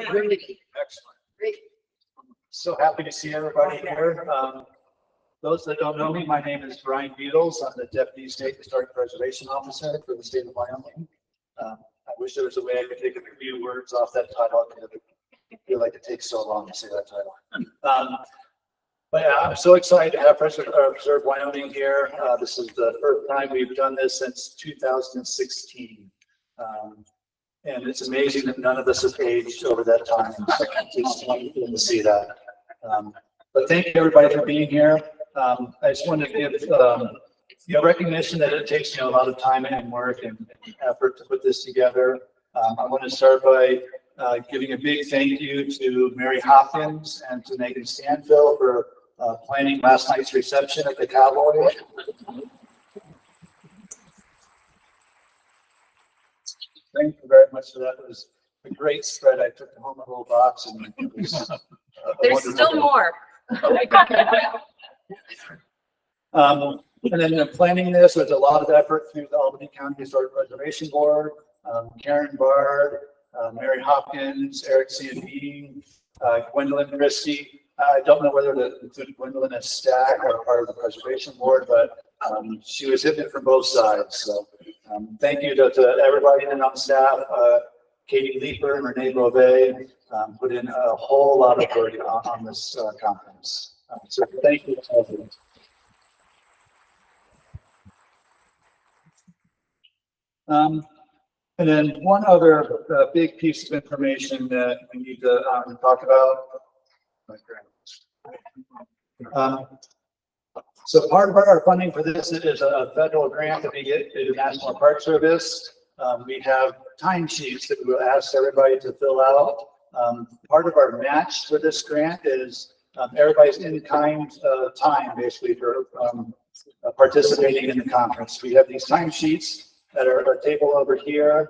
Excellent. Great. So happy to see everybody here. Those that don't know me, my name is Brian Beatles. I'm the Deputy State Historic Preservation Officer for the state of Wyoming. I wish there was a way I could take a few words off that title. I feel like it takes so long to say that title. But yeah, I'm so excited to have Preserve Wyoming here. This is the first time we've done this since 2016. And it's amazing that none of us have aged over that time. So it's wonderful to see that. But thank you everybody for being here. I just want to give recognition that it takes a lot of time and work and effort to put this together. I want to start by giving a big thank you to Mary Hopkins and to Megan Stanfill for planning last night's reception at the Cowboy. Thank you very much for that. It was a great spread. I took home a little box and it was there's still more. And then planning this was a lot of effort through the Albany County Historic Preservation Board, Karen Bard, Mary Hopkins, Eric Cianini, Gwendolyn, Kristy. I don't know whether to include Gwendolyn as staff or part of the preservation board, but she was hitting it from both sides. So thank you to everybody in on staff. Katie Leeper and Renee Beauvais put in a whole lot of work on this conference. So thank you to everyone. And then one other big piece of information that we need to talk about. So part of our funding for this is a federal grant that we get to the National Park Service. We have timesheets that we will ask everybody to fill out. Part of our match for this grant is everybody's in-kind time, basically, for participating in the conference. We have these timesheets that are our table over here.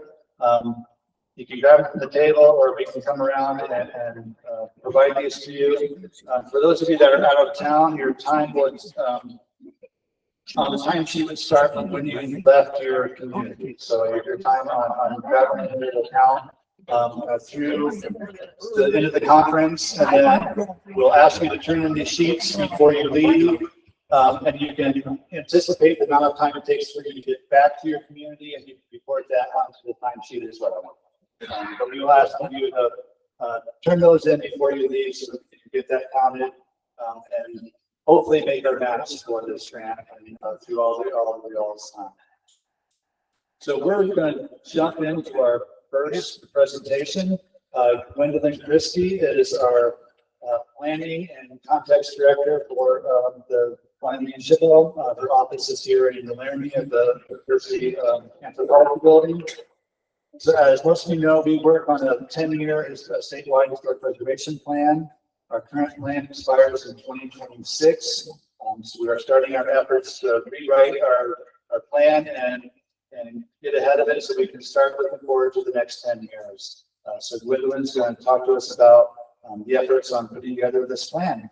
You can grab it from the table, or we can come around and provide these to you. For those of you that are out of town, your time would on the timesheet would start from when you left your community. So your time on traveling into the town through the end of the conference, and then we'll ask you to turn in these sheets before you leave. And you can anticipate the amount of time it takes for you to get back to your community, and you can report that onto the timesheet as well. But we will ask you to turn those in before you leave so that you can get that counted and hopefully make our match for this grant and through all the time. So we're going to jump into our first presentation. Gwendolyn Kristy is our planning and context director for the Wyoming and Chippewa. Her office is here in the Laramie at the University Anthropology Building. So as most of you know, we work on a 10-year statewide historic preservation plan. Our current plan expires in 2026. So we are starting our efforts to rewrite our plan and get ahead of it so we can start looking forward to the next 10 years. So Gwendolyn's going to talk to us about the efforts on putting together this plan.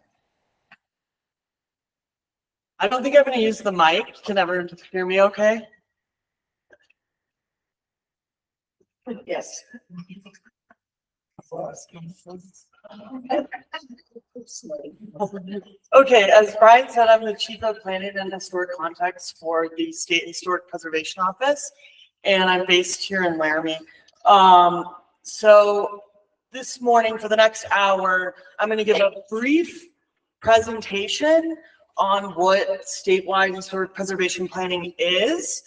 I don't think I'm going to use the mic. Can everyone hear me okay? Yes. Okay, as Brian said, I'm the Chief of Planning and Historic Context for the State Historic Preservation Office, and I'm based here in Laramie. So this morning, for the next hour, I'm going to give a brief presentation on what statewide historic preservation planning is,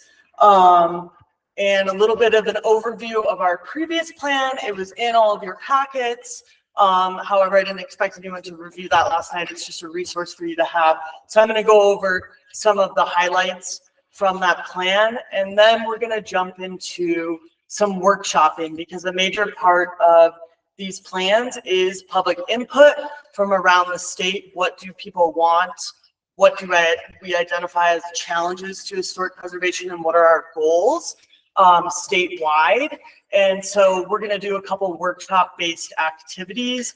and a little bit of an overview of our previous plan. It was in all of your packets. However, I didn't expect anyone to review that last night. It's just a resource for you to have. So I'm going to go over some of the highlights from that plan, and then we're going to jump into some workshopping, because a major part of these plans is public input from around the state. What do people want? What do we identify as challenges to historic preservation, and what are our goals statewide? And so we're going to do a couple workshop-based activities.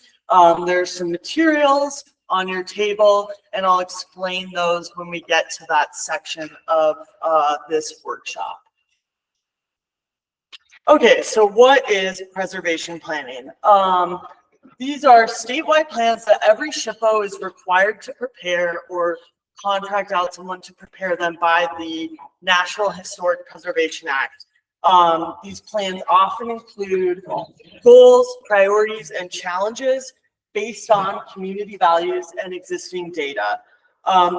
There's some materials on your table, and I'll explain those when we get to that section of this workshop. Okay, so what is preservation planning? These are statewide plans that every SHPO is required to prepare or contract out someone to prepare them by the National Historic Preservation Act. These plans often include goals, priorities, and challenges based on community values and existing data.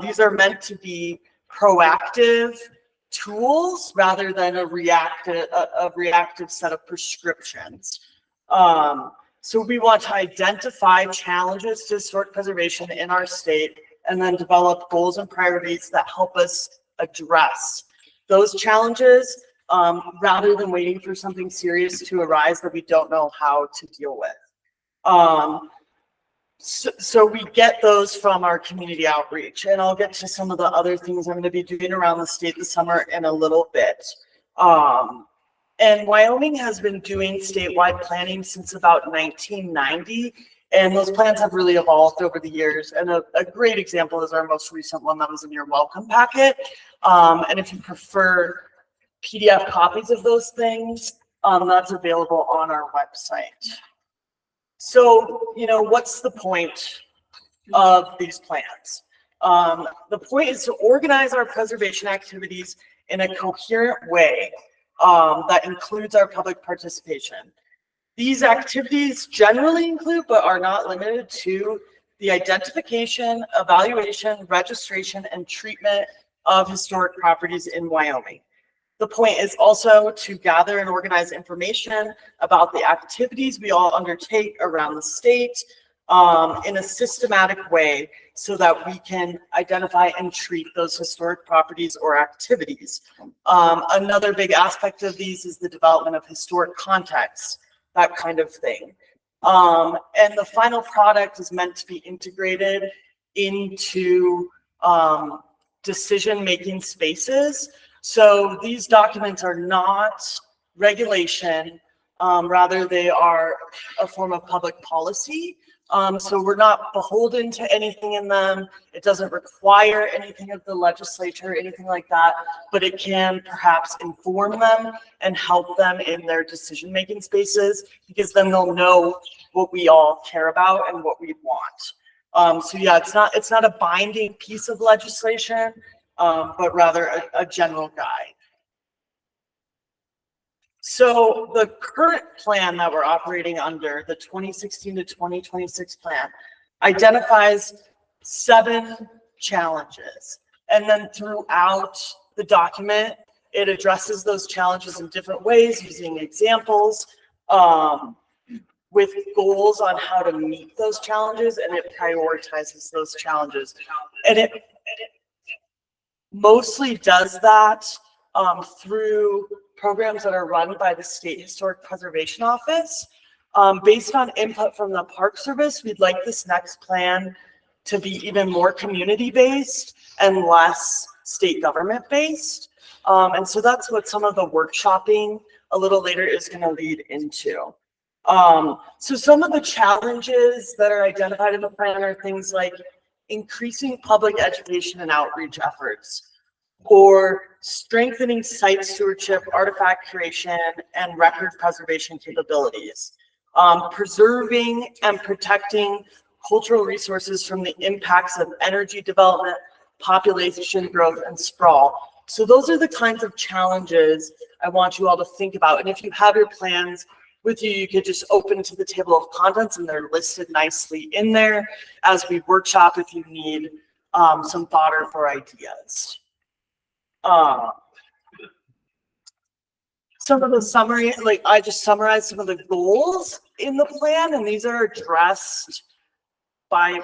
These are meant to be proactive tools rather than a reactive set of prescriptions. So we want to identify challenges to historic preservation in our state and then develop goals and priorities that help us address those challenges rather than waiting for something serious to arise that we don't know how to deal with. So we get those from our community outreach, and I'll get to some of the other things I'm going to be doing around the state this summer in a little bit. And Wyoming has been doing statewide planning since about 1990, and those plans have really evolved over the years. And a great example is our most recent one that was in your welcome packet. And if you prefer PDF copies of those things, that's available on our website. So, what's the point of these plans? The point is to organize our preservation activities in a coherent way that includes our public participation. These activities generally include, but are not limited to, the identification, evaluation, registration, and treatment of historic properties in Wyoming. The point is also to gather and organize information about the activities we all undertake around the state in a systematic way so that we can identify and treat those historic properties or activities. Another big aspect of these is the development of historic context, that kind of thing. And the final product is meant to be integrated into decision-making spaces. So these documents are not regulation, rather they are a form of public policy. So we're not beholden to anything in them. It doesn't require anything of the legislature, anything like that, but it can perhaps inform them and help them in their decision-making spaces, because then they'll know what we all care about and what we want. So yeah, it's not a binding piece of legislation, but rather a general guide. So the current plan that we're operating under, the 2016 to 2026 plan, identifies 7 challenges. And then throughout the document, it addresses those challenges in different ways using examples, with goals on how to meet those challenges, and it prioritizes those challenges. And it mostly does that through programs that are run by the State Historic Preservation Office. Based on input from the Park Service, we'd like this next plan to be even more community-based and less state government-based. And so that's what some of the workshopping a little later is going to lead into. So some of the challenges that are identified in the plan are things like increasing public education and outreach efforts, or strengthening site stewardship, artifact curation, and record preservation capabilities, preserving and protecting cultural resources from the impacts of energy development, population growth, and sprawl. So those are the kinds of challenges I want you all to think about. And if you have your plans with you, you could just open to the table of contents, and they're listed nicely in there as we workshop if you need some fodder for ideas. Some of the summary, like I just summarized some of the goals in the plan, and these are addressed by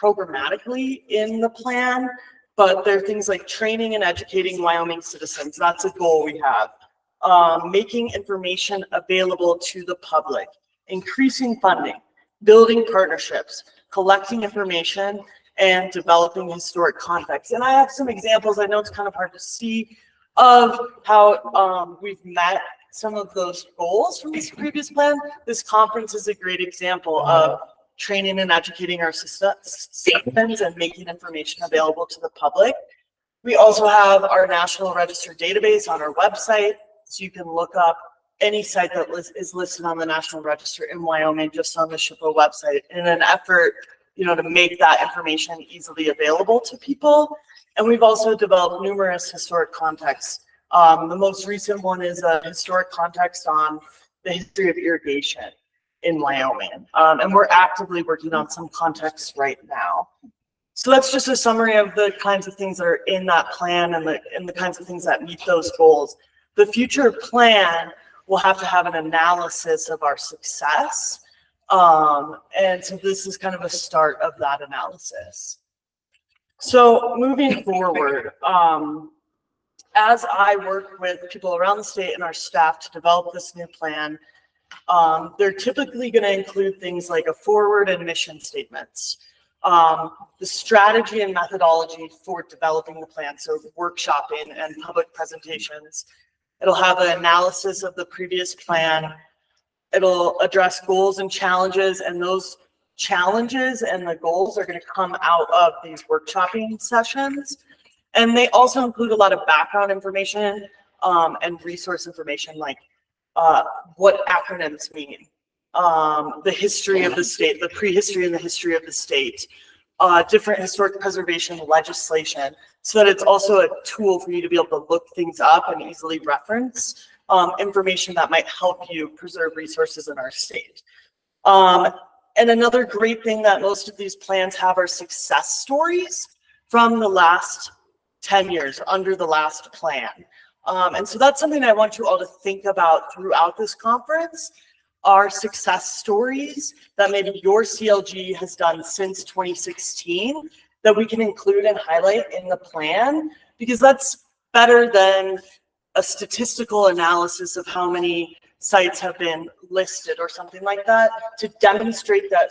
programmatically in the plan, but they're things like training and educating Wyoming citizens. That's a goal we have. Making information available to the public, increasing funding, building partnerships, collecting information, and developing historic context. And I have some examples, I know it's kind of hard to see, of how we've met some of those goals from this previous plan. This conference is a great example of training and educating our citizens and making information available to the public. We also have our National Register database on our website, so you can look up any site that is listed on the National Register in Wyoming, just on the SHPO website, in an effort, to make that information easily available to people. And we've also developed numerous historic contexts. The most recent one is a historic context on the history of irrigation in Wyoming. And we're actively working on some contexts right now. So that's just a summary of the kinds of things that are in that plan and the kinds of things that meet those goals. The future plan will have to have an analysis of our success. And so this is kind of a start of that analysis. So moving forward, as I work with people around the state and our staff to develop this new plan, they're typically going to include things like a forward and mission statements, the strategy and methodology for developing the plan, so workshopping and public presentations. It'll have an analysis of the previous plan. It'll address goals and challenges, and those challenges and the goals are going to come out of these workshopping sessions. And they also include a lot of background information and resource information, like what acronyms mean, the history of the state, the prehistory and the history of the state, different historic preservation legislation, so that it's also a tool for you to be able to look things up and easily reference information that might help you preserve resources in our state. And another great thing that most of these plans have are success stories from the last 10 years under the last plan. And so that's something I want you all to think about throughout this conference, are success stories that maybe your CLG has done since 2016 that we can include and highlight in the plan, because that's better than a statistical analysis of how many sites have been listed or something like that. To demonstrate that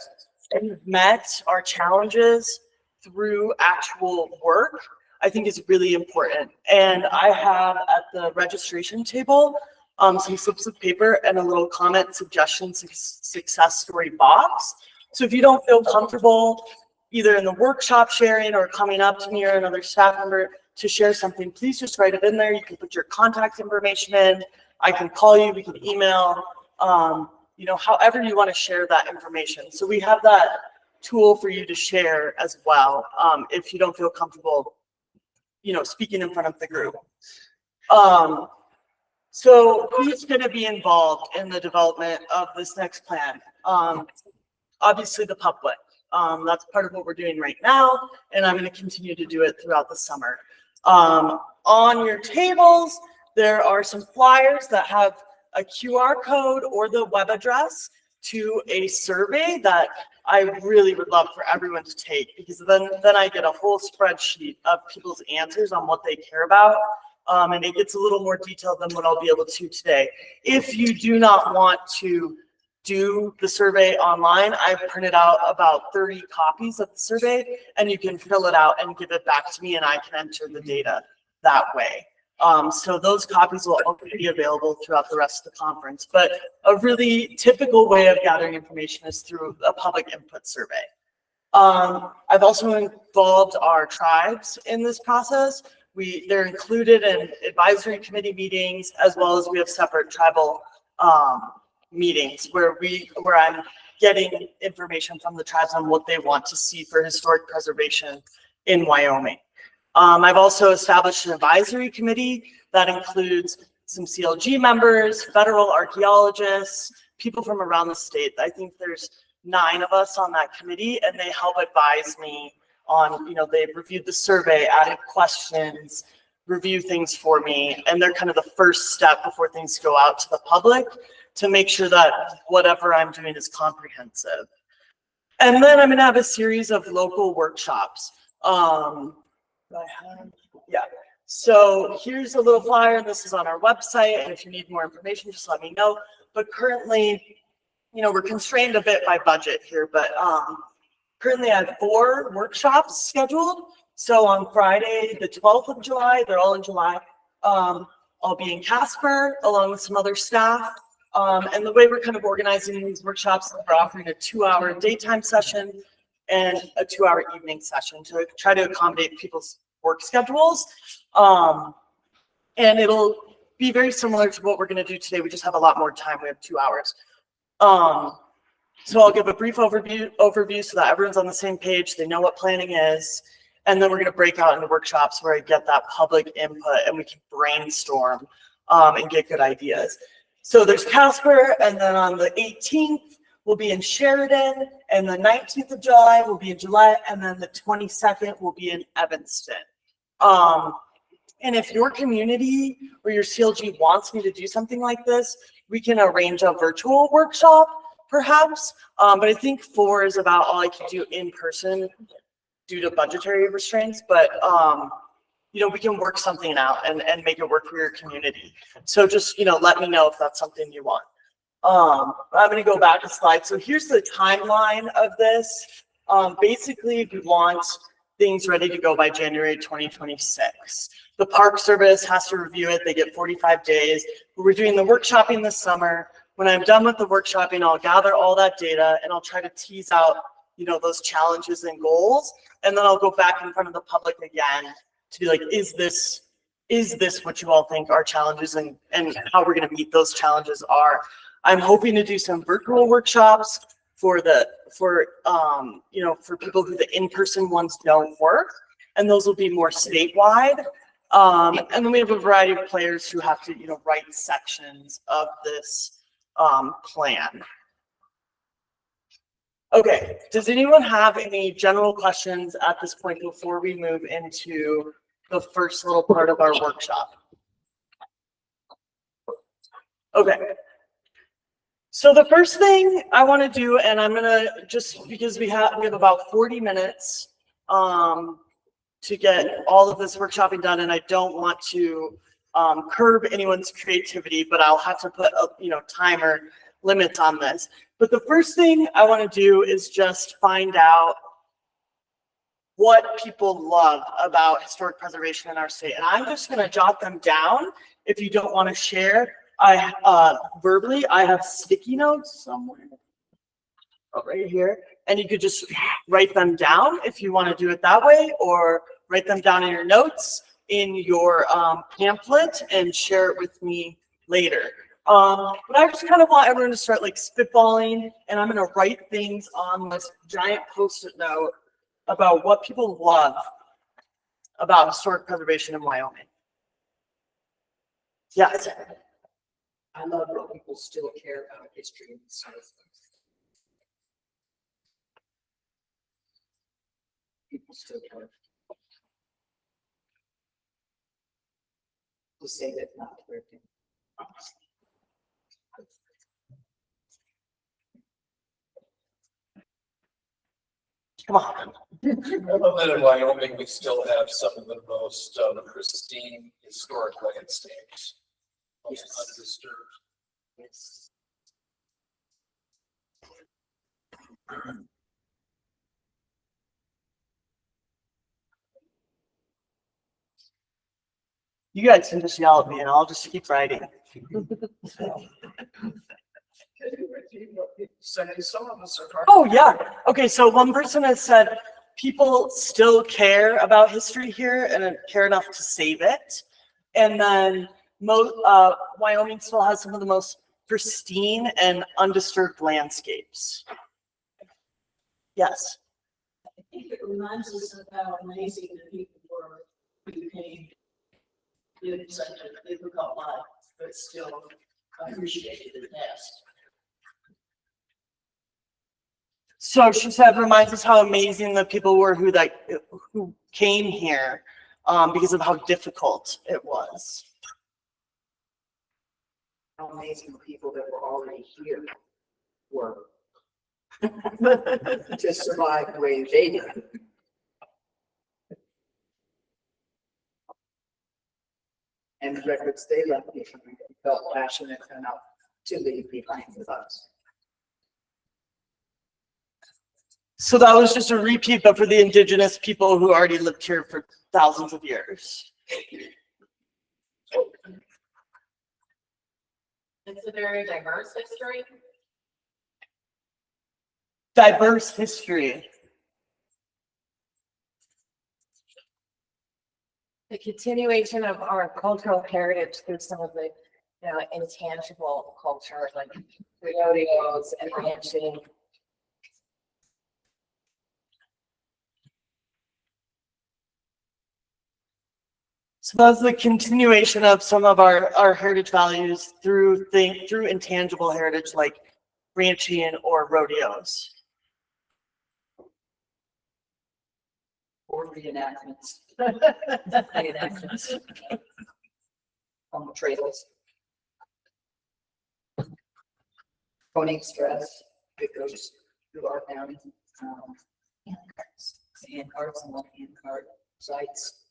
we've met our challenges through actual work, I think is really important. And I have at the registration table some slips of paper and a little comment suggestion success story box. So if you don't feel comfortable either in the workshop sharing or coming up to me or another staff member to share something, please just write it in there. You can put your contact information in. I can call you, we can email, however you want to share that information. So we have that tool for you to share as well, if you don't feel comfortable, speaking in front of the group. So who's going to be involved in the development of this next plan? Obviously the public. That's part of what we're doing right now, and I'm going to continue to do it throughout the summer. On your tables, there are some flyers that have a QR code or the web address to a survey that I really would love for everyone to take, because then I get a whole spreadsheet of people's answers on what they care about. And it gets a little more detailed than what I'll be able to today. If you do not want to do the survey online, I've printed out about 30 copies of the survey, and you can fill it out and give it back to me, and I can enter the data that way. So those copies will also be available throughout the rest of the conference. But a really typical way of gathering information is through a public input survey. I've also involved our tribes in this process. They're included in advisory committee meetings, as well as we have separate tribal meetings where I'm getting information from the tribes on what they want to see for historic preservation in Wyoming. I've also established an advisory committee that includes some CLG members, federal archaeologists, people from around the state. I think there's 9 of us on that committee, and they help advise me on, they've reviewed the survey, added questions, review things for me, and they're kind of the first step before things go out to the public to make sure that whatever I'm doing is comprehensive. And then I'm going to have a series of local workshops. So here's a little flyer. This is on our website, and if you need more information, just let me know. But currently, we're constrained a bit by budget here, but currently I have 4 workshops scheduled. So on Friday, the 12th of July, they're all in July, I'll be in Casper along with some other staff. And the way we're kind of organizing these workshops, we're offering a 2-hour daytime session and a 2-hour evening session to try to accommodate people's work schedules. And it'll be very similar to what we're going to do today. We just have a lot more time. We have 2 hours. So I'll give a brief overview so that everyone's on the same page. They know what planning is. And then we're going to break out into workshops where I get that public input and we can brainstorm and get good ideas. So there's Casper, and then on the 18th, we'll be in Sheridan, and the 19th of July will be in Gillette, and then the 22nd will be in Evanston. And if your community or your CLG wants me to do something like this, we can arrange a virtual workshop, perhaps. But I think 4 is about all I can do in person due to budgetary restraints. But you know, we can work something out and make it work for your community. So just, you know, let me know if that's something you want. I'm going to go back a slide. So here's the timeline of this. Basically, we want things ready to go by January 2026. The Park Service has to review it. They get 45 days. We're doing the workshopping this summer. When I'm done with the workshopping, I'll gather all that data and I'll try to tease out, you know, those challenges and goals. And then I'll go back in front of the public again to be like, is this what you all think our challenges and how we're going to meet those challenges are? I'm hoping to do some virtual workshops for you know, for people who the in-person ones don't work, and those will be more statewide. And then we have a variety of players who have to, you know, write sections of this plan. Okay, does anyone have any general questions at this point before we move into the first little part of our workshop? Okay. So the first thing I want to do, and I'm gonna just because we have about 40 minutes to get all of this workshopping done, and I don't want to curb anyone's creativity, but I'll have to put a, you know, timer limits on this. But the first thing I want to do is just find out what people love about historic preservation in our state, and I'm just going to jot them down. If you don't want to share, verbally, I have sticky notes somewhere right here, and you could just write them down if you want to do it that way, or write them down in your notes in your pamphlet and share it with me later. But I just kind of want everyone to start like spitballing, and I'm going to write things on this giant Post-it note about what people love about historic preservation in Wyoming. Yes. I love that people still care about history and science. People still care. To say that not working. Come on. I love that in Wyoming, we still have some of the most pristine historic landscapes. Yes. Undisturbed. Yes. You guys can just yell at me and I'll just keep writing. Some of us are. Oh, yeah. Okay, so one person has said people still care about history here and care enough to save it. And then Wyoming still has some of the most pristine and undisturbed landscapes. Yes. I think it reminds us of how amazing the people were who came, lived such a difficult life, but still appreciated the past. So she said, reminds us how amazing the people were who came here because of how difficult it was. How amazing the people that were already here were to survive the way they did. And the records they left behind, felt passionate enough to leave behind with us. So that was just a repeat, but for the indigenous people who already lived here for thousands of years. It's a very diverse history. Diverse history. The continuation of our cultural heritage through some of the, intangible culture, like rodeos and ranching. So that's the continuation of some of our heritage values through intangible heritage like ranching or rodeos. Or reenactments. Reenactments. On the trails. Pony Express, it goes through our county. Hand carts and hand cart sites.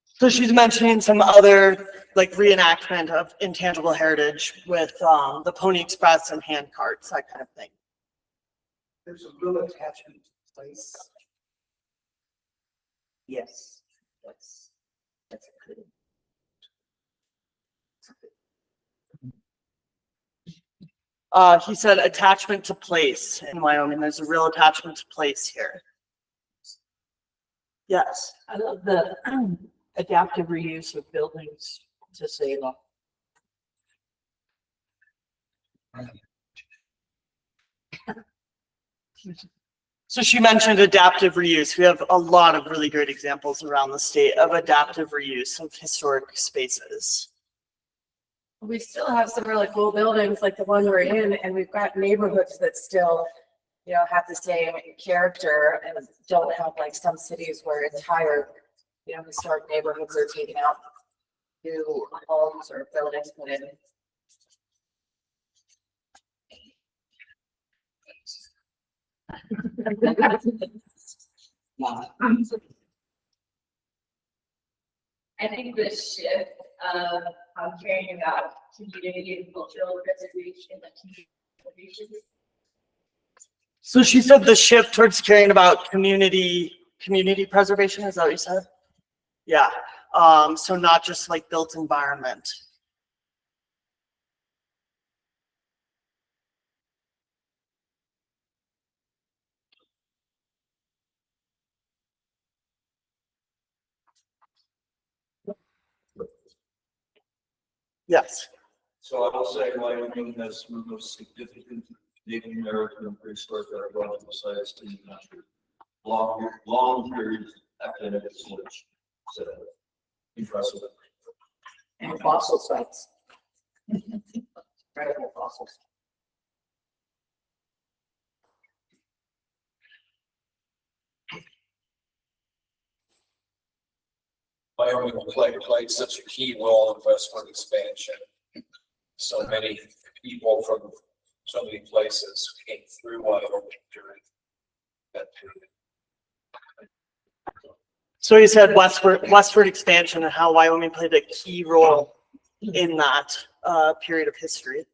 So she's mentioning some other like reenactment of intangible heritage with the Pony Express and hand carts, that kind of thing. There's a real attachment to place. Yes, that's a good. He said attachment to place in Wyoming. There's a real attachment to place here. Yes. I love the adaptive reuse of buildings to save them. So she mentioned adaptive reuse. We have a lot of really great examples around the state of adaptive reuse of historic spaces. We still have some really cool buildings like the one we're in, and we've got neighborhoods that still, have the same character and don't have like some cities where entire, historic neighborhoods are taken out, new homes or buildings put in. I think the shift of caring about community and cultural preservation and community. So she said the shift towards caring about community preservation, is that what you said? Yeah. So not just like built environment. Yes. So I will say Wyoming has some of the most significant Native American and prehistoric archaeological sites in the country. Long periods of academic research. So impressive. And fossil sites. Incredible fossils. Wyoming played such a key role in westward expansion. So many people from so many places came through Wyoming during that period. So he said westward expansion and how Wyoming played a key role in that period of history.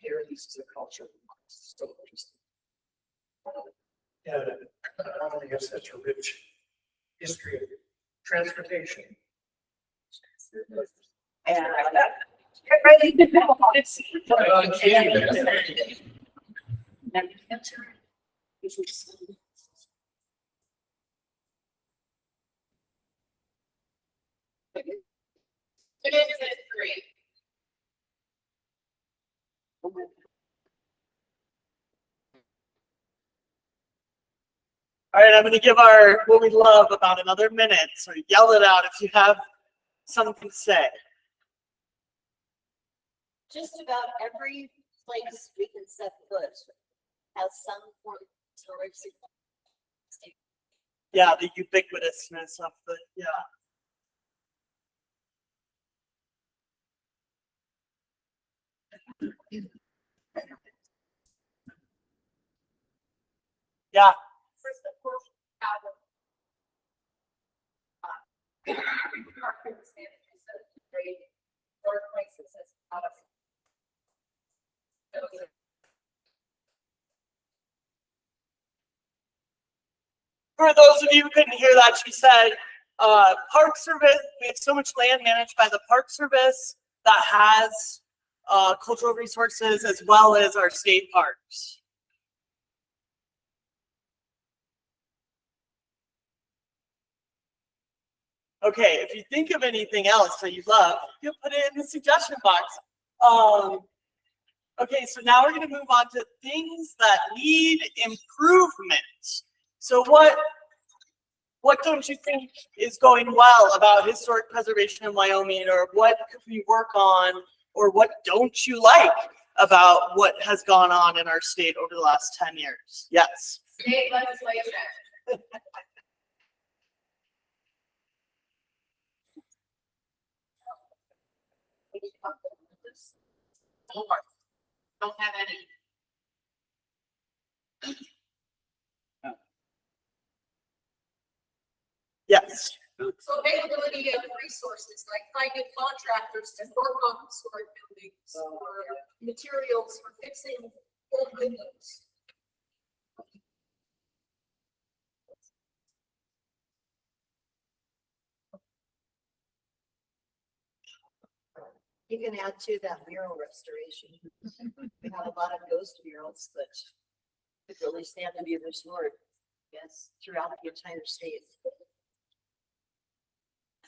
Here, this is a culture. So interesting. Yeah, not only has such a rich history of transportation. And It is history. All right, I'm going to give our what we love about another minute. So yell it out if you have something to say. Just about every place we can set foot has some form of storage. Yeah, the ubiquitousness of the, yeah. Yeah. First, of course, For those of you who couldn't hear that, she said, Park Service, we have so much land managed by the Park Service that has cultural resources, as well as our state parks. Okay, if you think of anything else that you'd love, you put it in the suggestion box. Okay, so now we're going to move on to things that need improvement. So what don't you think is going well about historic preservation in Wyoming, or what could we work on, or what don't you like about what has gone on in our state over the last 10 years? Yes. State legislation. Don't have any. Yes. So availability of resources, like finding contractors to work on historic buildings or materials for fixing old windows. You can add to that mural restoration. We have a lot of ghost murals that could really stand to be restored. Yes, throughout the entire state.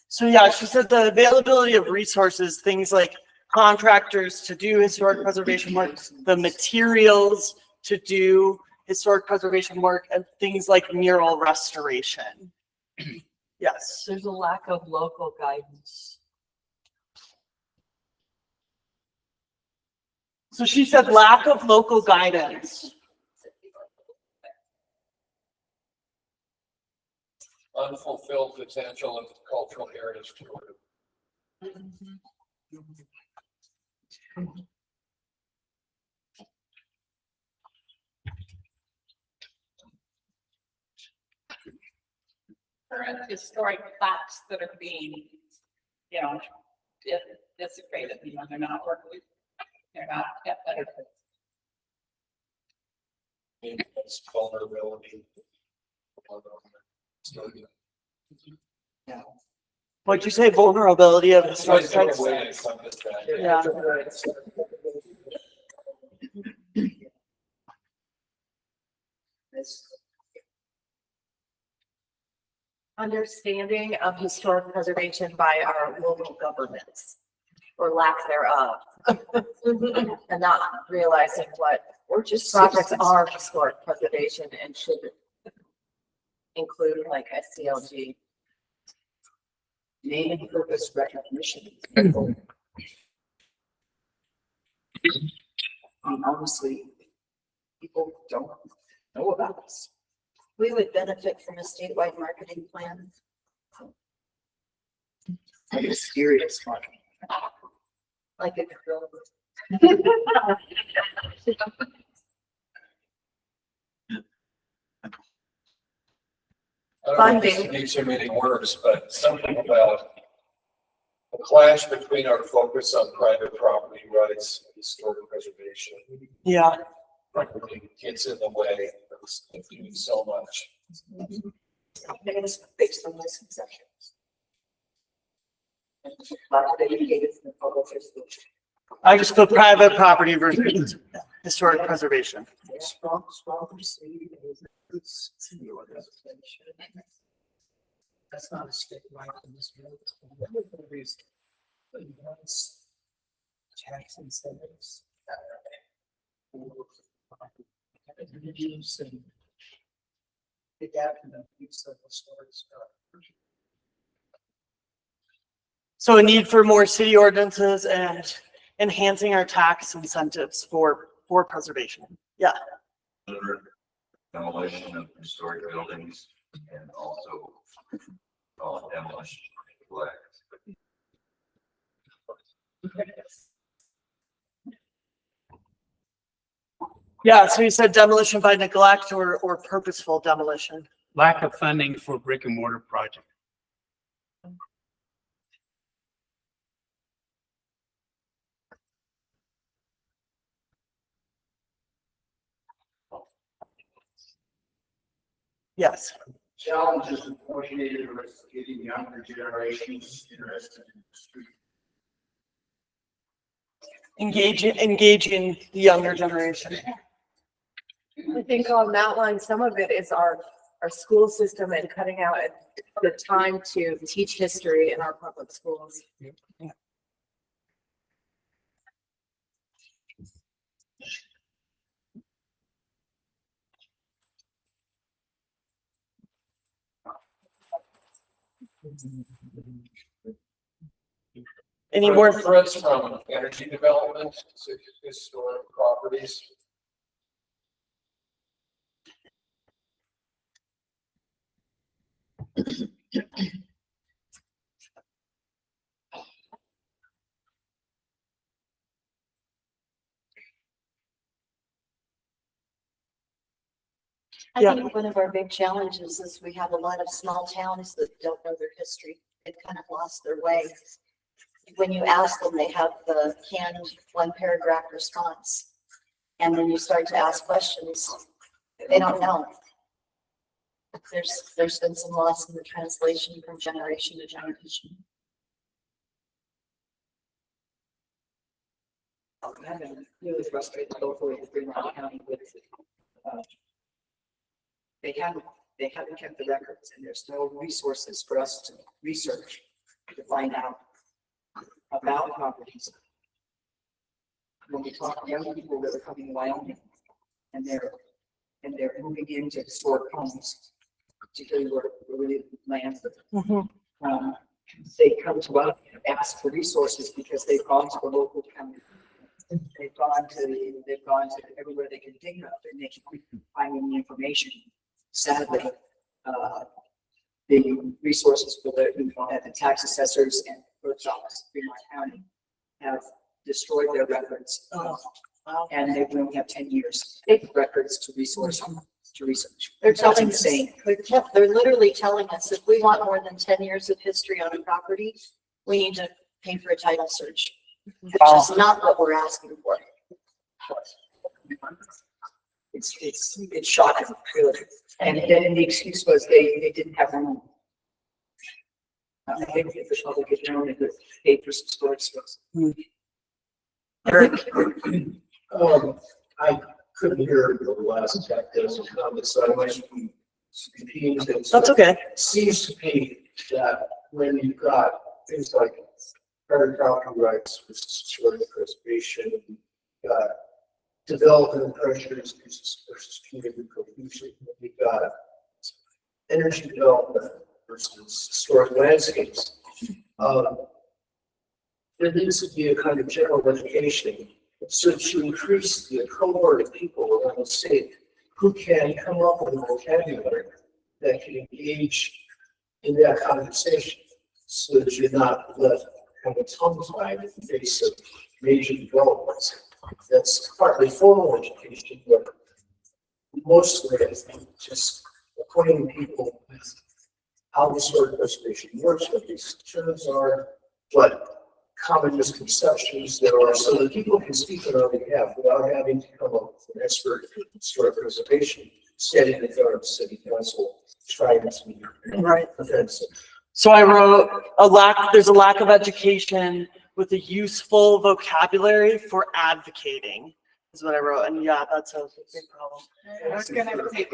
So yeah, she said the availability of resources, things like contractors to do historic preservation work, the materials to do historic preservation work, and things like mural restoration. Yes. There's a lack of local guidance. So she said lack of local guidance. Unfulfilled potential of cultural heritage tourism. Current historic facts that are being, desecrated, they're not working. They're not kept better. It's vulnerability. Yeah. What'd you say? Vulnerability of historic sites? Yeah. Understanding of historic preservation by our local governments, or lack thereof. And not realizing what projects are historic preservation and should include like SCLG. Name and purpose recognition. Honestly, people don't know about this. We would benefit from a statewide marketing plan. Like a serious one. Like a drill. I don't know if this would be too many words, but something about a clash between our focus on private property rights and historic preservation. Yeah. Probably gets in the way of doing so much. Based on misconceptions. Lack of educated in the public system. I just put private property versus historic preservation. Strong perceived as that's not a statewide in this world. Tax incentives. And adapting the use of the storage. So a need for more city ordinances and enhancing our tax incentives for preservation. Yeah. Demolition of historic buildings and also demolition of neglect. Yeah, so you said demolition by neglect or purposeful demolition. Lack of funding for brick and mortar projects. Yes. Challenges associated with getting younger generations interested in the street. engaging the younger generation. I think on that line, some of it is our school system and cutting out the time to teach history in our public schools. Any more? Threats from energy development to historic properties? I Yeah. think one of our big challenges is we have a lot of small towns that don't know their history. They've kind of lost their way. When you ask them, they have the canned one paragraph response. And then you start to ask questions, they don't know. There's been some loss in the translation from generation to generation. I've been really frustrated locally with Fremont County with, they haven't kept the records and there's no resources for us to research to find out about properties. When we talk to young people that are coming to Wyoming and they're moving into historic homes, particularly where really land, they come to us and ask for resources because they've gone to the local county. They've gone to everywhere they can dig up and they can't find any information. Sadly, the resources for the tax assessors and clerk's office in Fremont County have destroyed their records. And they only have 10 years records to research. They're telling That's us, insane. they're literally telling us if we want more than 10 years of history on a property, we need to pay for a title search, which is not what we're asking for. It's shocking, really. And then the excuse was they didn't have room. I think if the public had known, they could pay for some storage space. I couldn't hear the last comment, so I might be repeating things. That's okay. It seems to me that when you've got things like private property rights versus preservation, development pressures versus community cohesion, you've got energy development versus historic landscapes. There needs to be a kind of general education so to increase the cohort of people around the state who can come up with a vocabulary that can engage in that conversation so that you're not left kind of tongue-tied in the face of major developments. That's partly formal education, but mostly I think just acquainting people with how historic preservation works, what these terms are, what common misconceptions there are, so that people can speak on our behalf without having to come up with an expert in historic preservation standing in front of the city council trying to be offensive. So I wrote there's a lack of education with a useful vocabulary for advocating is what I wrote. And yeah, that's a big problem. I was gonna say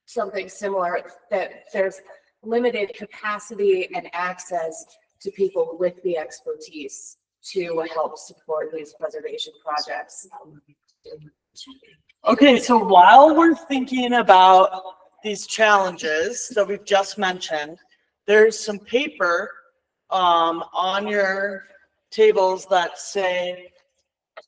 Something similar, that there's limited capacity and access to people with the expertise to help support these preservation projects. Okay, so while we're thinking about these challenges that we've just mentioned, there's some paper on your tables that say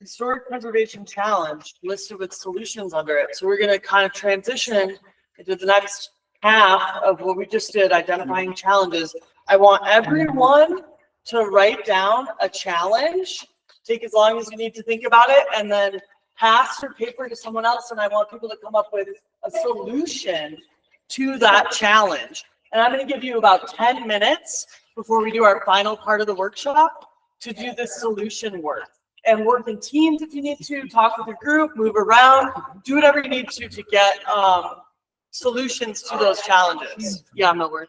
historic preservation challenge listed with solutions under it. So we're going to kind of transition into the next half of what we just did, identifying challenges. I want everyone to write down a challenge, take as long as you need to think about it, and then pass your paper to someone else. And I want people to come up with a solution to that challenge. And I'm going to give you about 10 minutes before we do our final part of the workshop to do this solution work. And work in teams if you need to, talk with your group, move around, do whatever you need to get solutions to those challenges. Yeah, I'm not worried.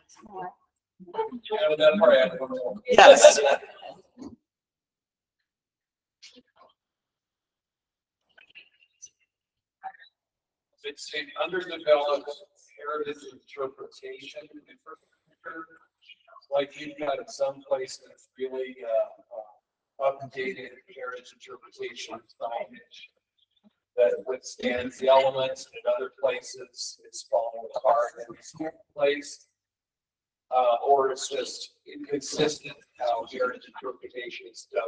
Yes. It's an underdeveloped heritage interpretation. Like you've got in some places really updated heritage interpretation signage that withstands the elements, and in other places it's falling apart in its place. Or it's just inconsistent how heritage interpretation is done.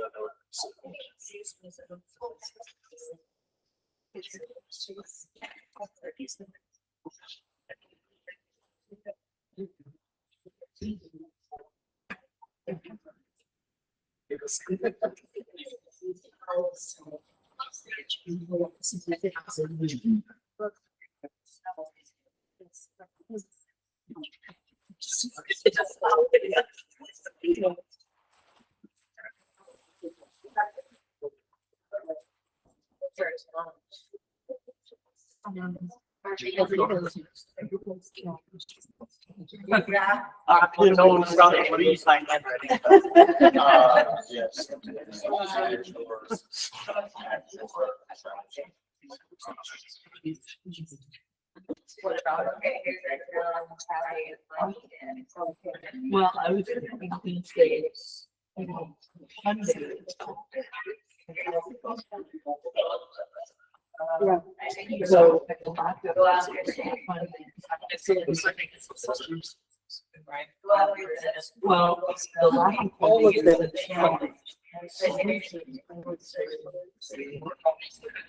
You know, it's not what you sign handwriting. Yes. What about, okay, here's Well, I was thinking these days, you know, Monday. Yeah. So. Right. Well, all of them challenge. Yeah.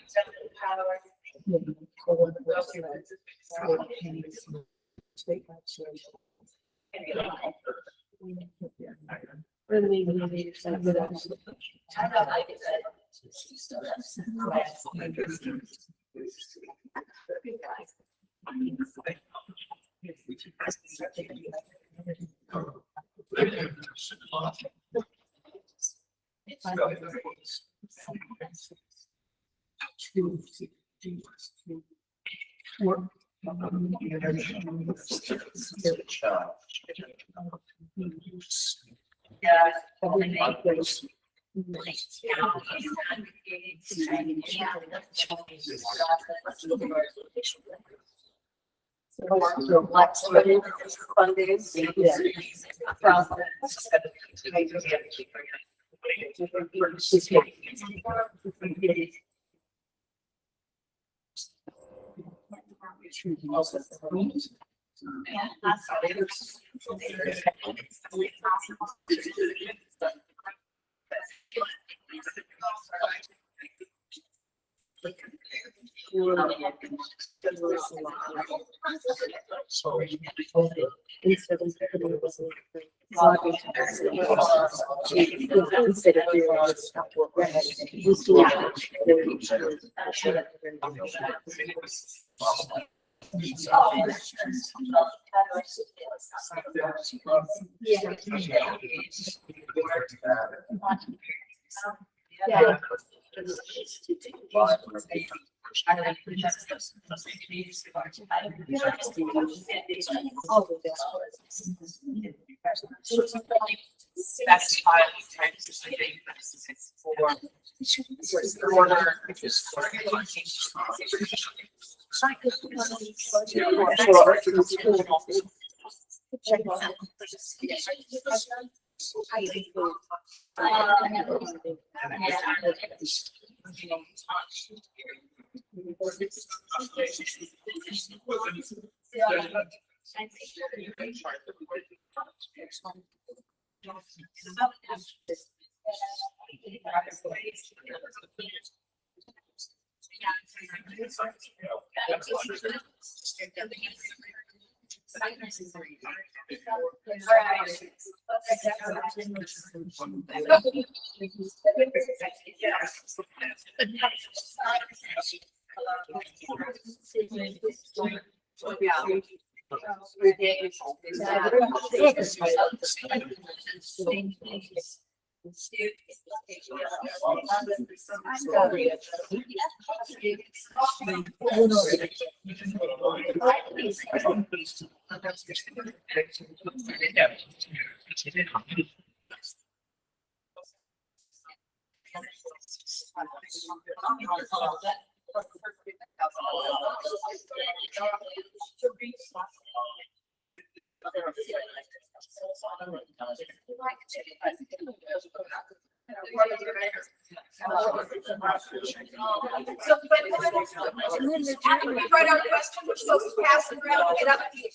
After we write our question, we're supposed to pass it around and get up to the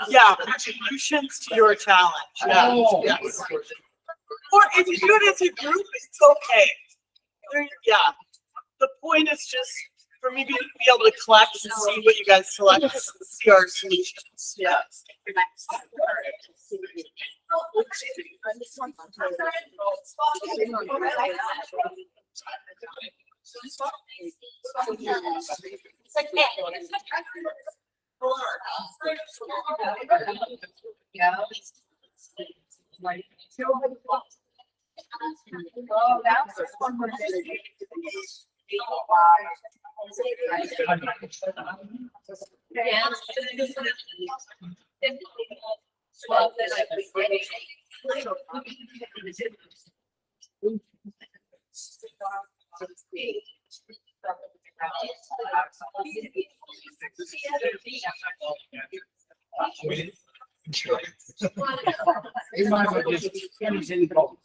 Yeah, contributions to your challenge. Yeah, yes. Or if you do it as a group, it's okay. Yeah. The point is just for me to be able to collect and see what you guys select, see our solutions. Yeah. Oh, that's one more. You might as well just finish any vote.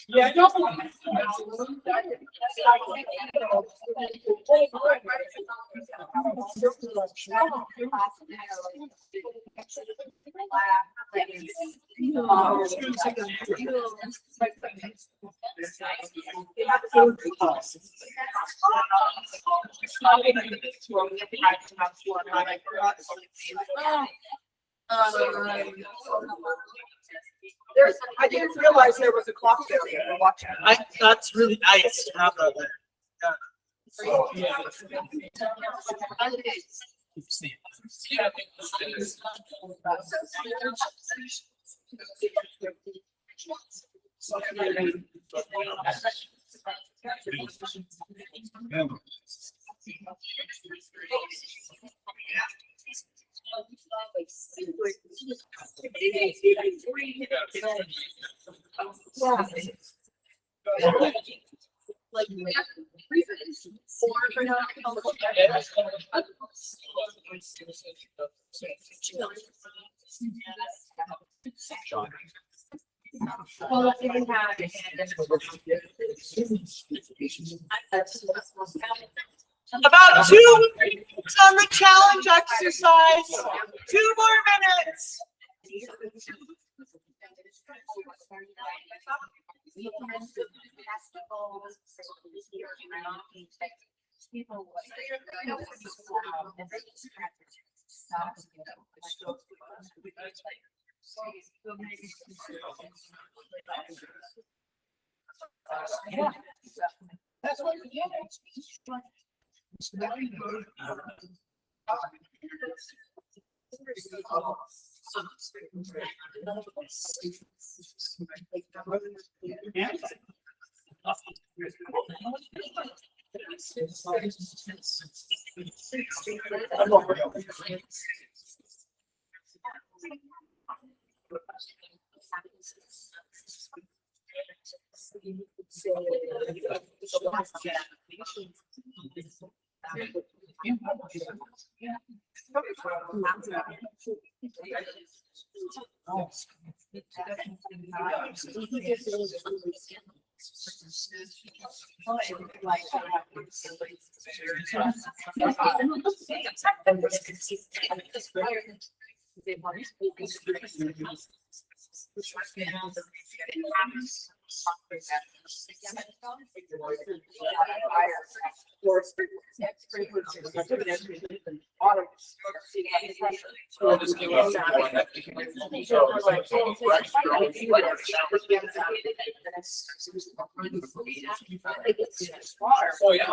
Yeah, no. I didn't realize there was a clock there. Watching. That's really nice to have that there. Well, if you have. About 2 minutes on the challenge exercise. 2 more minutes. That's what we get. Oh, yeah.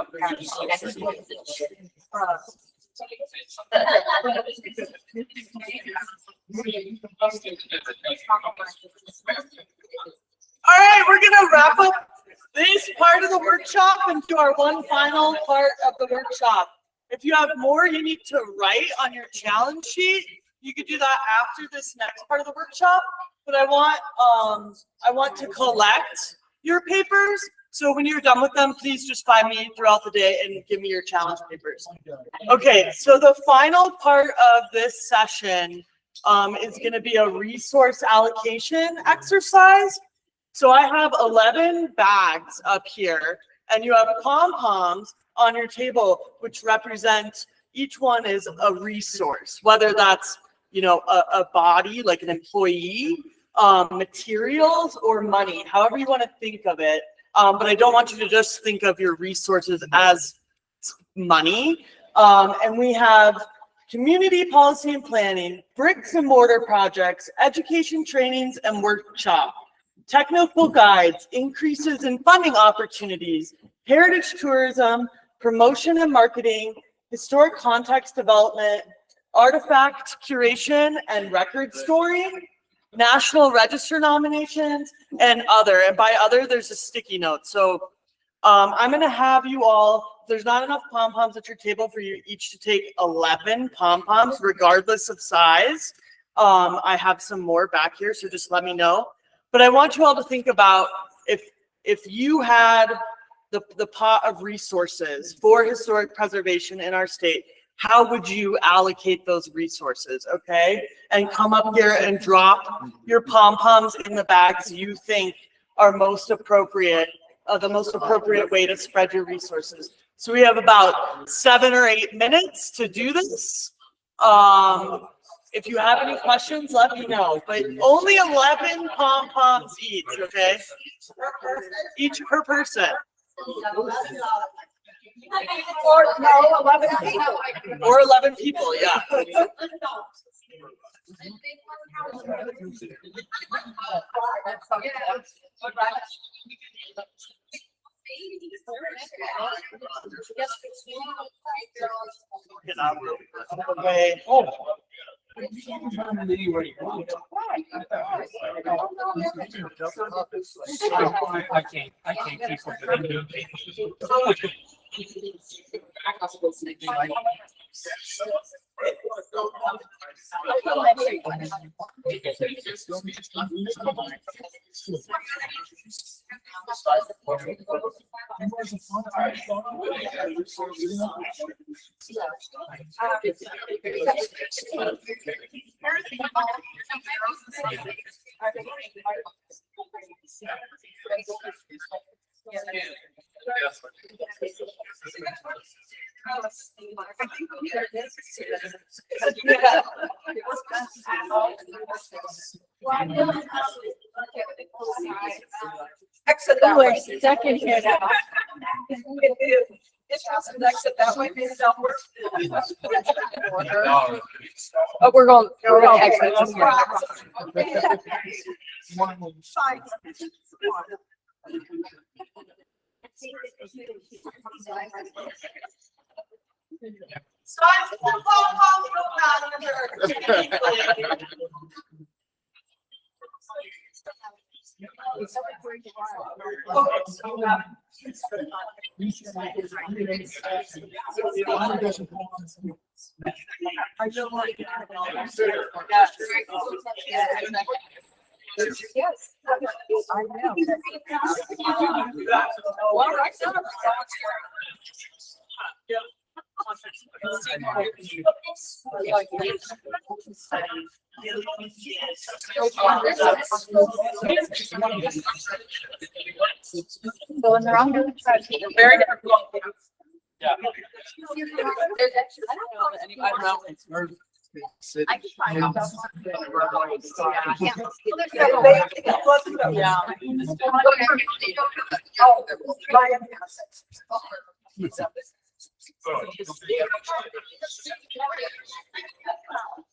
All right, we're gonna wrap up this part of the workshop and do our one final part of the workshop. If you have more you need to write on your challenge sheet, you could do that after this next part of the workshop. But I want to collect your papers. So when you're done with them, please just find me throughout the day and give me your challenge papers. Okay, so the final part of this session is going to be a resource allocation exercise. So I have 11 bags up here, and you have pom-poms on your table, which represent each one is a resource, whether that's, you know, a body, like an employee, materials, or money, however you want to think of it. But I don't want you to just think of your resources as money. And we have community policy and planning, bricks and mortar projects, education trainings and workshop, technical guides, increases in funding opportunities, heritage tourism, promotion and marketing, historic context development, artifact curation and record storing, National Register nominations, and other. And by other, there's a sticky note. So I'm going to have you all, there's not enough pom-poms at your table for you each to take 11 pom-poms, regardless of size. I have some more back here, so just let me know. But I want you all to think about if you had the pot of resources for historic preservation in our state, how would you allocate those resources, okay? And come up here and drop your pom-poms in the bags you think are most appropriate, the most appropriate way to spread your resources. So we have about 7 or 8 minutes to do this. If you have any questions, let me know. But only 11 pom-poms each, okay? Each per person. Or no, 11 people. Or 11 people, yeah. Okay. Oh. I can't keep up. Exit that way. Stuck in here now. It's just an exit that way, maybe that'll work. Oh, we're going to exit. Fine. Yes. I know. Well, right now. Going the wrong direction. Very difficult. Yeah. I don't know that anybody. I can find out. Yeah.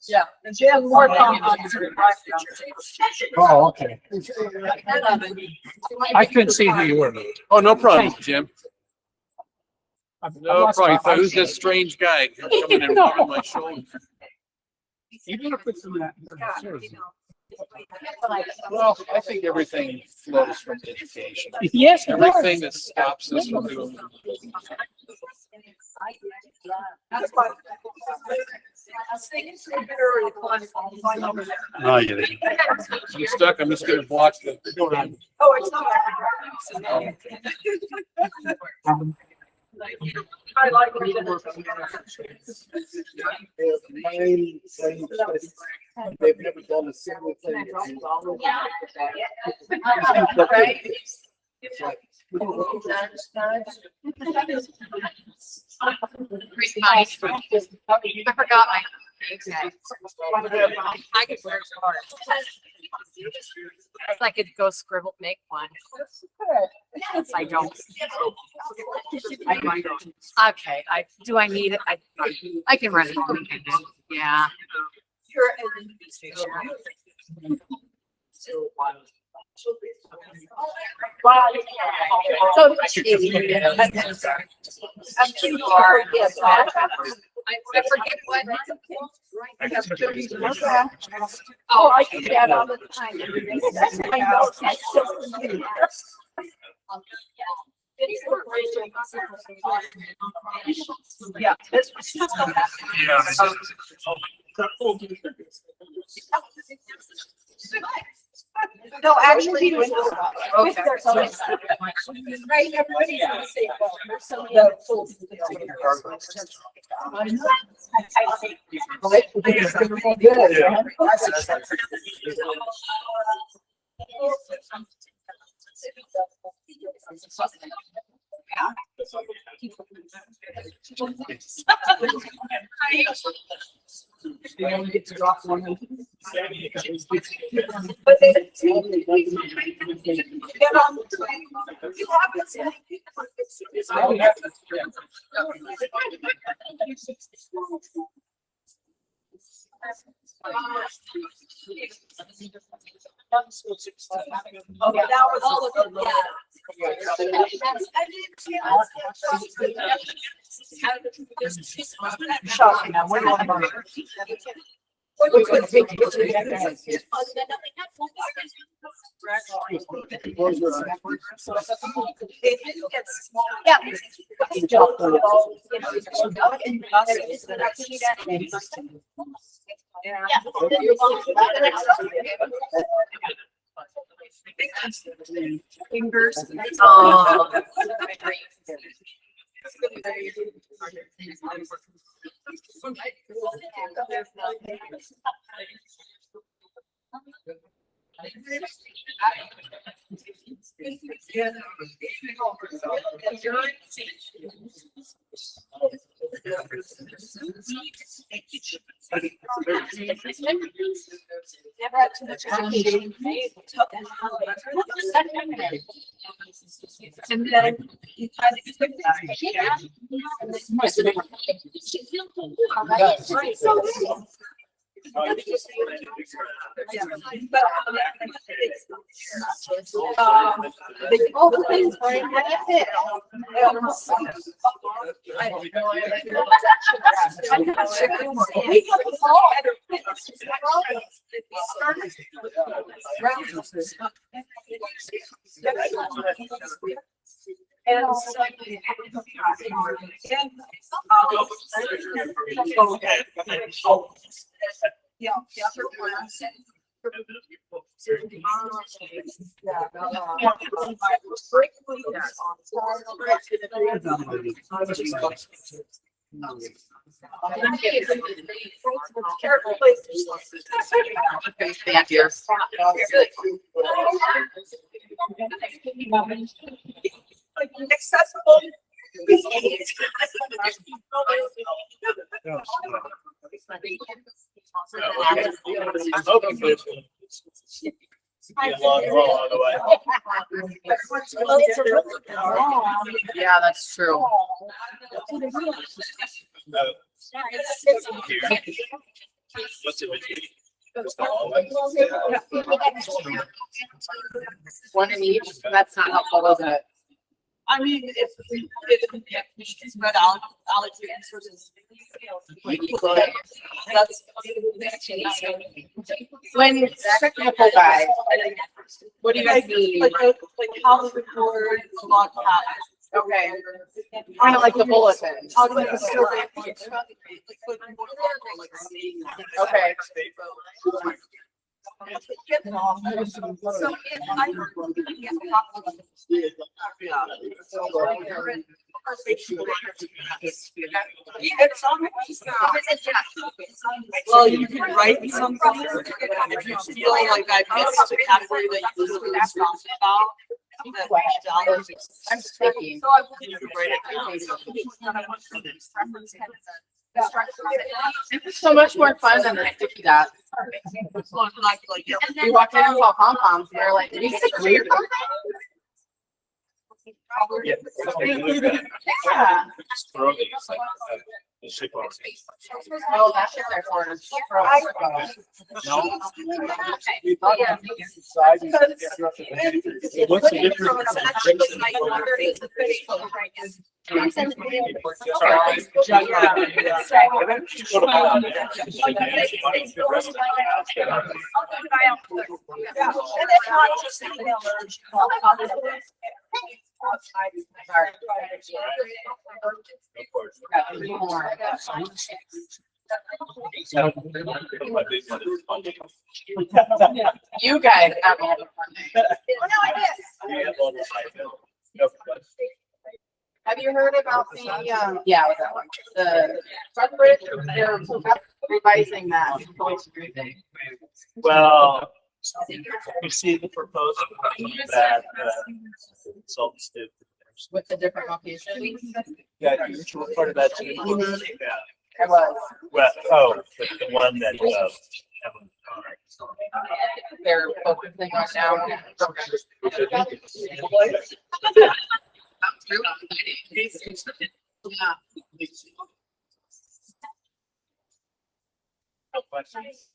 Yeah, and she has more comments. Oh, okay. I couldn't see who you were. Oh, no problem, Jim. I No lost problem. my Who's this strange guy coming and rubbing my shoulder? You gotta put some of that. Well, I think everything flows from education. Yes, it does. Everything that stops us from doing. That's why. No, you didn't. I'm stuck. I'm just gonna block the. Oh, it's not. I like They've never done a single thing. Right? I forgot my. I could wear cards. If I could go scribble, make one. Yes, I don't. Okay, do I need it? I can run it. Yeah. You're in the station. So I'm too far. Yes. I forget what. Oh, I do that all the time. I know. Yeah, this was just a. No, actually, okay. There's always right. Everybody's on the same boat. There's so many other tools. Get to drop one. Okay, that was all of it. Shocking. I'm waiting on my. Fingers. And then you kind of. All the things right there. And so, yeah, careful, please. Back here. Accessible. I'm hoping for it. Be a long haul all the way. Yeah, that's true. What's it with you? One in each, that's not helpful, is it? I mean, if we should spread out, allocate resources. That's. When technical guy, what do you guys need? Like house report, log cabin. Okay, kind of like the bulletin. How to make a survey. Okay. So if I were to get a Well, you can write something if you feel like I missed a category that you really strong about. I'm speaking. So I you can write it down. It's so much more fun than the sticky dots. We walked in and saw pom-poms, we were like, did you get weird? Yeah. Yeah. Just throw these like the ship on. Oh, that's just their corner. No. What's the difference? You guys have all the fun. Have you heard about the, yeah, with that one, the Southbridge, they're revising that. Well, you see the proposal that consultants did. With the different locations? Yeah, you were part of that too. Yeah. I was. Well, oh, the one that, They're focusing on now. Yeah. no questions.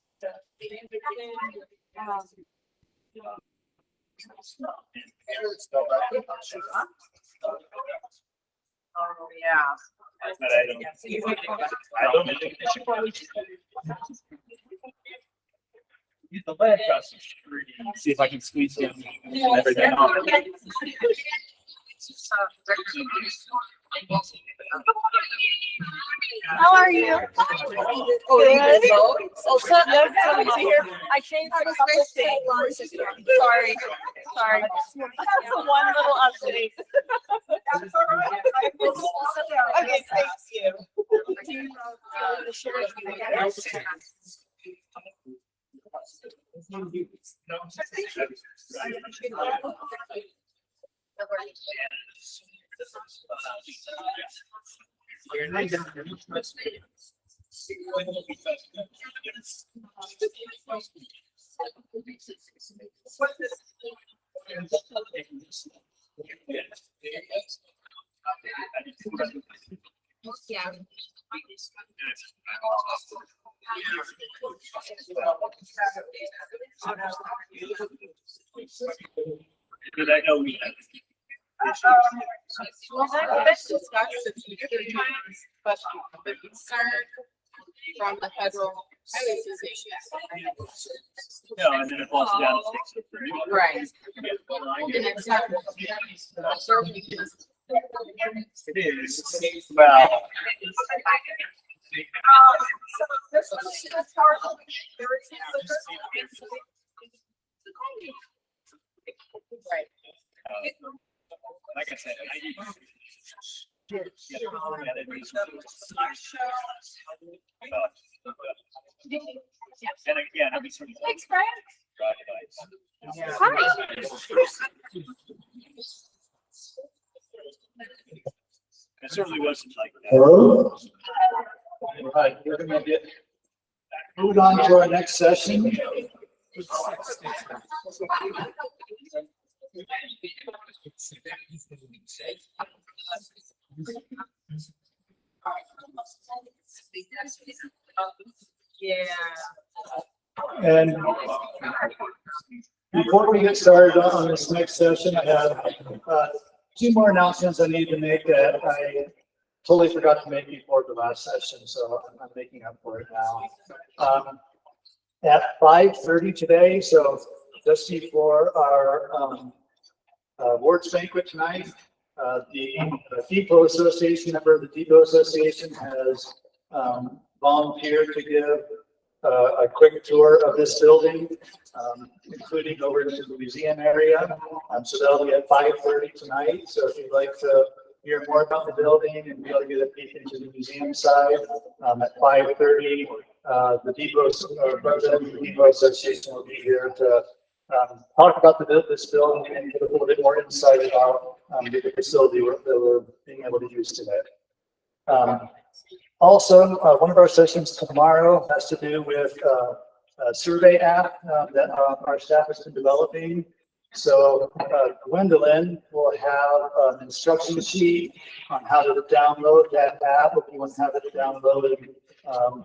Oh, yeah. But I don't think they should probably get the lead across the street. See if I can squeeze in everything on. How are you? Oh, so that's here. I changed my space. Sorry. That's one little update. That's all right. Okay, thank you. Yeah. Did I know we had? Well, let's discuss the future times, but the concern from the federal highway association. No, and then it falls down. Right. And it's not. It is. Well. Right. Like I said, and again, I mean, sort of. Thanks, Brian. It certainly wasn't like that. All right, we're gonna get Moving on to our next session. Yeah. And before we get started on this next session, I have two more announcements I need to make that I totally forgot to make before the last session, so I'm making up for it now. At 5:30 today, so just before our awards banquet tonight, the Depot Association, member of the Depot Association, has volunteered to give a quick tour of this building, including over to the museum area. So that'll be at 5:30 tonight. So if you'd like to hear more about the building and be able to get a peek into the museum side, at 5:30, the Depot, president of the Depot Association will be here to talk about this building and get a little bit more insight about the facility that we're being able to use today. Also, one of our sessions tomorrow has to do with a survey app that our staff has been developing. So Gwendolyn will have an instruction sheet on how to download that app if you want to have it downloaded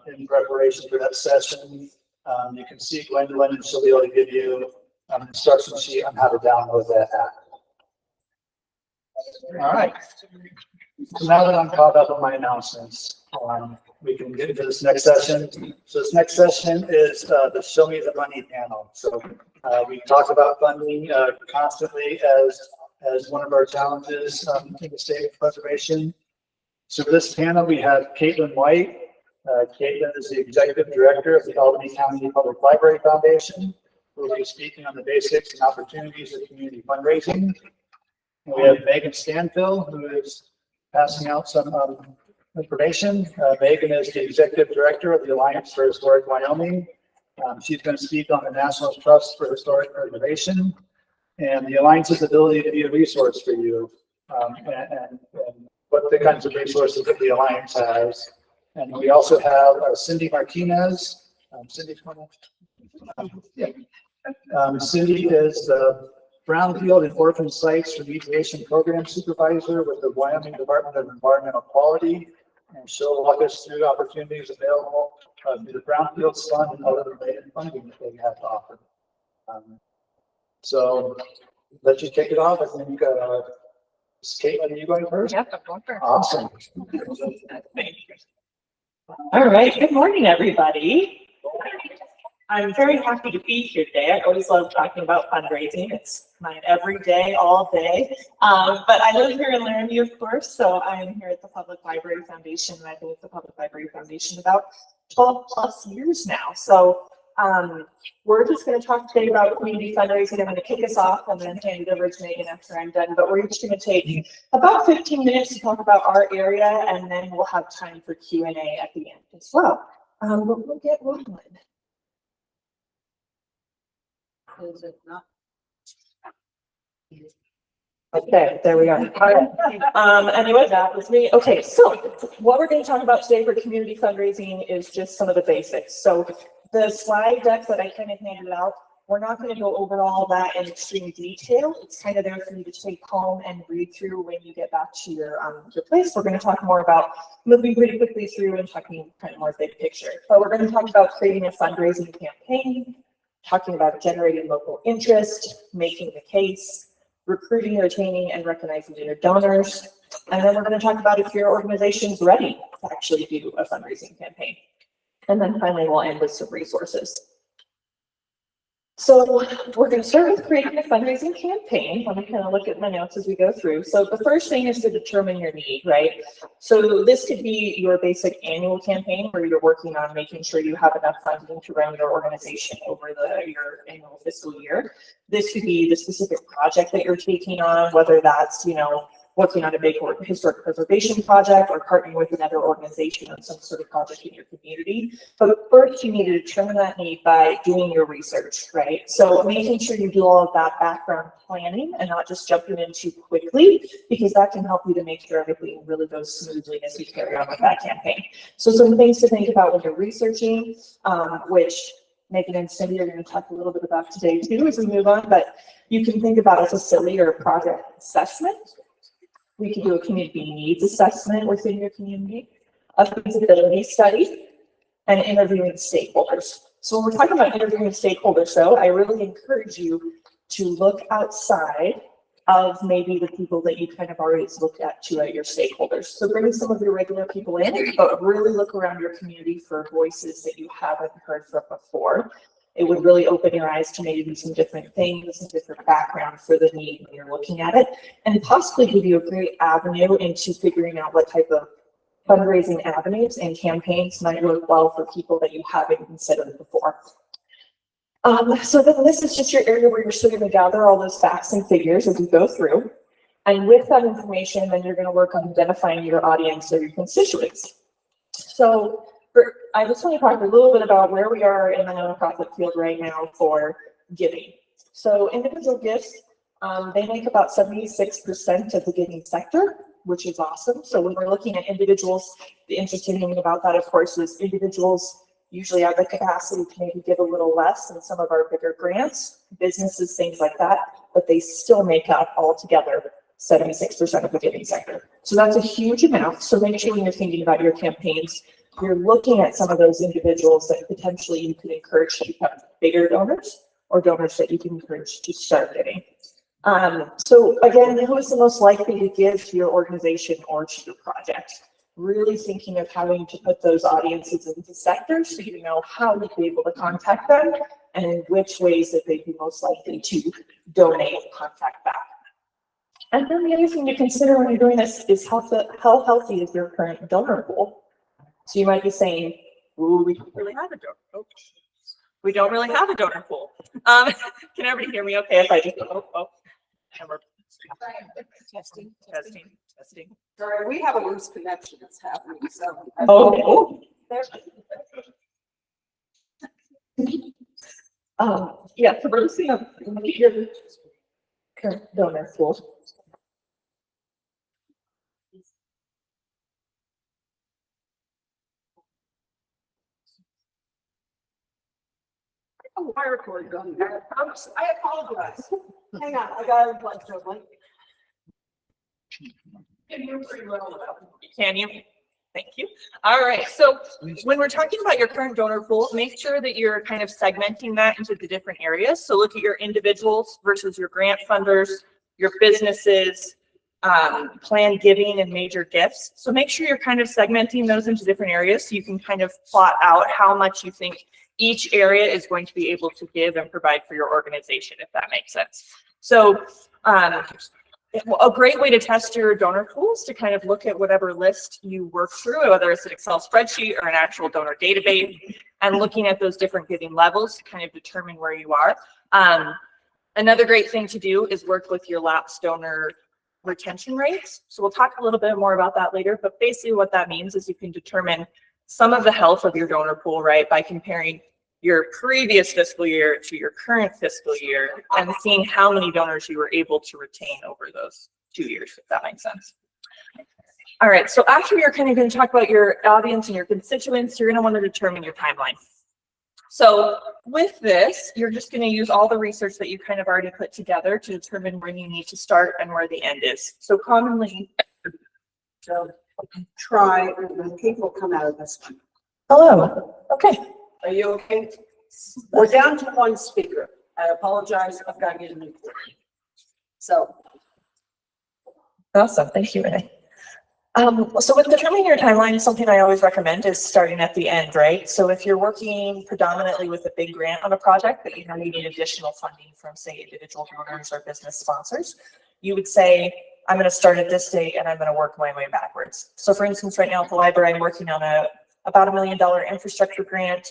in preparation for that session. You can see Gwendolyn and she'll be able to give you an instruction sheet on how to download that app. All right. So now that I'm caught up on my announcements, we can get into this next session. So this next session is the Show Me the Money panel. So we talk about funding constantly as one of our challenges in the state of preservation. So for this panel, we have Caitlin White. Caitlin is the executive director of the Albany County Public Library Foundation, who will be speaking on the basics and opportunities of community fundraising. And we have Megan Stanfill, who is passing out some information. Megan is the executive director of the Alliance for Historic Wyoming. She's going to speak on the National Trust for Historic Preservation and the Alliance's ability to be a resource for you, and what the kinds of resources that the Alliance has. And we also have Cindi Martinez. Cindi, Cindi is the Brownfield and Orphan Sites Remediation Program Supervisor with the Wyoming Department of Environmental Quality, and she'll walk us through opportunities available through the Brownfields Fund and other related funding that they have to offer. So let you kick it off. I think, Caitlin, are you going first? Yep, I'm going first. Awesome. All right, good morning, everybody. I'm very happy to be here today. I always love talking about fundraising. It's mine every day, all day. But I live here in Laramie, of course, so I'm here at the Public Library Foundation, and I've been with the Public Library Foundation about 12 plus years now. So we're just going to talk today about community fundraising. I'm going to kick us off and then hand it over to Megan after I'm done. But we're each going to take about 15 minutes to talk about our area, and then we'll have time for Q&A at the end as well. But we'll get rolling. Is it not? Okay, there we are. Anyway, that was me. Okay, so what we're going to talk about today for community fundraising is just some of the basics. So the slide deck that I kind of handed out, we're not going to go over all that in extreme detail. It's kind of there for you to take home and read through when you get back to your place. We're going to talk more about moving pretty quickly through and talking kind of more big picture. But we're going to talk about creating a fundraising campaign, talking about generating local interest, making the case, recruiting, retaining, and recognizing your donors. And then we're going to talk about if your organization's ready to actually do a fundraising campaign. And then finally, we'll end with some resources. So we're going to start with creating a fundraising campaign. I'm going to kind of look at my notes as we go through. So the first thing is to determine your need, right? So this could be your basic annual campaign where you're working on making sure you have enough funding to run your organization over your annual fiscal year. This could be the specific project that you're taking on, whether that's, working on a big historic preservation project or partnering with another organization on some sort of project in your community. But first you need to determine that need by doing your research, right? So making sure you do all of that background planning and not just jumping in too quickly, because that can help you to make sure everything really goes smoothly as you carry on with that campaign. So some things to think about when you're researching, which Megan and Cindi are going to talk a little bit about today too as we move on, but you can think about a facility or a project assessment. We can do a community needs assessment within your community, a feasibility study, and interviewing stakeholders. So when we're talking about interviewing stakeholders, though, I really encourage you to look outside of maybe the people that you kind of already looked at to your stakeholders. So bring some of your regular people in, but really look around your community for voices that you haven't heard from before. It would really open your eyes to maybe some different things, some different background for the need when you're looking at it, and possibly give you a great avenue into figuring out what type of fundraising avenues and campaigns might work well for people that you haven't considered before. So then this is just your area where you're still going to gather all those facts and figures as we go through. And with that information, then you're going to work on identifying your audience or your constituents. So I just want to talk a little bit about where we are in the nonprofit field right now for giving. So individual gifts, they make about 76% of the giving sector, which is awesome. So when we're looking at individuals, the interesting thing about that, of course, is individuals usually have the capacity to maybe give a little less than some of our bigger grants, businesses, things like that, but they still make up altogether 76% of the giving sector. So that's a huge amount. So make sure when you're thinking about your campaigns, you're looking at some of those individuals that potentially you could encourage to become bigger donors or donors that you can encourage to start giving. So again, who is the most likely to give to your organization or to your project? Really thinking of having to put those audiences into sectors so you know how to be able to contact them and in which ways that they'd be most likely to donate or contact back. And then the other thing to consider when you're doing this is how healthy is your current donor pool? So you might be saying, ooh, we don't really have a donor. Oh, we don't really have a donor pool. Can everybody hear me okay if I just, testing. Sorry, we have a loose connection that's happening, so. Oh. Yeah, so we're looking at your current donor pool. Oh, I recorded on there. I apologize. Hang on, I got it plugged in. Can you pretty well about? Can you? Thank you. All right. So when we're talking about your current donor pool, make sure that you're kind of segmenting that into the different areas. So look at your individuals versus your grant funders, your businesses, planned giving and major gifts. So make sure you're kind of segmenting those into different areas so you can kind of plot out how much you think each area is going to be able to give and provide for your organization, if that makes sense. So a great way to test your donor pools to kind of look at whatever list you work through, whether it's an Excel spreadsheet or an actual donor database, and looking at those different giving levels to kind of determine where you are. Another great thing to do is work with your lapsed donor retention rates. So we'll talk a little bit more about that later, but basically what that means is you can determine some of the health of your donor pool, right, by comparing your previous fiscal year to your current fiscal year and seeing how many donors you were able to retain over those 2 years, if that makes sense. All right, so after you're kind of going to talk about your audience and your constituents, you're going to want to determine your timeline. So with this, you're just going to use all the research that you kind of already put together to determine when you need to start and where the end is. So commonly, Try, and people come out of this one. Hello. Okay. Are you okay? We're down to one speaker. I apologize. I've got to get a new one. So. Awesome. Thank you, Renee. So with determining your timeline, something I always recommend is starting at the end, right? So if you're working predominantly with a big grant on a project that you know you need additional funding from, say, individual donors or business sponsors, you would say, I'm going to start at this date and I'm going to work my way backwards. So for instance, right now at the library, I'm working on about $1 million infrastructure grant.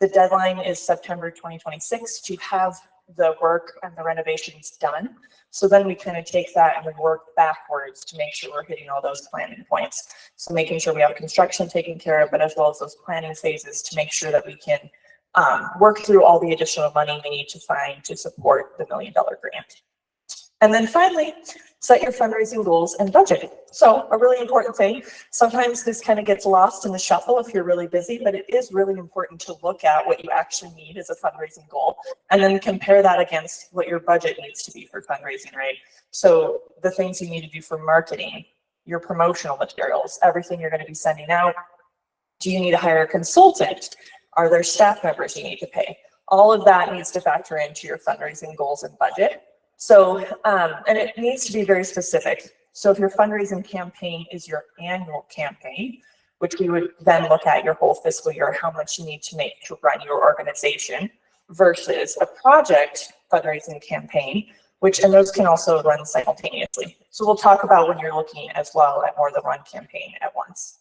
The deadline is September 2026 to have the work and the renovations done. So then we kind of take that and we work backwards to make sure we're hitting all those planning points. So making sure we have construction taken care of, but as well as those planning phases to make sure that we can work through all the additional money we need to find to support the $1 million grant. And then finally, set your fundraising goals and budget. So a really important thing, sometimes this kind of gets lost in the shuffle if you're really busy, but it is really important to look at what you actually need as a fundraising goal and then compare that against what your budget needs to be for fundraising, right? So the things you need to do for marketing, your promotional materials, everything you're going to be sending out. Do you need to hire a consultant? Are there staff members you need to pay? All of that needs to factor into your fundraising goals and budget. So, and it needs to be very specific. So if your fundraising campaign is your annual campaign, which we would then look at your whole fiscal year, how much you need to make to run your organization versus a project fundraising campaign, which, and those can also run simultaneously. So we'll talk about when you're looking as well at more than one campaign at once.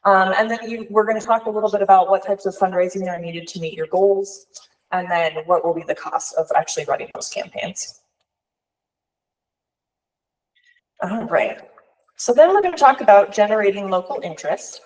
And then we're going to talk a little bit about what types of fundraising are needed to meet your goals, and then what will be the cost of actually running those campaigns. All right, so then we're going to talk about generating local interest.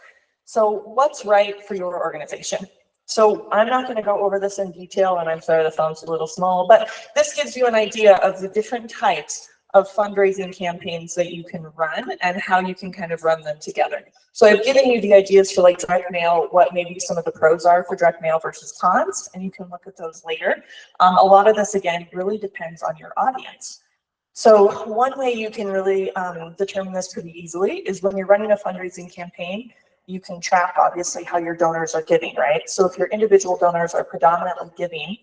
So what's right for your organization? So I'm not going to go over this in detail, and I'm sorry the phone's a little small, but this gives you an idea of the different types of fundraising campaigns that you can run and how you can kind of run them together. So I've given you the ideas for like direct mail, what maybe some of the pros are for direct mail versus cons, and you can look at those later. A lot of this, again, really depends on your audience. So one way you can really determine this pretty easily is when you're running a fundraising campaign, you can track obviously how your donors are giving, right? So if your individual donors are predominantly giving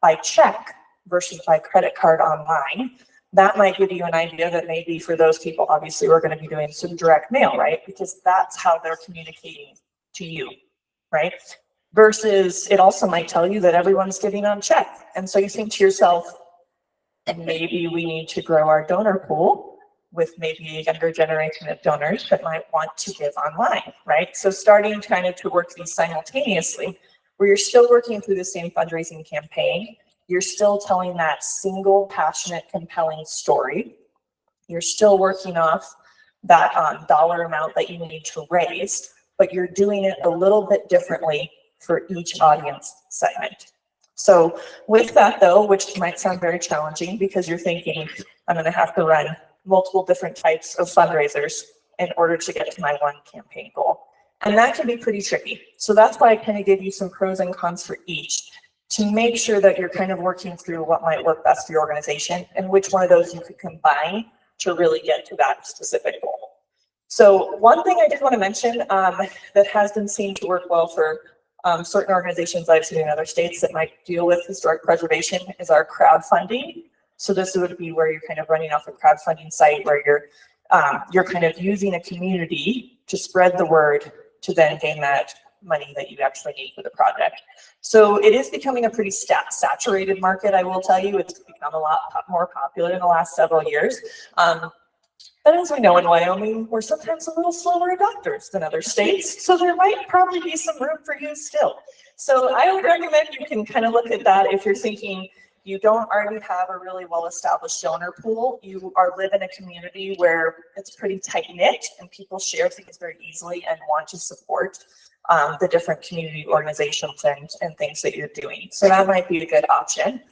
by check versus by credit card online, that might give you an idea that maybe for those people, obviously we're going to be doing some direct mail, right? Because that's how they're communicating to you, right? Versus it also might tell you that everyone's giving on check. And so you think to yourself, maybe we need to grow our donor pool with maybe a younger generation of donors that might want to give online, right? So starting kind of to work these simultaneously, where you're still working through the same fundraising campaign, you're still telling that single, passionate, compelling story. You're still working off that dollar amount that you need to raise, but you're doing it a little bit differently for each audience segment. So with that though, which might sound very challenging because you're thinking, I'm going to have to run multiple different types of fundraisers in order to get to my one campaign goal. And that can be pretty tricky. So that's why I kind of give you some pros and cons for each to make sure that you're kind of working through what might work best for your organization and which one of those you could combine to really get to that specific goal. So one thing I did want to mention that has been seen to work well for certain organizations I've seen in other states that might deal with historic preservation is our crowdfunding. So this would be where you're kind of running off a crowdfunding site where you're kind of using a community to spread the word to then gain that money that you actually need for the project. So it is becoming a pretty saturated market, I will tell you. It's become a lot more popular in the last several years. But as we know in Wyoming, we're sometimes a little slower adopters than other states. So there might probably be some room for you still. So I would recommend you can kind of look at that if you're thinking you don't already have a really well-established donor pool. You live in a community where it's pretty tight-knit and people share things very easily and want to support the different community organizations and things that you're doing. So that might be a good option.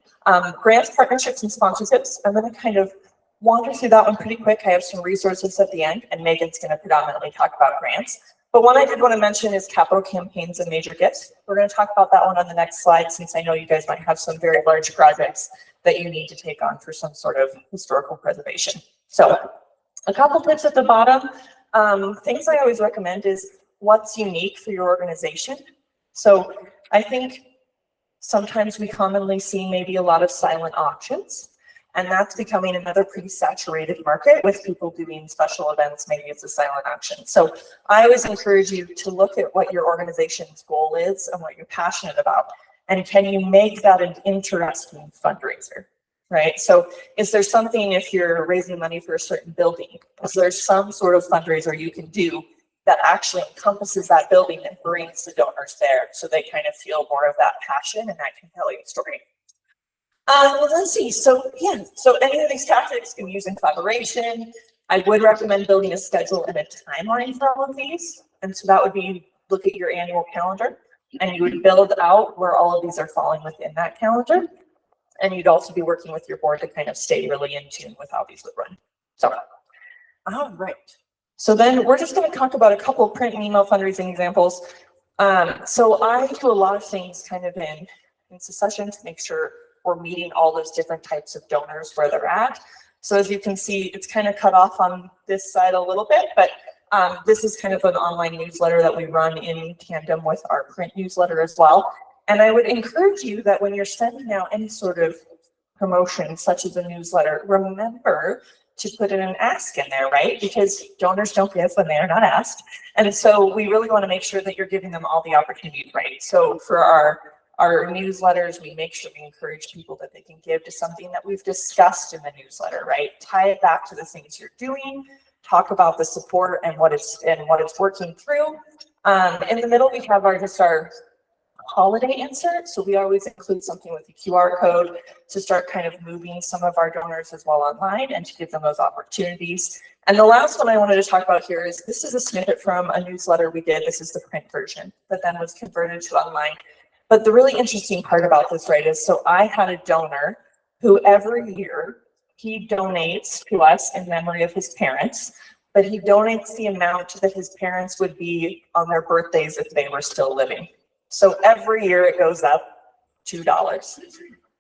Grants, partnerships, and sponsorships. I'm going to kind of wander through that one pretty quick. I have some resources at the end, and Megan's going to predominantly talk about grants. But one I did want to mention is capital campaigns and major gifts. We're going to talk about that one on the next slide, since I know you guys might have some very large projects that you need to take on for some sort of historical preservation. So a couple tips at the bottom. Things I always recommend is what's unique for your organization. So I think sometimes we commonly see maybe a lot of silent auctions, and that's becoming another pretty saturated market with people doing special events. Maybe it's a silent auction. So I always encourage you to look at what your organization's goal is and what you're passionate about. And can you make that an interesting fundraiser, right? So is there something, if you're raising money for a certain building, is there some sort of fundraiser you can do that actually encompasses that building and brings the donors there so they kind of feel more of that passion and that compelling story? Well, let's see. So yeah, so any of these tactics can be used in collaboration. I would recommend building a schedule and a timeline for all of these. And so that would be look at your annual calendar and you would build out where all of these are falling within that calendar. And you'd also be working with your board to kind of stay really in tune with how these would run. So, all right. So then we're just going to talk about a couple of print and email fundraising examples. So I do a lot of things kind of in succession to make sure we're meeting all those different types of donors where they're at. So as you can see, it's kind of cut off on this side a little bit, but this is kind of an online newsletter that we run in tandem with our print newsletter as well. And I would encourage you that when you're sending out any sort of promotion, such as a newsletter, remember to put in an ask in there, right? Because donors don't give when they are not asked. And so we really want to make sure that you're giving them all the opportunities, right? So for our newsletters, we make sure we encourage people that they can give to something that we've discussed in the newsletter, right? Tie it back to the things you're doing, talk about the support and what it's working through. In the middle, we have our holiday insert. So we always include something with a QR code to start kind of moving some of our donors as well online and to give them those opportunities. And the last one I wanted to talk about here is this is a snippet from a newsletter we did. This is the print version that then was converted to online. But the really interesting part about this, right, is so I had a donor who every year he donates to us in memory of his parents, but he donates the amount that his parents would be on their birthdays if they were still living. So every year it goes up $2.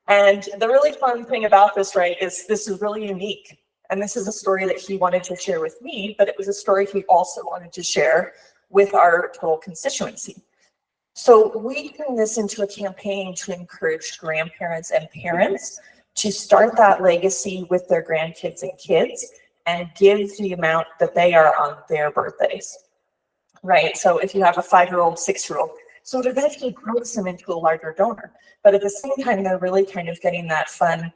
And the really fun thing about this, right, is this is really unique. And this is a story that he wanted to share with me, but it was a story he also wanted to share with our total constituency. So we turn this into a campaign to encourage grandparents and parents to start that legacy with their grandkids and kids and give the amount that they are on their birthdays, right? So if you have a 5-year-old, 6-year-old, so it eventually grows them into a larger donor. But at the same time, they're really kind of getting that fun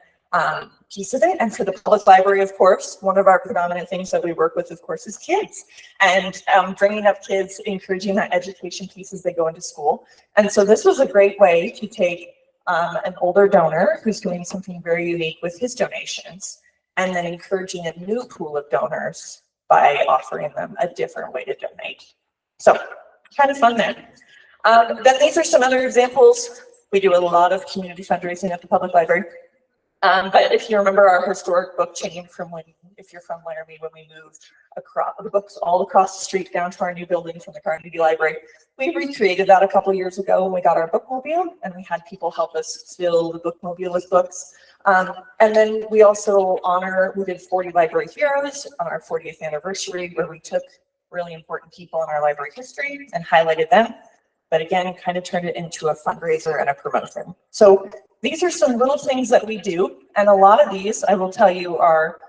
piece of it. And for the public library, of course, one of our predominant things that we work with, of course, is kids. And bringing up kids, encouraging that education piece as they go into school. And so this was a great way to take an older donor who's doing something very unique with his donations, and then encouraging a new pool of donors by offering them a different way to donate. So kind of fun there. Then these are some other examples. We do a lot of community fundraising at the public library. But if you remember our historic book chain from if you're from Laramie, when we moved across the books all across the street down to our new building from the Carnegie Library, we recreated that a couple years ago when we got our bookmobile, and we had people help us fill the bookmobile with books. And then we also we did 40 library heroes on our 40th anniversary, where we took really important people in our library history and highlighted them. But again, kind of turned it into a fundraiser and a promotion. So these are some little things that we do. And a lot of these, I will tell you, are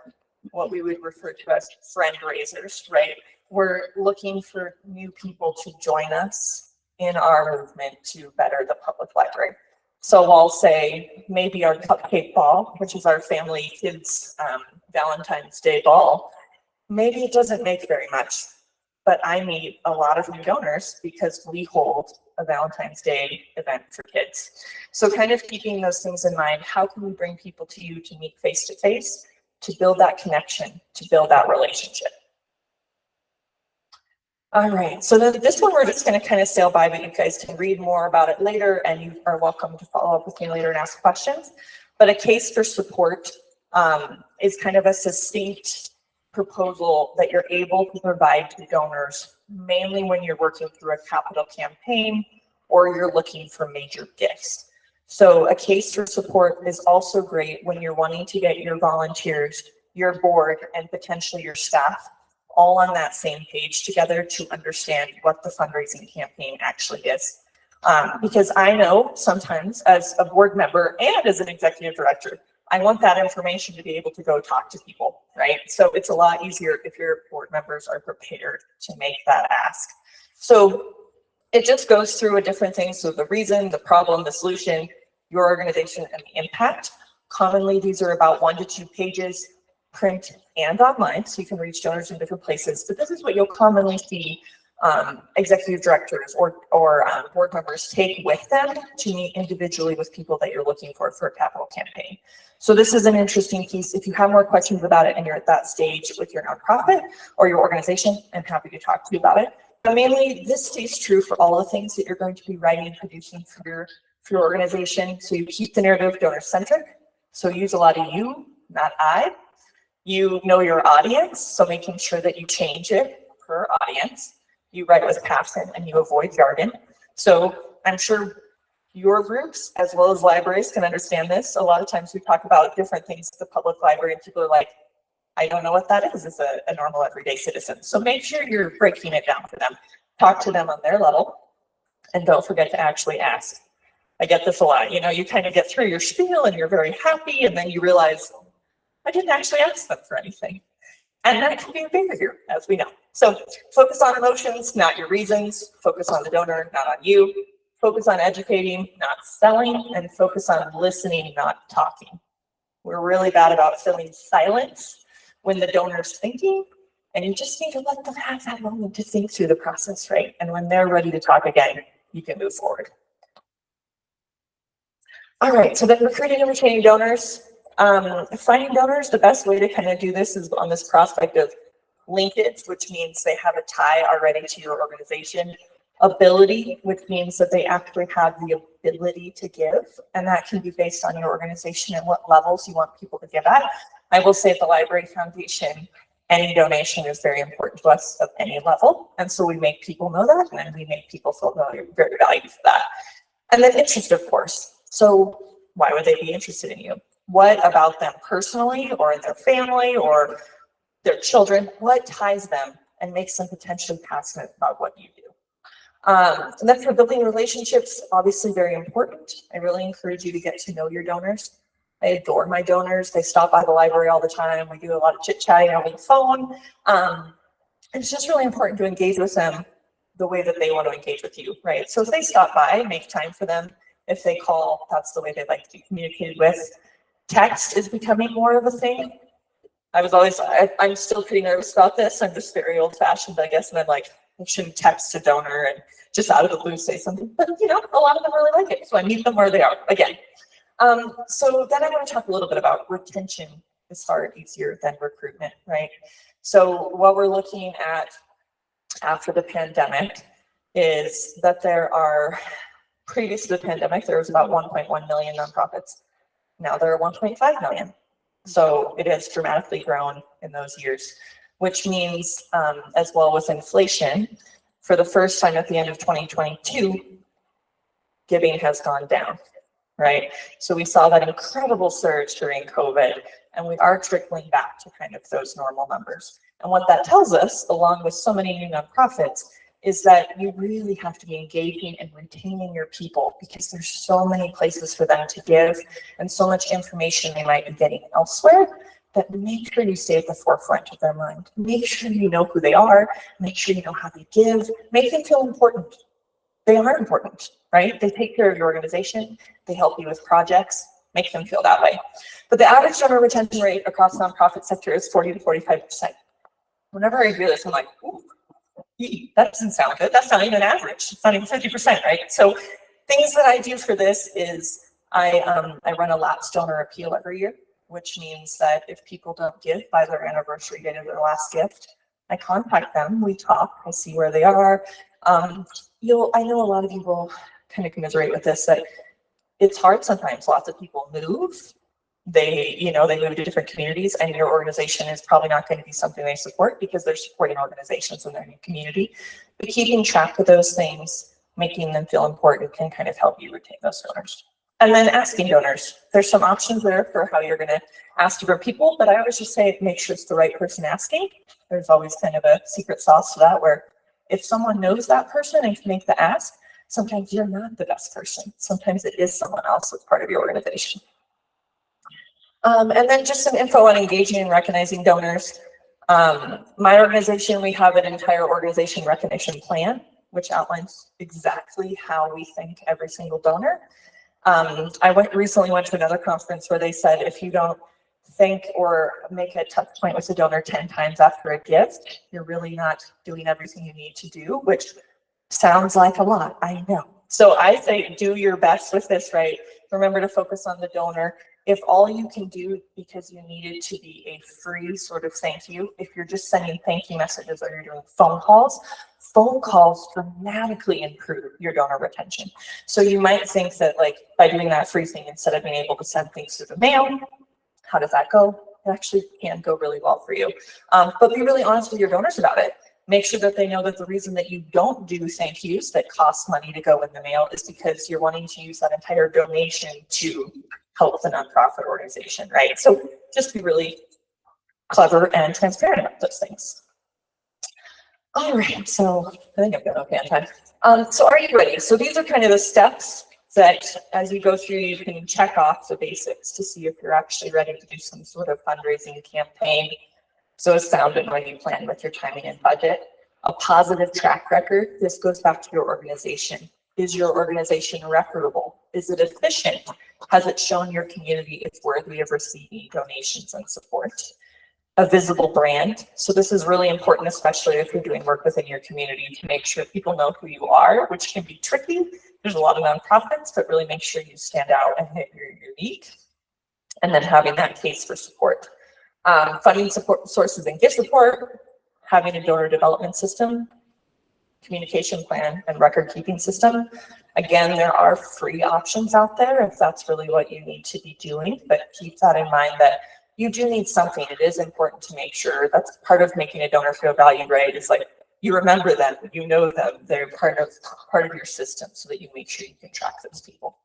what we would refer to as friend raisers, right? We're looking for new people to join us in our movement to better the public library. So I'll say maybe our cupcake ball, which is our family kids Valentine's Day ball, maybe it doesn't make very much. But I meet a lot of new donors because we hold a Valentine's Day event for kids. So kind of keeping those things in mind, how can we bring people to you to meet face to face, to build that connection, to build that relationship? All right, so then this one we're just going to kind of sail by, but you guys can read more about it later, and you are welcome to follow up with me later and ask questions. But a case for support is kind of a succinct proposal that you're able to provide to donors, mainly when you're working through a capital campaign or you're looking for major gifts. So a case for support is also great when you're wanting to get your volunteers, your board, and potentially your staff all on that same page together to understand what the fundraising campaign actually is. Because I know sometimes as a board member and as an executive director, I want that information to be able to go talk to people, right? So it's a lot easier if your board members are prepared to make that ask. So it just goes through a different things. So the reason, the problem, the solution, your organization, and the impact. Commonly, these are about 1 to 2 pages, print and online, so you can reach donors in different places. But this is what you'll commonly see executive directors or board members take with them to meet individually with people that you're looking for a capital campaign. So this is an interesting piece. If you have more questions about it and you're at that stage with your nonprofit or your organization, I'm happy to talk to you about it. But mainly, this stays true for all the things that you're going to be writing and producing for your organization. So you keep the narrative donor-centric. So use a lot of you, not I. You know your audience, so making sure that you change it per audience. You write with passion and you avoid jargon. So I'm sure your groups, as well as libraries, can understand this. A lot of times we talk about different things at the public library and people are like, I don't know what that is as a normal everyday citizen. So make sure you're breaking it down for them. Talk to them on their level and don't forget to actually ask. I get this a lot. You know, you kind of get through your spiel and you're very happy and then you realize, I didn't actually ask them for anything. And that can be a barrier, as we know. So focus on emotions, not your reasons. Focus on the donor, not on you. Focus on educating, not selling, and focus on listening, not talking. We're really bad about filling silence when the donor's thinking, and you just need to let them have that moment to think through the process, right? And when they're ready to talk again, you can move forward. All right, so then recruiting and retaining donors. Finding donors, the best way to kind of do this is on this prospect of linkage, which means they have a tie already to your organization. Ability, which means that they actually have the ability to give, and that can be based on your organization and what levels you want people to give at. I will say at the Library Foundation, any donation is very important to us of any level, and so we make people know that, and then we make people feel very valued for that. And then interest, of course. So why would they be interested in you? What about them personally, or in their family, or their children? What ties them and makes them potentially passionate about what you do? And then for building relationships, obviously very important. I really encourage you to get to know your donors. I adore my donors. They stop by the library all the time. We do a lot of chit-chatting over the phone. It's just really important to engage with them the way that they want to engage with you, right? So if they stop by, make time for them. If they call, that's the way they like to be communicated with. Text is becoming more of a thing. I'm still pretty nervous about this. I'm just very old-fashioned, I guess, and I'm like, I shouldn't text a donor and just out of the blue say something, but you know, a lot of them really like it. So I meet them where they are again. So then I want to talk a little bit about retention is far easier than recruitment, right? So what we're looking at after the pandemic is that there are, previous to the pandemic, there was about 1.1 million nonprofits. Now there are 1.5 million. So it has dramatically grown in those years, which means as well with inflation, for the first time at the end of 2022, giving has gone down, right? So we saw that incredible surge during COVID, and we are trickling back to kind of those normal numbers. And what that tells us, along with so many new nonprofits, is that you really have to be engaging and retaining your people, because there's so many places for them to give and so much information they might be getting elsewhere, that make sure you stay at the forefront of their mind. Make sure you know who they are, make sure you know how they give, make them feel important. They are important, right? They take care of your organization, they help you with projects, make them feel that way. But the average donor retention rate across the nonprofit sector is 40 to 45%. Whenever I hear this, I'm like, ooh, that doesn't sound good. That's not even average. It's not even 50%, right? So things that I do for this is I run a lapsed donor appeal every year, which means that if people don't give by their anniversary date of their last gift, I contact them, we talk, I see where they are. I know a lot of you will kind of commiserate with this, that it's hard sometimes. Lots of people move. They move to different communities, and your organization is probably not going to be something they support because they're supporting organizations in their new community. But keeping track of those things, making them feel important, can kind of help you retain those donors. And then asking donors. There's some options there for how you're going to ask different people, but I always just say make sure it's the right person asking. There's always kind of a secret sauce to that, where if someone knows that person and can make the ask, sometimes you're not the best person. Sometimes it is someone else that's part of your organization. And then just some info on engaging and recognizing donors. My organization, we have an entire organization recognition plan, which outlines exactly how we thank every single donor. I recently went to another conference where they said, if you don't thank or make a touch point with the donor 10 times after a gift, you're really not doing everything you need to do, which sounds like a lot, I know. So I say do your best with this, right? Remember to focus on the donor. If all you can do because you need it to be a free sort of thank you, if you're just sending thank you messages or you're doing phone calls dramatically improve your donor retention. So you might think that like by doing that free thing, instead of being able to send things through the mail, how does that go? It actually can go really well for you. But be really honest with your donors about it. Make sure that they know that the reason that you don't do thank yous that cost money to go in the mail is because you're wanting to use that entire donation to help the nonprofit organization, right? So just be really clever and transparent about those things. All right, so I think I've got okay on time. So are you ready? So these are kind of the steps that as you go through, you can check off the basics to see if you're actually ready to do some sort of fundraising campaign. So as founded when you plan with your timing and budget, a positive track record. This goes back to your organization. Is your organization reputable? Is it efficient? Has it shown your community it's worthy of receiving donations and support? A visible brand. So this is really important, especially if you're doing work within your community, to make sure people know who you are, which can be tricky. There's a lot of nonprofits, but really make sure you stand out and that you're unique. And then having that case for support. Funding support sources and gift support, having a donor development system, communication plan, and record keeping system. Again, there are free options out there if that's really what you need to be doing, but keep that in mind that you do need something. It is important to make sure that's part of making a donor feel valued, right? It's like you remember them, you know them, they're part of your system so that you make sure you can track those people.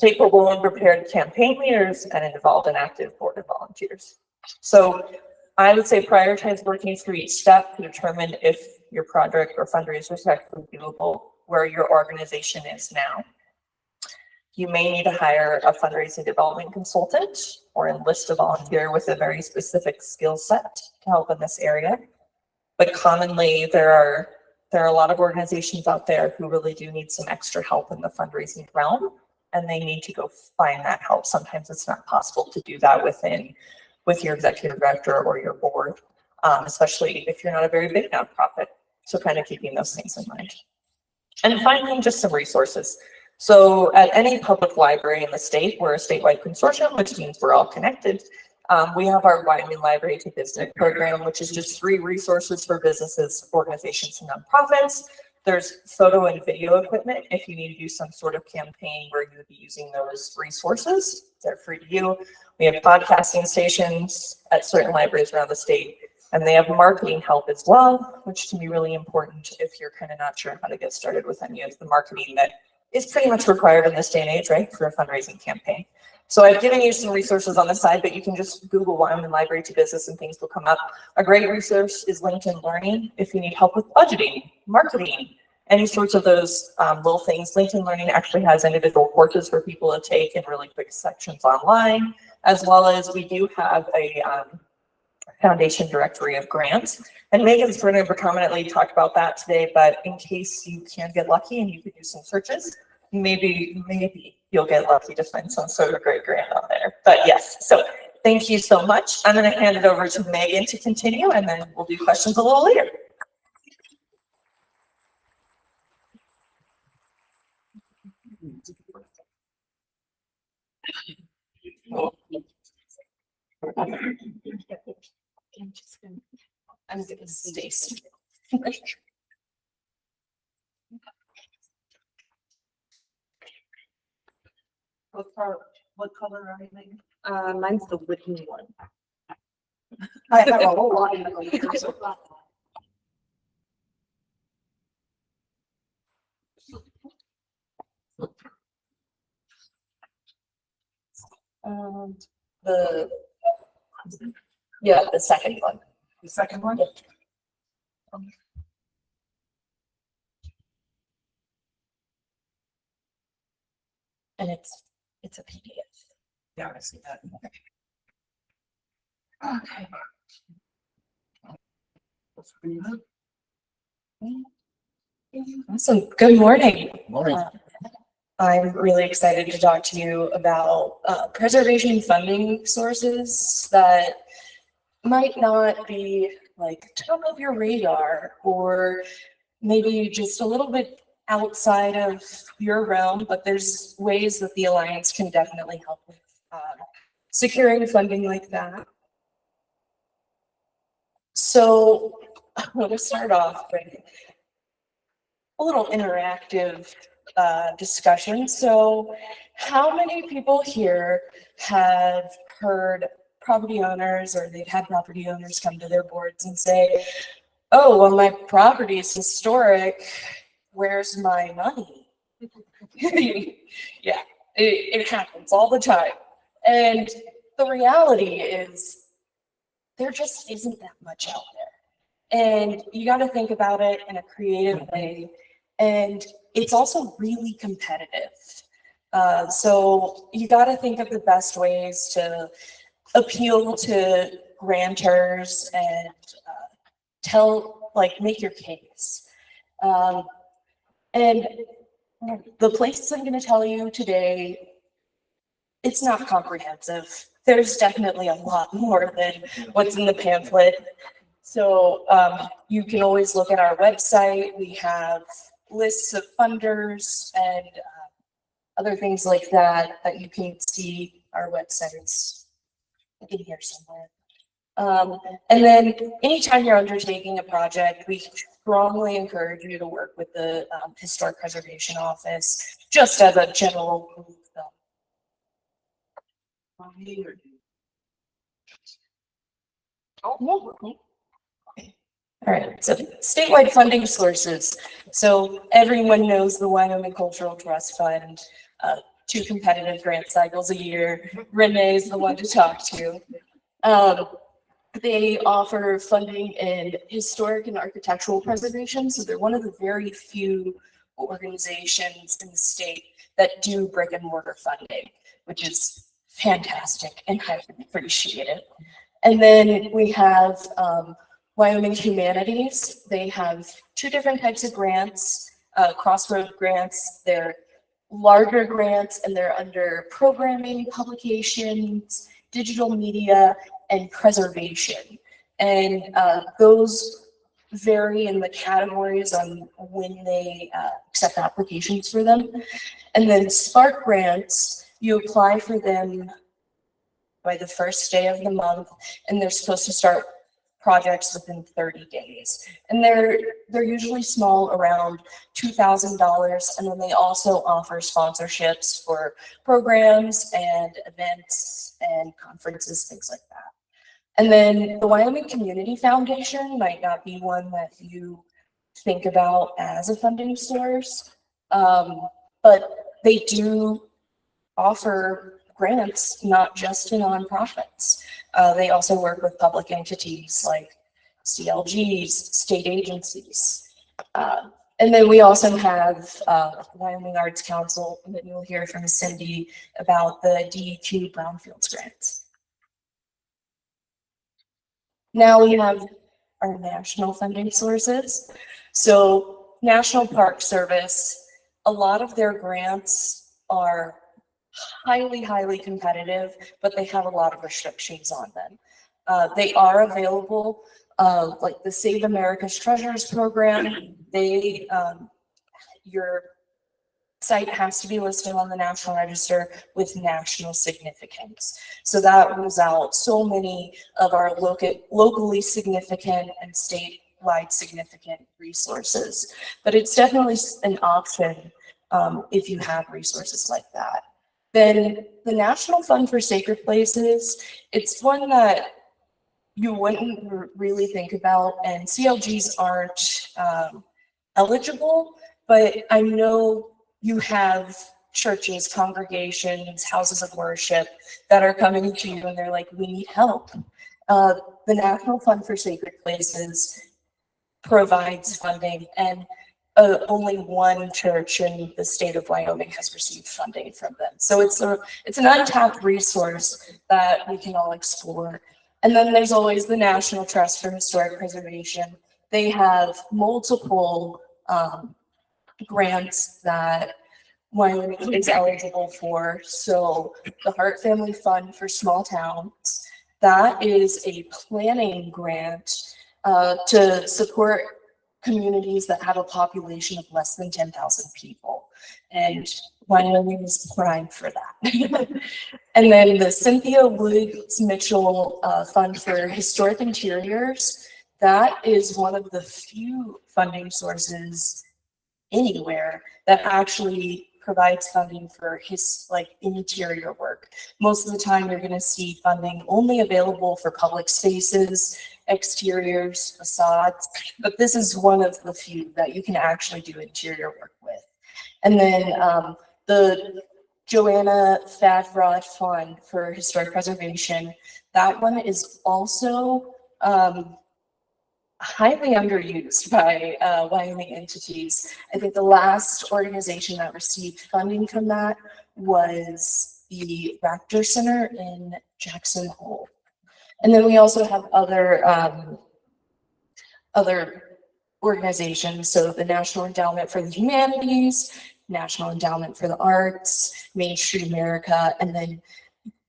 Capable and prepared campaign leaders and involved and active board of volunteers. So I would say prioritize working through each step to determine if your project or fundraiser is actually doable where your organization is now. You may need to hire a fundraising development consultant or enlist a volunteer with a very specific skill set to help in this area. But commonly there are a lot of organizations out there who really do need some extra help in the fundraising realm, and they need to go find that help. Sometimes it's not possible to do that with your executive director or your board, especially if you're not a very big nonprofit. So kind of keeping those things in mind. And finally, just some resources. So at any public library in the state, we're a statewide consortium, which means we're all connected. We have our Wyoming Library to Business program, which is just free resources for businesses, organizations, and nonprofits. There's photo and video equipment if you need to do some sort of campaign where you would be using those resources. They're free to you. We have podcasting stations at certain libraries around the state, and they have marketing help as well, which can be really important if you're kind of not sure how to get started with any of the marketing that is pretty much required in this day and age, right, for a fundraising campaign. So I've given you some resources on the side, but you can just Google Wyoming Library to Business and things will come up. A great resource is LinkedIn Learning if you need help with budgeting, marketing, any sorts of those little things. LinkedIn Learning actually has individual courses for people to take in really quick sections online, as well as we do have a foundation directory of grants. And Megan's going to predominantly talk about that today, but in case you can get lucky and you could do some searches, maybe you'll get lucky to find some sort of great grant on there. But yes, so thank you so much. I'm going to hand it over to Megan to continue, and then we'll do questions a little later. I'm going to stay still. What color are you making? Mine's the wooden one. I have a whole lot of The second one. The second one? And it's a PDF. Yeah, I see that. Okay. Awesome. Good morning. Morning. I'm really excited to talk to you about preservation funding sources that might not be like top of your radar, or maybe just a little bit outside of your realm, but there's ways that the Alliance can definitely help with securing funding like that. So I want to start off with a little interactive discussion. So how many people here have heard property owners, or they've had property owners come to their boards and say, oh, well, my property is historic, where's my money? Yeah, it happens all the time. And the reality is there just isn't that much out there. And you got to think about it in a creative way. And it's also really competitive. So you got to think of the best ways to appeal to grantors and make your case. And the places I'm going to tell you today, it's not comprehensive. There's definitely a lot more than what's in the pamphlet. So you can always look at our website. We have lists of funders and other things like that that you can see. Our website's in here somewhere. And then anytime you're undertaking a project, we strongly encourage you to work with the Historic Preservation Office, just as a general rule of thumb. All right, so statewide funding sources. So everyone knows the Wyoming Cultural Trust Fund, 2 competitive grant cycles a year. Renee is the one to talk to. They offer funding in historic and architectural preservation. So they're one of the very few organizations in the state that do brick and mortar funding, which is fantastic and highly appreciated. And then we have Wyoming Humanities. They have 2 different types of grants, crossroad grants. They're larger grants, and they're under programming, publications, digital media, and preservation. And those vary in the categories on when they accept applications for them. And then Spark grants, you apply for them by the first day of the month, and they're supposed to start projects within 30 days. And they're usually small, around $2,000. And then they also offer sponsorships for programs and events and conferences, things like that. And then the Wyoming Community Foundation might not be one that you think about as a funding source, but they do offer grants, not just to nonprofits. They also work with public entities like CLGs, state agencies. And then we also have Wyoming Arts Council that you'll hear from Cindi about the DEQ Brownfields grants. Now we have our national funding sources. So National Park Service, a lot of their grants are highly, highly competitive, but they have a lot of restrictions on them. They are available, like the Save America's Treasures program. Your site has to be listed on the National Register with national significance. So that rules out so many of our locally significant and statewide significant resources. But it's definitely an option if you have resources like that. Then the National Fund for Sacred Places, it's one that you wouldn't really think about, and CLGs aren't eligible, but I know you have churches, congregations, houses of worship that are coming to you and they're like, we need help. The National Fund for Sacred Places provides funding, and only one church in the state of Wyoming has received funding from them. So it's an untapped resource that we can all explore. And then there's always the National Trust for Historic Preservation. They have multiple grants that Wyoming is eligible for. So the Hart Family Fund for Small Towns, that is a planning grant to support communities that have a population of less than 10,000 people. And Wyoming is primed for that. And then the Cynthia Woods Mitchell Fund for Historic Interiors, that is one of the few funding sources anywhere that actually provides funding for interior work. Most of the time you're going to see funding only available for public spaces, exteriors, facades, but this is one of the few that you can actually do interior work with. And then the Joanna Favrod Fund for Historic Preservation, that one is also highly underused by Wyoming entities. I think the last organization that received funding from that was the Raptor Center in Jackson Hole. And then we also have other organizations, so the National Endowment for the Humanities, National Endowment for the Arts, Main Street America, and then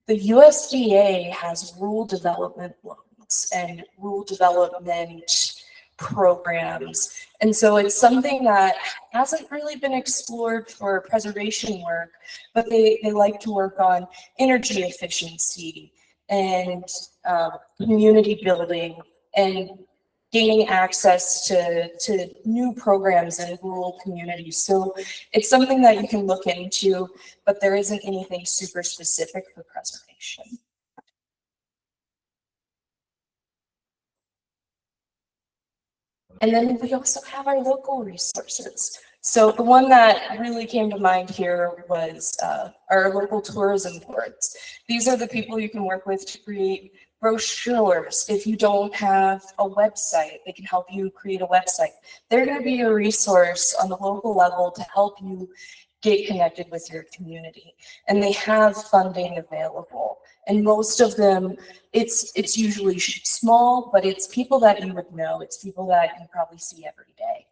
the USDA has rural development loans and rural development programs. And so it's something that hasn't really been explored for preservation work, but they like to work on energy efficiency and community building and gaining access to new programs in rural communities. So it's something that you can look into, but there isn't anything super specific for preservation. And then we also have our local resources. So the one that really came to mind here was our local tourism boards. These are the people you can work with to create brochures. If you don't have a website, they can help you create a website. They're going to be a resource on the local level to help you get connected with your community. And they have funding available. And most of them, it's usually small, but it's people that you would know. It's people that you probably see every day.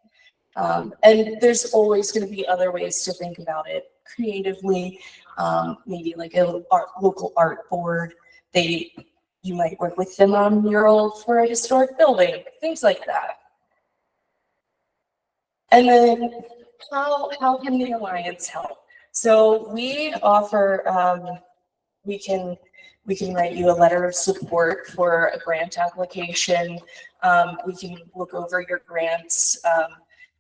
And there's always going to be other ways to think about it creatively. Maybe like a local art board. You might work with them on a mural for a historic building, things like that. And then how can the Alliance help? So we offer, we can write you a letter of support for a grant application. We can look over your grants,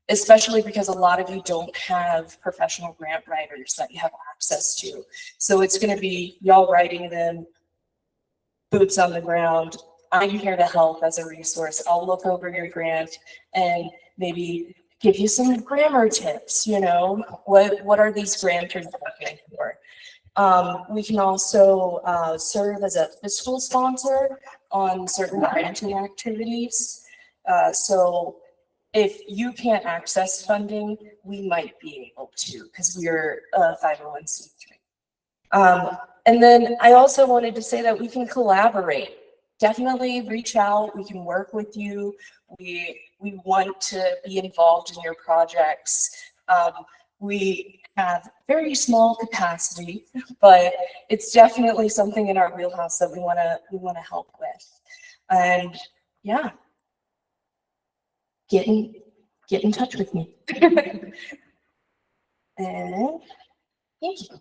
especially because a lot of you don't have professional grant writers that you have access to. So it's going to be y'all writing them, boots on the ground. I'm here to help as a resource. I'll look over your grant and maybe give you some grammar tips. You know, what are these grantors looking for? We can also serve as a fiscal sponsor on certain granting activities. So if you can't access funding, we might be able to, because we're a 501c3. And then I also wanted to say that we can collaborate. Definitely reach out. We can work with you. We want to be involved in your projects. We have very small capacity, but it's definitely something in our wheelhouse that we want to help with. And yeah, get in touch with me. And thank you.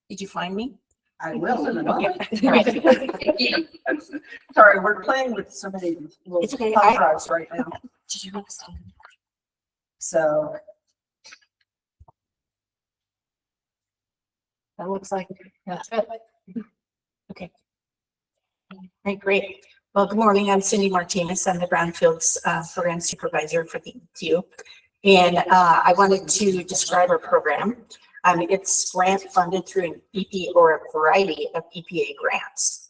Did you find me? I will in a moment. Okay. Sorry, we're playing with so many little It's okay. thumb drives right now. Did you want to say? So That looks like that's it. Okay. Great. Well, good morning. I'm Cindi Martinez. I'm the Brownfields Program Supervisor for the EQ. And I wanted to describe our program. It's grant funded through an EP or a variety of EPA grants.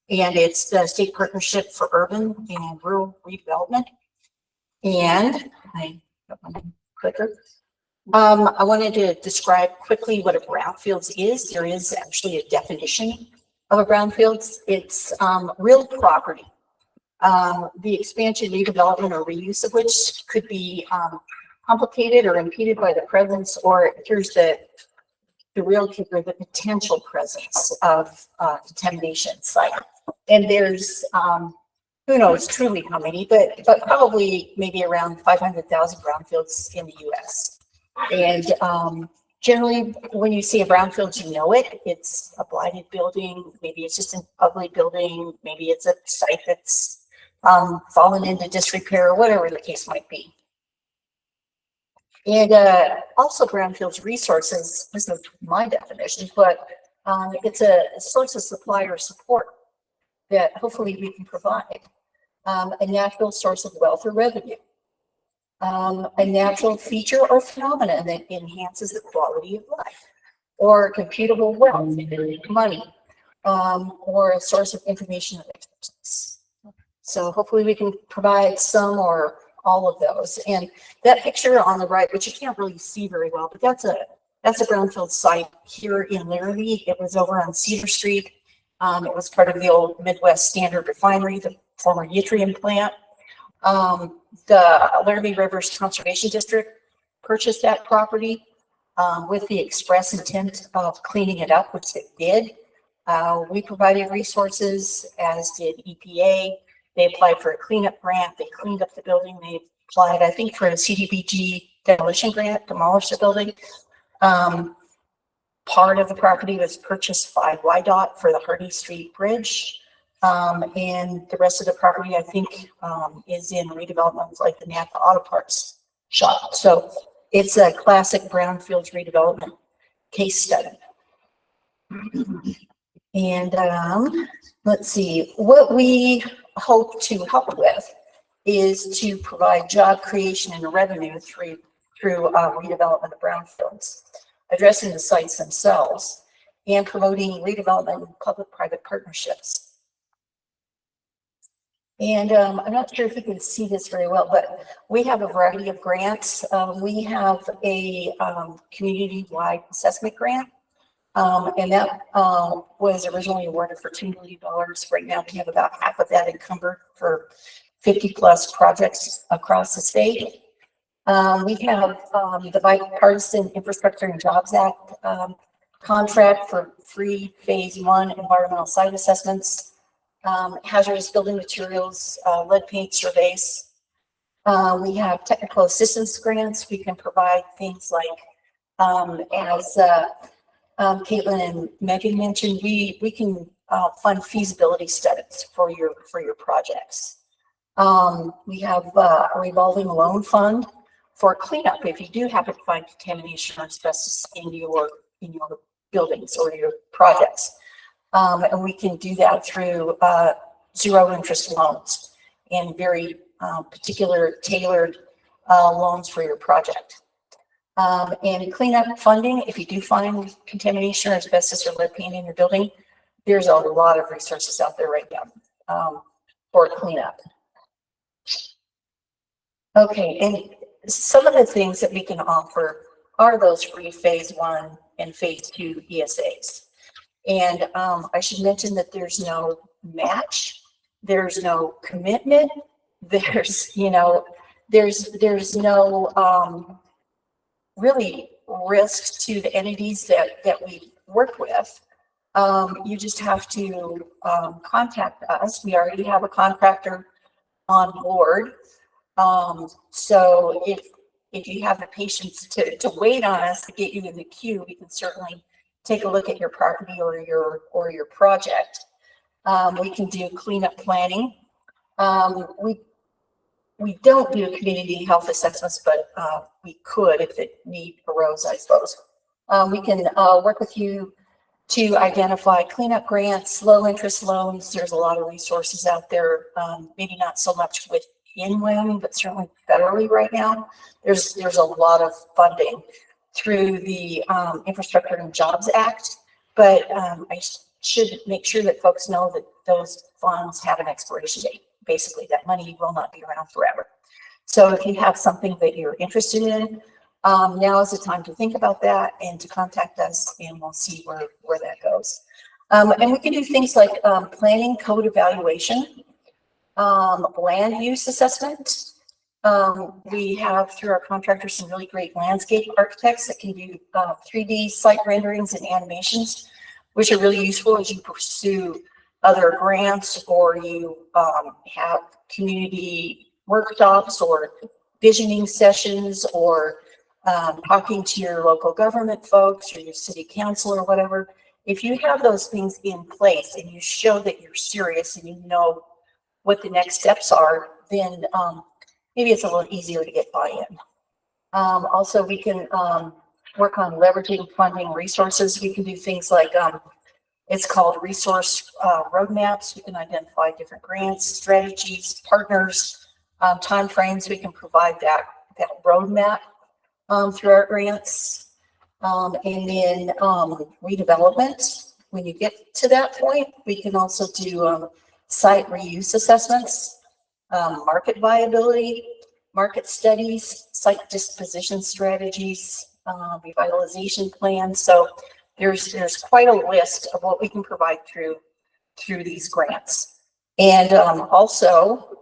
And it's the State Partnership for Urban and Rural Redevelopment. And I got my clicker. I wanted to describe quickly what a brownfields is. There is actually a definition of a brownfields. It's real property. The expansion, redevelopment, or reuse of which could be complicated or impeded by the presence, or here's the real kicker, the potential presence of contamination site. And there's who knows truly how many, but probably maybe around 500,000 brownfields in the US. And generally, when you see a brownfield, you know it. It's a blighted building. Maybe it's just an ugly building. Maybe it's a site that's fallen into disrepair, or whatever the case might be. And also brownfields resources, this is my definition, but it's a source of supply or support that hopefully we can provide. A natural source of wealth or revenue. A natural feature or phenomenon that enhances the quality of life, or computable wealth, money, or a source of information and expertise. So hopefully we can provide some or all of those. And that picture on the right, which you can't really see very well, but that's a brownfield site here in Laramie. It was over on Cedar Street. It was part of the old Midwest Standard Refinery, the former yttrium plant. The Laramie Rivers Conservation District purchased that property with the express intent of cleaning it up, which they did. We provided resources, as did EPA. They applied for a cleanup grant. They cleaned up the building. They applied, I think, for a CDBG demolition grant, demolish the building. Part of the property was purchased by YDOT for the Hardy Street Bridge. And the rest of the property, I think, is in redevelopment, like the Napa Auto Parts shop. So it's a classic brownfields redevelopment case study. And let's see, what we hope to help with is to provide job creation and revenue through redevelopment of brownfields, addressing the sites themselves, and promoting redevelopment and public-private partnerships. And I'm not sure if you can see this very well, but we have a variety of grants. We have a community-wide assessment grant, and that was originally awarded for $2 million. Right now, we have about half of that encumbered for 50+ projects across the state. We have the Bipartisan Infrastructure and Jobs Act contract for free phase 1 environmental site assessments, hazardous building materials, lead paint surveys. We have technical assistance grants. We can provide things like, as Caitlin and Megan mentioned, we can fund feasibility studies for your projects. We have a revolving loan fund for cleanup if you do happen to find contamination or asbestos in your buildings or your projects. And we can do that through zero interest loans and very particular tailored loans for your project. And cleanup funding, if you do find contamination or asbestos or lead paint in your building, there's a lot of resources out there right now for cleanup. Okay, and some of the things that we can offer are those free phase 1 and phase 2 ESAs. And I should mention that there's no match, there's no commitment, there's no really risks to the entities that we work with. You just have to contact us. We already have a contractor on board. So if you have the patience to wait on us to get you in the queue, we can certainly take a look at your property or your project. We can do cleanup planning. We don't do community health assessments, but we could if the need arose, I suppose. We can work with you to identify cleanup grants, low interest loans. There's a lot of resources out there, maybe not so much within Wyoming, but certainly federally right now. There's a lot of funding through the Infrastructure and Jobs Act. But I should make sure that folks know that those funds have an expiration date. Basically, that money will not be around forever. So if you have something that you're interested in, now is the time to think about that and to contact us, and we'll see where that goes. And we can do things like planning code evaluation, land use assessment. We have through our contractors some really great landscape architects that can do 3D site renderings and animations, which are really useful as you pursue other grants or you have community workshops or visioning sessions or talking to your local government folks or your city council or whatever. If you have those things in place and you show that you're serious and you know what the next steps are, then maybe it's a little easier to get buy-in. Also, we can work on leveraging funding resources. We can do things like, it's called resource roadmaps. We can identify different grants, strategies, partners, timeframes. We can provide that roadmap through our grants. And then redevelopment. When you get to that point, we can also do site reuse assessments, market viability, market studies, site disposition strategies, revitalization plans. So there's quite a list of what we can provide through these grants. And also,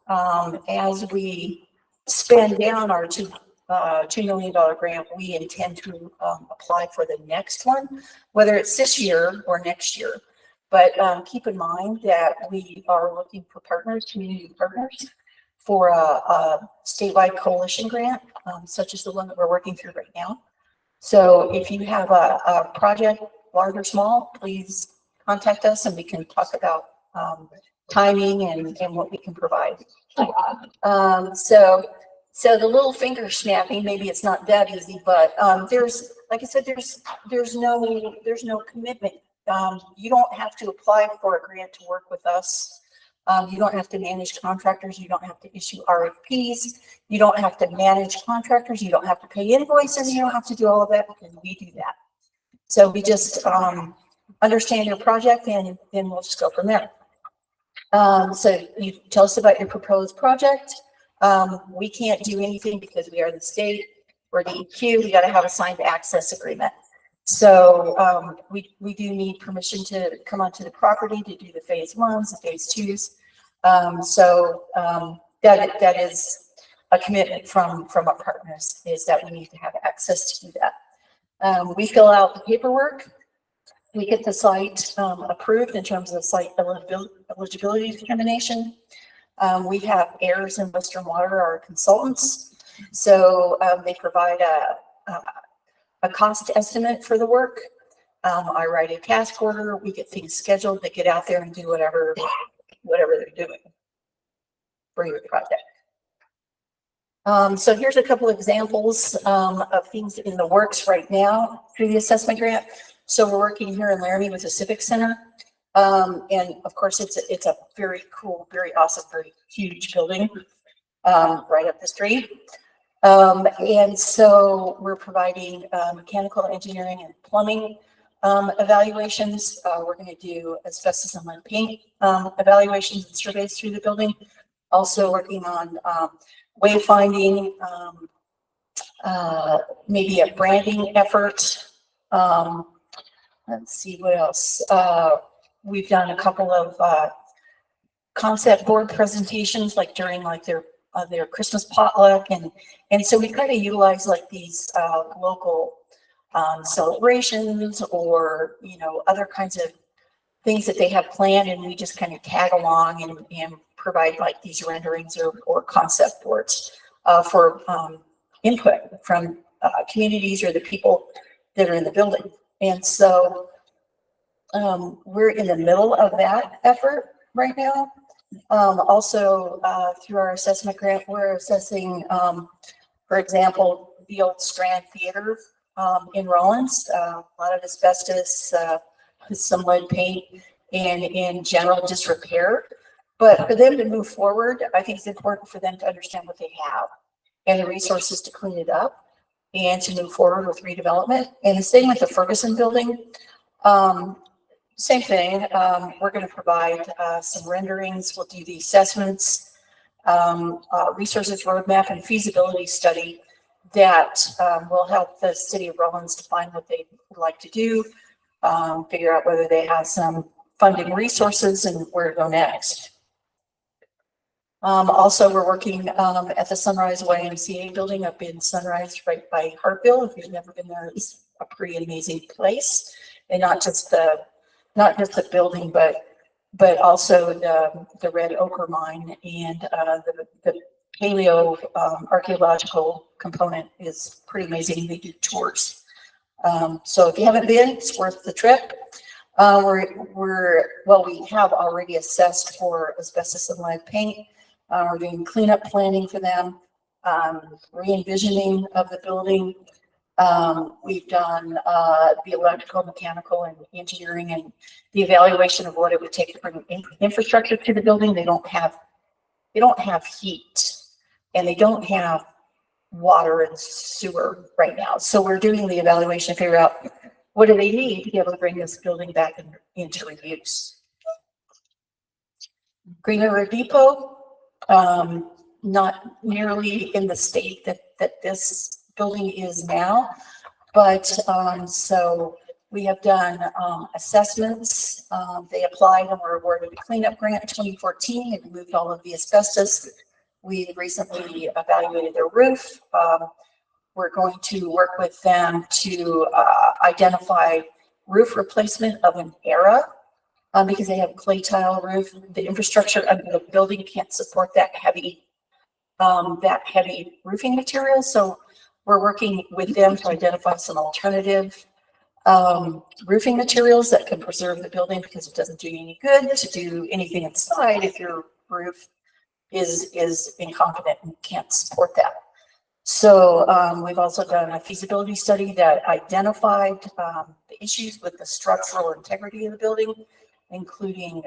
as we spend down our $2 million grant, we intend to apply for the next one, whether it's this year or next year. But keep in mind that we are looking for partners, community partners, for a statewide coalition grant, such as the one that we're working through right now. So if you have a project, large or small, please contact us and we can talk about timing and what we can provide. So the little finger snapping, maybe it's not that easy, but there's, like I said, there's no commitment. You don't have to apply for a grant to work with us. You don't have to manage contractors. You don't have to issue RFPs. You don't have to manage contractors. You don't have to pay invoices. You don't have to do all of that because we do that. So we just understand your project and then we'll just go from there. So you tell us about your proposed project. We can't do anything because we are the state. We're DEQ. We got to have a signed access agreement. So we do need permission to come onto the property to do the phase 1s, the phase 2s. That is a commitment from our partners, is that we need to have access to do that. We fill out the paperwork. We get the site approved in terms of site eligibility determination. We have Ayers and Western Water, our consultants. So they provide a cost estimate for the work. I write a task order. We get things scheduled. They get out there and do whatever they're doing for your project. So here's a couple examples of things in the works right now through the assessment grant. So we're working here in Laramie with the Civic Center. And of course, it's a very cool, very awesome, very huge building right up the street. And so we're providing mechanical engineering and plumbing evaluations. We're going to do asbestos and lead paint evaluations and surveys through the building. Also working on wayfinding, maybe a branding effort. Let's see what else. We've done a couple of concept board presentations, like during like their Christmas potluck, and so we kind of utilize like these local celebrations or other kinds of things that they have planned, and we just kind of tag along and provide like these renderings or concept boards for input from communities or the people that are in the building. And so we're in the middle of that effort right now. Also, through our assessment grant, we're assessing, for example, the old Strand Theater in Rollins, a lot of asbestos, some lead paint, and in general disrepair. But for them to move forward, I think it's important for them to understand what they have and the resources to clean it up. and to move forward with redevelopment. And the same with the Ferguson building. Same thing. We're going to provide some renderings. We'll do the assessments, resources roadmap, and feasibility study that will help the city of Rollins define what they would like to do, figure out whether they have some funding resources and where to go next. Also, we're working at the Sunrise YMCA building up in Sunrise, right by Hartville. If you've never been there, it's a pretty amazing place, and not just the building, but also the red ochre mine, and the paleo archaeological component is pretty amazing. They do tours. So if you haven't been, it's worth the trip. We have already assessed for asbestos and lead paint. We're doing cleanup planning for them, re-envisioning of the building. We've done the electrical, mechanical, and engineering, and the evaluation of what it would take to bring infrastructure to the building. They don't have heat, and they don't have water and sewer right now. So we're doing the evaluation to figure out what do they need to be able to bring this building back into reuse. Green River Depot. Not nearly in the state that this building is now, but so we have done assessments. They applied and were awarded a cleanup grant in 2014 and removed all of the asbestos. We recently evaluated their roof. We're going to work with them to identify roof replacement of an era. Because they have a clay tile roof, the infrastructure under the building can't support that heavy roofing material. So we're working with them to identify some alternative roofing materials that can preserve the building, because it doesn't do you any good to do anything inside if your roof is incompetent and can't support that. So we've also done a feasibility study that identified the issues with the structural integrity of the building, including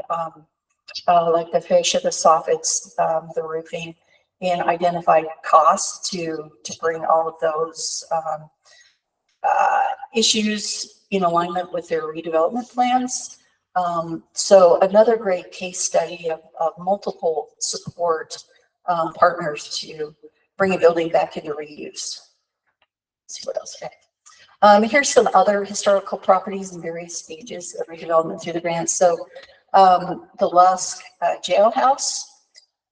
like the fascia, the soffits, the roofing, and identified costs to bring all of those issues in alignment with their redevelopment plans. So another great case study of multiple support partners to bring a building back into reuse. Let's see what else. Here's some other historical properties in various stages of redevelopment through the grants. So the Lusk Jailhouse,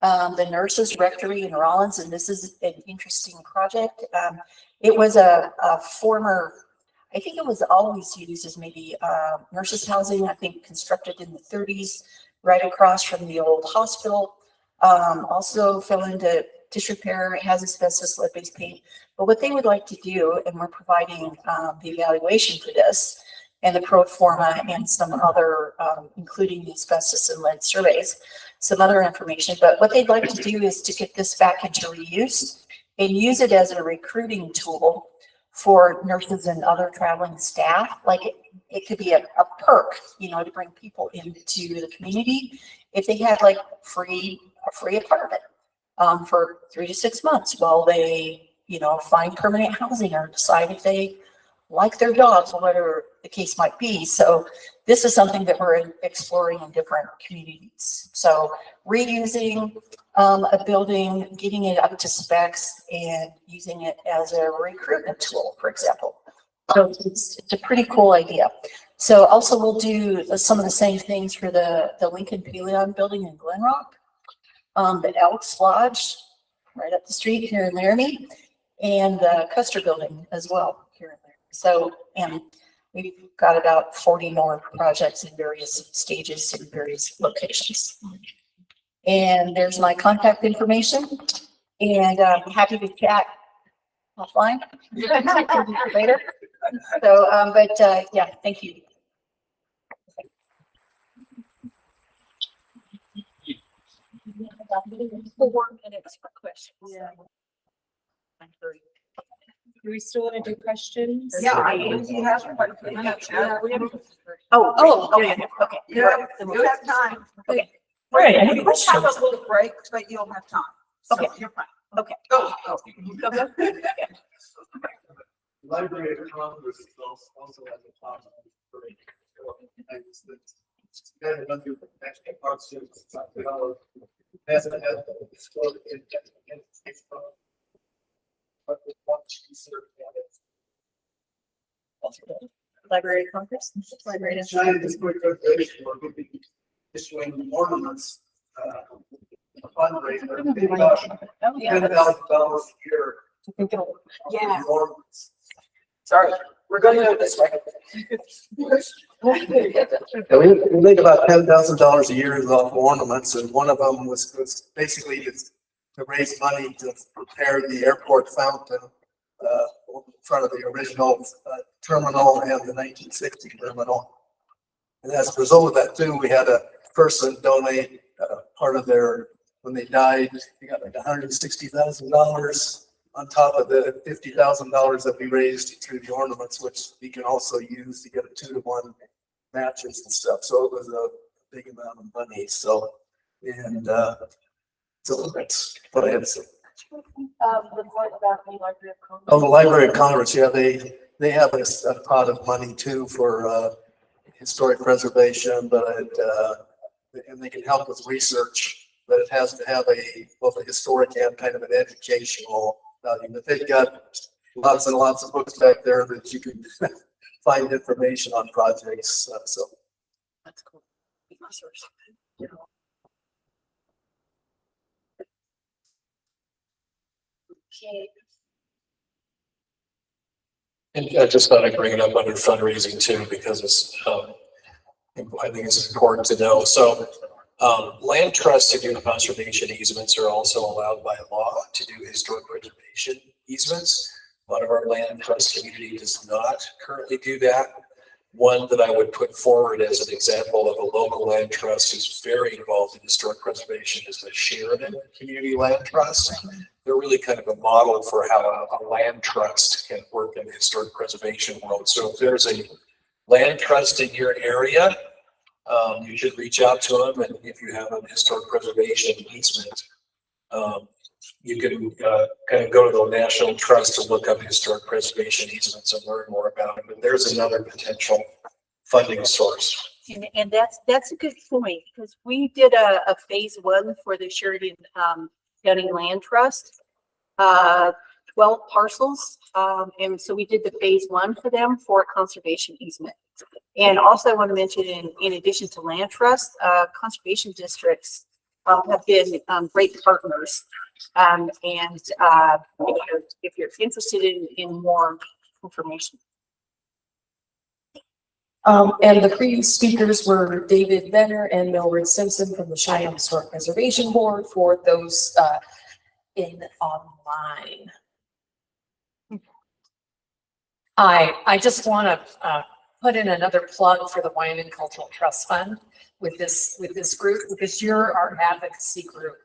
the Nurses Rectory in Rollins, and this is an interesting project. It was a former, I think it was always used as maybe nurses housing, I think constructed in the 30s, right across from the old hospital. Also fell into disrepair, it has asbestos lead-based paint. But what they would like to do, and we're providing the evaluation for this, and the pro forma, and some other, including the asbestos and lead surveys, some other information. But what they'd like to do is to get this back into reuse and use it as a recruiting tool for nurses and other traveling staff. Like it could be a perk, you know, to bring people into the community if they had like a free apartment for 3 to 6 months while they, you know, find permanent housing or decide if they like their jobs or whatever the case might be. So this is something that we're exploring in different communities. So reusing a building, getting it up to specs, and using it as a recruitment tool, for example. So it's a pretty cool idea. So also we'll do some of the same things for the Lincoln Paleon building in Glen Rock, the Elks Lodge right up the street here in Laramie, and the Custer building as well here in Laramie. So, and we've got about 40 more projects in various stages in various locations. And there's my contact information, and I'm happy to chat offline later. So, yeah, thank you. 4 minutes for questions. Yeah. Do we still want to do questions? Yeah, you have okay. You have time. Okay. All right, any We'll questions? have a little break, but you'll have time. So Okay. you're fine. Okay. Go. Library of Congress also has a problem. Library of Congress. Library of China is quick preservation, we're going to be issuing ornaments, fundraiser, $10,000 a year. Yeah. Ornaments. Sorry, we're going to go this way. Yeah, we make about $10,000 a year off ornaments, and one of them was basically to raise money to repair the airport fountain in front of the original terminal and the 1960 terminal. And as a result of that too, we had a person donate part of their, when they died, they got like $160,000 on top of the $50,000 that we raised through the ornaments, which we can also use to get a 2-to-1 matches and stuff. So it was a big amount of money. So, and so that's what I had to say. The point about the Library of Congress. Oh, the Library of Congress, yeah, they have a pot of money too for historic preservation, but and they can help with research, but it has to have both a historic and kind of an educational value. But they've got lots and lots of books back there that you can find information on projects. So That's cool. Okay. And I just thought I'd bring it up under fundraising too, because it's, I think it's important to know. So, land trusts to do conservation easements are also allowed by law to do historic preservation easements. A lot of our land trust community does not currently do that. One that I would put forward as an example of a local land trust who's very involved in historic preservation is the Sheridan Community Land Trust. They're really kind of a model for how a land trust can work in the historic preservation world. So if there's a land trust in your area, you should reach out to them. And if you have an historic preservation easement, you can kind of go to the National Trust to look up historic preservation easements and learn more about it. But there's another potential funding source. And that's a good point, because we did a phase 1 for the Sheridan County Land Trust, 12 parcels. And so we did the phase 1 for them for a conservation easement. And also I want to mention in addition to land trust, conservation districts have been great partners. And if you're interested in more information. And the previous speakers were David Benner and Milred Simpson from the Cheyenne Historic Preservation Board for those in online. I just want to put in another plug for the Wyoming Cultural Trust Fund with this group, because you're our advocacy group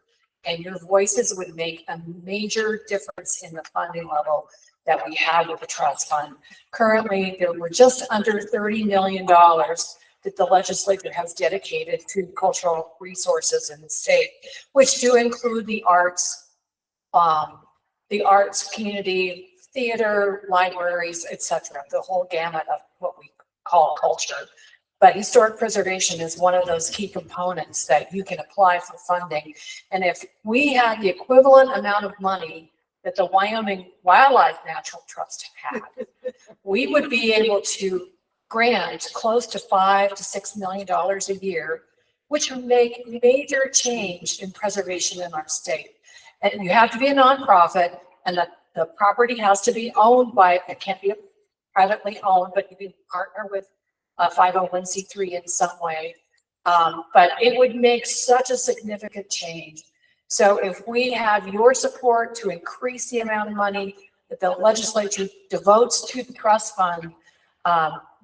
and your voices would make a major difference in the funding level that we have with the trust fund. Currently, there were just under $30 million that the legislature has dedicated to cultural resources in the state, which do include the arts community, theater, libraries, etc., the whole gamut of what we call culture. But historic preservation is one of those key components that you can apply for funding. And if we had the equivalent amount of money that the Wyoming Wildlife Natural Trust had, we would be able to grant close to $5 to $6 million a year, which would make major change in preservation in our state. And you have to be a nonprofit, and the property has to be owned by, it can't be privately owned, but you can partner with a 501c3 in some way. But it would make such a significant change. So if we have your support to increase the amount of money that the legislature devotes to the trust fund,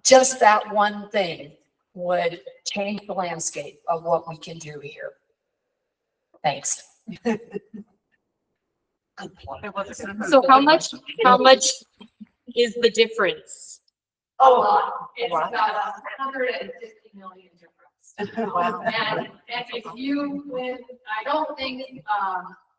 just that one thing would change the landscape of what we can do here. Thanks. So how much is the difference? Oh, It's about 150 million difference. Wow. And if you win, I don't think,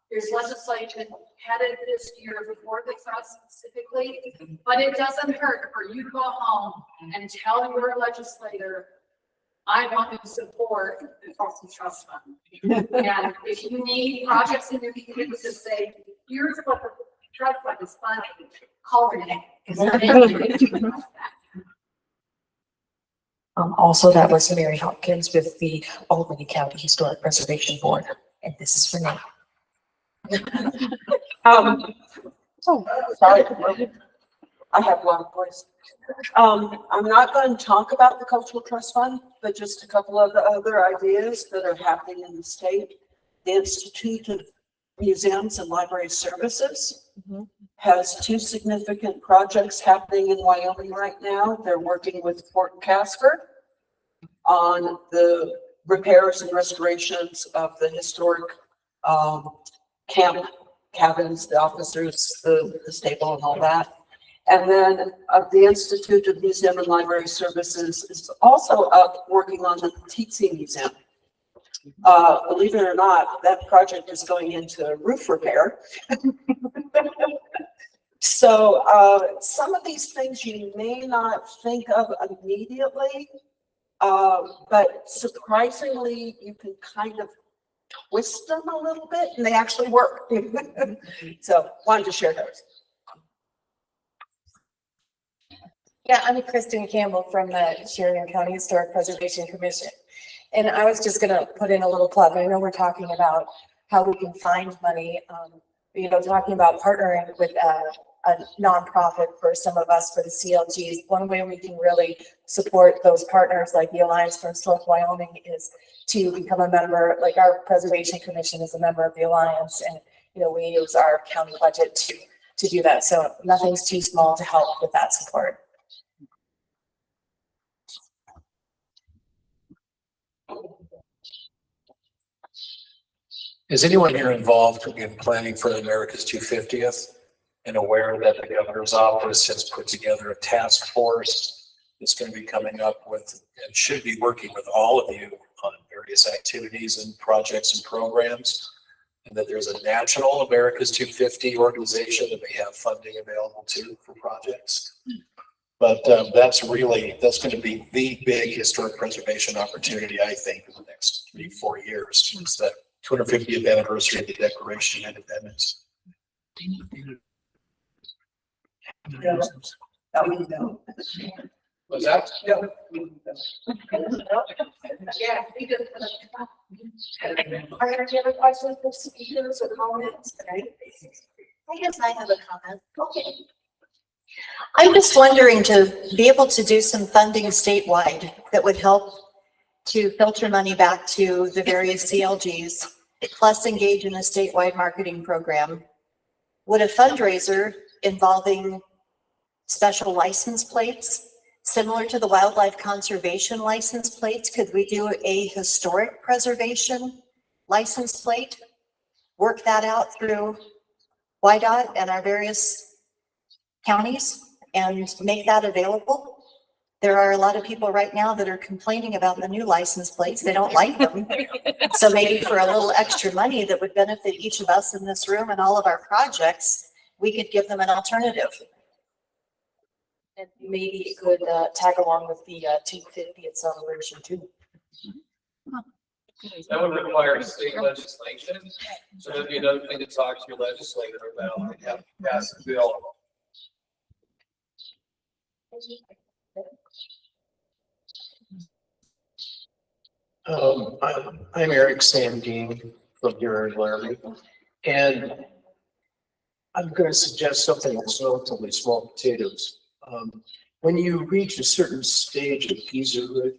There's legislation headed this year before the trust specifically, but it doesn't hurt for you to go home and tell your legislator, I want to support the Thompson Trust Fund. And if you need projects in your community to say, here's what the trust fund is funding, call Renee. Also, that was Mary Hopkins with the Albany County Historic Preservation Board, and this is for me. Sorry. I have one voice. I'm not going to talk about the Cultural Trust Fund, but just a couple of the other ideas that are happening in the state. The Institute of Museums and Library Services has 2 significant projects happening in Wyoming right now. They're working with Fort Casper on the repairs and restorations of the historic camp cabins, the officers, the stable and all that. And then the Institute of Museum and Library Services is also up working on the Tsetse Museum. Believe it or not, that project is going into roof repair. So some of these things you may not think of immediately, but surprisingly, you can kind of twist them a little bit and they actually work. So wanted to share those. Yeah, I'm Kristy Campbell from the Schamerhorn County Historic Preservation Commission. And I was just gonna put in a little plug. I know we're talking about how we can find money, talking about partnering with a nonprofit for some of us for the CLGs. One way we can really support those partners like the Alliance for Historic Wyoming is to become a member, like our Preservation Commission is a member of the Alliance, and we use our county budget to do that. So nothing's too small to help with that support. Is anyone here involved in planning for America's 250th and aware that the governor's office has put together a task force that's going to be coming up with and should be working with all of you on various activities and projects and programs, and that there's a national America's 250 organization that may have funding available too for projects. But that's going to be the big historic preservation opportunity, I think, in the next 3-4 years. It's the 250th anniversary of the Declaration of Independence. Was that? Yeah. Are there any other questions for speakers or comments tonight? I guess I have a comment. Okay. I'm just wondering to be able to do some funding statewide that would help to filter money back to the various CLGs, plus engage in a statewide marketing program. Would a fundraiser involving special license plates, similar to the wildlife conservation license plates, could we do a historic preservation license plate? Work that out through WYDOT and our various counties and make that available? There are a lot of people right now that are complaining about the new license plates. They don't like them. So maybe for a little extra money that would benefit each of us in this room and all of our projects, we could give them an alternative. And maybe it could tag along with the 250th celebration too. That would require state legislation. So that'd be another thing to talk to your legislator about. They have to pass a bill. I'm Eric Sandine from here in Laramie, and I'm going to suggest something that's relatively small potatoes. When you reach a certain stage of geezerhood,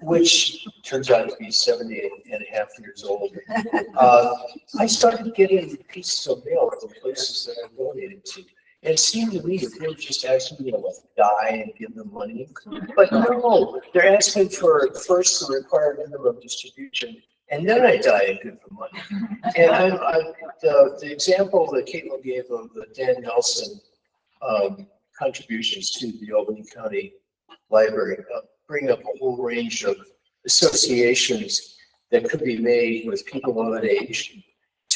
which turns out to be 78 and a half years old, I started getting pieces of mail from places that I donated to. And it seemed to me that they were just asking me to die and give them money. But no, they're asking for first the required minimum distribution, and then I die and give them money. And the example that Caitlin gave of the Dan Nelson contributions to the Albany County Library bring up a whole range of associations that could be made with people of that age.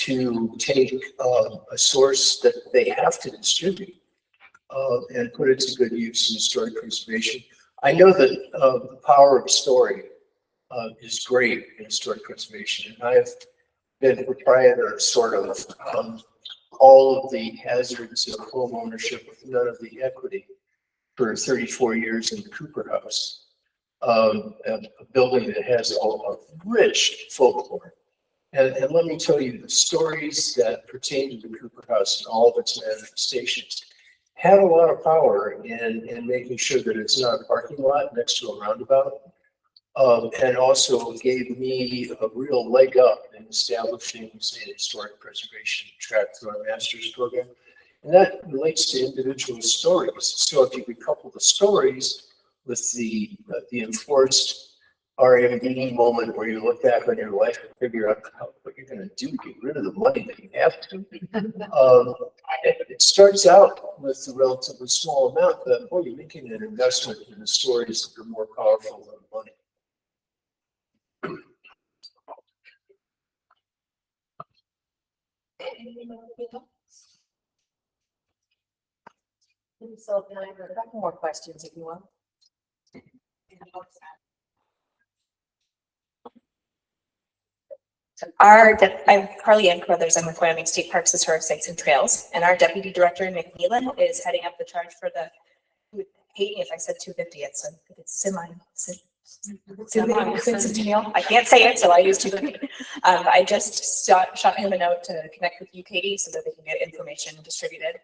to take a source that they have to distribute and put it to good use in historic preservation. I know that the power of story is great in historic preservation, and I've been proprietor sort of all of the hazards of home ownership with none of the equity for 34 years in the Cooper House, a building that has a rich folklore. And let me tell you, the stories that pertain to the Cooper House and all of its manifestations have a lot of power in making sure that it's not a parking lot next to a roundabout. And also gave me a real leg up in establishing, say, historic preservation track through our master's program. And that relates to individual stories. So if you could couple the stories with the enforced RMD moment where you look back on your life and figure out what you're going to do to get rid of the money that you have to. It starts out with a relatively small amount, but boy, you're making an investment in the stories that are more powerful than money. So can I have a couple more questions if you want? I'm Carly Ann Carruthers. I'm with Wyoming State Parks, Historic Sites and Trails, and our Deputy Director, Nick Nealon, is heading up the charge for the, hate me if I said 250th, so it's semi-centennial. I can't say it, so I use 250. I just shot him a note to connect with you, Katie, so that they can get information distributed.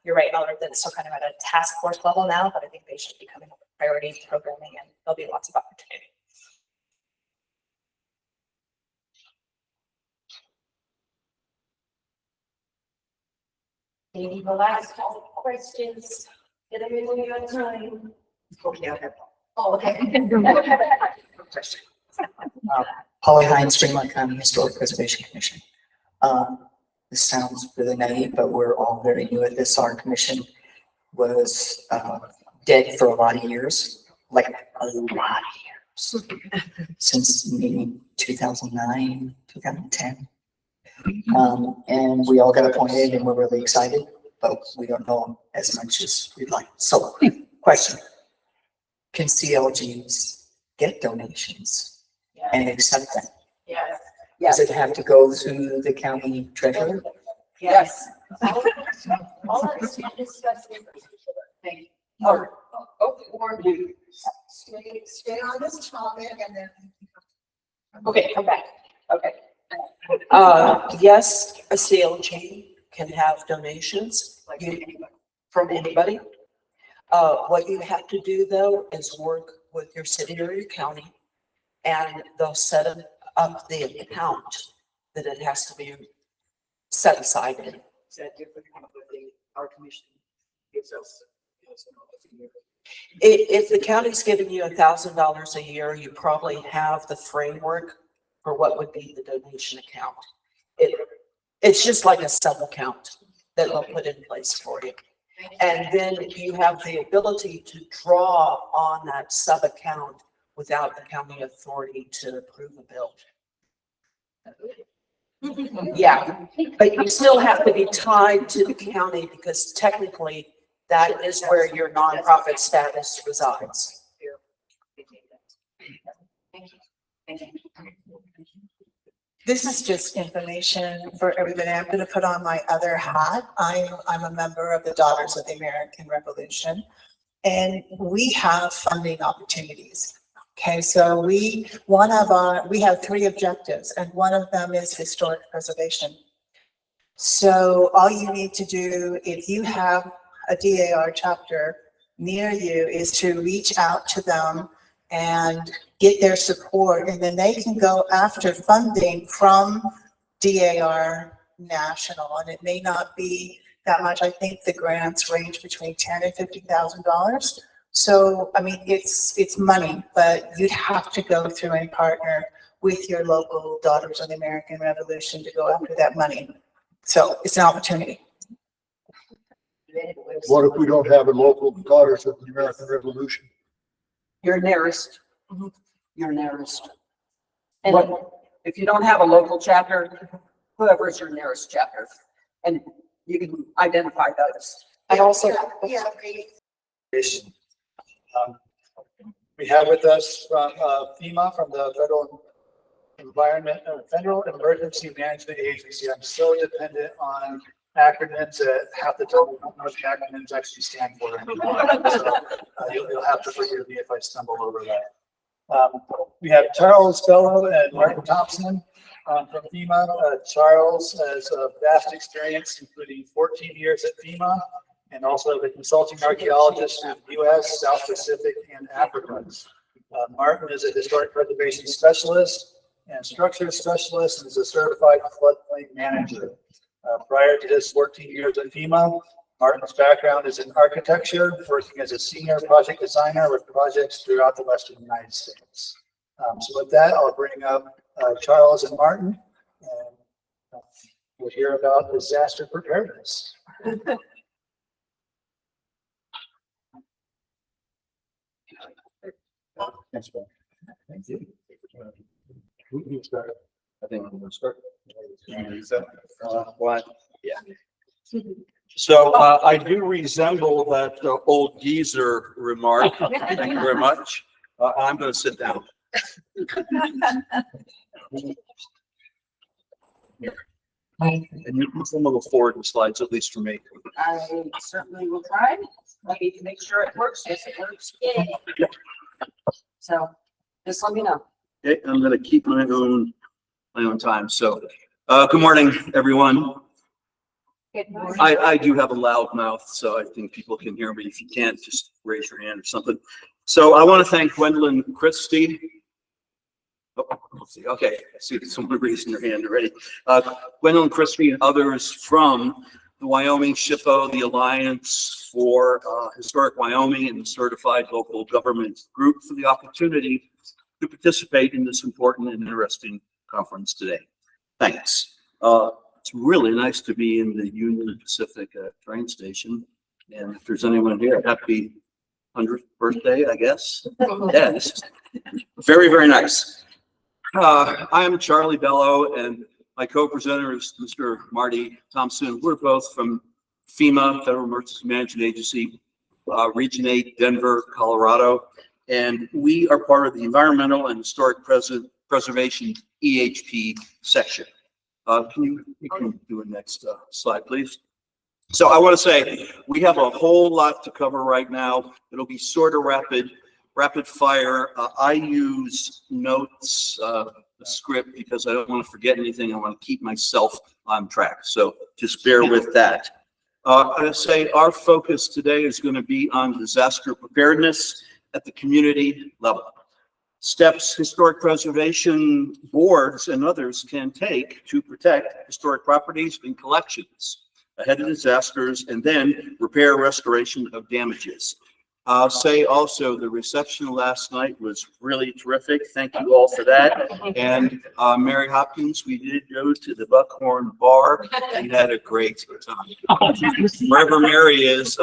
You're right, Oliver, that it's still kind of at a task force level now, but I think they should be coming up with priority programming, and there'll be lots of opportunity. Maybe the last couple of questions. Get them in when you have time. Oh, okay. Paula Hines, Fremont County Historic Preservation Commission. This sounds really naive, but we're all very new at this. Our commission was dead for a lot of years, like a lot of years, since maybe 2009, 2010. And we all got appointed and we're really excited, but we don't know as much as we'd like. So, question. Can CLGs get donations and accept them? Yes. Does it have to go through the county treasurer? Yes. All of us can discuss it. Thank you. Or Stay on this topic and then. Okay, come back. Okay. Yes, a CLG can have donations from anybody. What you have to do though is work with your city or your county, and they'll set up the account that it has to be set aside in. Is that different from what our commission gives us? If the county's giving you $1,000 a year, you probably have the framework for what would be the donation account. It's just like a sub account that they'll put in place for you. And then you have the ability to draw on that sub account without the county authority to approve a bill. Yeah, but you still have to be tied to the county because technically that is where your nonprofit status resides. Thank you. This is just information for everybody. I'm going to put on my other hat. I'm a member of the Daughters of the American Revolution, and we have funding opportunities. Okay, so we have 3 objectives, and one of them is historic preservation. So all you need to do, if you have a DAR chapter near you, is to reach out to them and get their support, and then they can go after funding from DAR National, and it may not be that much. I think the grants range between $10,000 and $50,000. So, I mean, it's money, but you'd have to go through and partner with your local Daughters of the American Revolution to go after that money. So it's an opportunity. What if we don't have a local Daughters of the American Revolution? You're nearest. You're nearest. What, if you don't have a local chapter, whoever's your nearest chapter. And you can identify those. I also. Yeah. We have with us from FEMA, from the Federal Emergency Management Agency. I'm so dependent on acronyms that half the time I don't know what the acronyms actually stand for anymore. So you'll have to forgive me if I stumble over that. We have Charles, Bello, and Martin Thompson from FEMA. Charles has a vast experience, including 14 years at FEMA, and also the consulting archaeologist in the U.S., South Pacific, and Africa. Martin is a historic preservation specialist and structure specialist, and is a certified floodplain manager. Prior to his 14 years at FEMA, Martin's background is in architecture, working as a senior project designer with projects throughout the Western United States. So with that, I'll bring up Charles and Martin, and we'll hear about disaster preparedness. Thanks, Ben. Thank you. Who can start? I think I'm going to start. What? Yeah. So I do resemble that old geezer remark. Thank you very much. I'm going to sit down. And you can move a little forward in slides, at least for me. I certainly will try. I need to make sure it works. Yes, it works. Yeah. So just let me know. Okay, I'm going to keep my own time. So, good morning, everyone. Good morning. I do have a loud mouth, so I think people can hear me. If you can't, just raise your hand or something. So I want to thank Gwendolyn, Kristy. Oh, let's see. Okay, I see someone raising their hand already. Gwendolyn, Kristy, and others from the Wyoming SHPO, the Alliance for Historic Wyoming, and the Certified Local Government Group for the opportunity to participate in this important and interesting conference today. Thanks. It's really nice to be in the Union Pacific train station. And if there's anyone here, happy 100th birthday, I guess. Yeah, this is very, very nice. I'm Charlie Bello, and my co-presenter is Mr. Marti Thompson. We're both from FEMA, Federal Emergency Management Agency, Region 8, Denver, Colorado. And we are part of the Environmental and Historic Preservation EHP section. You can do a next slide, please. So I want to say we have a whole lot to cover right now. It'll be sort of rapid fire. I use notes, the script, because I don't want to forget anything. I want to keep myself on track. So just bear with that. I say our focus today is going to be on disaster preparedness at the community level. Steps historic preservation boards and others can take to protect historic properties and collections ahead of disasters, and then repair restoration of damages. I'll say also the reception last night was really terrific. Thank you all for that. And Mary Hopkins, we did go to the Buckhorn Bar. We had a great time. Wherever Mary is,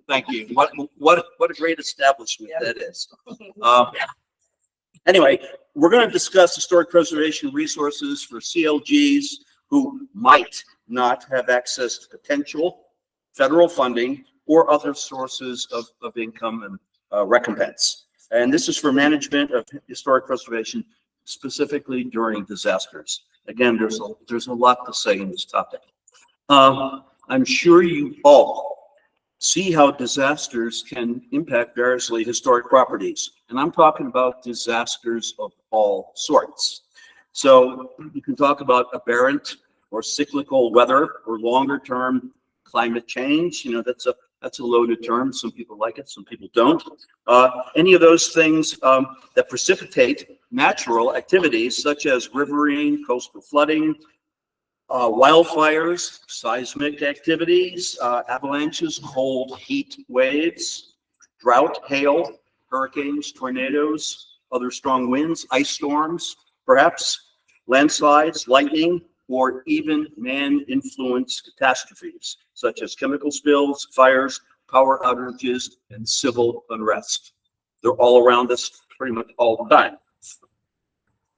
thank you. What a great establishment that is. Anyway, we're going to discuss historic preservation resources for CLGs who might not have access to potential federal funding or other sources of income and recompense. And this is for management of historic preservation, specifically during disasters. Again, there's a lot to say in this topic. I'm sure you all see how disasters can impact variously historic properties. And I'm talking about disasters of all sorts. So you can talk about aberrant or cyclical weather or longer term climate change. You know, that's a loaded term. Some people like it, some people don't. Any of those things that precipitate natural activities such as riverine, coastal flooding, wildfires, seismic activities, avalanches, cold heat waves, drought, hail, hurricanes, tornadoes, other strong winds, ice storms, perhaps landslides, lightning, or even man-influenced catastrophes, such as chemical spills, fires, power outages, and civil unrest. They're all around us pretty much all the time.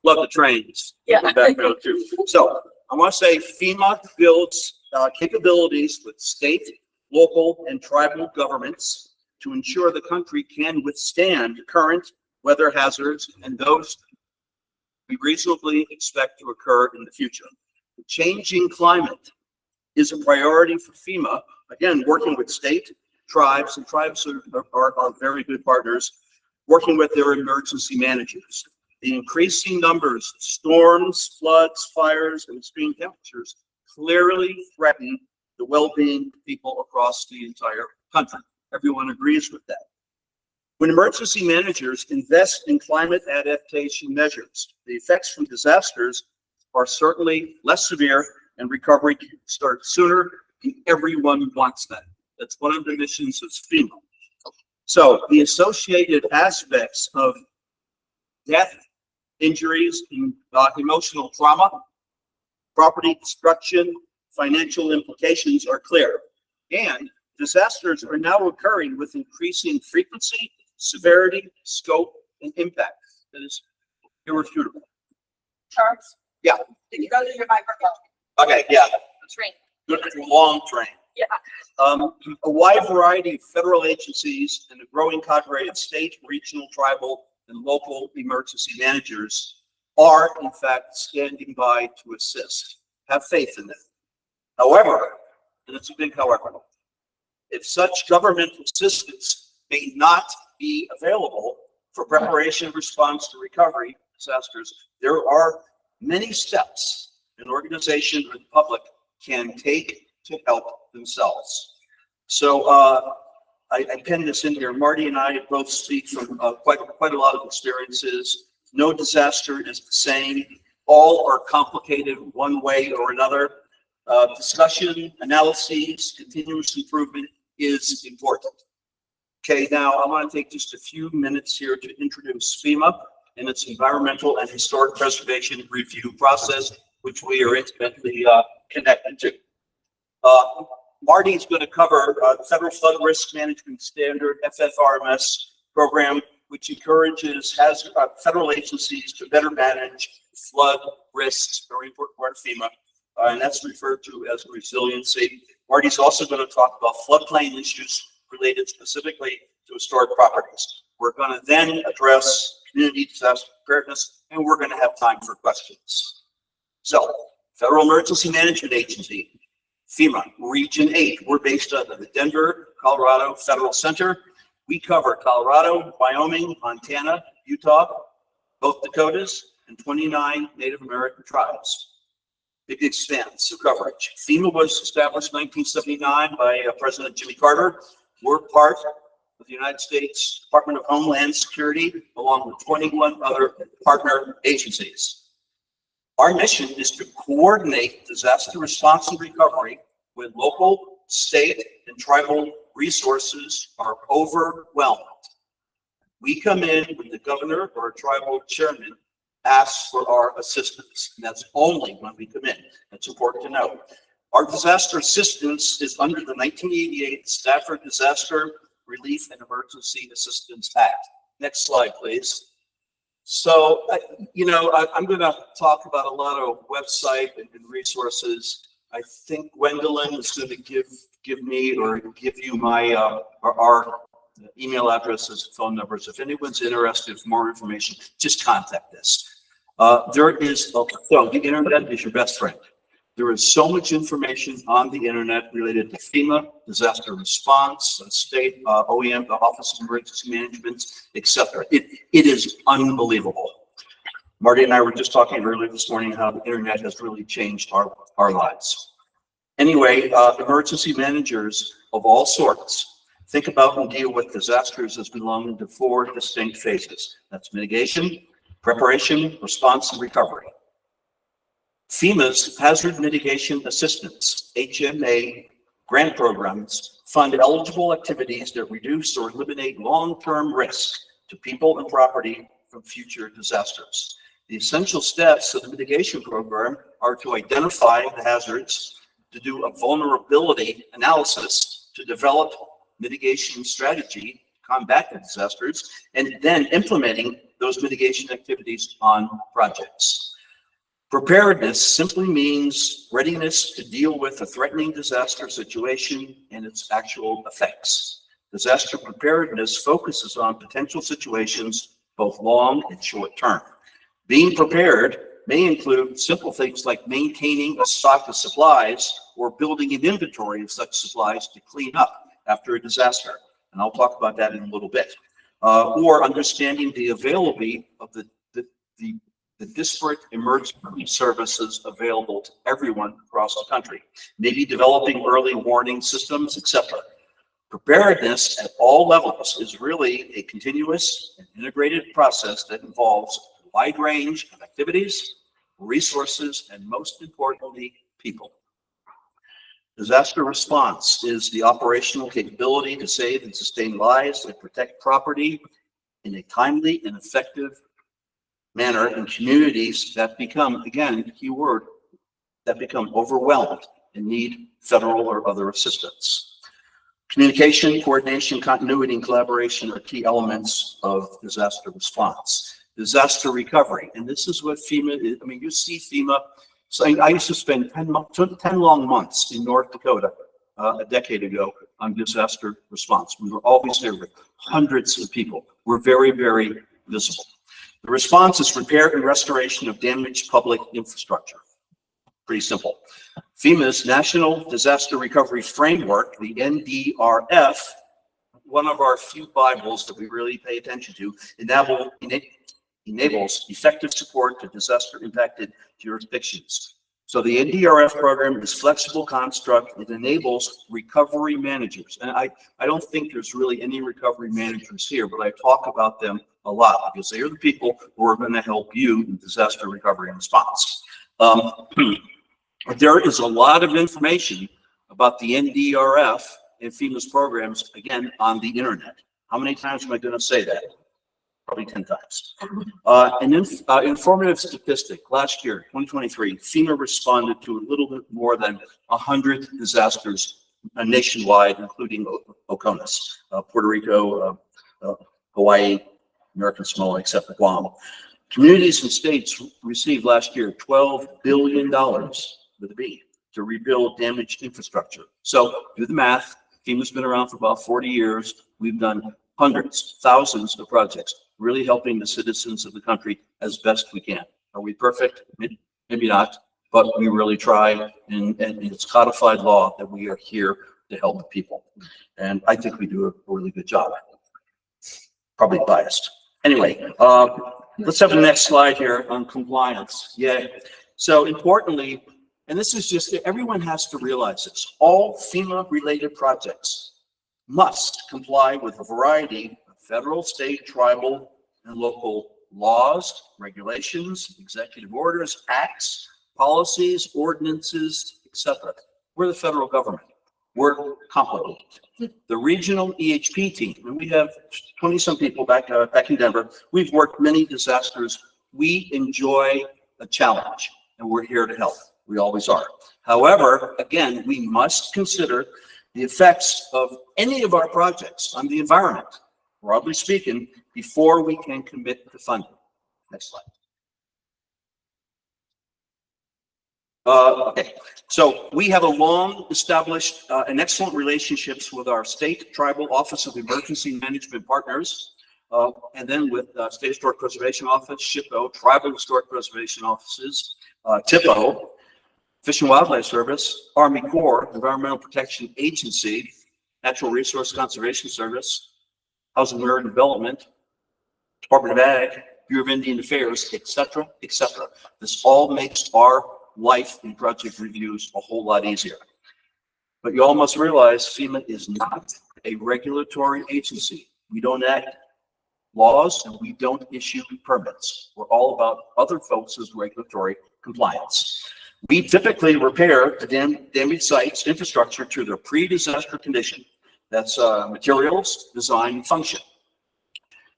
Love the trains. Yeah. Background too. So I want to say FEMA builds capabilities with state, local, and tribal governments to ensure the country can withstand current weather hazards and those we reasonably expect to occur in the future. The changing climate is a priority for FEMA, again, working with state, tribes, and tribes are very good partners, working with their emergency managers. The increasing numbers of storms, floods, fires, and extreme temperatures clearly threaten the well-being of people across the entire country. Everyone agrees with that. When emergency managers invest in climate adaptation measures, the effects from disasters are certainly less severe and recovery can start sooner, and everyone wants that. That's one of the missions of FEMA. So the associated aspects of death, injuries, emotional trauma, property destruction, financial implications are clear. And disasters are now occurring with increasing frequency, severity, scope, and impact. That is irrefutable. Charles? Yeah. Can you go to your microphone? Okay, yeah. Train. Good, long train. Yeah. A wide variety of federal agencies and a growing cadre of state, regional, tribal, and local emergency managers are, in fact, standing by to assist. Have faith in them. However, and it's a big however, if such government assistance may not be available for preparation, response to recovery disasters, there are many steps an organization or the public can take to help themselves. So I penned this in here. Marty and I both speak from quite a lot of experiences. No disaster is the same. All are complicated one way or another. Discussion, analyses, continuous improvement is important. Okay, now I want to take just a few minutes here to introduce FEMA and its environmental and historic preservation review process, which we are intimately connected to. Marty is going to cover the Federal Flood Risk Management Standard, FFRMS program, which encourages federal agencies to better manage flood risks, very important part of FEMA, and that's referred to as resiliency. Marty's also going to talk about floodplain issues related specifically to historic properties. We're going to then address community disaster preparedness, and we're going to have time for questions. So, Federal Emergency Management Agency, FEMA, Region 8. We're based out of the Denver, Colorado Federal Center. We cover Colorado, Wyoming, Montana, Utah, both Dakotas, and 29 Native American tribes. Big expanse of coverage. FEMA was established in 1979 by President Jimmy Carter. We're part of the United States Department of Homeland Security, along with 21 other partner agencies. Our mission is to coordinate disaster response and recovery when local, state, and tribal resources are overwhelmed. We come in when the governor or a tribal chairman asks for our assistance, and that's only when we come in. That's important to know. Our disaster assistance is under the 1988 Stafford Disaster Relief and Emergency Assistance Act. Next slide, please. So, I'm going to talk about a lot of website and resources. I think Gwendolyn is going to give me or give you my our email addresses, phone numbers. If anyone's interested for more information, just contact us. The internet is your best friend. There is so much information on the internet related to FEMA, disaster response, state, OEM, the Office of Emergency Management, etc. It is unbelievable. Marty and I were just talking earlier this morning how the internet has really changed our lives. Anyway, emergency managers of all sorts think about and deal with disasters as belonging to 4 distinct phases. That's mitigation, preparation, response, and recovery. FEMA's Hazard Mitigation Assistance, HMA, grant programs fund eligible activities that reduce or eliminate long-term risk to people and property from future disasters. The essential steps of the mitigation program are to identify the hazards, to do a vulnerability analysis, to develop mitigation strategy, combat the disasters, and then implementing those mitigation activities on projects. Preparedness simply means readiness to deal with a threatening disaster situation and its actual effects. Disaster preparedness focuses on potential situations, both long and short term. Being prepared may include simple things like maintaining a stock of supplies or building an inventory of such supplies to clean up after a disaster. And I'll talk about that in a little bit. Or understanding the availability of the disparate emergency services available to everyone across the country. Maybe developing early warning systems, etc. Preparedness at all levels is really a continuous and integrated process that involves a wide range of activities, resources, and most importantly, people. Disaster response is the operational capability to save and sustain lives and protect property in a timely and effective manner in communities that become, again, key word, that become overwhelmed and need federal or other assistance. Communication, coordination, continuity, and collaboration are key elements of disaster response. Disaster recovery, and this is what FEMA is. I mean, you see FEMA. So I used to spend 10 long months in North Dakota a decade ago on disaster response. We were always there with hundreds of people. We're very, very visible. The response is repair and restoration of damaged public infrastructure. Pretty simple. FEMA's National Disaster Recovery Framework, the NDRF, one of our few Bibles that we really pay attention to, enables effective support to disaster-impacted jurisdictions. So the NDRF program is flexible construct. It enables recovery managers. And I don't think there's really any recovery managers here, but I talk about them a lot because they are the people who are going to help you in disaster recovery and response. There is a lot of information about the NDRF and FEMA's programs, again, on the internet. How many times am I going to say that? Probably 10 times. An informative statistic, last year, 2023, FEMA responded to a little bit more than 100 disasters nationwide, including Oconus, Puerto Rico, Hawaii, American Samoa, except Guam. Communities and states received last year $12 billion with a B to rebuild damaged infrastructure. So do the math. FEMA's been around for about 40 years. We've done hundreds, thousands of projects, really helping the citizens of the country as best we can. Are we perfect? Maybe not, but we really try, and it's codified law that we are here to help the people. And I think we do a really good job. Probably biased. Anyway, let's have the next slide here on compliance. Yeah. So importantly, and this is just, everyone has to realize this, all FEMA-related projects must comply with a variety of federal, state, tribal, and local laws, regulations, executive orders, acts, policies, ordinances, etc. We're the federal government. We're complicated. The regional EHP team, and we have 20-some people back in Denver. We've worked many disasters. We enjoy a challenge, and we're here to help. We always are. However, again, we must consider the effects of any of our projects on the environment, broadly speaking, before we can commit to funding. Next slide. Okay, so we have a long established and excellent relationships with our state, tribal Office of Emergency Management partners, and then with State Historic Preservation Office, SHPO, Tribal Historic Preservation Offices, TIPO, Fish and Wildlife Service, Army Corps, Environmental Protection Agency, Natural Resource Conservation Service, Housing and Urban Development, Department of Ag, Bureau of Indian Affairs, etc., etc. This all makes our life in project reviews a whole lot easier. But you all must realize FEMA is not a regulatory agency. We don't act laws and we don't issue permits. We're all about other folks' regulatory compliance. We typically repair the damaged sites infrastructure to their pre-disaster condition. That's materials, design, and function.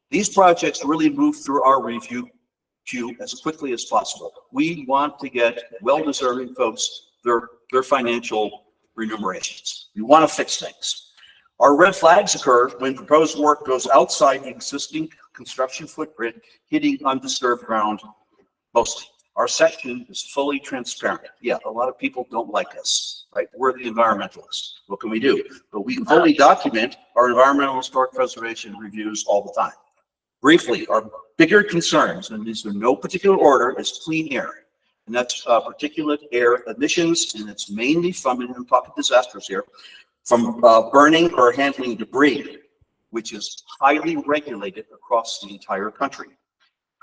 These projects really move through our review queue as quickly as possible. We want to get well-deserving folks their financial remunerations. We want to fix things. Our red flags occur when proposed work goes outside the existing construction footprint, hitting undisturbed ground mostly. Our section is fully transparent. Yeah, a lot of people don't like us, right? We're the environmentalists. What can we do? But we fully document our environmental historic preservation reviews all the time. Briefly, our bigger concerns, and these are no particular order, is clean air. And that's particulate air emissions, and it's mainly from, and I'm talking disasters here, from burning or handling debris, which is highly regulated across the entire country.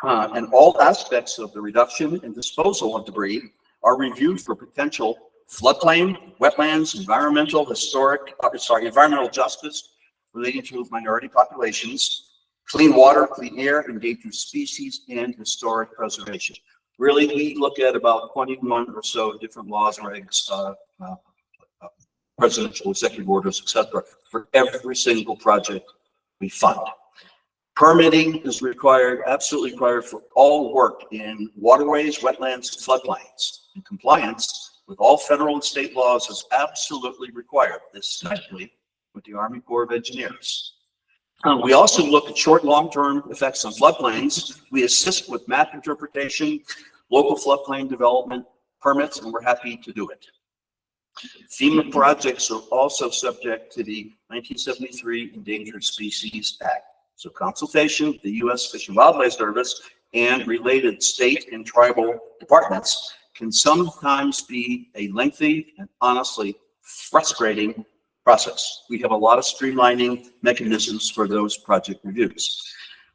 And all aspects of the reduction and disposal of debris are reviewed for potential floodplain, wetlands, environmental justice relating to minority populations, clean water, clean air, endangered species, and historic preservation. Really, we look at about 21 or so different laws, regs, presidential executive orders, etc., for every single project we fund. Permitting is required, absolutely required for all work in waterways, wetlands, and floodplains. And compliance with all federal and state laws is absolutely required, especially with the Army Corps of Engineers. We also look at short, long-term effects on floodplains. We assist with map interpretation, local floodplain development permits, and we're happy to do it. FEMA projects are also subject to the 1973 Endangered Species Act. So consultation with the U.S. Fish and Wildlife Service and related state and tribal departments can sometimes be a lengthy and honestly frustrating process. We have a lot of streamlining mechanisms for those project reviews.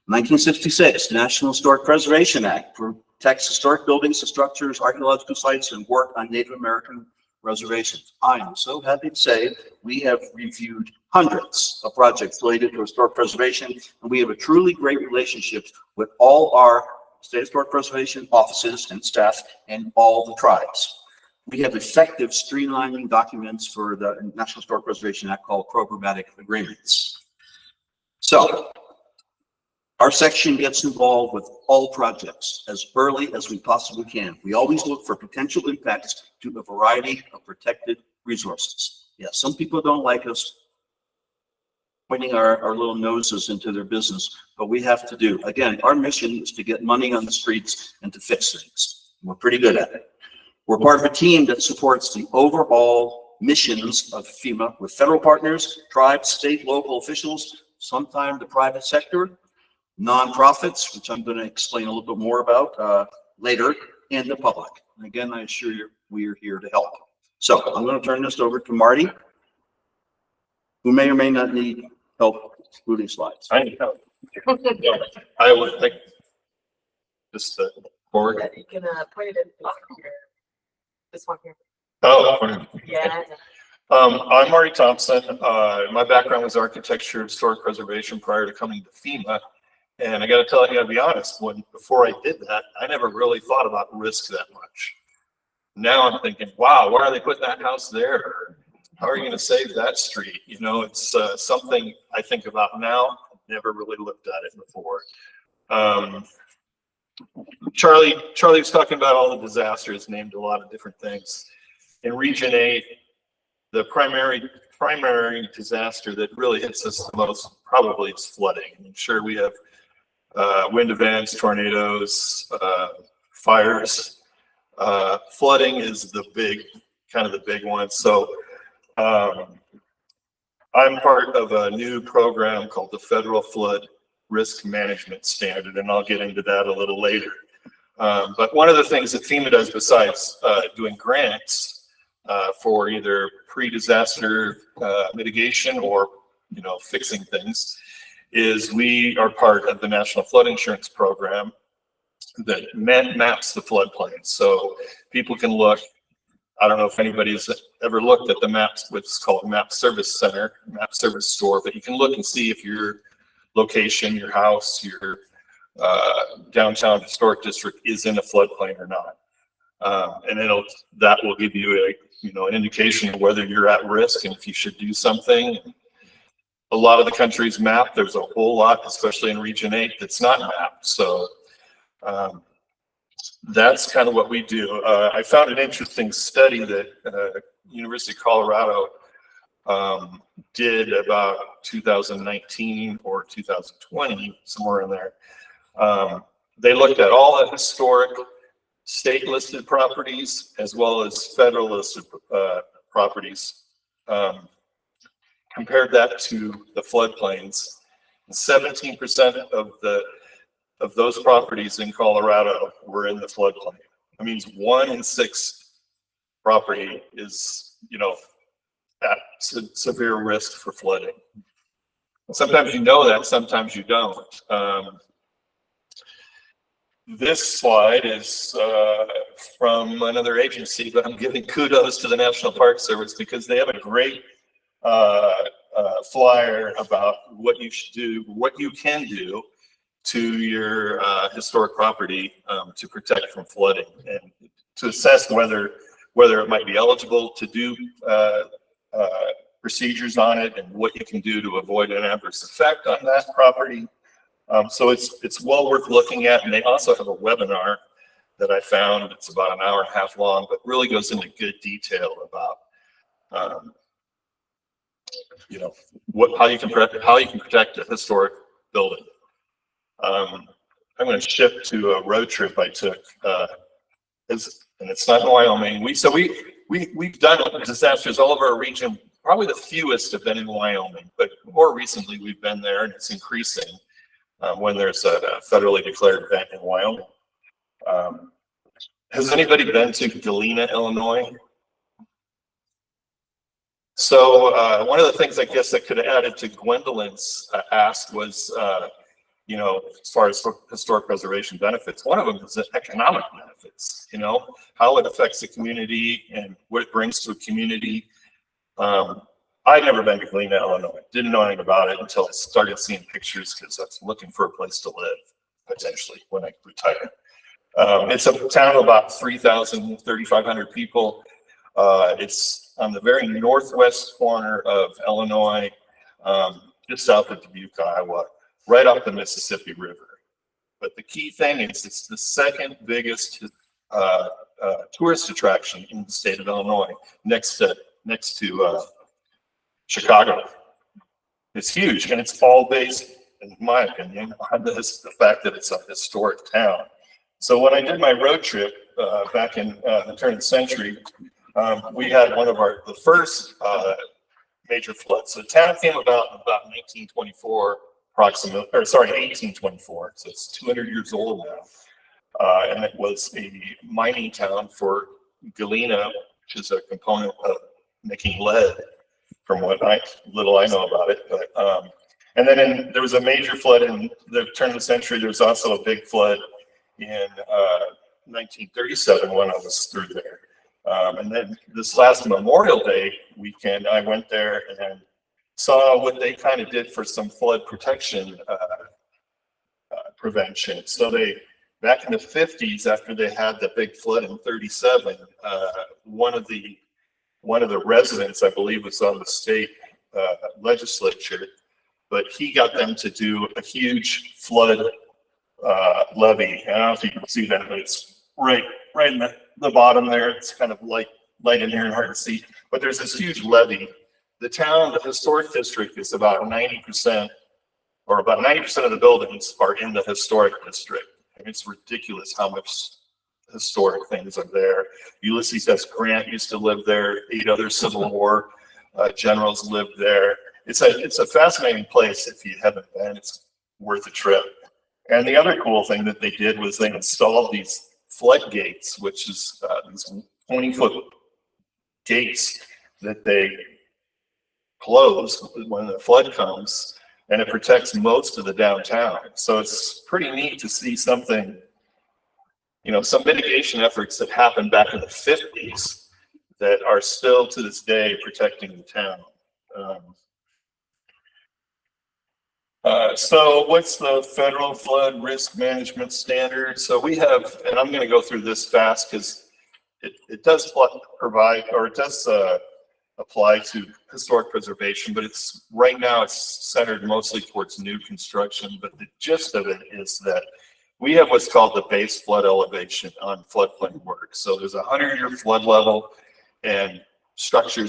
1966, National Historic Preservation Act protects historic buildings and structures, archaeological sites, and work on Native American reservations. I am so happy to say we have reviewed hundreds of projects related to historic preservation, and we have a truly great relationship with all our state historic preservation offices and staff and all the tribes. We have effective streamlining documents for the National Historic Preservation Act called programmatic agreements. So our section gets involved with all projects as early as we possibly can. We always look for potential impacts to a variety of protected resources. Yeah, some people don't like us pointing our little noses into their business, but we have to do. Again, our mission is to get money on the streets and to fix things. We're pretty good at it. We're part of a team that supports the overall missions of FEMA with federal partners, tribes, state, local officials, sometimes the private sector, nonprofits, which I'm going to explain a little bit more about later, and the public. And again, I assure you, we are here to help. So I'm going to turn this over to Marti, who may or may not need help moving slides. I need help. I would like this board. Yeah, you can point it in here. This one here. Oh, Yeah. I'm Marti Thompson. My background was architecture and historic preservation prior to coming to FEMA. And I got to tell you, I'll be honest, before I did that, I never really thought about risk that much. Now I'm thinking, wow, why are they putting that house there? How are you going to save that street? You know, it's something I think about now. I've never really looked at it before. Charlie was talking about all the disasters, named a lot of different things. In Region 8, the primary disaster that really hits us the most probably is flooding. I'm sure we have wind events, tornadoes, fires. Flooding is the big one. So I'm part of a new program called the Federal Flood Risk Management Standard, and I'll get into that a little later. But one of the things that FEMA does besides doing grants for either pre-disaster mitigation or fixing things is we are part of the National Flood Insurance Program that maps the floodplain. So people can look. I don't know if anybody's ever looked at the maps, what's called Map Service Center, Map Service Store, but you can look and see if your location, your house, your downtown historic district is in a floodplain or not. And that will give you an indication of whether you're at risk and if you should do something. A lot of the country's mapped. There's a whole lot, especially in Region 8, that's not mapped. So that's kind of what we do. I found an interesting study that University of Colorado did about 2019 or 2020, somewhere in there. They looked at all the historic state listed properties as well as federal listed properties. Compared that to the floodplains, 17% of those properties in Colorado were in the floodplain. That means 1 in 6 property is, at severe risk for flooding. Sometimes you know that, sometimes you don't. This slide is from another agency, but I'm giving kudos to the National Park Service because they have a great flyer about what you should do, what you can do to your historic property to protect from flooding and to assess whether it might be eligible to do procedures on it and what you can do to avoid an adverse effect on that property. So it's well worth looking at. And they also have a webinar that I found. It's about an hour and a half long, but really goes into good detail about how you can protect a historic building. I'm going to shift to a road trip I took, and it's not in Wyoming. We've done disasters all over our region. Probably the fewest have been in Wyoming, but more recently we've been there, and it's increasing when there's a federally declared event in Wyoming. Has anybody been to Galena, Illinois? So one of the things I guess that could have added to Gwendolyn's ask was, as far as historic preservation benefits, one of them is the economic benefits, how it affects the community and what it brings to a community. I'd never been to Galena, Illinois. Didn't know anything about it until I started seeing pictures because I was looking for a place to live, potentially, when I retire. It's a town of about 3,500 people. It's on the very northwest corner of Illinois, just south of Dubuque, Iowa, right off the Mississippi River. But the key thing is it's the second biggest tourist attraction in the state of Illinois, next to Chicago. It's huge, and it's all based, in my opinion, on the fact that it's a historic town. So when I did my road trip back in the turn of the century, we had one of the first major floods. So the town came about in about 1924, approximately, 1824. So it's 200 years old now. And it was a mining town for Galena, which is a component of making lead, from what little I know about it. But and then there was a major flood in the turn of the century. There was also a big flood in 1937 when I was through there. And then this last Memorial Day weekend, I went there and saw what they kind of did for some flood protection prevention. So back in the 50s, after they had the big flood in 37, one of the residents, I believe, was on the state legislature, but he got them to do a huge flood levee. I don't know if you can see that, but it's right in the bottom there. It's kind of light in here and hard to see, but there's this huge levee. The town, the historic district, is about 90%, or about 90% of the buildings are in the historic district. I mean, it's ridiculous how much historic things are there. Ulysses S. Grant used to live there. 8 other Civil War generals lived there. It's a fascinating place. If you haven't been, it's worth a trip. And the other cool thing that they did was they installed these floodgates, which is these 20-foot gates that they close when the flood comes, and it protects most of the downtown. So it's pretty neat to see something, some mitigation efforts that happened back in the 50s that are still to this day protecting the town. So what's the federal flood risk management standard? So we have, and I'm going to go through this fast because it does provide, or it does apply to historic preservation, but right now it's centered mostly towards new construction. But the gist of it is that we have what's called the base flood elevation on floodplain work. So there's a 100-year flood level, and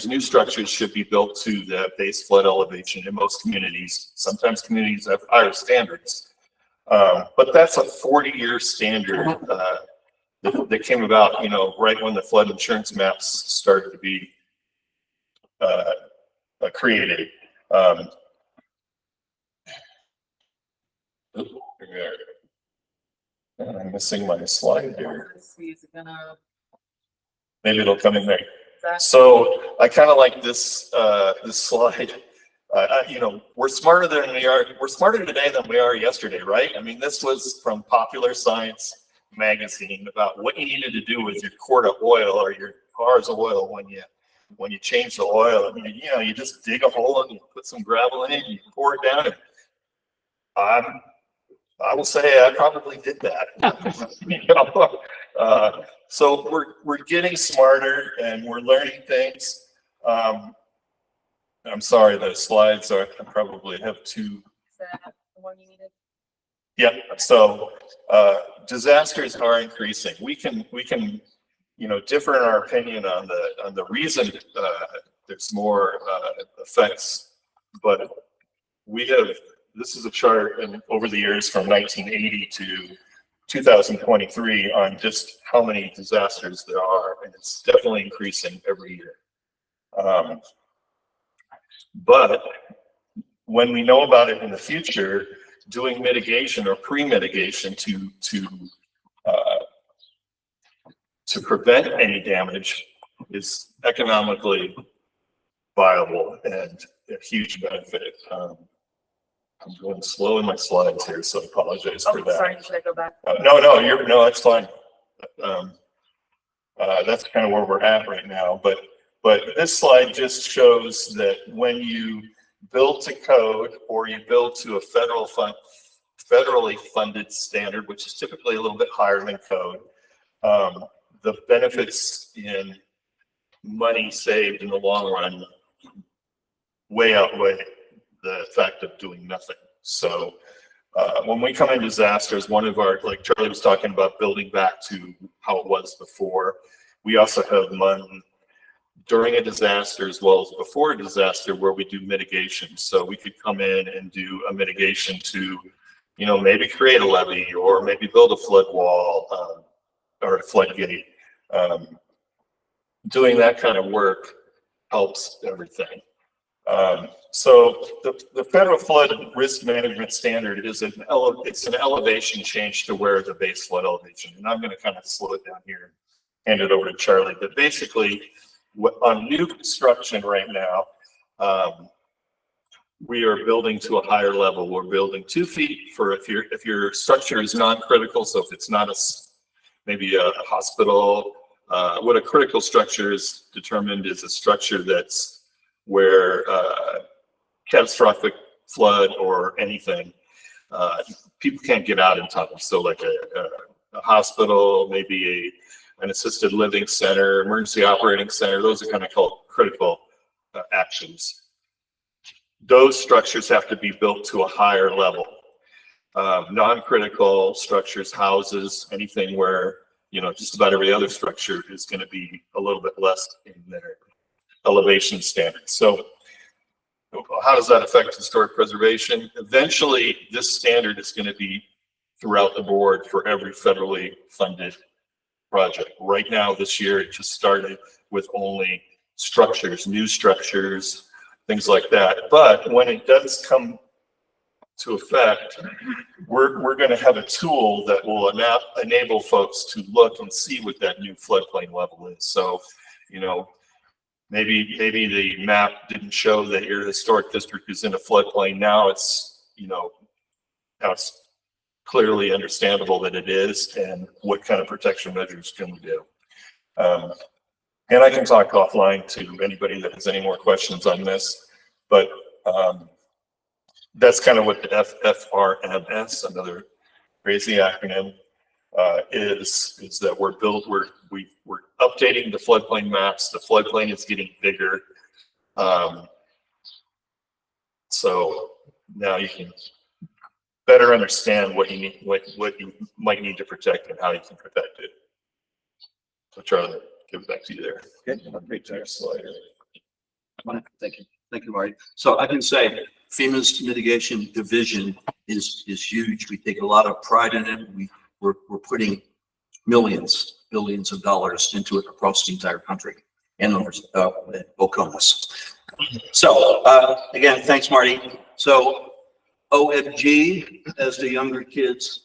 new structures should be built to the base flood elevation in most communities. Sometimes communities have higher standards, but that's a 40-year standard that came about, you know, right when the flood insurance maps started to be created. I'm missing my slide here. Maybe it'll come in there. So I kind of like this this slide. You know, we're smarter today than we are yesterday, right? I mean, this was from Popular Science magazine about what you needed to do with your quart of oil or your car's oil when you change the oil. I mean, you know, you just dig a hole and you put some gravel in it, you pour it down, and I will say I probably did that. You know? So we're getting smarter and we're learning things. I'm sorry, the slides are, I probably have two. Is that the one you needed? Yeah, so disasters are increasing. We can, you know, differ in our opinion on the reason there's more effects, but we have, this is a chart over the years from 1980 to 2023 on just how many disasters there are, and it's definitely increasing every year. But when we know about it in the future, doing mitigation or pre-mitigation to prevent any damage is economically viable and a huge benefit. I'm going slow in my slides here, so I apologize for that. Sorry, should I go back? No, that's fine. That's kind of where we're at right now. But this slide just shows that when you build to code or you build to a federally funded standard, which is typically a little bit higher than code, the benefits in money saved in the long run way outweigh the effect of doing nothing. So when we come in disasters, one of our, like Charlie was talking about, building back to how it was before, we also have money during a disaster as well as before a disaster where we do mitigation. So we could come in and do a mitigation to, you know, maybe create a levee or maybe build a flood wall or a floodgate. Doing that kind of work helps everything. So the federal flood risk management standard is an elevation change to where the base flood elevation. And I'm going to kind of slow it down here and hand it over to Charlie. But basically, on new construction right now, we are building to a higher level. We're building 2 feet for if your structure is non-critical. So if it's not maybe a hospital, what a critical structure is determined is a structure that's where catastrophic flood or anything, people can't get out in time. So like a hospital, maybe an assisted living center, emergency operating center, those are kind of called critical actions. Those structures have to be built to a higher level. Non-critical structures, houses, anything where, you know, just about every other structure is going to be a little bit less in their elevation standards. So how does that affect historic preservation? Eventually, this standard is going to be throughout the board for every federally funded project. Right now, this year, it just started with only structures, new structures, things like that. But when it does come to effect, we're going to have a tool that will enable folks to look and see what that new floodplain level is. So, you know, maybe the map didn't show that your historic district is in a floodplain. Now it's, you know, now it's clearly understandable that it is, and what kind of protection measures can we do. And I can talk offline to anybody that has any more questions on this, but that's kind of what the FRMS, another crazy acronym, is that we're updating the floodplain maps. The floodplain is getting bigger. So now you can better understand what you need, what you might need to protect and how you can protect it. So Charlie, give it back to you there. Okay. Next slide. Thank you. Thank you, Marty. So I can say FEMA's mitigation division is huge. We take a lot of pride in it. We're putting billions of dollars into it across the entire country and over Oklamas. So again, thanks, Marty. So OMG, as the younger kids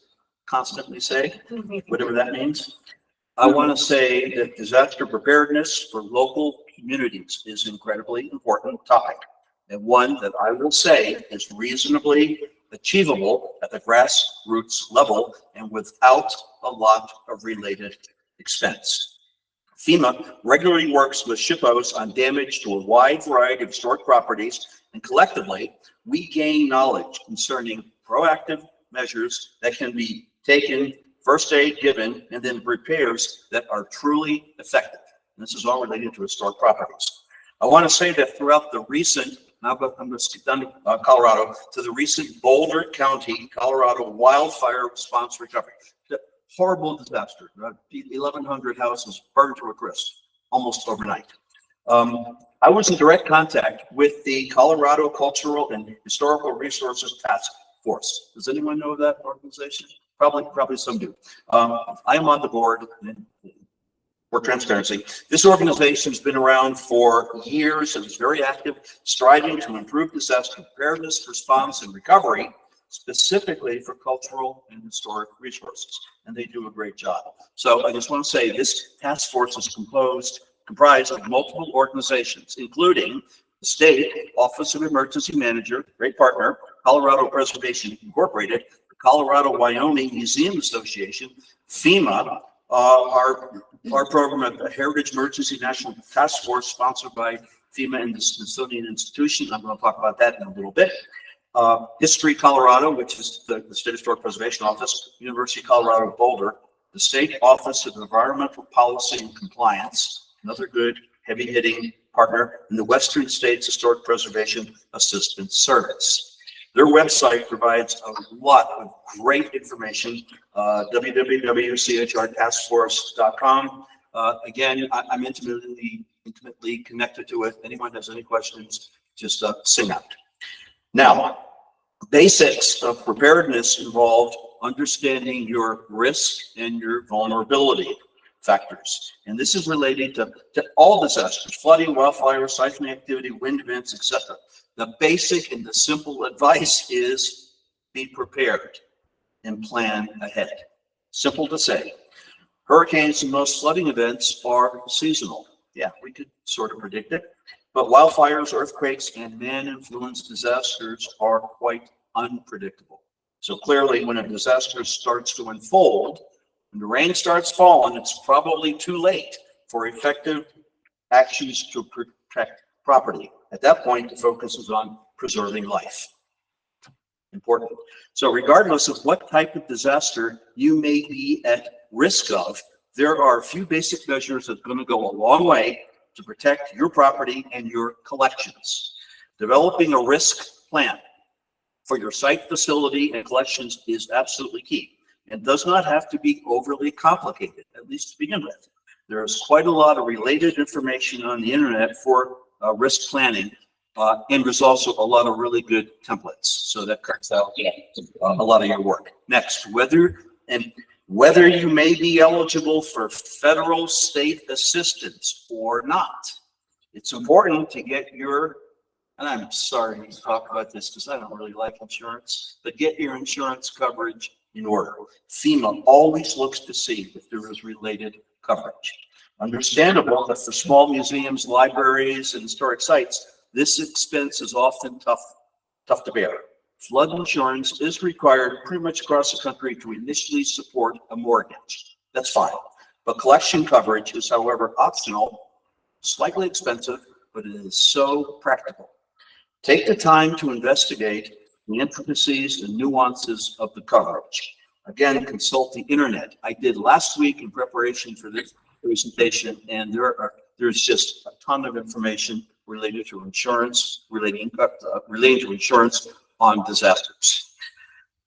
constantly say, whatever that means. I want to say that disaster preparedness for local communities is an incredibly important topic, and one that I will say is reasonably achievable at the grassroots level and without a lot of related expense. FEMA regularly works with SHPOs on damage to a wide variety of historic properties, and collectively, we gain knowledge concerning proactive measures that can be taken, first aid given, and then repairs that are truly effective. And this is all related to historic properties. I want to say that throughout the recent, I'm going to skip down to Colorado, to the recent Boulder County, Colorado wildfire response recovery. Horrible disaster. 1,100 houses burned to a crisp almost overnight. I was in direct contact with the Colorado Cultural and Historical Resources Task Force. Does anyone know that organization? Probably some do. I am on the board for transparency. This organization has been around for years and is very active, striving to improve disaster preparedness, response, and recovery, specifically for cultural and historic resources. And they do a great job. So I just want to say this task force is comprised of multiple organizations, including the State Office of Emergency Manager, great partner, Colorado Preservation Incorporated, the Colorado Wyoming Museum Association, FEMA, our program at the Heritage Emergency National Task Force, sponsored by FEMA and the Smithsonian Institution. I'm going to talk about that in a little bit. History Colorado, which is the State Historic Preservation Office, University of Colorado Boulder, the State Office of Environmental Policy and Compliance, another good heavy-hitting partner, and the Western States Historic Preservation Assistance Service. Their website provides a lot of great information, www.chrtaskforce.com. Again, I'm intimately connected to it. Anyone has any questions, just sing out. Now, basics of preparedness involved understanding your risk and your vulnerability factors. And this is related to all disasters: flooding, wildfire, seismic activity, wind events, etc. The basic and the simple advice is be prepared and plan ahead. Simple to say. Hurricanes and most flooding events are seasonal. Yeah, we could sort of predict it. But wildfires, earthquakes, and man-influenced disasters are quite unpredictable. So clearly, when a disaster starts to unfold, when the rain starts falling, it's probably too late for effective actions to protect property. At that point, the focus is on preserving life. Important. So regardless of what type of disaster you may be at risk of, there are a few basic measures that are going to go a long way to protect your property and your collections. Developing a risk plan for your site, facility, and collections is absolutely key, and does not have to be overly complicated, at least to begin with. There's quite a lot of related information on the internet for risk planning, and there's also a lot of really good templates, so that cuts out a lot of your work. Next, whether you may be eligible for federal state assistance or not. It's important to get your, and I'm sorry to talk about this because I don't really like insurance, but get your insurance coverage in order. FEMA always looks to see if there is related coverage. Understandable that for small museums, libraries, and historic sites, this expense is often tough to bear. Flood insurance is required pretty much across the country to initially support a mortgage. That's fine. But collection coverage is, however, optional, slightly expensive, but it is so practical. Take the time to investigate the intricacies and nuances of the coverage. Again, consult the internet. I did last week in preparation for this presentation, and there's just a ton of information related to insurance, relating to insurance on disasters.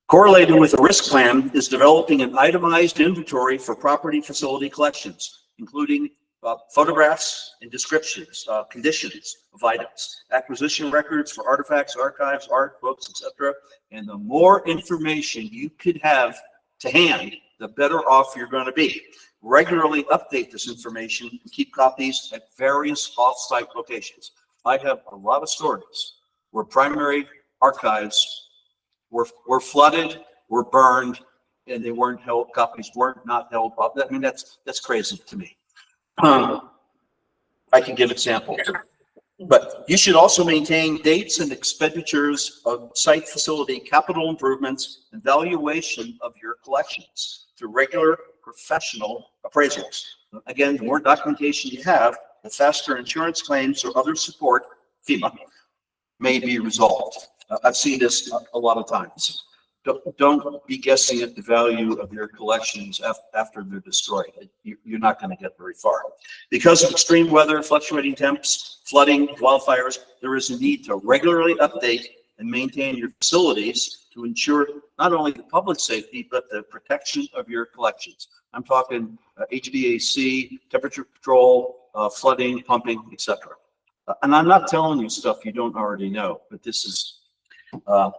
Correlated with a risk plan is developing an itemized inventory for property facility collections, including photographs and descriptions, conditions of items, acquisition records for artifacts, archives, art, books, etc. And the more information you could have to hand, the better off you're going to be. Regularly update this information and keep copies at various off-site locations. I have a lot of stories where primary archives were flooded, were burned, and they weren't held, copies weren't not held up. I mean, that's crazy to me. I can give examples. But you should also maintain dates and expenditures of site facility capital improvements and valuation of your collections through regular professional appraisals. Again, the more documentation you have, the faster insurance claims or other support, FEMA, may be resolved. I've seen this a lot of times. Don't be guessing at the value of your collections after they're destroyed. You're not going to get very far. Because of extreme weather, fluctuating temps, flooding, wildfires, there is a need to regularly update and maintain your facilities to ensure not only the public safety, but the protection of your collections. I'm talking HVAC, temperature control, flooding, pumping, etc. And I'm not telling you stuff you don't already know, but this is, I'm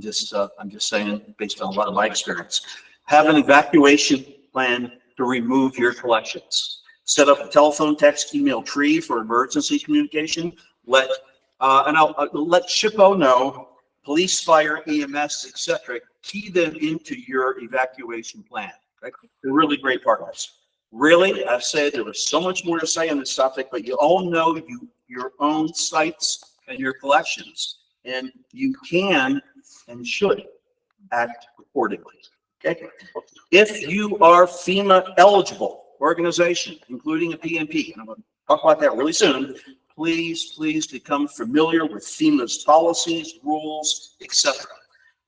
just saying based on a lot of my experience. Have an evacuation plan to remove your collections. Set up a telephone, text, email tree for emergency communication. Let SHPO know, police, fire, EMS, etc. Key them into your evacuation plan. Right? They're really great partners. Really, I've said there was so much more to say on this topic, but you all know your own sites and your collections, and you can and should act accordingly. Okay. If you are FEMA eligible organization, including a PMP, and I'm going to talk about that really soon, please become familiar with FEMA's policies, rules, etc.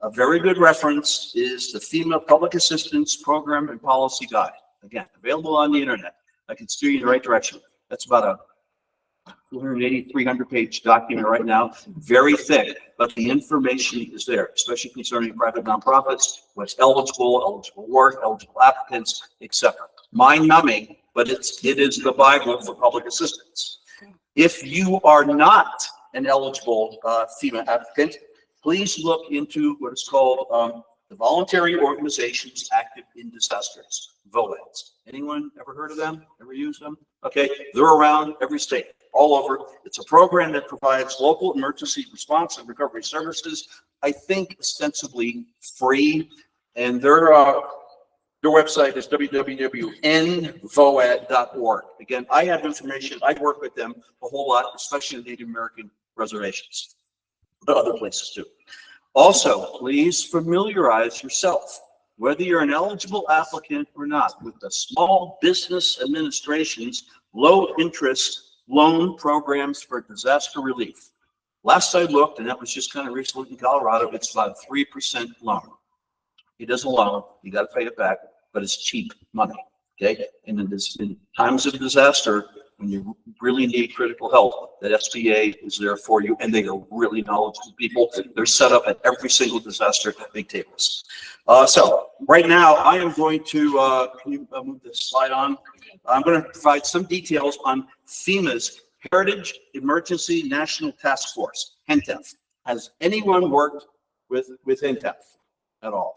A very good reference is the FEMA Public Assistance Program and Policy Guide. Again, available on the internet. I can steer you in the right direction. That's about a 280, 300-page document right now. Very thick, but the information is there, especially concerning private nonprofits, what's eligible work, eligible applicants, etc. Mind-numbing, but it is the Bible for public assistance. If you are not an eligible FEMA applicant, please look into what is called the Voluntary Organizations Active in Disasters, VOADs. Anyone ever heard of them? Ever used them? Okay, they're around every state, all over. It's a program that provides local emergency response and recovery services, I think ostensibly free, and their website is www.nvoad.org. Again, I have information. I work with them a whole lot, especially in Native American reservations, but other places too. Also, please familiarize yourself, whether you're an eligible applicant or not, with the Small Business Administration's low-interest loan programs for disaster relief. Last I looked, and that was just kind of recently in Colorado, it's about a 3% loan. It is a loan, you got to pay it back, but it's cheap money, okay? And in times of disaster, when you really need critical help, that SBA is there for you, and they are really knowledgeable people. They're set up at every single disaster at big tables. So right now, I am going to, can you move this slide on? I'm going to provide some details on FEMA's Heritage Emergency National Task Force, HENTEF. Has anyone worked with HENTEF at all?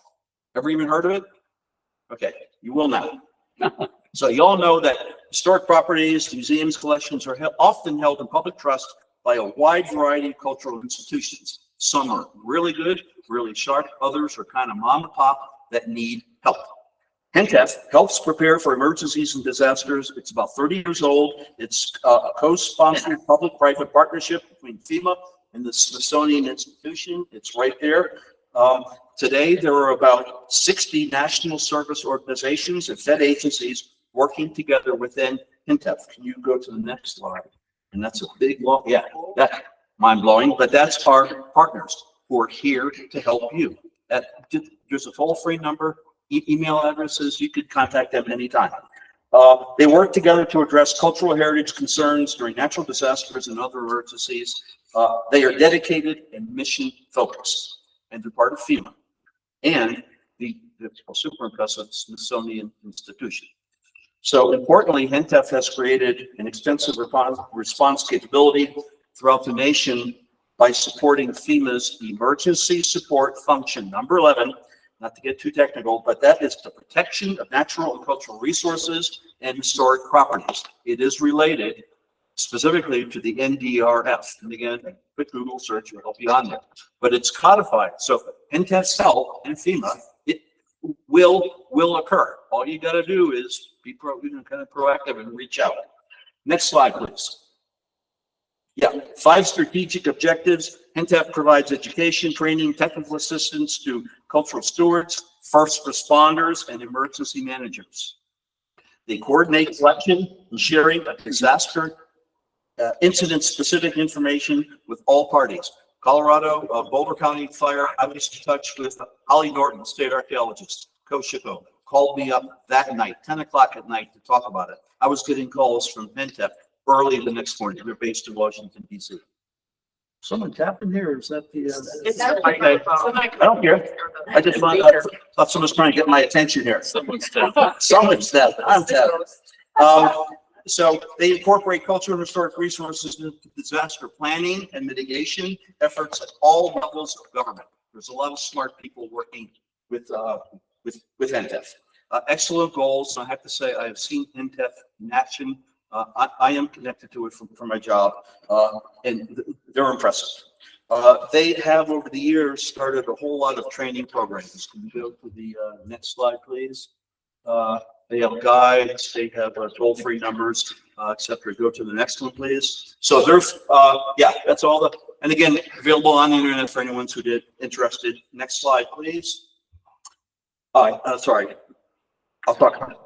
Ever even heard of it? Okay, you will now. So you all know that historic properties, museums, collections are often held in public trust by a wide variety of cultural institutions. Some are really good, really sharp. Others are kind of mom and pop that need help. HENTEF helps prepare for emergencies and disasters. It's about 30 years old. It's a co-sponsored public-private partnership between FEMA and the Smithsonian Institution. It's right there. Today, there are about 60 national service organizations and Fed agencies working together within HENTEF. Can you go to the next slide? And that's a big, long, yeah, that's mind-blowing, but that's our partners who are here to help you. There's a toll-free number, email addresses, you could contact them anytime. They work together to address cultural heritage concerns during natural disasters and other emergencies. They are dedicated and mission-focused, and they're part of FEMA and the super impressive Smithsonian Institution. So importantly, HENTEF has created an extensive response capability throughout the nation by supporting FEMA's emergency support function, number 11, not to get too technical, but that is the protection of natural and cultural resources and historic properties. It is related specifically to the NDRF. And again, a quick Google search will help you on there. But it's codified. So NTEF's help and FEMA, it will occur. All you got to do is be kind of proactive and reach out. Next slide, please. Yeah, 5 strategic objectives. NTEF provides education, training, technical assistance to cultural stewards, first responders, and emergency managers. They coordinate collection and sharing of disaster incident-specific information with all parties. Colorado, Boulder County Fire, I was in touch with Holly Norton, state archaeologist, co-SHPO, called me up that night, 10 o'clock at night, to talk about it. I was getting calls from NTEF early the next morning. They're based in Washington, D.C. Someone tapping here, or is that the? I don't care. I just thought someone's trying to get my attention here. Someone's tapping. I'm tapping. So they incorporate cultural and historic resources into disaster planning and mitigation efforts at all levels of government. There's a lot of smart people working with NTEF. Excellent goals. I have to say, I have seen NTEF in action. I am connected to it for my job, and they're impressive. They have, over the years, started a whole lot of training programs. Can you go to the next slide, please? They have guides, they have toll-free numbers, etc. Go to the next one, please. So there's, yeah, that's all the, and again, available on the internet for anyone who did interested. Next slide, please. Sorry, I'll talk about it.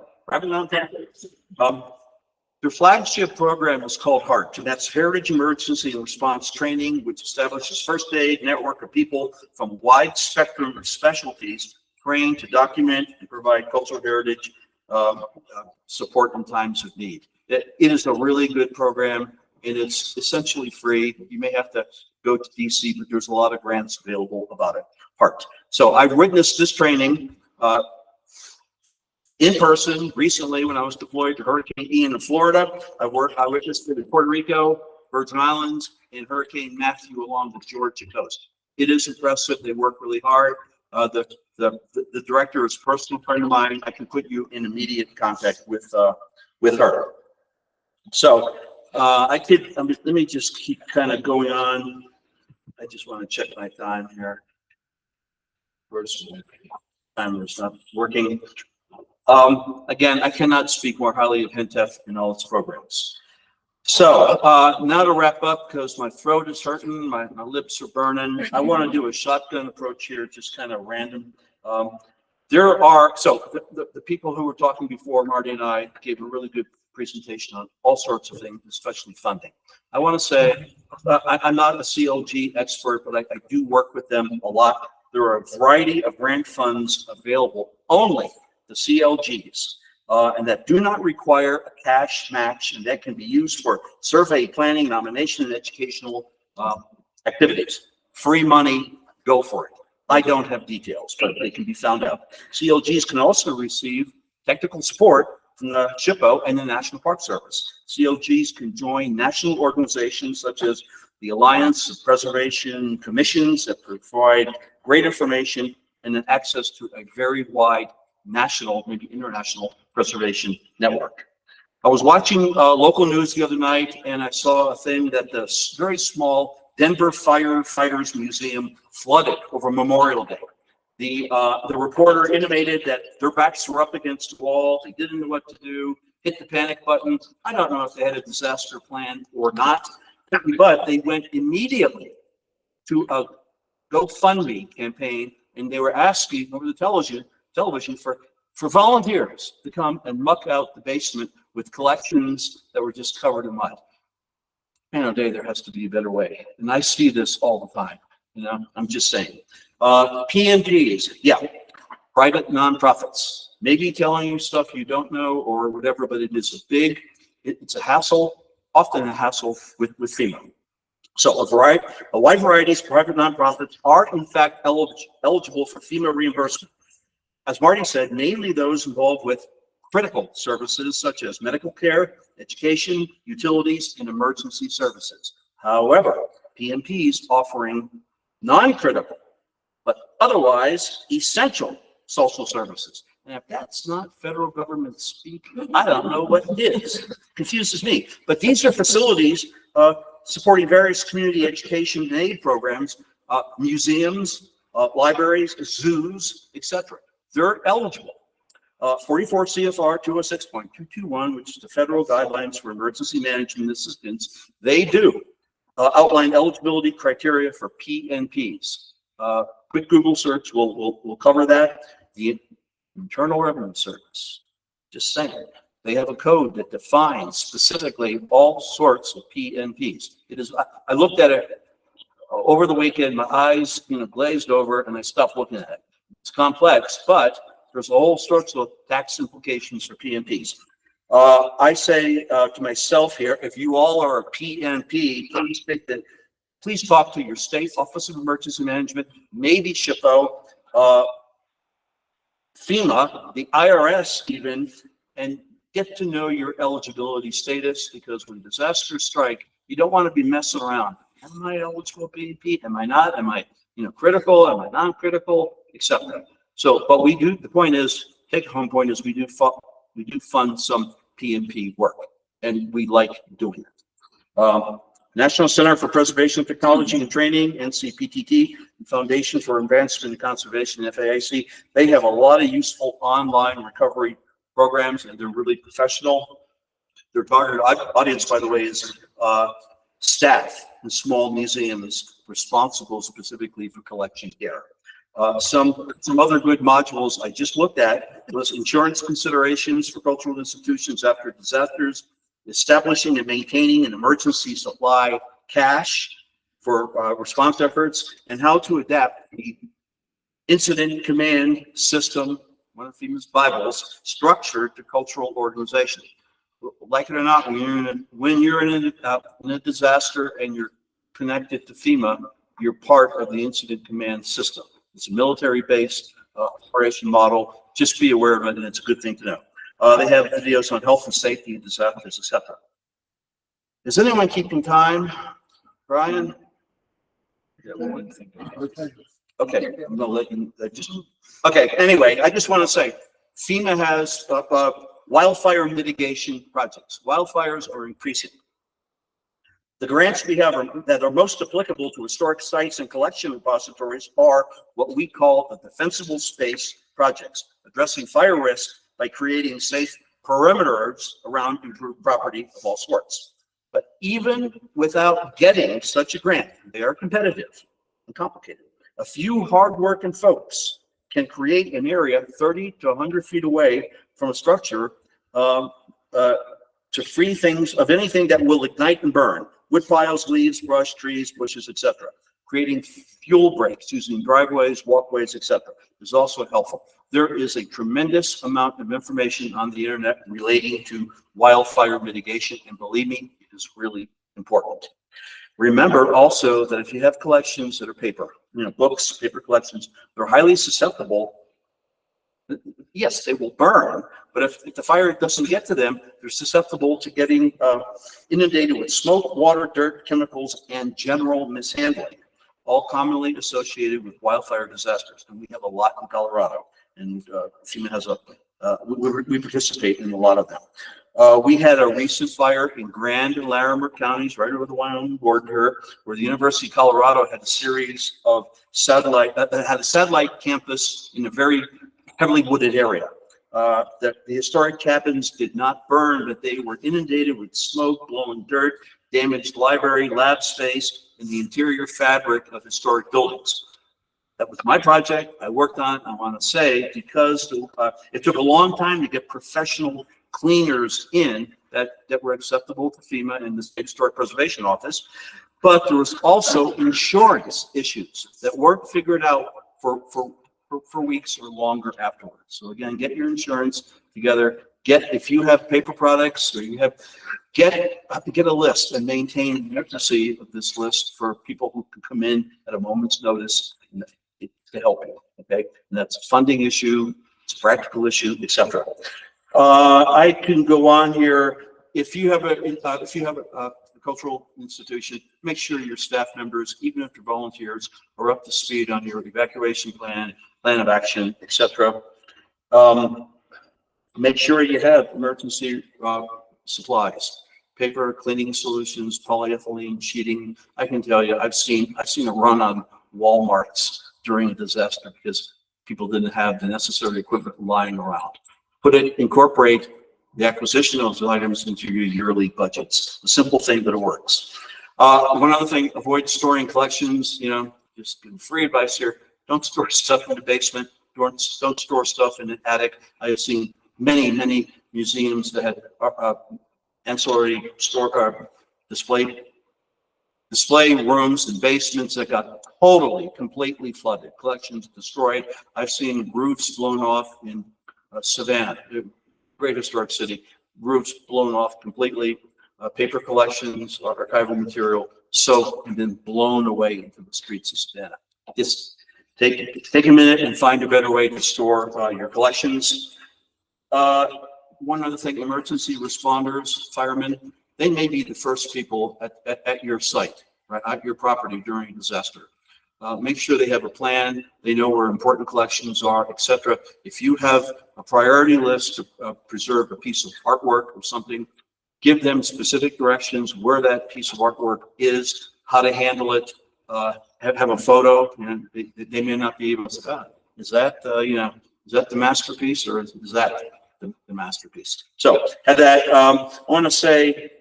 Their flagship program is called HEART, and that's Heritage Emergency and Response Training, which establishes first aid network of people from a wide spectrum of specialties trained to document and provide cultural heritage support in times of need. It is a really good program, and it's essentially free. You may have to go to DC, but there's a lot of grants available about it. HEART. So I've witnessed this training in person recently when I was deployed to Hurricane Ian in Florida. I witnessed it in Puerto Rico, Virgin Islands, and Hurricane Matthew along the Georgia coast. It is impressive. They work really hard. The director is a personal friend of mine. I can put you in immediate contact with her. So let me just keep kind of going on. I just want to check my time here. Where's my timer's not working? Again, I cannot speak more highly of NTEF and all its programs. So now to wrap up, because my throat is hurting, my lips are burning. I want to do a shotgun approach here, just kind of random. There are, so the people who were talking before, Marty and I, gave a really good presentation on all sorts of things, especially funding. I want to say, I'm not a CLG expert, but I do work with them a lot. There are a variety of grant funds available, only the CLGs, and that do not require a cash match, and that can be used for survey, planning, nomination, and educational activities. Free money, go for it. I don't have details, but they can be found out. CLGs can also receive technical support from the SHPO and the National Park Service. CLGs can join national organizations such as the Alliance of Preservation Commissions that provide great information and then access to a very wide national, maybe international preservation network. I was watching local news the other night, and I saw a thing that the very small Denver Firefighters Museum flooded over Memorial Day. The reporter intimated that their backs were up against the wall. They didn't know what to do, hit the panic button. I don't know if they had a disaster plan or not, but they went immediately to a GoFundMe campaign, and they were asking over the television for volunteers to come and muck out the basement with collections that were just covered in mud. And Dave, there has to be a better way. And I see this all the time. You know, I'm just saying. PMGs, yeah, private nonprofits. Maybe telling you stuff you don't know or whatever, but it is it's a hassle, often a hassle with FEMA. So a wide variety of private nonprofits are in fact eligible for FEMA reimbursement. As Marty said, mainly those involved with critical services such as medical care, education, utilities, and emergency services. However, PMPs offering non-critical, but otherwise essential social services. And if that's not federal government speak, I don't know what is. Confuses me. But these are facilities supporting various community education and aid programs, museums, libraries, zoos, etc. They're eligible. 44 CFR 206.221, which is the federal guidelines for emergency management assistance, they do outline eligibility criteria for PNPs. Quick Google search will cover that. The Internal Revenue Service, just saying, they have a code that defines specifically all sorts of PNPs. It is. I looked at it over the weekend. My eyes, glazed over, and I stopped looking at it. It's complex, but there's all sorts of tax implications for PNPs. I say to myself here, if you all are a PNP, please talk to your state Office of Emergency Management, maybe SHPO, FEMA, the IRS even, and get to know your eligibility status, because when disasters strike, you don't want to be messing around. Am I eligible PNP? Am I not? Am I, critical? Am I non-critical? Etc. So, but we do. The point is, take-home point is, we do fund some PNP work, and we like doing it. National Center for Preservation Technology and Training, NCPTT, Foundation for Advancement and Conservation, FAIC, they have a lot of useful online recovery programs, and they're really professional. Their target audience, by the way, is staff in small museums responsible specifically for collection care. Some other good modules I just looked at was insurance considerations for cultural institutions after disasters, establishing and maintaining an emergency supply cache for response efforts, and how to adapt the incident command system, one of FEMA's Bibles, structure to cultural organization. Like it or not, when you're in a disaster and you're connected to FEMA, you're part of the incident command system. It's a military-based operation model. Just be aware of it, and it's a good thing to know. They have videos on health and safety and disasters, etc. Is anyone keeping time? Brian? Okay, I'm gonna let you okay, anyway, I just want to say, FEMA has wildfire mitigation projects. Wildfires are increasing. The grants we have that are most applicable to historic sites and collection repositories are what we call the defensible space projects, addressing fire risk by creating safe perimeters around improved property of all sorts. But even without getting such a grant, they are competitive and complicated. A few hardworking folks can create an area 30 to 100 feet away from a structure to free things of anything that will ignite and burn. Wood piles, leaves, brush, trees, bushes, etc. Creating fuel breaks using driveways, walkways, etc. is also helpful. There is a tremendous amount of information on the internet relating to wildfire mitigation, and believe me, it is really important. Remember also that if you have collections that are paper, books, paper collections, they're highly susceptible. Yes, they will burn, but if the fire doesn't get to them, they're susceptible to getting inundated with smoke, water, dirt, chemicals, and general mishandling, all commonly associated with wildfire disasters. And we have a lot in Colorado, and FEMA has we participate in a lot of them. We had a recent fire in Grand and Laramie counties, right over the Wyoming border here, where the University of Colorado had a series of satellite campus in a very heavily wooded area. The historic cabins did not burn, but they were inundated with smoke, blowing dirt, damaged library, lab space, and the interior fabric of historic buildings. That was my project. I worked on it. I want to say, because it took a long time to get professional cleaners in that were acceptable to FEMA and the State Historic Preservation Office. But there was also insurance issues that weren't figured out for weeks or longer afterwards. So again, get your insurance together. If you have paper products, or you get a list and maintain the accuracy of this list for people who can come in at a moment's notice to help you. Okay, and that's a funding issue, it's a practical issue, etc. I can go on here. If you have a cultural institution, make sure your staff members, even if they're volunteers, are up to speed on your evacuation plan, plan of action, etc. Make sure you have emergency supplies, paper, cleaning solutions, polyethylene, sheeting. I can tell you, I've seen a run on Walmarts during a disaster because people didn't have the necessary equipment lying around. Incorporate the acquisition of those items into your yearly budgets. A simple thing, but it works. One other thing, avoid storing collections, just free advice here. Don't store stuff in the basement. Don't store stuff in the attic. I have seen many museums that had ancillary display rooms and basements that got completely flooded, collections destroyed. I've seen roofs blown off in Savannah, a great historic city, roofs blown off completely, paper collections, archival material, soaked and then blown away into the streets of Savannah. Just take a minute and find a better way to store your collections. One other thing, emergency responders, firemen, they may be the first people at your site, right, at your property during a disaster. Make sure they have a plan. They know where important collections are, etc. If you have a priority list to preserve a piece of artwork or something, give them specific directions where that piece of artwork is, how to handle it, have a photo, and they may not be able to say, is that the masterpiece or is that the masterpiece? So at that, I want to say,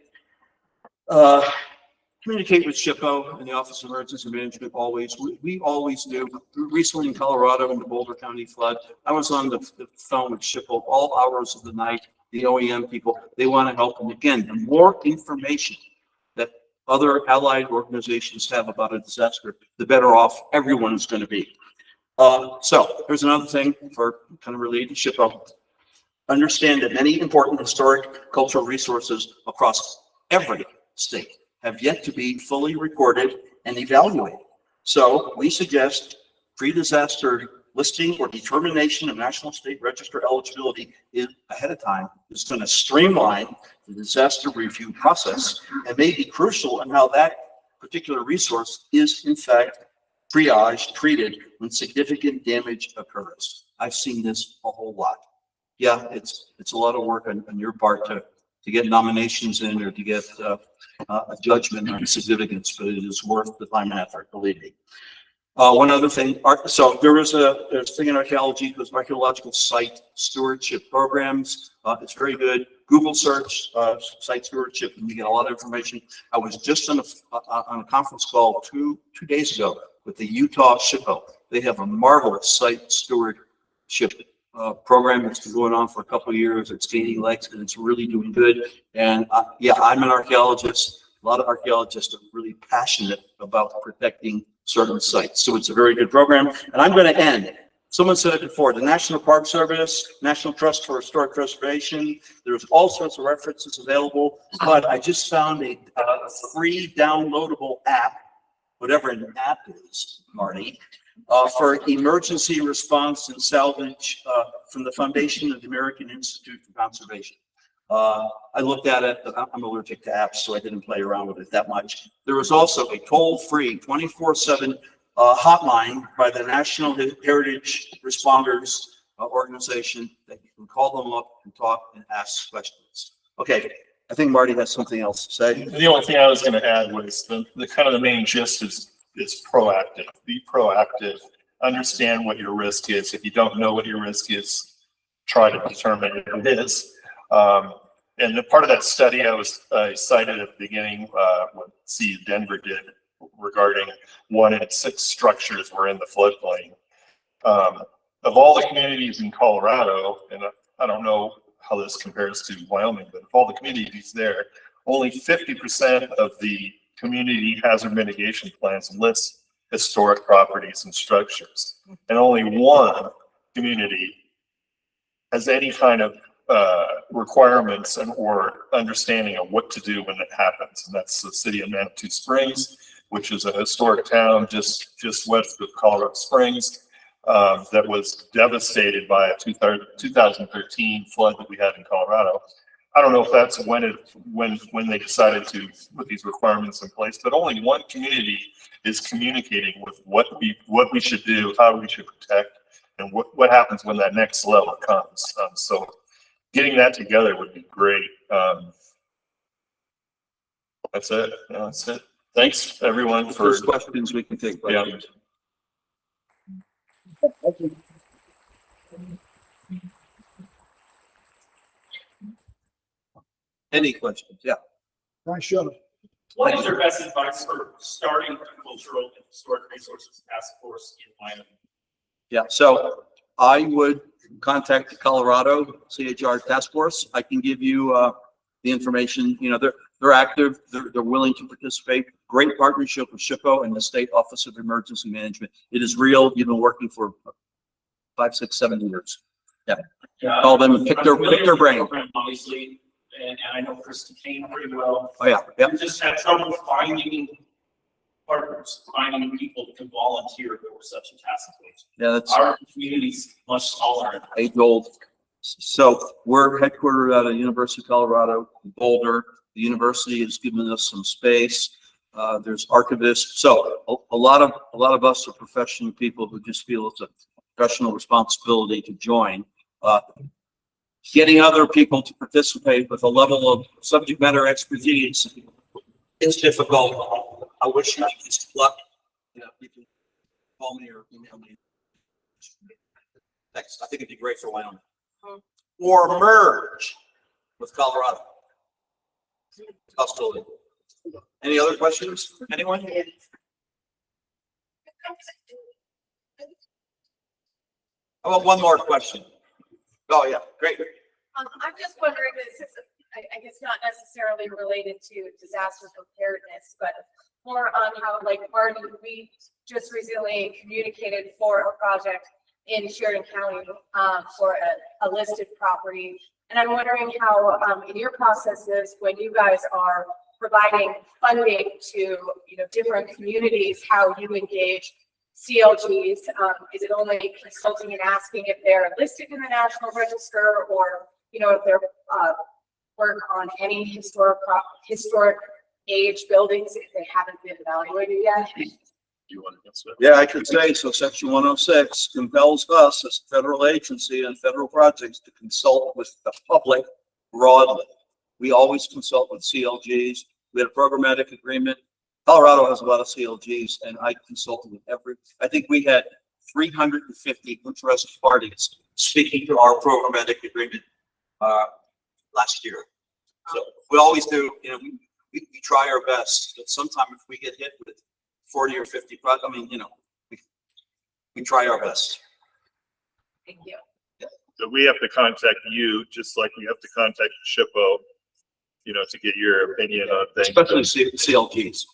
communicate with SHPO and the Office of Emergency Management always. We always do. Recently in Colorado in the Boulder County flood, I was on the phone with SHPO all hours of the night. The OEM people, they want to help. And again, the more information that other allied organizations have about a disaster, the better off everyone is going to be. So here's another thing for kind of related to SHPO. Understand that many important historic cultural resources across every state have yet to be fully recorded and evaluated. So we suggest pre-disaster listing or determination of National State Register eligibility ahead of time is going to streamline the disaster review process and may be crucial in how that particular resource is in fact triaged, treated when significant damage occurs. I've seen this a whole lot. Yeah, it's a lot of work on your part to get nominations in or to get a judgment on significance, but it is worth the time and effort, believe me. One other thing, so there's a thing in archaeology called archaeological site stewardship programs. It's very good. Google search site stewardship, and you get a lot of information. I was just on a conference call two days ago with the Utah SHPO. They have a marvelous site stewardship program that's been going on for a couple of years. It's gaining legs and it's really doing good. And yeah, I'm an archaeologist. A lot of archaeologists are really passionate about protecting certain sites. So it's a very good program. And I'm going to end. Someone said it before, the National Park Service, National Trust for Historic Preservation, there's all sorts of references available, but I just found a free downloadable app, whatever an app is, Marty, for emergency response and salvage from the Foundation of the American Institute for Conservation. I looked at it, I'm allergic to apps, so I didn't play around with it that much. There was also a toll-free 24/7 hotline by the National Heritage Responders organization that you can call them up and talk and ask questions. Okay, I think Marty has something else to say. The only thing I was going to add was the kind of the main gist is proactive. Be proactive. Understand what your risk is. If you don't know what your risk is, try to determine what it is. And the part of that study I cited at the beginning, what C Denver did regarding 1 in 6 structures were in the floodplain. Of all the communities in Colorado, and I don't know how this compares to Wyoming, but of all the communities there, only 50% of the community hazard mitigation plans list historic properties and structures. And only one community has any kind of requirements or understanding of what to do when it happens. And that's the city of Manitou Springs, which is a historic town just west of Colorado Springs that was devastated by a 2013 flood that we had in Colorado. I don't know if that's when they decided to put these requirements in place, but only one community is communicating with what we should do, how we should protect and what happens when that next level comes. So getting that together would be great. That's it. Yeah, that's it. Thanks everyone for First questions we can take. Yeah. Any questions? Yeah. Nice show. What is your best advice for starting a cultural and historic resources task force in Wyoming? Yeah, so I would contact the Colorado CHR task force. I can give you the information. You know, they're active. They're willing to participate. Great partnership with SHPO and the State Office of Emergency Management. It is real. You've been working for 5, 6, 7 years. Yeah. Call them and pick their brain. Obviously, and I know Kristy came pretty well. Oh yeah. Yeah. We just had trouble finding partners, finding people to volunteer for such a task force. Yeah, that's our community's much smaller. age-old. So we're headquartered out of University of Colorado, Boulder. The university has given us some space. There's archivists. So a lot of us are professional people who just feel it's a professional responsibility to join. Getting other people to participate with a level of subject matter expertise is difficult. I wish I could luck. You know, you can call me or email me. Next, I think it'd be great for Wyoming. Or merge with Colorado. Possibility. Any other questions? Anyone? How about one more question? Oh yeah, great. I'm just wondering, this is, I guess not necessarily related to disaster preparedness, but more on how, like, Marti, we just recently communicated for a project in Sheridan County for a listed property. And I'm wondering how, in your processes, when you guys are providing funding to, you know, different communities, how you engage CLGs. Is it only consulting and asking if they're listed in the National Register, or, you know, if they're work on any historic age buildings if they haven't been evaluated yet? Yeah, I could say so. Section 106 compels us as a federal agency and federal projects to consult with the public broadly. We always consult with CLGs. We had a programmatic agreement. Colorado has a lot of CLGs, and I consulted with I think we had 350 interested parties speaking to our programmatic agreement last year. So we always do, you know, we try our best, but sometimes if we get hit with 40 or 50 projects, I mean, you know, we try our best. Thank you. So we have to contact you, just like we have to contact SHPO, you know, to get your opinion on things. Especially CLGs.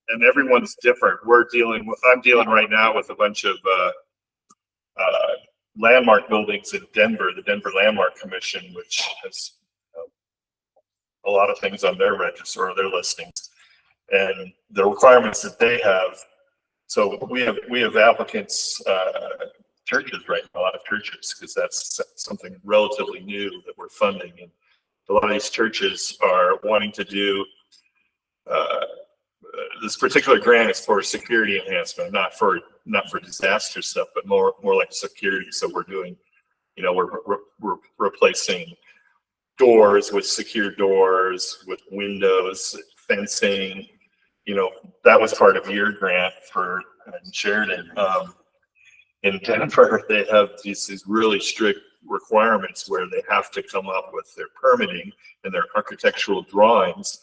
And everyone's different. I'm dealing right now with a bunch of landmark buildings in Denver, the Denver Landmark Commission, which has a lot of things on their register or their listings, and the requirements that they have. So we have applicants, churches, right? A lot of churches, because that's something relatively new that we're funding, and a lot of these churches are wanting to do. This particular grant is for security enhancement, not for disaster stuff, but more like security. So we're doing, you know, we're replacing doors with secure doors, with windows, fencing. You know, that was part of your grant for Sheridan. In Denver, they have these really strict requirements where they have to come up with their permitting and their architectural drawings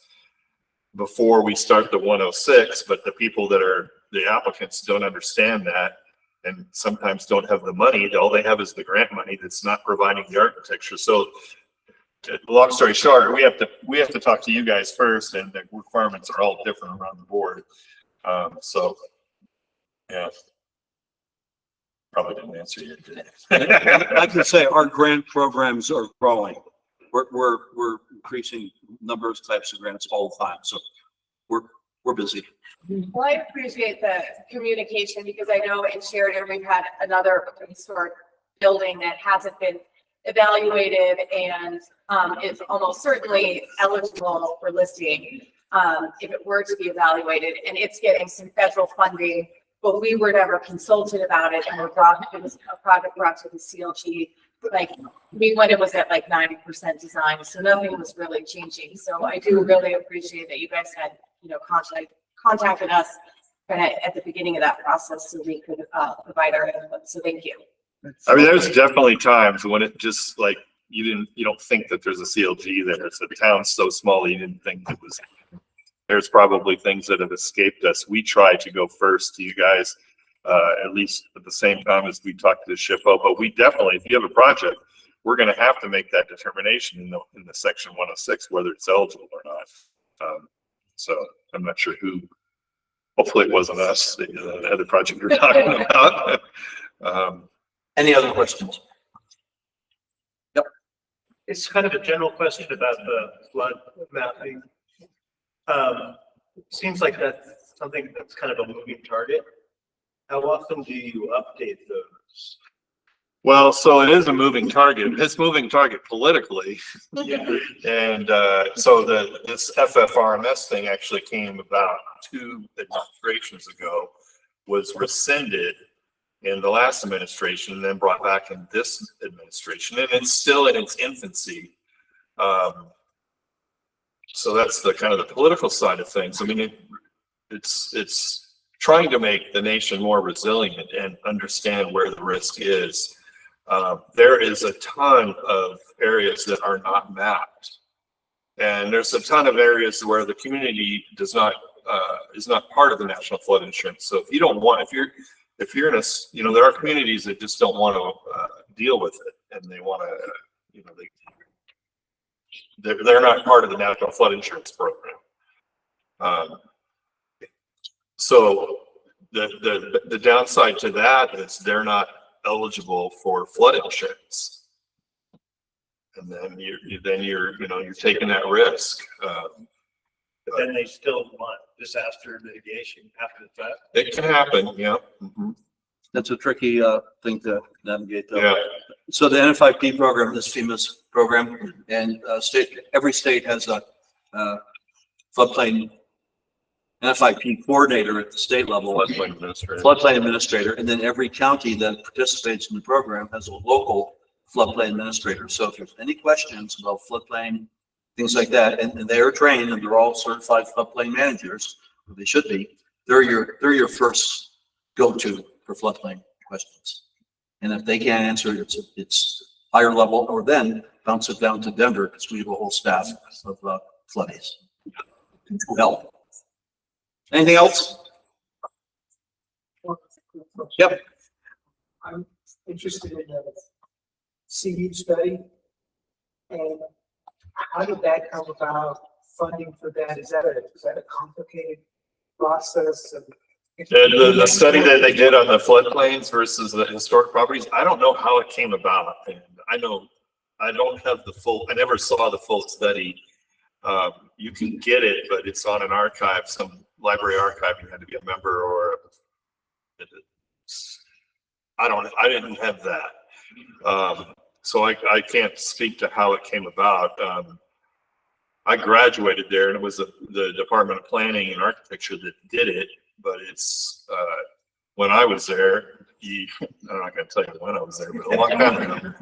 before we start the 106, but the people that are the applicants don't understand that, and sometimes don't have the money. All they have is the grant money that's not providing the architecture. So long story short, we have to talk to you guys first, and the requirements are all different around the board. So yeah, probably didn't answer you today. I can say our grant programs are growing. We're increasing numbers, types of grants all the time. So we're busy. Well, I appreciate the communication, because I know in Sheridan we've had another historic building that hasn't been evaluated and is almost certainly eligible for listing if it were to be evaluated, and it's getting some federal funding but we were never consulted about it and it was a project brought to the CLG. Like, when it was at like 90% design, so nothing was really changing. So I do really appreciate that you guys had, contacted us at the beginning of that process so we could provide our input. So thank you. I mean, there's definitely times when it just like, you don't think that there's a CLG there. It's a town so small you didn't think it was. There's probably things that have escaped us. We try to go first to you guys, at least at the same time as we talk to the SHPO. But we definitely, if you have a project, we're going to have to make that determination in the section 106 whether it's eligible or not. So I'm not sure who. Hopefully it wasn't us. The other project you're talking about. Any other questions? Yep. It's kind of a general question about the flood mapping. Seems like that's something that's kind of a moving target. How often do you update those? Well, so it is a moving target. It's moving target politically. Yeah. And so this FFRMS thing actually came about 2 administrations ago, was rescinded in the last administration, and then brought back in this administration, and it's still in its infancy. So that's the kind of the political side of things. I mean, it's trying to make the nation more resilient and understand where the risk is. There is a ton of areas that are not mapped, and there's a ton of areas where the community does not is not part of the National Flood Insurance. So if you don't want, if you're in a, there are communities that just don't want to deal with it, and they want to, they're not part of the National Flood Insurance Program. So the downside to that is they're not eligible for flood insurance, and then you're taking that risk. But then they still want disaster mitigation after the fact. It can happen, yeah. Mm-hmm. That's a tricky thing to navigate though. Yeah. So the NFIP program is FEMA's program, and every state has a floodplain NFIP coordinator at the state level. Floodplain administrator. And then every county that participates in the program has a local floodplain administrator. So if there's any questions about floodplain, things like that, and they are trained and they're all certified floodplain managers, or they should be, they're your first go-to for floodplain questions. And if they can't answer it, it's higher level, or then bounce it down to Denver, because we have a whole staff of floodies who help. Anything else? Yep. I'm interested in the CD study, and how did that come about? Funding for that, is that a complicated process? The study that they did on the floodplains versus the historic properties, I don't know how it came about, and I know I don't have the full. I never saw the full study. You can get it, but it's on an archive, some library archive. You had to be a member, or I didn't have that. So I can't speak to how it came about. I graduated there, and it was the Department of Planning and Architecture that did it, but it's when I was there, I'm not going to tell you when I was there, but a long time ago,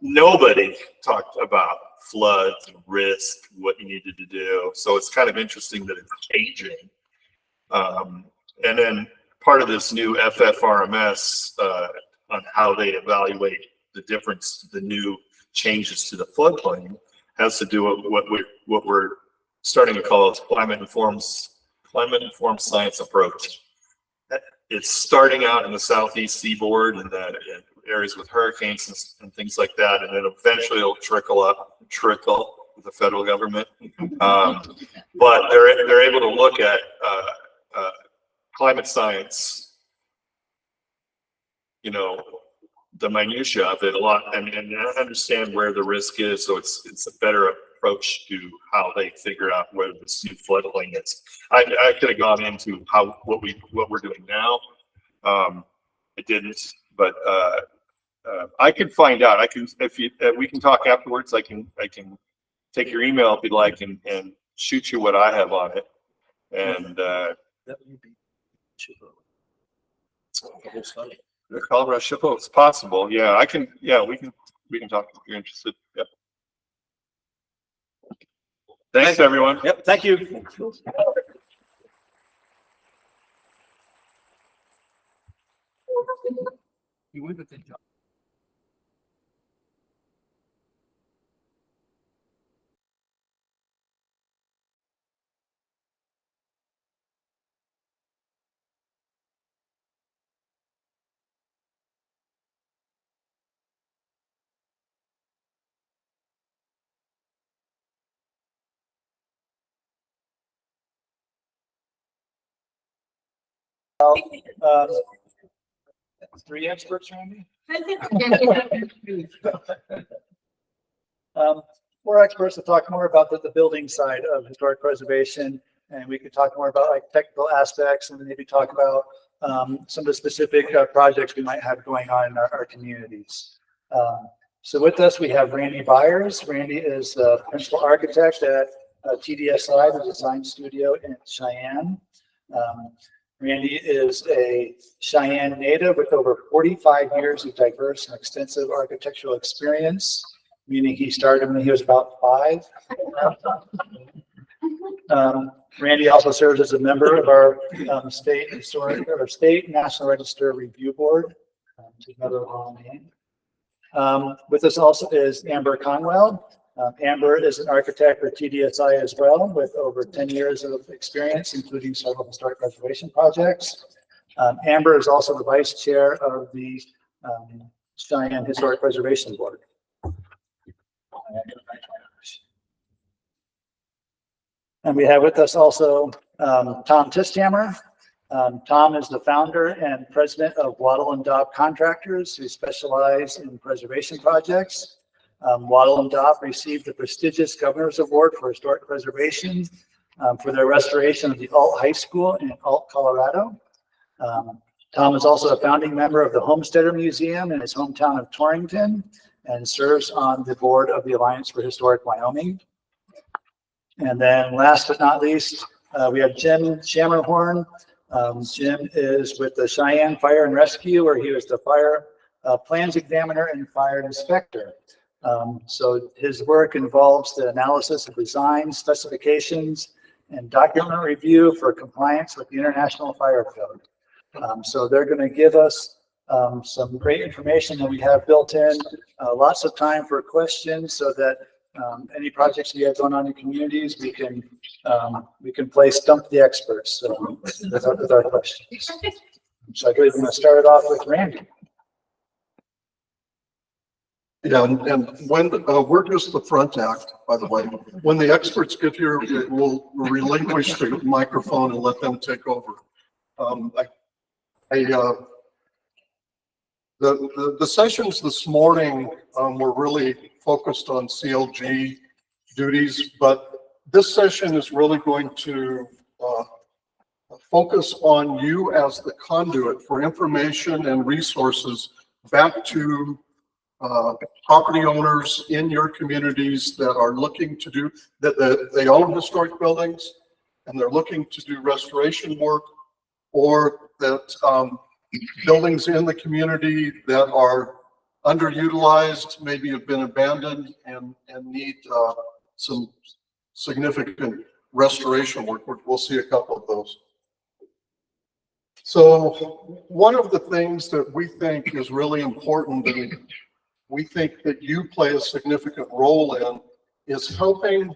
nobody talked about floods and risk, what you needed to do. So it's kind of interesting that it's changing. And then part of this new FFRMS on how they evaluate the difference, the new changes to the floodplain, has to do with what we're starting to call a climate informed science approach. It's starting out in the southeast seaboard and that areas with hurricanes and things like that, and then eventually it'll trickle with the federal government. But they're able to look at climate science, the minutia of it a lot, and understand where the risk is. So it's a better approach to how they figure out where this new floodplain is. I could have gone into what we're doing now. I didn't, but I can find out. We can talk afterwards. I can take your email if you'd like and shoot you what I have on it. And The Colorado SHPO, it's possible. Yeah, we can talk if you're interested. Yep. Thanks, everyone. Yep, thank you. You went with the job. Three experts, Randy? Four experts to talk more about the building side of historic preservation, and we could talk more about like technical aspects and maybe talk about some of the specific projects we might have going on in our communities. So with us, we have Randy Byers. Randy is the principal architect at TDSI, the design studio in Cheyenne. Randy is a Cheyenne native with over 45 years of diverse and extensive architectural experience, meaning he started when he was about 5. Randy also serves as a member of our state National Register Review Board. Another long name. With us also is Amber Conwell. Amber is an architect with TDSI as well, with over 10 years of experience, including several historic preservation projects. Amber is also the vice chair of the Cheyenne Historic Preservation Board. And we have with us also Thom Tisthammer. Thom is the founder and president of Waddell & Daub Contractors, who specialize in preservation projects. Waddell & Daub received the prestigious Governor's Award for Historic Preservation for their restoration of the Alt High School in Alt, Colorado. Thom is also a founding member of the Homesteader Museum in his hometown of Torrington and serves on the board of the Alliance for Historic Wyoming. And then last but not least, we have Jim Schamerhorn. Jim is with the Cheyenne Fire and Rescue, where he was the fire plans examiner and fire inspector. So his work involves the analysis of design, specifications, and document review for compliance with the International Fire Code. So they're going to give us some great information that we have built in, lots of time for questions so that any projects we have going on in communities, we can play Stump the Experts with our questions. So I believe I'm going to start it off with Randy. Yeah, and when we're just the front act, by the way. When the experts get here, we'll relinquish the microphone and let them take over. The sessions this morning were really focused on CLG duties, but this session is really going to focus on you as the conduit for information and resources back to property owners in your communities that are looking to do, that they own historic buildings and they're looking to do restoration work, or that buildings in the community that are underutilized, maybe have been abandoned and need some significant restoration work. We'll see a couple of those. So one of the things that we think is really important, and we think that you play a significant role in, is helping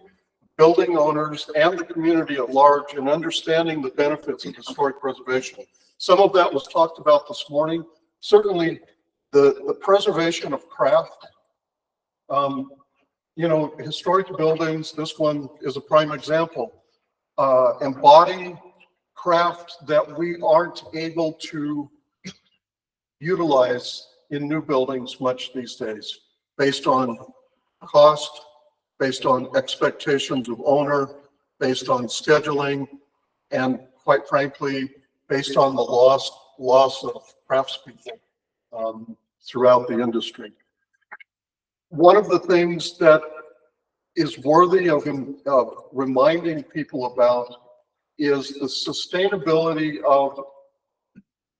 building owners and the community at large in understanding the benefits of historic preservation. Some of that was talked about this morning. Certainly the preservation of craft. Historic buildings, this one is a prime example, embody craft that we aren't able to utilize in new buildings much these days, based on cost, based on expectations of owner, based on scheduling, and quite frankly, based on the loss of craftspeople throughout the industry. One of the things that is worthy of reminding people about is the sustainability of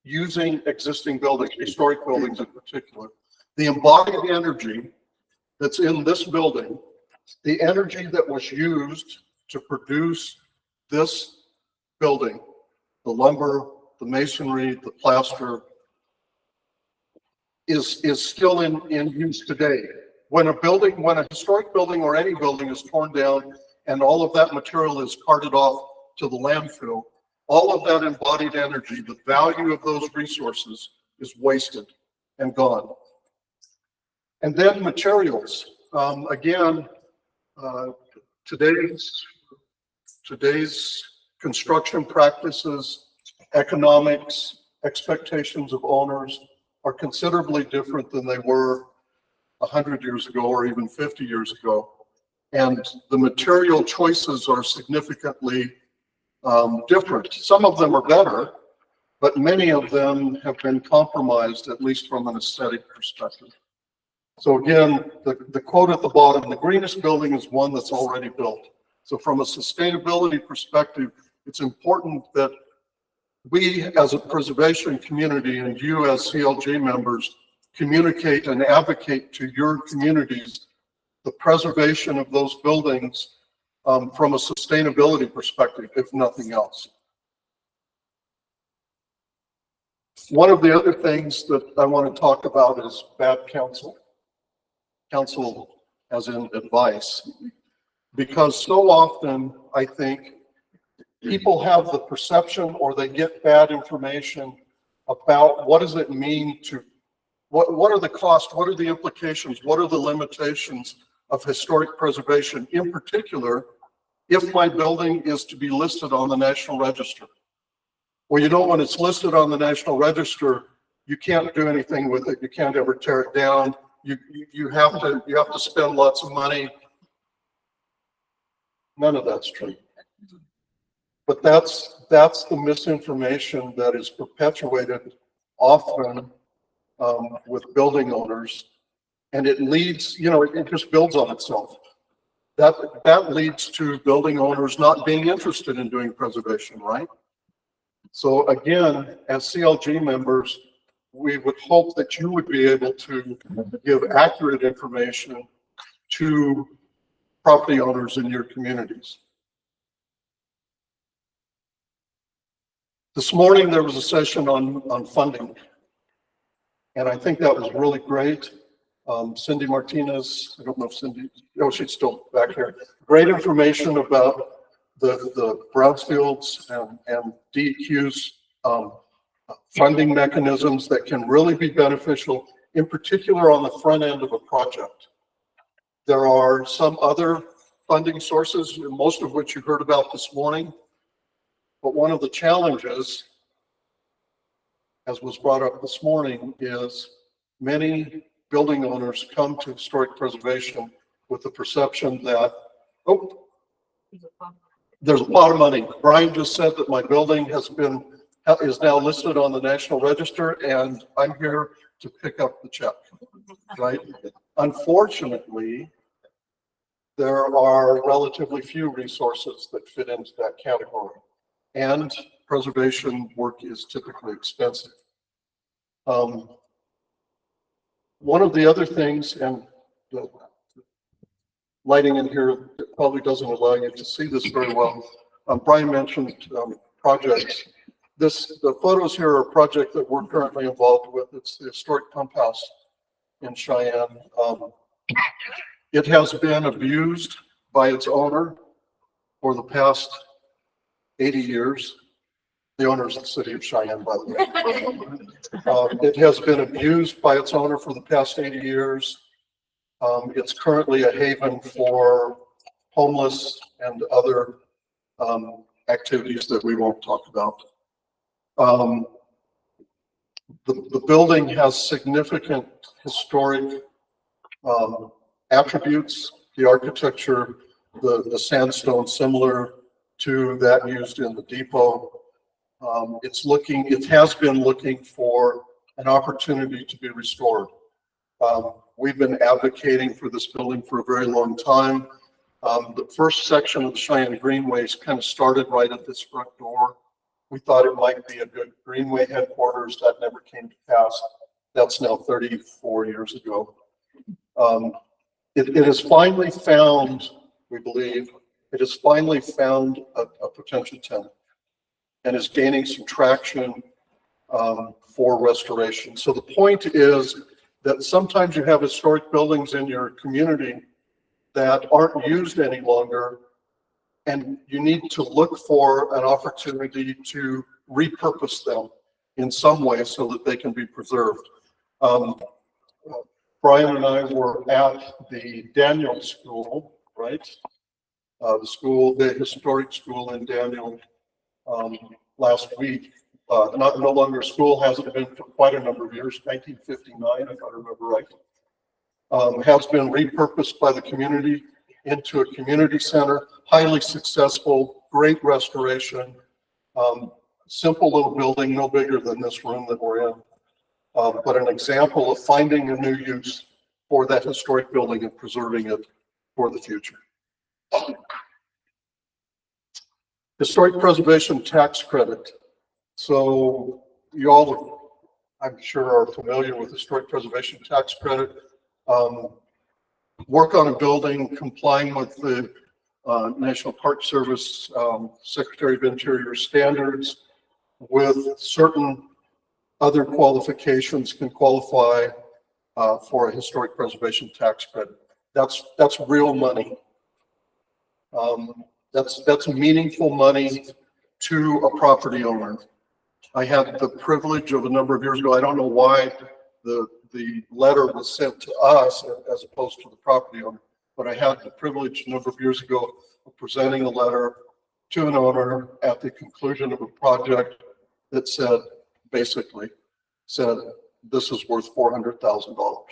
using existing buildings, historic buildings in particular. The embodied energy that's in this building, the energy that was used to produce this building, the lumber, the masonry, the plaster, is still in use today. When a historic building or any building is torn down and all of that material is carted off to the landfill, all of that embodied energy, the value of those resources is wasted and gone. And then materials. Again, today's construction practices, economics, expectations of owners are considerably different than they were 100 years ago or even 50 years ago. And the material choices are significantly different. Some of them are better, but many of them have been compromised, at least from an aesthetic perspective. So again, the quote at the bottom, the greenest building is one that's already built. So from a sustainability perspective, it's important that we as a preservation community and you as CLG members communicate and advocate to your communities the preservation of those buildings from a sustainability perspective, if nothing else. One of the other things that I want to talk about is bad counsel. Counsel as in advice. Because so often, I think, people have the perception or they get bad information about what does it mean to, what are the costs, what are the implications, what are the limitations of historic preservation, in particular, if my building is to be listed on the National Register. Well, you know, when it's listed on the National Register, you can't do anything with it. You can't ever tear it down. You have to spend lots of money. None of that's true. But that's the misinformation that is perpetuated often with building owners, and it leads, you know, it just builds on itself. That leads to building owners not being interested in doing preservation, right? So again, as CLG members, we would hope that you would be able to give accurate information to property owners in your communities. This morning, there was a session on funding, and I think that was really great. Cindi Martinez, I don't know if Cindi, oh, she's still back here. Great information about the brownfields and DEQ's funding mechanisms that can really be beneficial, in particular on the front end of a project. There are some other funding sources, most of which you heard about this morning, but one of the challenges, as was brought up this morning, is many building owners come to historic preservation with the perception that, oh, there's a pot of money. Brian just said that my building is now listed on the National Register, and I'm here to pick up the check, right? Unfortunately, there are relatively few resources that fit into that category, and preservation work is typically expensive. One of the other things, and the lighting in here probably doesn't allow you to see this very well. Brian mentioned projects. The photos here are a project that we're currently involved with. It's the historic pump house in Cheyenne. It has been abused by its owner for the past 80 years. The owner is the city of Cheyenne, by the way. It has been abused by its owner for the past 80 years. It's currently a haven for homeless and other activities that we won't talk about. The building has significant historic attributes. The architecture, the sandstone similar to that used in the depot. It has been looking for an opportunity to be restored. We've been advocating for this building for a very long time. The first section of the Cheyenne Greenways kind of started right at this front door. We thought it might be a good Greenway headquarters. That never came to pass. That's now 34 years ago. It has finally found, we believe, it has finally found a potential tenant and is gaining some traction for restoration. So the point is that sometimes you have historic buildings in your community that aren't used any longer, and you need to look for an opportunity to repurpose them in some way so that they can be preserved. Brian and I were at the Daniel School, right? The historic school in Daniel last week. No longer a school, hasn't been for quite a number of years, 1959, if I remember right. Has been repurposed by the community into a community center, highly successful, great restoration. Simple little building, no bigger than this room that we're in. But an example of finding a new use for that historic building and preserving it for the future. Historic preservation tax credit. So you all, I'm sure, are familiar with historic preservation tax credit. Work on a building complying with the National Park Service Secretary of Interior standards with certain other qualifications can qualify for a historic preservation tax credit. That's real money. That's meaningful money to a property owner. I had the privilege of a number of years ago, I don't know why the letter was sent to us as opposed to the property owner, but I had the privilege a number of years ago of presenting a letter to an owner at the conclusion of a project that said, basically said, this is worth $400,000.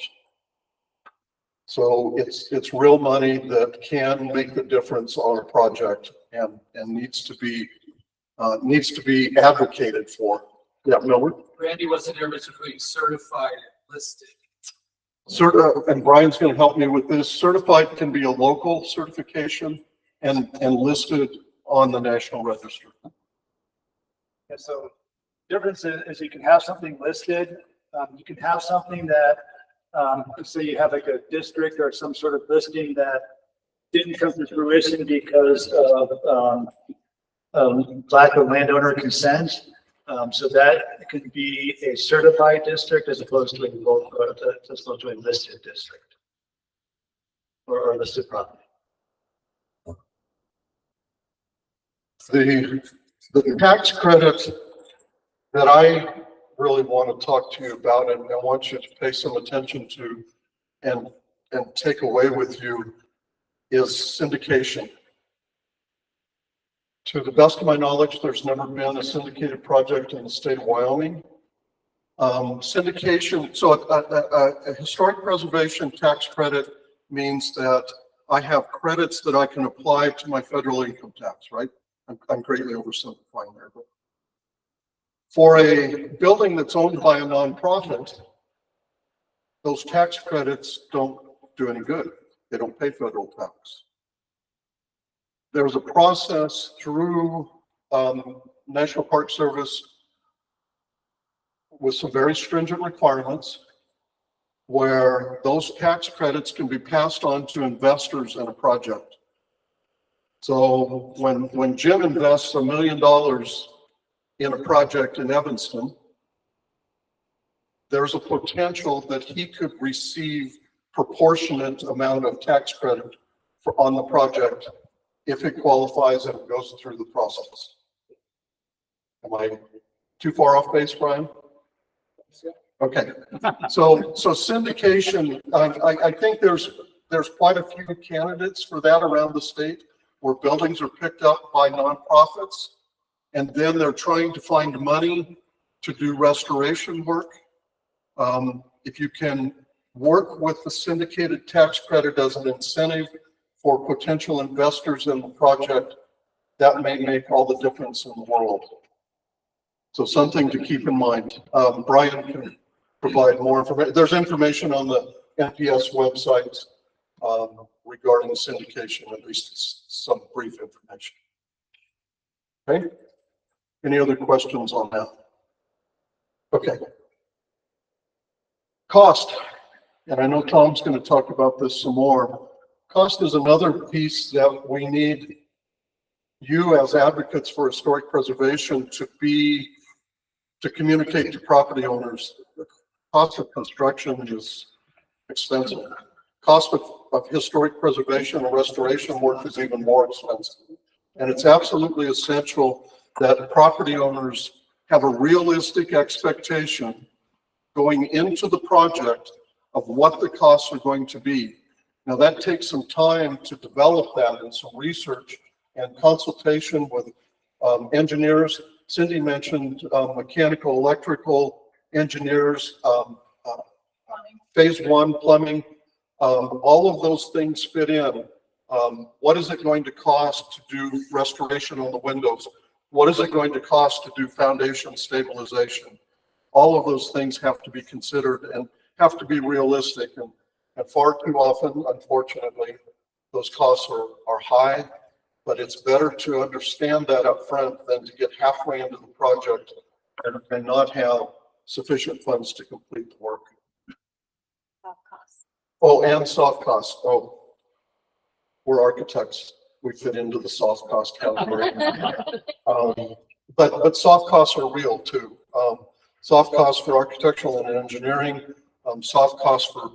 So it's real money that can make the difference on a project and needs to be advocated for. Yeah, Miller? Randy, what's the difference between certified and listed? And Brian's going to help me with this. Certified can be a local certification and listed on the National Register. Yeah, so difference is you can have something listed. You can have something that, say you have like a district or some sort of listing that didn't come to fruition because of lack of landowner consent. So that could be a certified district as opposed to a listed district or listed property. The tax credit that I really want to talk to you about and I want you to pay some attention to and take away with you is syndication. To the best of my knowledge, there's never been a syndicated project in the state of Wyoming. Syndication, so a historic preservation tax credit means that I have credits that I can apply to my federal income tax, right? I'm greatly oversimplifying there. But for a building that's owned by a nonprofit, those tax credits don't do any good. They don't pay federal tax. There's a process through National Park Service with some very stringent requirements where those tax credits can be passed on to investors in a project. So when Jim invests $1 million in a project in Evanston, there's a potential that he could receive proportionate amount of tax credit on the project if it qualifies and it goes through the process. Am I too far off base, Brian? Okay. So syndication, I think there's quite a few candidates for that around the state where buildings are picked up by nonprofits and then they're trying to find money to do restoration work. If you can work with the syndicated tax credit as an incentive for potential investors in the project, that may make all the difference in the world. So something to keep in mind. Brian can provide more information. There's information on the NPS website regarding syndication, at least some brief information. Okay. Any other questions on that? Okay. Cost, and I know Tom's going to talk about this some more. Cost is another piece that we need you as advocates for historic preservation to communicate to property owners. The cost of construction is expensive. Cost of historic preservation and restoration work is even more expensive. And it's absolutely essential that property owners have a realistic expectation going into the project of what the costs are going to be. Now that takes some time to develop that and some research and consultation with engineers. Cindi mentioned mechanical, electrical engineers, phase one plumbing, all of those things fit in. What is it going to cost to do restoration on the windows? What is it going to cost to do foundation stabilization? All of those things have to be considered and have to be realistic. And far too often, unfortunately, those costs are high, but it's better to understand that up front than to get halfway into the project and not have sufficient funds to complete the work. Soft costs. Oh, and soft costs. Oh, we're architects. We fit into the soft cost category. But soft costs are real too. Soft costs for architectural and engineering, soft costs for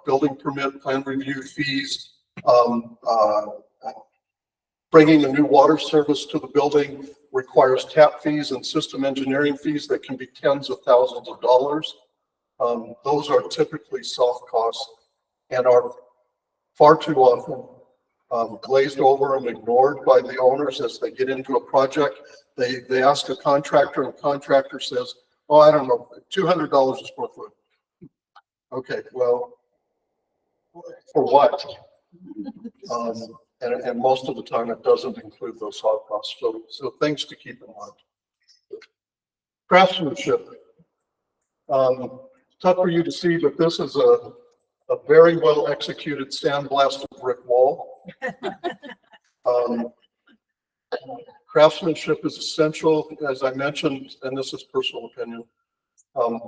building permit, plan review fees, bringing a new water service to the building requires tap fees and system engineering fees that can be tens of thousands of dollars. Those are typically soft costs and are far too often glazed over and ignored by the owners as they get into a project. They ask a contractor and the contractor says, oh, I don't know, $200 a square foot. Okay, well, for what? And most of the time it doesn't include those soft costs. So things to keep in mind. Craftsmanship. Tough for you to see, but this is a very well executed sandblasted brick wall. Craftsmanship is essential, as I mentioned, and this is personal opinion.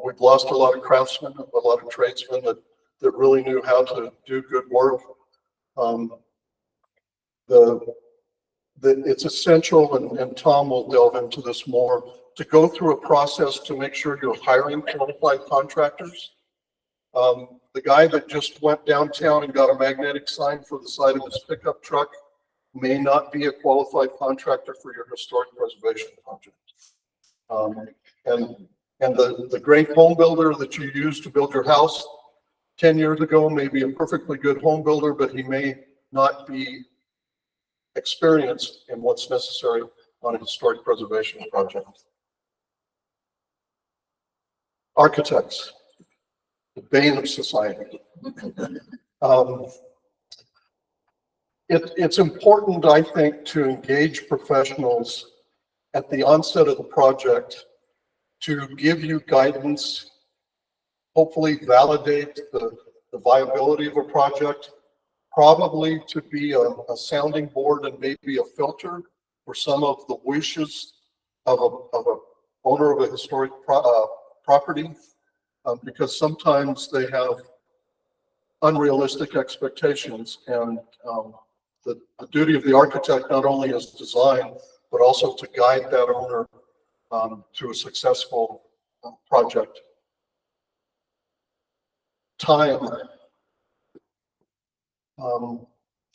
We've lost a lot of craftsmen, a lot of tradesmen that really knew how to do good work. It's essential, and Thom will delve into this more, to go through a process to make sure you're hiring qualified contractors. The guy that just went downtown and got a magnetic sign for the side of his pickup truck may not be a qualified contractor for your historic preservation project. And the great home builder that you used to build your house 10 years ago may be a perfectly good home builder, but he may not be experienced in what's necessary on a historic preservation project. Architects, the bane of society. It's important, I think, to engage professionals at the onset of the project to give you guidance, hopefully validate the viability of a project, probably to be a sounding board and maybe a filter for some of the wishes of a owner of a historic property, because sometimes they have unrealistic expectations, and the duty of the architect not only is design, but also to guide that owner to a successful project. Time.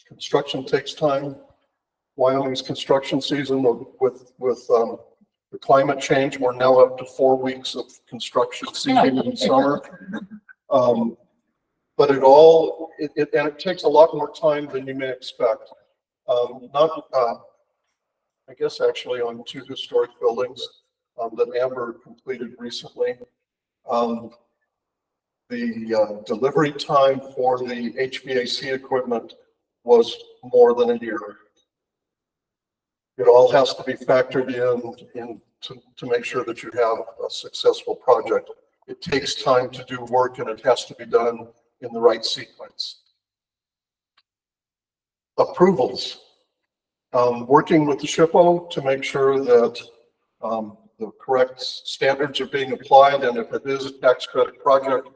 Construction takes time. Wyoming's construction season with the climate change, we're now up to 4 weeks of construction season in summer. But it takes a lot more time than you may expect. I guess actually on 2 historic buildings that Amber completed recently. The delivery time for the HVAC equipment was more than a year. It all has to be factored in to make sure that you have a successful project. It takes time to do work, and it has to be done in the right sequence. Approvals. Working with the SHPO to make sure that the correct standards are being applied, and if it is a tax credit project,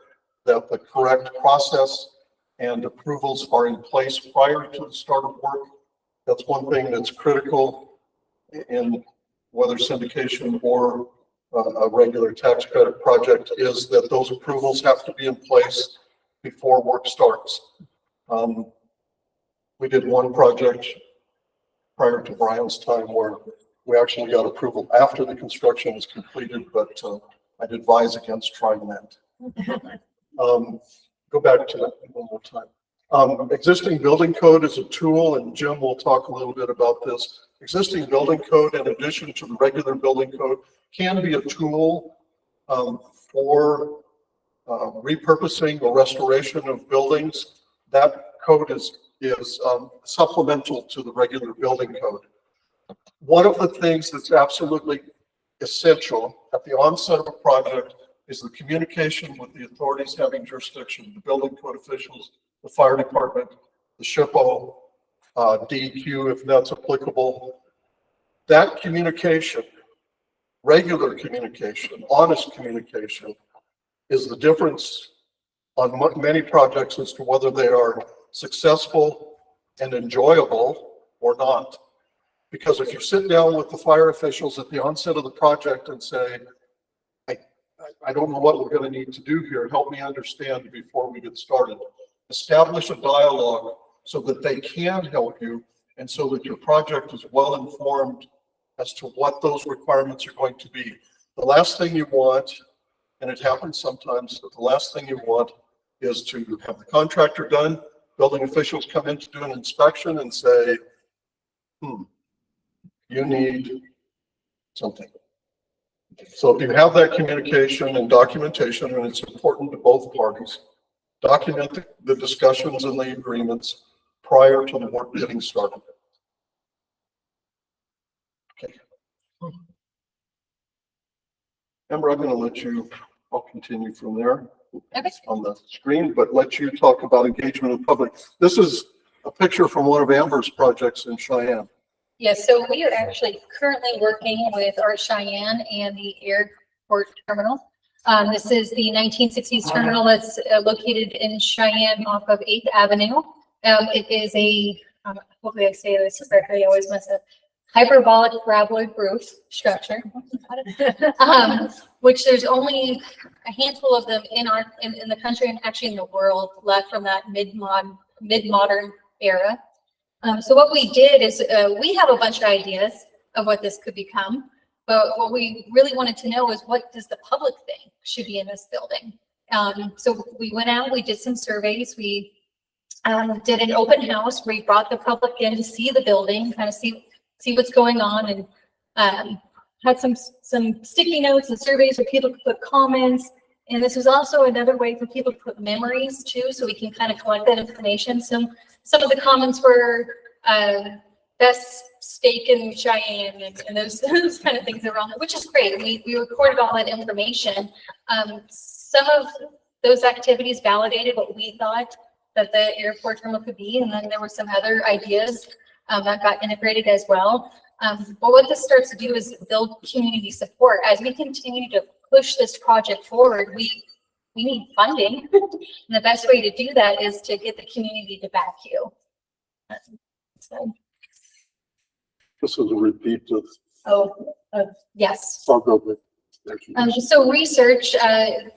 that the correct process and approvals are in place prior to the start of work. That's one thing that's critical in whether syndication or a regular tax credit project, is that those approvals have to be in place before work starts. We did one project prior to Brian's time where we actually got approval after the construction was completed, but I'd advise against trying that. Go back to that one more time. Existing building code is a tool, and Jim will talk a little bit about this. Existing building code, in addition to the regular building code, can be a tool for repurposing or restoration of buildings. That code is supplemental to the regular building code. One of the things that's absolutely essential at the onset of a project is the communication with the authorities having jurisdiction, the building code officials, the fire department, the SHPO, DEQ, if that's applicable. That communication, regular communication, honest communication, is the difference on many projects as to whether they are successful and enjoyable or not. Because if you sit down with the fire officials at the onset of the project and say, I don't know what we're going to need to do here, help me understand before we get started. Establish a dialogue so that they can help you and so that your project is well informed as to what those requirements are going to be. The last thing you want, and it happens sometimes, but the last thing you want is to have the contractor done, building officials come in to do an inspection and say, you need something. So if you have that communication and documentation, and it's important to both parties, document the discussions and the agreements prior to the work getting started. Okay. Amber, I'm going to let you, I'll continue from there on the screen, but let you talk about engagement of public. This is a picture from one of Amber's projects in Cheyenne. Yes, so we are actually currently working with our Cheyenne and the airport terminal. This is the 1960s terminal that's located in Cheyenne off of 8th Avenue. It is a, hopefully I say this correctly, I always mess up, hyperbolic graboid roof structure, which there's only a handful of them in the country and actually in the world left from that mid-modern era. So what we did is we have a bunch of ideas of what this could become, but what we really wanted to know is what does the public think should be in this building? So we went out, we did some surveys, we did an open house, we brought the public in to see the building, kind of see what's going on, and had some sticky notes and surveys where people could put comments. And this was also another way for people to put memories too, so we can kind of collect that information. Some of the comments were best steak in Cheyenne and those kind of things around that, which is great. We recorded all that information. Some of those activities validated what we thought that the airport terminal could be, and then there were some other ideas that got integrated as well. But what this starts to do is build community support. As we continue to push this project forward, we need funding. And the best way to do that is to get the community to back you. So. This is a repeat of. Yes. I'll go with. So research,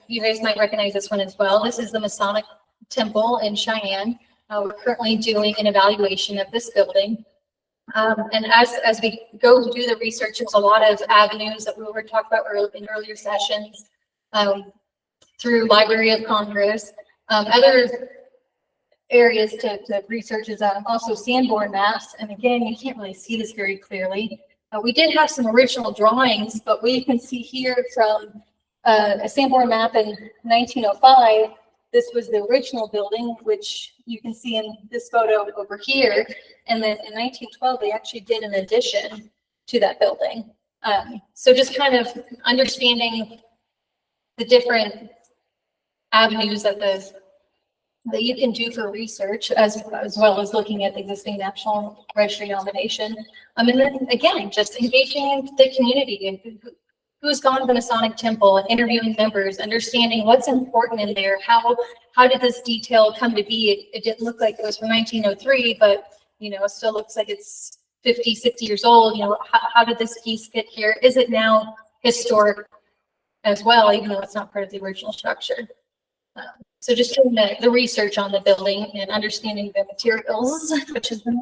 you guys might recognize this one as well. This is the Masonic Temple in Cheyenne. We're currently doing an evaluation of this building. And as we go do the research, there's a lot of avenues that we were talking about in earlier sessions, through Library of Congress. Other areas to research is also Sanborn maps. And again, you can't really see this very clearly. We did have some original drawings, but we can see here from a Sanborn map in 1905. This was the original building, which you can see in this photo over here. And then in 1912, they actually did an addition to that building. So just kind of understanding the different avenues that the that you can do for research as well as looking at the existing National Registry nomination. And then again, just engaging the community and who's gone to the Masonic Temple, interviewing members, understanding what's important in there. How did this detail come to be? It didn't look like it was from 1903, but it still looks like it's 50, 60 years old. How did this piece get here? Is it now historic as well, even though it's not part of the original structure? So just doing the research on the building and understanding the materials, which has been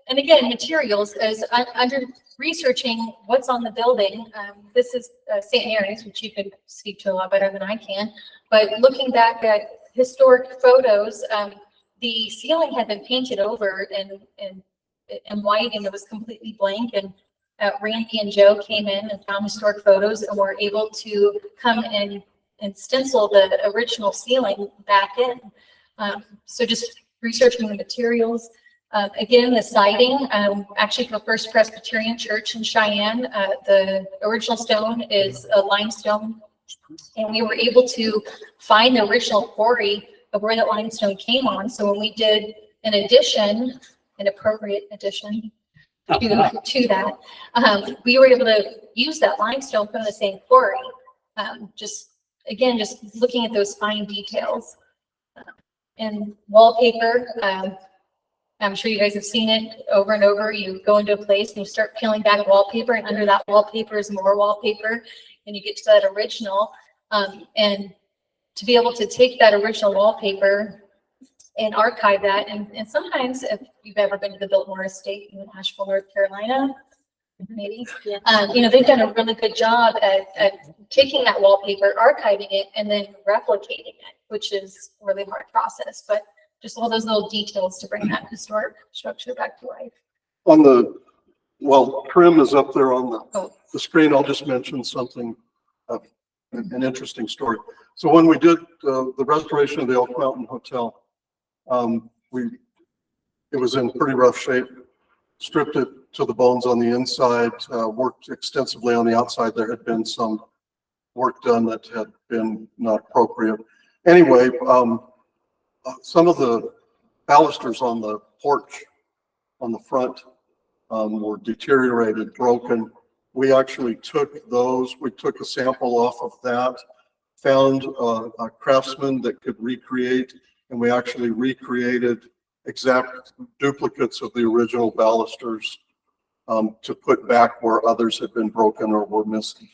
and again, materials is under researching what's on the building. This is St. Mary's, which you could speak to a lot better than I can. But looking back at historic photos, the ceiling had been painted over in white, and it was completely blank. And Randy and Joe came in and found historic photos and were able to come and stencil the original ceiling back in. So just researching the materials. Again, the siding, actually for First Presbyterian Church in Cheyenne, the original stone is a limestone. And we were able to find the original quarry of where that limestone came on. So when we did an addition, an appropriate addition to that, we were able to use that limestone from the same quarry. Just looking at those fine details. And wallpaper, I'm sure you guys have seen it over and over. You go into a place and you start peeling back wallpaper, and under that wallpaper is more wallpaper, and you get to that original. And to be able to take that original wallpaper and archive that, and sometimes if you've ever been to the Biltmore Estate in Asheville, North Carolina, maybe, they've done a really good job at taking that wallpaper, archiving it, and then replicating it, which is a really hard process. But just all those little details to bring that historic structure back to life. While trim is up there on the screen, I'll just mention something, an interesting story. So when we did the restoration of the Elk Mountain Hotel, it was in pretty rough shape, stripped it to the bones on the inside, worked extensively on the outside. There had been some work done that had been not appropriate. Anyway, some of the balusters on the porch on the front were deteriorated, broken. We actually took those, we took a sample off of that, found a craftsman that could recreate, and we actually recreated exact duplicates of the original balusters to put back where others had been broken or were missing.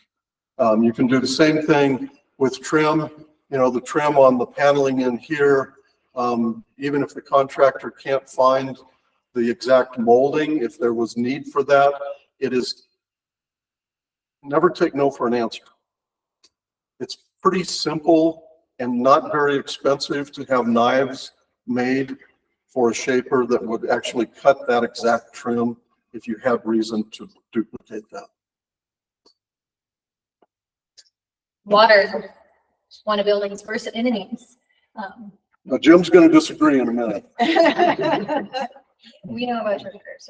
You can do the same thing with trim. The trim on the paneling in here, even if the contractor can't find the exact molding, if there was need for that, it is never take no for an answer. It's pretty simple and not very expensive to have knives made for a shaper that would actually cut that exact trim if you have reason to duplicate that. Water, one of building's worst enemies. Now Jim's going to disagree in a minute. We know about your curse.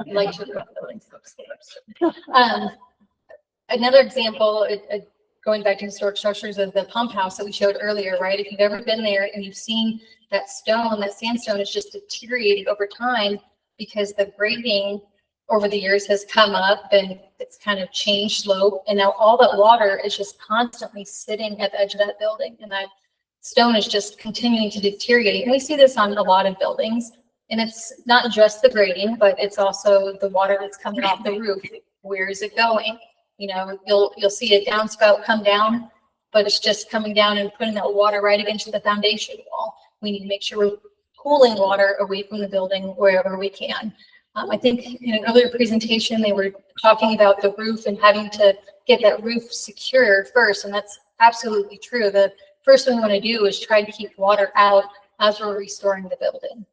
We like to run buildings upstairs. Another example, going back to historic structures, of the pump house that we showed earlier, right? If you've ever been there and you've seen that stone, that sandstone is just deteriorating over time because the grading over the years has come up and it's kind of changed slope. And now all that water is just constantly sitting at the edge of that building. And that stone is just continuing to deteriorate. And we see this on a lot of buildings. And it's not just the grading, but it's also the water that's coming off the roof. Where is it going? You'll see a downspout come down, but it's just coming down and putting that water right against the foundation wall. We need to make sure we're pulling water away from the building wherever we can. I think in an earlier presentation, they were talking about the roof and having to get that roof secure first, and that's absolutely true. The first thing we want to do is try to keep water out as we're restoring the building.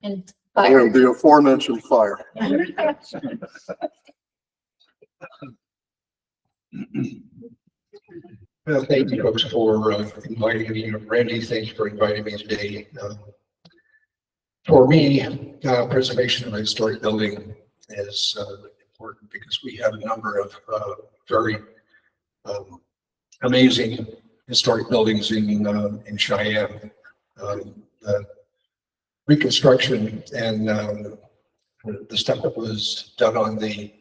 And fire. The aforementioned fire. Well, thank you folks for inviting me. Randy, thanks for inviting me today. For me, preservation of a historic building is important because we have a number of very amazing historic buildings in Cheyenne. The reconstruction and the stuff that was done on the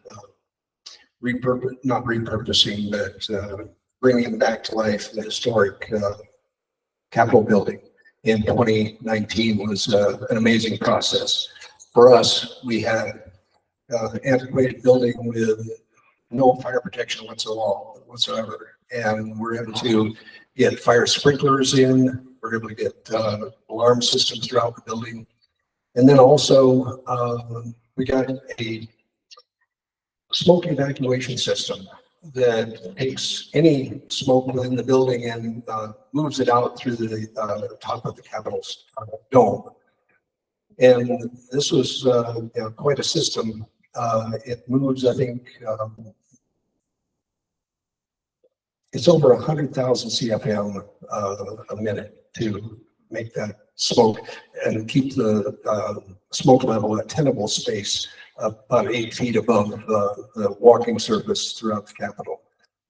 not repurposing, but bringing back to life the historic Capitol building in 2019 was an amazing process. For us, we had an antiquated building with no fire protection whatsoever. And we're able to get fire sprinklers in, we're able to get alarm systems throughout the building. And then also we got a smoke evacuation system that takes any smoke within the building and moves it out through the top of the Capitol's dome. And this was quite a system. It moves, I think, it's over 100,000 CFM a minute to make that smoke and keep the smoke level at tenable space about 8 feet above the walking surface throughout the Capitol.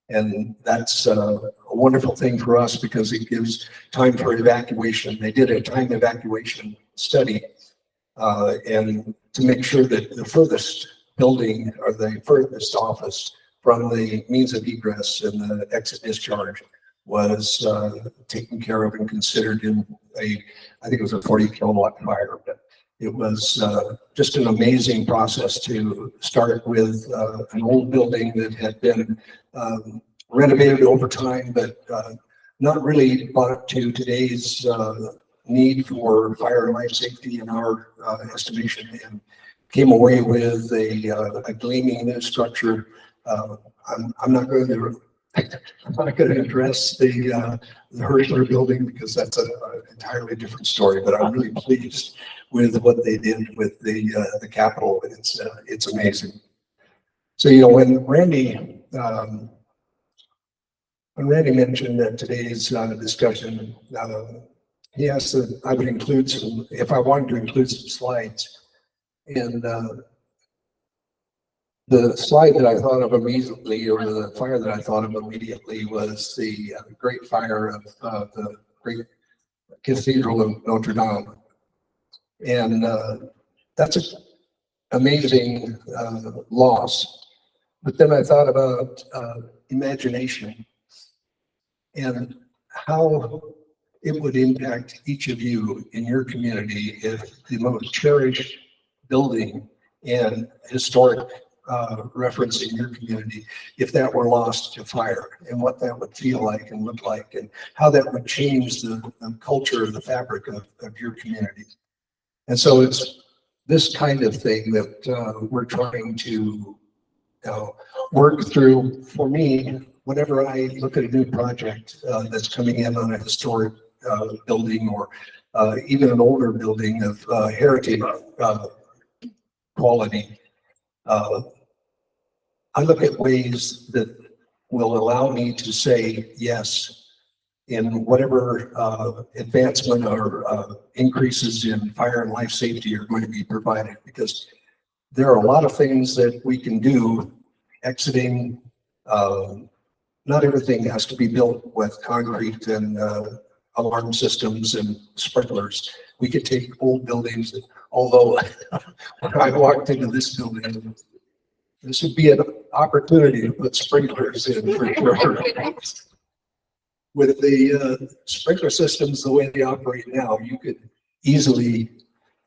And that's a wonderful thing for us because it gives time for evacuation. They did a time evacuation study and to make sure that the furthest building or the furthest office from the means of egress and the exit discharge was taken care of and considered in I think it was a 40 kilowatt fire. But it was just an amazing process to start with an old building that had been renovated over time, but not really brought up to today's need for fire and life safety in our estimation, and came away with a gleaming new structure. I'm not going to address the Herschler building because that's an entirely different story, but I'm really pleased with what they did with the Capitol. It's amazing. So, when Randy mentioned that today's discussion, he asked that I would include if I wanted to include some slides. And the slide that I thought of immediately, or the fire that I thought of immediately, was the Great Fire of the Great Cathedral of Notre Dame. And that's an amazing loss. But then I thought about imagination and how it would impact each of you in your community if the most cherished building and historic reference in your community, if that were lost to fire, and what that would feel like and look like, and how that would change the culture, the fabric of your community. And so it's this kind of thing that we're trying to work through. For me, whenever I look at a new project that's coming in on a historic building, or even an older building of heritage quality, I look at ways that will allow me to say yes in whatever advancement or increases in fire and life safety are going to be provided, because there are a lot of things that we can do exiting. Not everything has to be built with concrete and alarm systems and sprinklers. We could take old buildings, although when I walked into this building, this would be an opportunity to put sprinklers in for sure. With the sprinkler systems the way they operate now, you could easily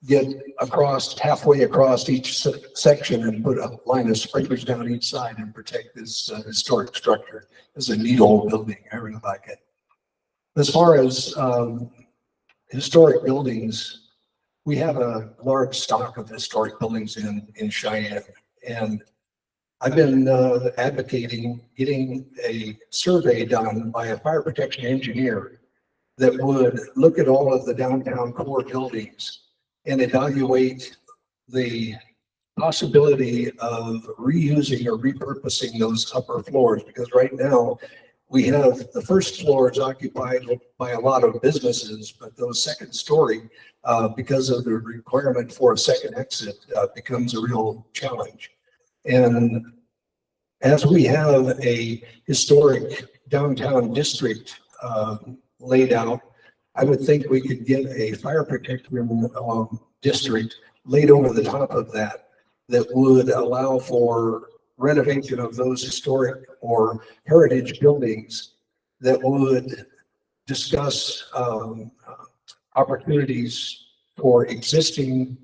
get halfway across each section and put a line of sprinklers down each side and protect this historic structure. It's a neat old building. I really like it. As far as historic buildings, we have a large stock of historic buildings in Cheyenne, and I've been advocating getting a survey done by a fire protection engineer that would look at all of the downtown core buildings and evaluate the possibility of reusing or repurposing those upper floors, because right now we have the first floors occupied by a lot of businesses, but those second story, because of the requirement for a second exit, becomes a real challenge. And as we have a historic downtown district laid out, I would think we could get a fire protection district laid over the top of that, that would allow for renovation of those historic or heritage buildings, that would discuss opportunities for exiting,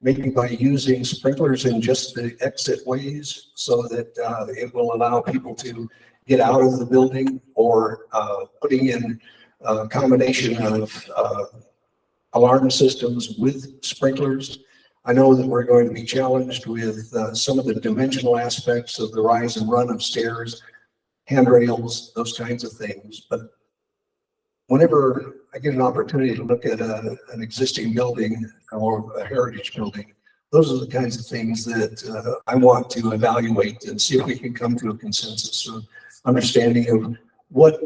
maybe by using sprinklers in just the exit ways, so that it will allow people to get out of the building, or putting in a combination of alarm systems with sprinklers. I know that we're going to be challenged with some of the dimensional aspects of the rise and run of stairs, handrails, those kinds of things. But whenever I get an opportunity to look at an existing building or a heritage building, those are the kinds of things that I want to evaluate and see if we can come to a consensus or understanding of what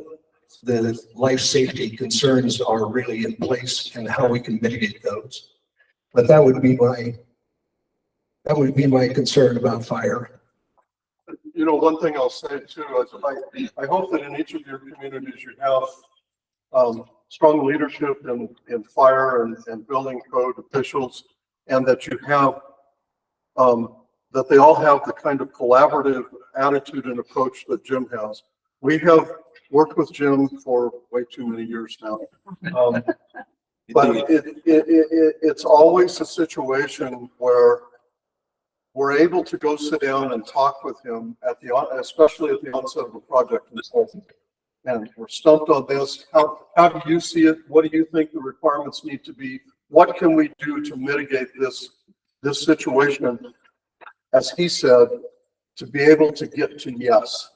the life safety concerns are really in place and how we can mitigate those. But that would be my concern about fire. You know, one thing I'll say too is I hope that in each of your communities you have strong leadership in fire and building code officials, and that you have that they all have the kind of collaborative attitude and approach that Jim has. We have worked with Jim for way too many years now. But it's always a situation where we're able to go sit down and talk with him especially at the onset of a project. And we're stumped on this. How do you see it? What do you think the requirements need to be? What can we do to mitigate this situation? As he said, to be able to get to yes.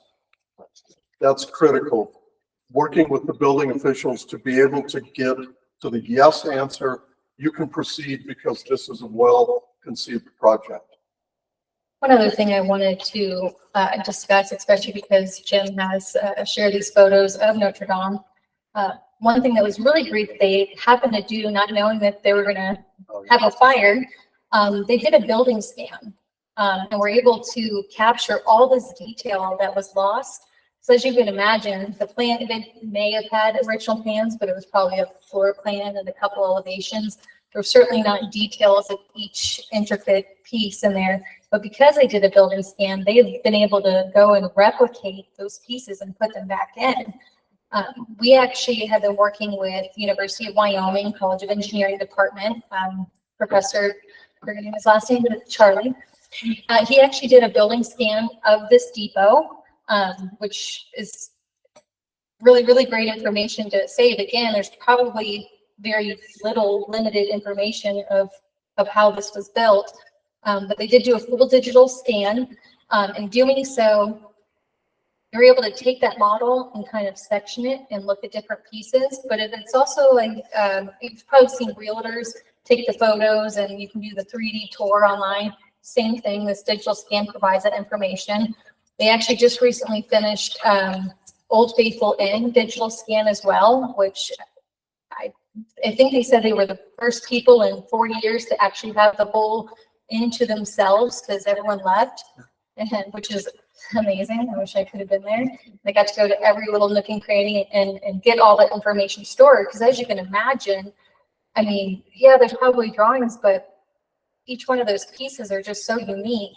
That's critical. Working with the building officials to be able to get to the yes answer, you can proceed because this is a well-conceived project. One other thing I wanted to discuss, especially because Jim has shared these photos of Notre Dame. One thing that was really great that they happened to do, not knowing that they were going to have a fire, they did a building scan and were able to capture all this detail that was lost. So as you can imagine, the plan, they may have had original plans, but it was probably a floor plan and a couple elevations. There were certainly not details of each intricate piece in there, but because they did a building scan, they've been able to go and replicate those pieces and put them back in. We actually have been working with University of Wyoming College of Engineering Department, Professor, I forget his last name, but Charlie. He actually did a building scan of this depot, which is really, really great information to save. Again, there's probably very limited information of how this was built, but they did do a full digital scan. In doing so, you're able to take that model and kind of section it and look at different pieces. But it's also like, you've probably seen realtors take the photos and you can do the 3D tour online. Same thing, this digital scan provides that information. They actually just recently finished Old Faithful Inn digital scan as well, which I think they said they were the first people in 40 years to actually have the whole inn to themselves because everyone left, and which is amazing. I wish I could have been there. They got to go to every little nook and cranny and get all that information stored, because as you can imagine, I mean, yeah, there's probably drawings, but each one of those pieces are just so unique.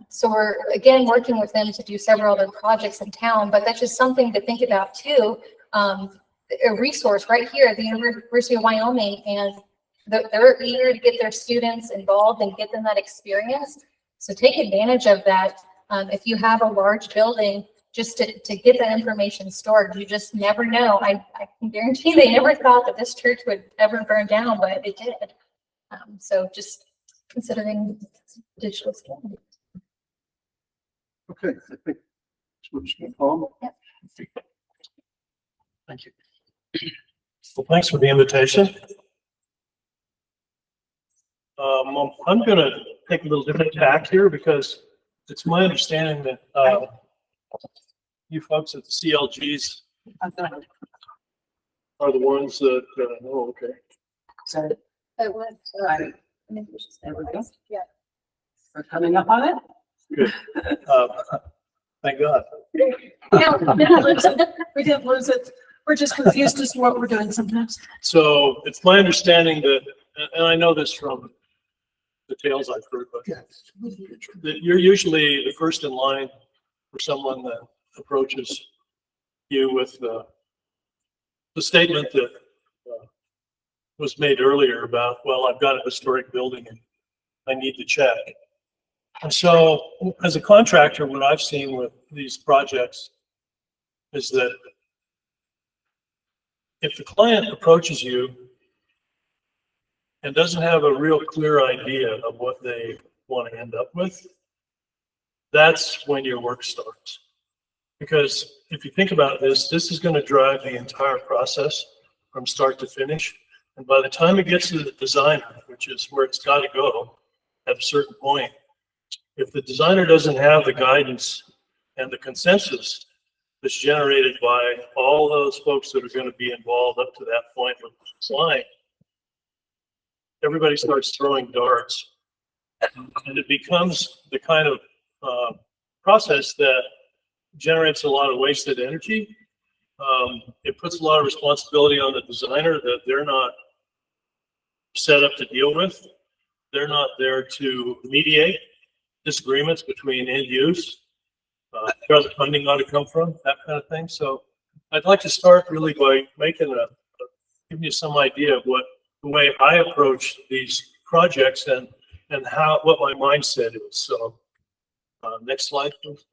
So we're, again, working with them to do several other projects in town, but that's just something to think about too. A resource right here at the University of Wyoming, and they're eager to get their students involved and get them that experience. So take advantage of that. If you have a large building, just to get that information stored, you just never know. I can guarantee they never thought that this church would ever burn down, but it did. So just considering digital scanning. Okay, I think switch to Thom. Yep. Thank you. Well, thanks for the invitation. I'm going to take a little different tack here because it's my understanding that you folks at the CLGs are the ones that, oh, okay. It was. There we go. Yeah. We're coming up on it. Good. Thank God. Yeah, we didn't lose it. We didn't lose it. We're just confused as to what we're doing sometimes. So it's my understanding that, and I know this from the tales I've heard, but that you're usually the first in line for someone that approaches you with the statement that was made earlier about, well, I've got a historic building and I need to check. And so as a contractor, what I've seen with these projects is that if the client approaches you and doesn't have a real clear idea of what they want to end up with, that's when your work starts. Because if you think about this, this is going to drive the entire process from start to finish. And by the time it gets to the designer, which is where it's got to go at a certain point, if the designer doesn't have the guidance and the consensus that's generated by all those folks that are going to be involved up to that point with the design, everybody starts throwing darts. And it becomes the kind of process that generates a lot of wasted energy. It puts a lot of responsibility on the designer that they're not set up to deal with. They're not there to mediate disagreements between end use, where the funding ought to come from, that kind of thing. So I'd like to start really by giving you some idea of what the way I approach these projects and what my mindset is. So next slide, please.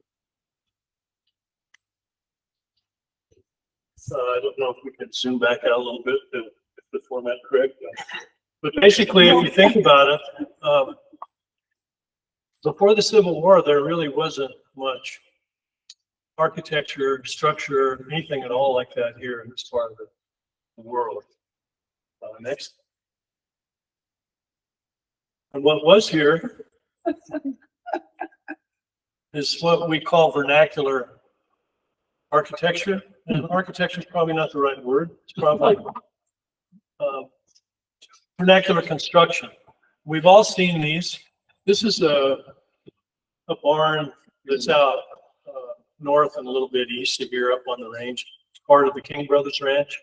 I don't know if we can zoom back out a little bit if the format correct. But basically, if you think about it, before the Civil War, there really wasn't much architecture, structure, anything at all like that here in this part of the world. Next. And what was here is what we call vernacular architecture. And architecture is probably not the right word. It's probably vernacular construction. We've all seen these. This is a barn that's out north and a little bit east of here up on the range. It's part of the King Brothers Ranch.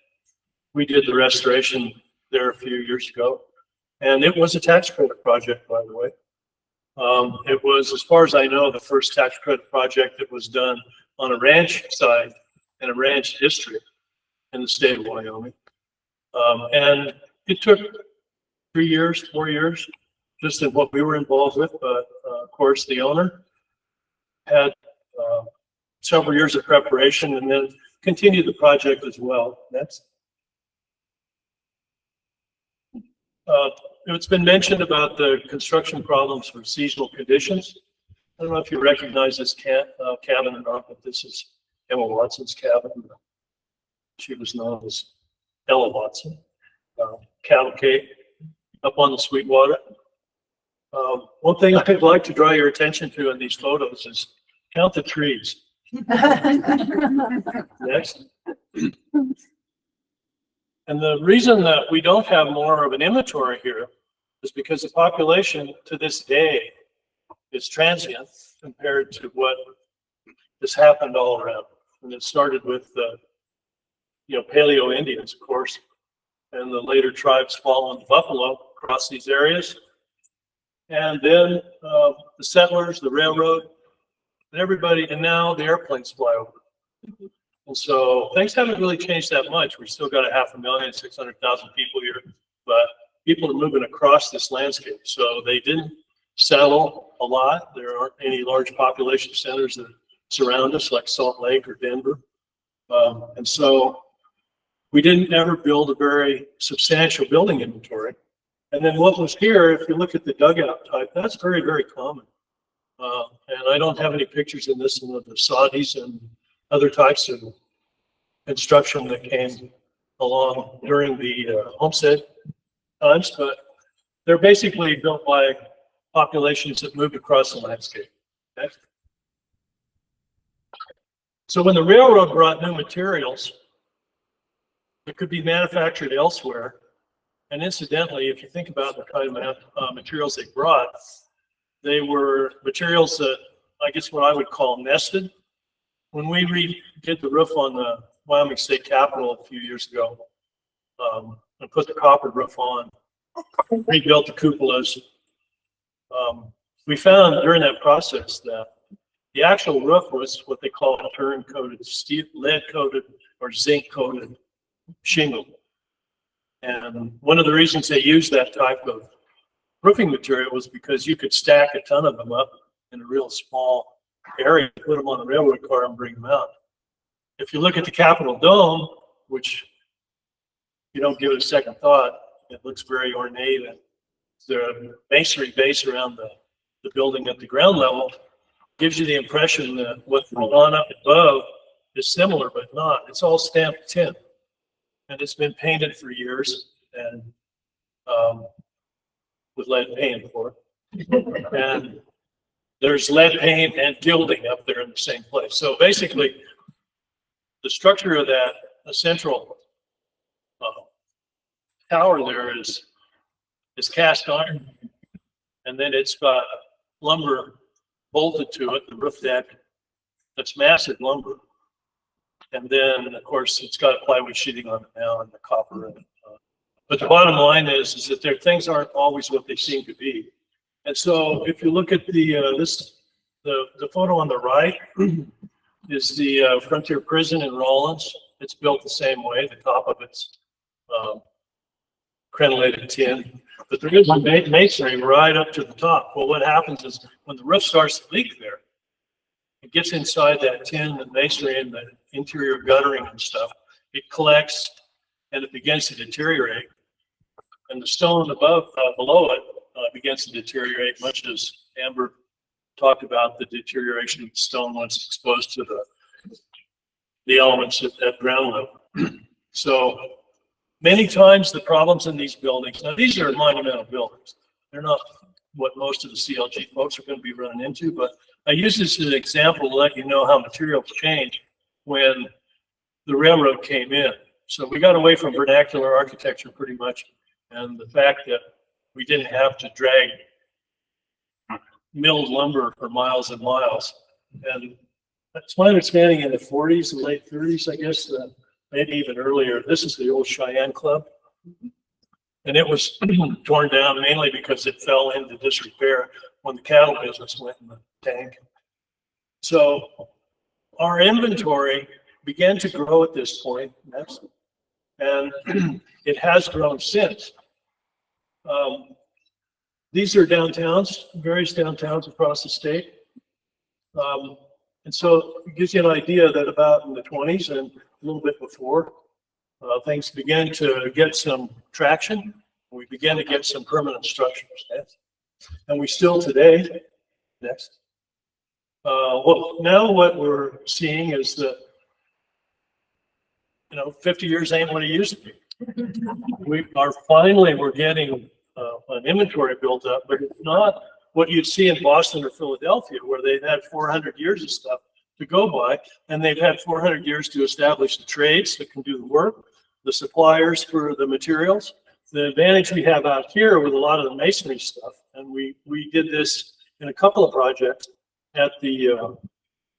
We did the restoration there a few years ago. And it was a tax credit project, by the way. It was, as far as I know, the first tax credit project that was done on a ranch side in a ranch district in the state of Wyoming. And it took 3 years, 4 years, just in what we were involved with. But of course, the owner had several years of preparation and then continued the project as well. Next. It's been mentioned about the construction problems for seasonal conditions. I don't know if you recognize this cabin or not, but this is Emma Watson's cabin. She was known as Ella Watson. Cavalcade up on the Sweetwater. One thing I'd like to draw your attention to in these photos is count the trees. Next. And the reason that we don't have more of an inventory here is because the population to this day is transient compared to what has happened all around. And it started with the, Paleo Indians, of course, and the later tribes following the buffalo across these areas. And then the settlers, the railroad, and everybody, and now the airplanes fly over. And so things haven't really changed that much. We've still got 500,000, 600,000 people here, but people are moving across this landscape. So they didn't settle a lot. There aren't any large population centers that surround us like Salt Lake or Denver. And so we didn't ever build a very substantial building inventory. And then what was here, if you look at the dugout type, that's very, very common. And I don't have any pictures in this one of the soddies and other types of construction that came along during the homestead times, but they're basically built by populations that moved across the landscape. Okay? So when the railroad brought new materials that could be manufactured elsewhere, and incidentally, if you think about the kind of materials they brought, They were materials that I guess what I would call nested. When we redid the roof on the Wyoming State Capitol a few years ago, and put the copper roof on, rebuilt the cupolas, we found during that process that the actual roof was what they call a turn-coated steel, lead-coated or zinc-coated shingle. And one of the reasons they used that type of roofing material was because you could stack a ton of them up in a real small area, put them on a railroad car and bring them out. If you look at the Capitol Dome, which you don't give it a second thought, it looks very ornate, and the masonry base around the building at the ground level gives you the impression that what's on up above is similar, but not. It's all stamped tin, and it's been painted for years, and with lead paint for it. And there's lead paint and gilding up there in the same place. So basically, the structure of that central tower there is cast iron, and then it's got lumber bolted to it, the roof deck. That's massive lumber. And then, of course, it's got plywood sheeting on it now and the copper. But the bottom line is that things aren't always what they seem to be. And so if you look at the photo on the right is the Frontier Prison in Rawlins. It's built the same way. The top of it's crenellated tin, but there is a masonry right up to the top. Well, what happens is when the roof starts to leak there, it gets inside that tin and masonry and the interior guttering and stuff. It collects and it begins to deteriorate. And the stone below it begins to deteriorate, much as Amber talked about the deterioration of the stone once exposed to the elements at ground level. So many times the problems in these buildings, now these are monumental buildings. They're not what most of the CLG folks are going to be running into, but I use this as an example to let you know how materials change when the railroad came in. So we got away from vernacular architecture pretty much, and the fact that we didn't have to drag milled lumber for miles and miles. And that's my understanding in the 40s and late 30s, I guess, maybe even earlier. This is the old Cheyenne Club. And it was torn down mainly because it fell into disrepair when the cattle business went in the tank. So our inventory began to grow at this point, and it has grown since. These are downtowns, various downtowns across the state. And so it gives you an idea that about in the 20s and a little bit before, things began to get some traction. We began to get some permanent structures. And we still today, well, now what we're seeing is that, 50 years ain't what it used to be. We're getting an inventory built up, but it's not what you'd see in Boston or Philadelphia, where they've had 400 years of stuff to go by, and they've had 400 years to establish the trades that can do the work, the suppliers for the materials. The advantage we have out here with a lot of the masonry stuff, and we did this in a couple of projects at the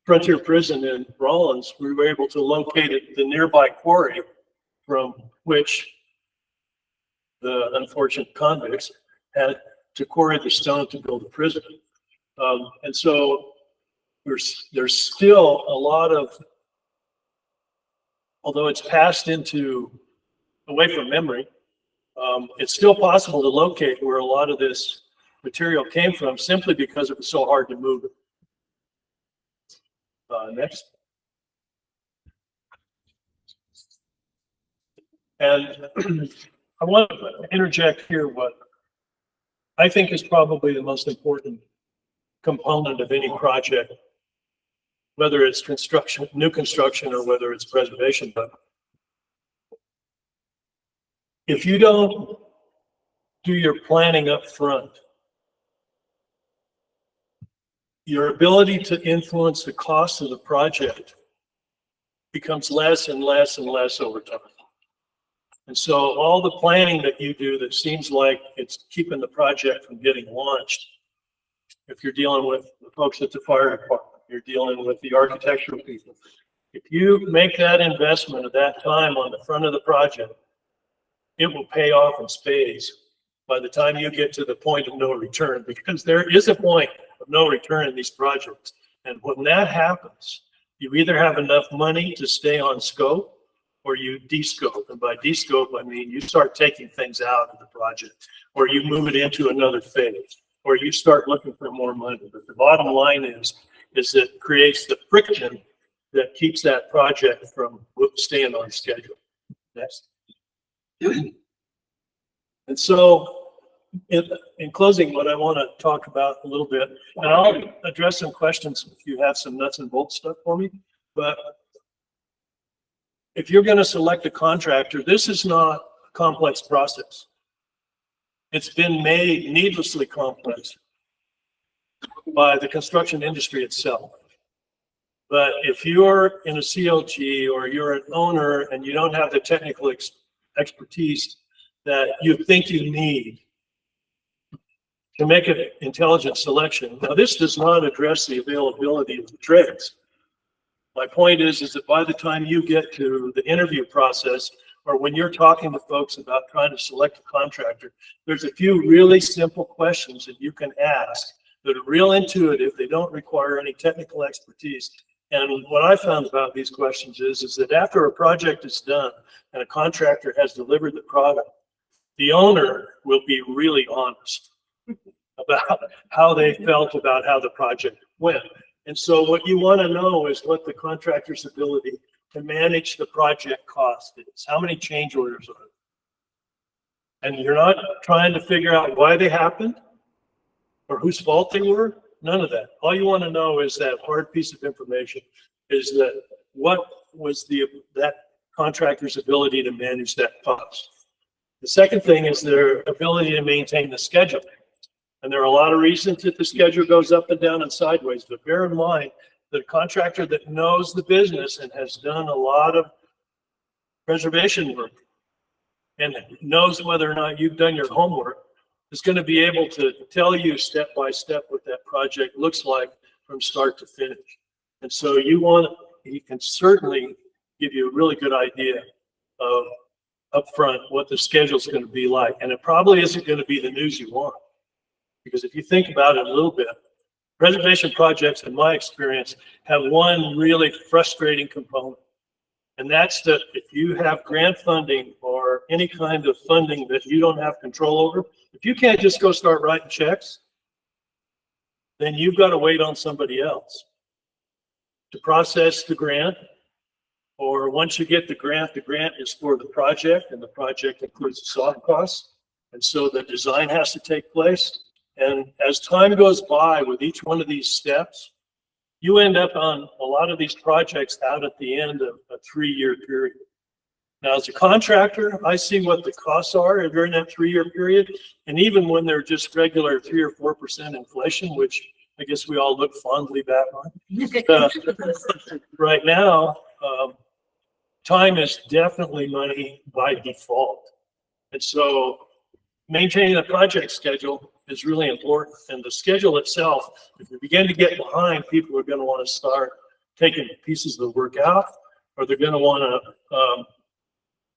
Frontier Prison in Rawlins. We were able to locate the nearby quarry from which the unfortunate convicts had to quarry the stone to build a prison. And so there's still a lot of, although it's passed away from memory, it's still possible to locate where a lot of this material came from simply because it was so hard to move it. Next. And I want to interject here what I think is probably the most important component of any project, whether it's construction, new construction, or whether it's preservation. But if you don't do your planning up front, your ability to influence the cost of the project becomes less and less and less over time. And so all the planning that you do that seems like it's keeping the project from getting launched if you're dealing with the folks at the fire department, you're dealing with the architectural people. If you make that investment at that time on the front of the project, it will pay off in spades by the time you get to the point of no return, because there is a point of no return in these projects. And when that happens, you either have enough money to stay on scope or you de-scope. And by de-scope, I mean you start taking things out of the project, or you move it into another phase, or you start looking for more money. But the bottom line is it creates the friction that keeps that project from staying on schedule. Next. And so in closing, what I want to talk about a little bit, and I'll address some questions if you have some nuts and bolts stuff for me, but if you're going to select a contractor, this is not a complex process. It's been made needlessly complex by the construction industry itself. But if you're in a CLG or you're an owner and you don't have the technical expertise that you think you need to make an intelligent selection, now this does not address the availability of the trades. My point is that by the time you get to the interview process, or when you're talking to folks about trying to select a contractor, there's a few really simple questions that you can ask that are real intuitive. They don't require any technical expertise. And what I found about these questions is that after a project is done and a contractor has delivered the product, the owner will be really honest about how they felt about how the project went. And so what you want to know is what the contractor's ability to manage the project cost is. How many change orders are there? And you're not trying to figure out why they happened or whose fault they were. None of that. All you want to know is that hard piece of information is that what was that contractor's ability to manage that cost. The second thing is their ability to maintain the schedule. And there are a lot of reasons that the schedule goes up and down and sideways, but bear in mind that a contractor that knows the business and has done a lot of preservation work and knows whether or not you've done your homework is going to be able to tell you step by step what that project looks like from start to finish. And so he can certainly give you a really good idea of upfront what the schedule is going to be like. And it probably isn't going to be the news you want. Because if you think about it a little bit, preservation projects, in my experience, have one really frustrating component. And that's that if you have grant funding or any kind of funding that you don't have control over, if you can't just go start writing checks, then you've got to wait on somebody else to process the grant. Or once you get the grant is for the project, and the project includes the soft costs. And so the design has to take place. And as time goes by with each one of these steps, you end up on a lot of these projects out at the end of a 3-year period. Now, as a contractor, I see what the costs are during that 3-year period. And even when they're just regular 3 or 4% inflation, which I guess we all look fondly back on. Right now, time is definitely money by default. And so maintaining a project schedule is really important. And the schedule itself, if you begin to get behind, people are going to want to start taking pieces of the work out, or they're going to want to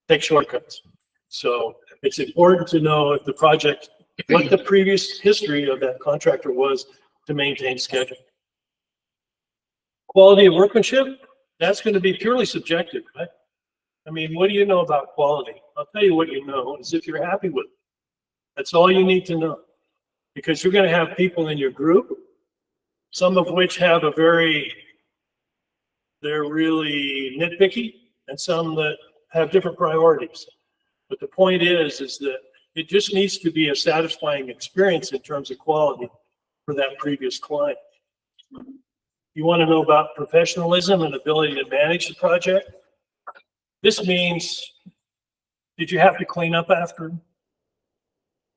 take shortcuts. So it's important to know if the project, what the previous history of that contractor was to maintain schedule. Quality of workmanship, that's going to be purely subjective, right? I mean, what do you know about quality? I'll tell you what you know is if you're happy with it. That's all you need to know. Because you're going to have people in your group, some of which have they're really nitpicky, and some that have different priorities. But the point is that it just needs to be a satisfying experience in terms of quality for that previous client. You want to know about professionalism and ability to manage the project? This means, did you have to clean up after them?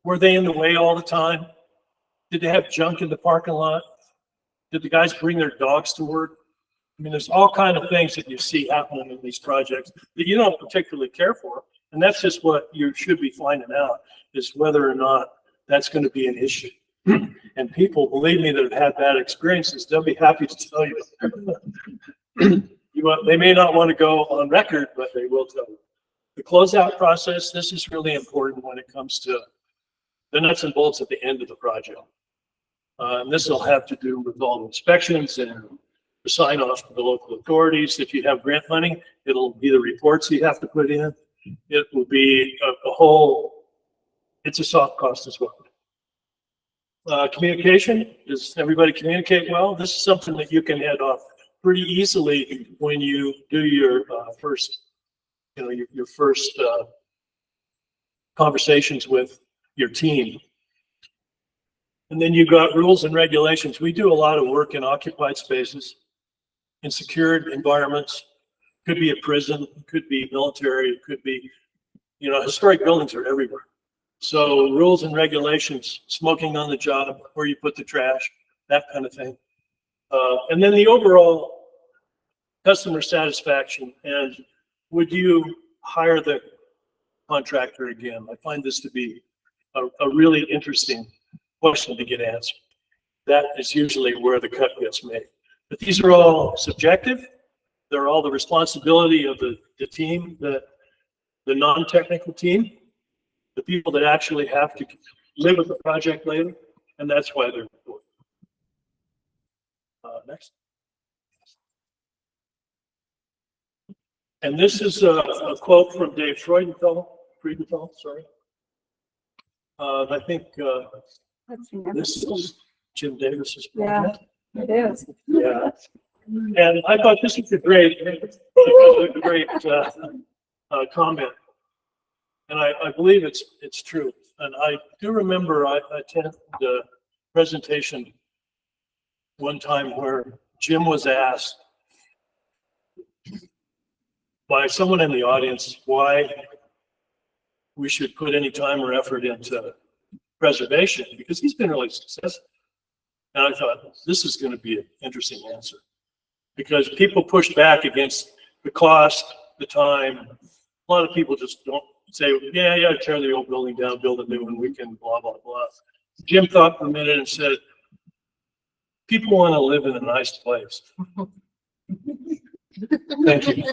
Were they in the way all the time? Did they have junk in the parking lot? Did the guys bring their dogs to work? I mean, there's all kinds of things that you see happening in these projects that you don't particularly care for. And that's just what you should be finding out, is whether or not that's going to be an issue. And people, believe me, that have had bad experiences, they'll be happy to tell you. They may not want to go on record, but they will tell you. The closeout process, this is really important when it comes to the nuts and bolts at the end of the project. And this will have to do with all the inspections and the sign off from the local authorities. If you have grant money, it'll be the reports you have to put in. It will be a whole, it's a soft cost as well. Communication, does everybody communicate well? This is something that you can head off pretty easily when you do your first, your first conversations with your team. And then you've got rules and regulations. We do a lot of work in occupied spaces, in secured environments. Could be a prison, could be military, it could be, historic buildings are everywhere. So rules and regulations, smoking on the job, where you put the trash, that kind of thing. And then the overall customer satisfaction, and would you hire the contractor again? I find this to be a really interesting question to get answered. That is usually where the cut gets made. But these are all subjective. They're all the responsibility of the team, the non-technical team, the people that actually have to live with the project later, and that's why they're important. Next. And this is a quote from Dave Freudenthal, sorry. I think this is Jim Davis's project. Yeah, it is. Yeah. And I thought this was a great comment. And I believe it's true. And I do remember I attended the presentation one time where Jim was asked by someone in the audience why we should put any time or effort into preservation, because he's been really successful. And I thought, this is going to be an interesting answer, because people push back against the cost, the time. A lot of people just don't say, yeah, tear the old building down, build a new one, we can blah, blah, blah. Jim thought for a minute and said, people want to live in a nice place. Thank you.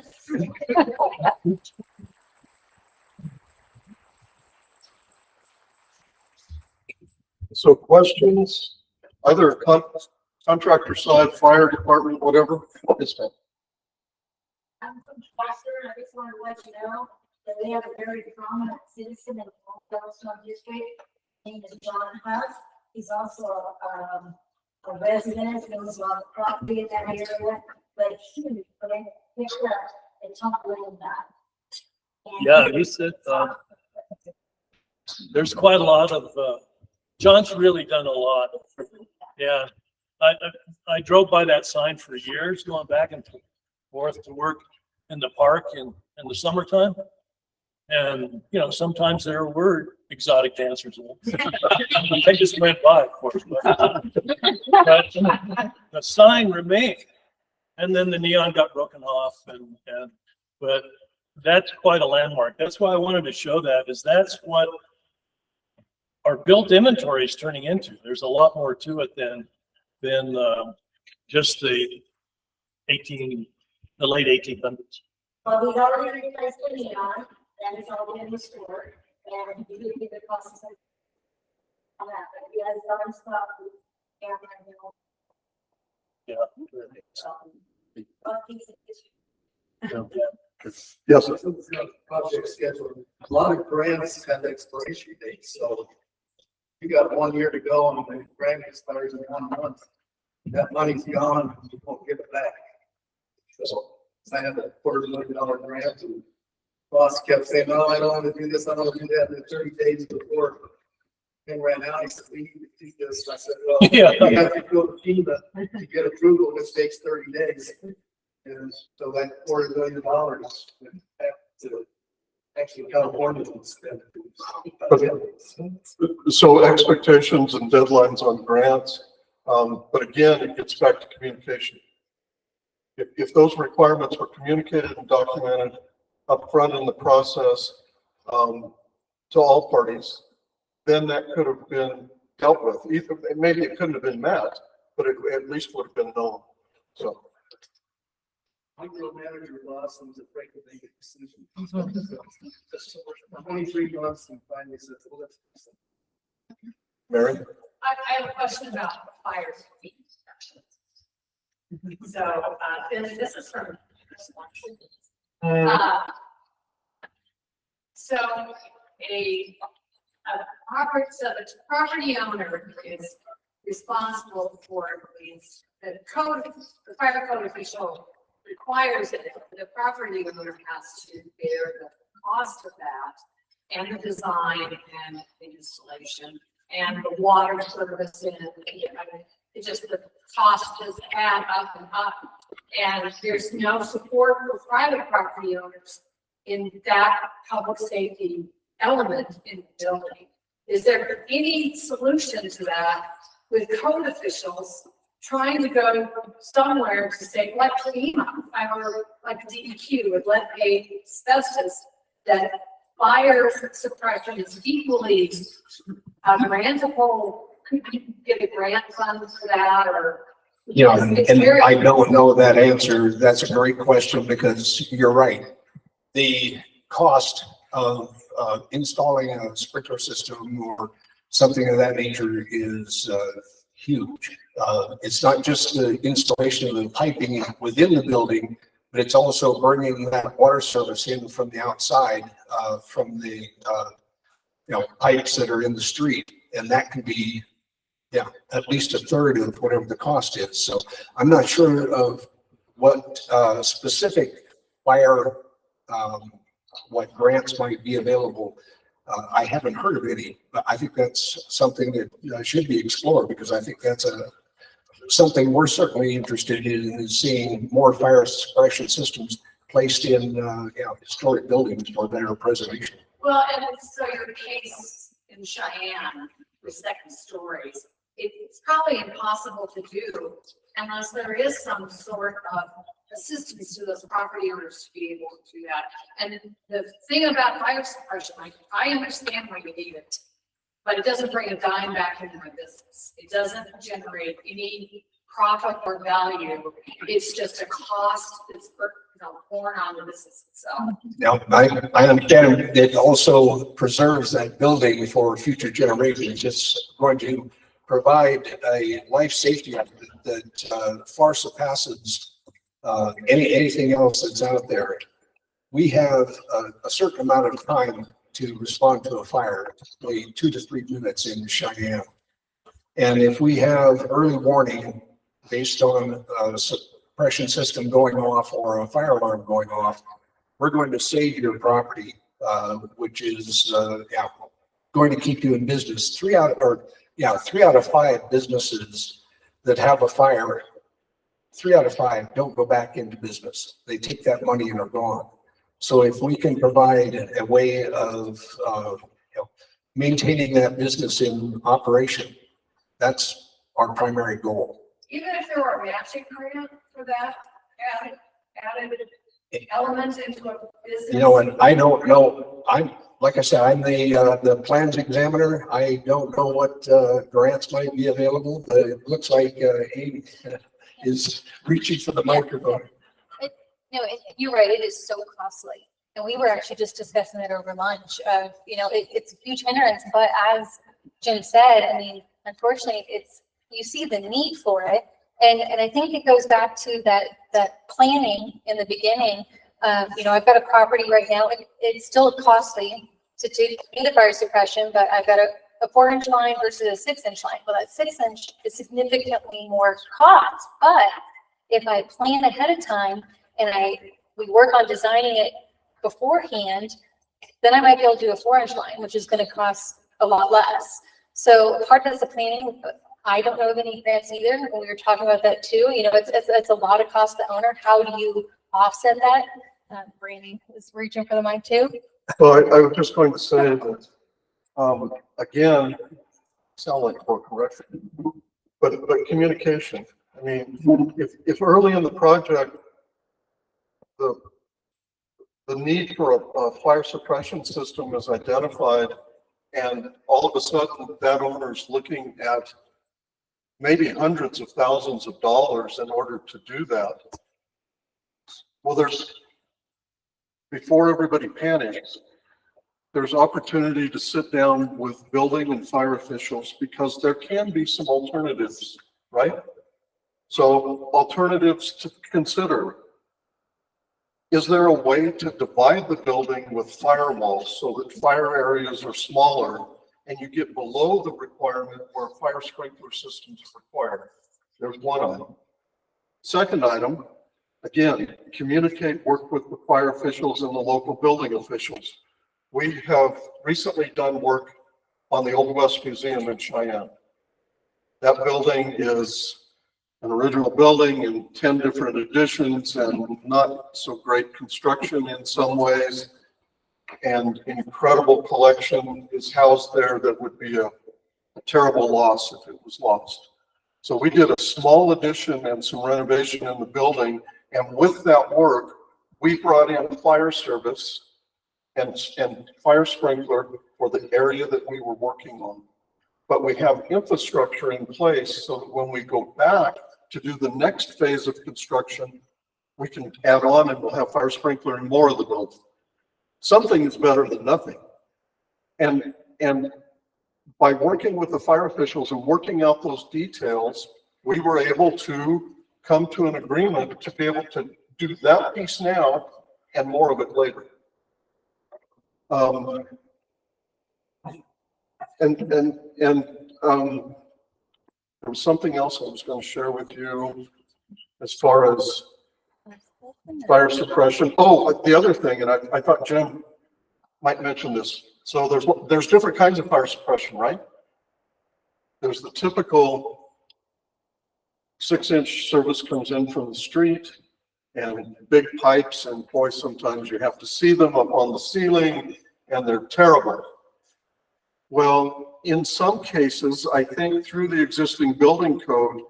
So questions, either contractor side, fire department, whatever. Yes, ma'am. I'm from Foster, and I just want to let you know that we have a very prominent citizen in the Yellowstone district. His name is John Huss. He's also a resident, knows a lot of property in that area, but he picked up and Conwell that. Yeah, he said there's quite a lot of, John's really done a lot. Yeah, I drove by that sign for years, going back and forth to work in the park in the summertime. And, sometimes there were exotic dancers. I just went by, of course. But the sign remained. And then the neon got broken off. But that's quite a landmark. That's why I wanted to show that, is that's what our built inventory is turning into. There's a lot more to it than just the late 1800s. Well, we've already replaced the neon, that is all been restored, and we did get the costs on that, but he has done stuff. Yes, sir. Project schedule. A lot of grants have expiration dates, so you got 1 year to go and the grant expires in 1 month. That money's gone, you won't get it back. So I had a $250,000 grant and boss kept saying, no, I don't want to do this, I don't want to do that. And then 30 days before thing ran out, he said, we need to do this. And I said, well, you have to go to FEMA to get approval, which takes 30 days. And so that $250 million went back to actually California. So expectations and deadlines on grants, but again, it gets back to communication. If those requirements were communicated and documented upfront in the process to all parties, then that could have been dealt with. Either, maybe it couldn't have been met, but it at least would have been known. So. Micromanager lost and was afraid to make a decision. 23 months and finally said, well, let's do something. Mary? I have a question about fire safety inspections. So, and this is from. So a property owner is responsible for these, the fire code official requires that the property owner has to bear the cost of that and the design and the installation and the water service and it just, the cost just add up and up. And there's no support for private property owners in that public safety element in the building. Is there any solution to that with code officials trying to go somewhere to say, like FEMA or like DEQ with lead paint asbestos, that fire suppression is equally grantable? Could you get a grant fund for that, or? Yeah, and I don't know that answer. That's a great question because you're right. The cost of installing a sprinkler system or something of that nature is huge. It's not just the installation of the piping within the building, but it's also bringing that water service in from the outside, from the pipes that are in the street, and that can be at least a third of whatever the cost is. So I'm not sure of what specific fire, what grants might be available. I haven't heard of any, but I think that's something that should be explored because I think that's something we're certainly interested in, is seeing more fire suppression systems placed in historic buildings for better preservation. Well, and so your case in Cheyenne with second stories, it's probably impossible to do unless there is some sort of assistance to those property owners to be able to do that. And the thing about fire suppression, I understand why you need it, but it doesn't bring a dime back into my business. It doesn't generate any profit or value. It's just a cost that's borne on the business itself. Now, I understand it also preserves that building for future generations. It's going to provide a life safety that far surpasses anything else that's out there. We have a certain amount of time to respond to a fire, typically 2 to 3 minutes in Cheyenne. And if we have early warning based on a suppression system going off or a fire alarm going off, we're going to save your property, which is going to keep you in business. 3 out of 5 businesses that have a fire, 3 out of 5 don't go back into business. They take that money and are gone. So if we can provide a way of maintaining that business in operation, that's our primary goal. Even if there were a matching grant for that added element into a business. And I don't know. Like I said, I'm the plans examiner. I don't know what grants might be available. It looks like Amy is reaching for the microphone. No, you're right. It is so costly. And we were actually just discussing it over lunch. It's a huge hindrance, but as Jim said, I mean, unfortunately, you see the need for it. And I think it goes back to that planning in the beginning. I've got a property right now. It's still costly to do the fire suppression, but I've got a 4-inch line versus a 6-inch line. Well, that 6-inch is significantly more cost. But if I plan ahead of time and we work on designing it beforehand, then I might be able to do a 4-inch line, which is going to cost a lot less. So part of the planning. I don't know of any grants either. We were talking about that too. It's a lot of cost to the owner. How do you offset that? Brandy is reaching for the mic too. Well, I was just going to say that, again, sound like poor correction, but communication. I mean, if early in the project, the need for a fire suppression system is identified And all of a sudden, that owner's looking at maybe hundreds of thousands of dollars in order to do that. Well, before everybody panics, there's opportunity to sit down with building and fire officials because there can be some alternatives, right? So alternatives to consider. Is there a way to divide the building with firewalls so that fire areas are smaller and you get below the requirement where fire sprinkler systems are required? There's one item. Second item, again, communicate, work with the fire officials and the local building officials. We have recently done work on the Old West Museum in Cheyenne. That building is an original building in 10 different editions and not so great construction in some ways. And incredible collection is housed there that would be a terrible loss if it was lost. So we did a small addition and some renovation in the building. And with that work, we brought in fire service and fire sprinkler for the area that we were working on. But we have infrastructure in place so that when we go back to do the next phase of construction, we can add on and we'll have fire sprinkler in more of the building. Something is better than nothing. And by working with the fire officials and working out those details, we were able to come to an agreement to be able to do that piece now and more of it later. There was something else I was going to share with you as far as fire suppression. Oh, the other thing, and I thought Jim might mention this. So there's different kinds of fire suppression, right? There's the typical 6-inch service comes in from the street and big pipes, and boy, sometimes you have to see them up on the ceiling and they're terrible. Well, in some cases, I think through the existing building code,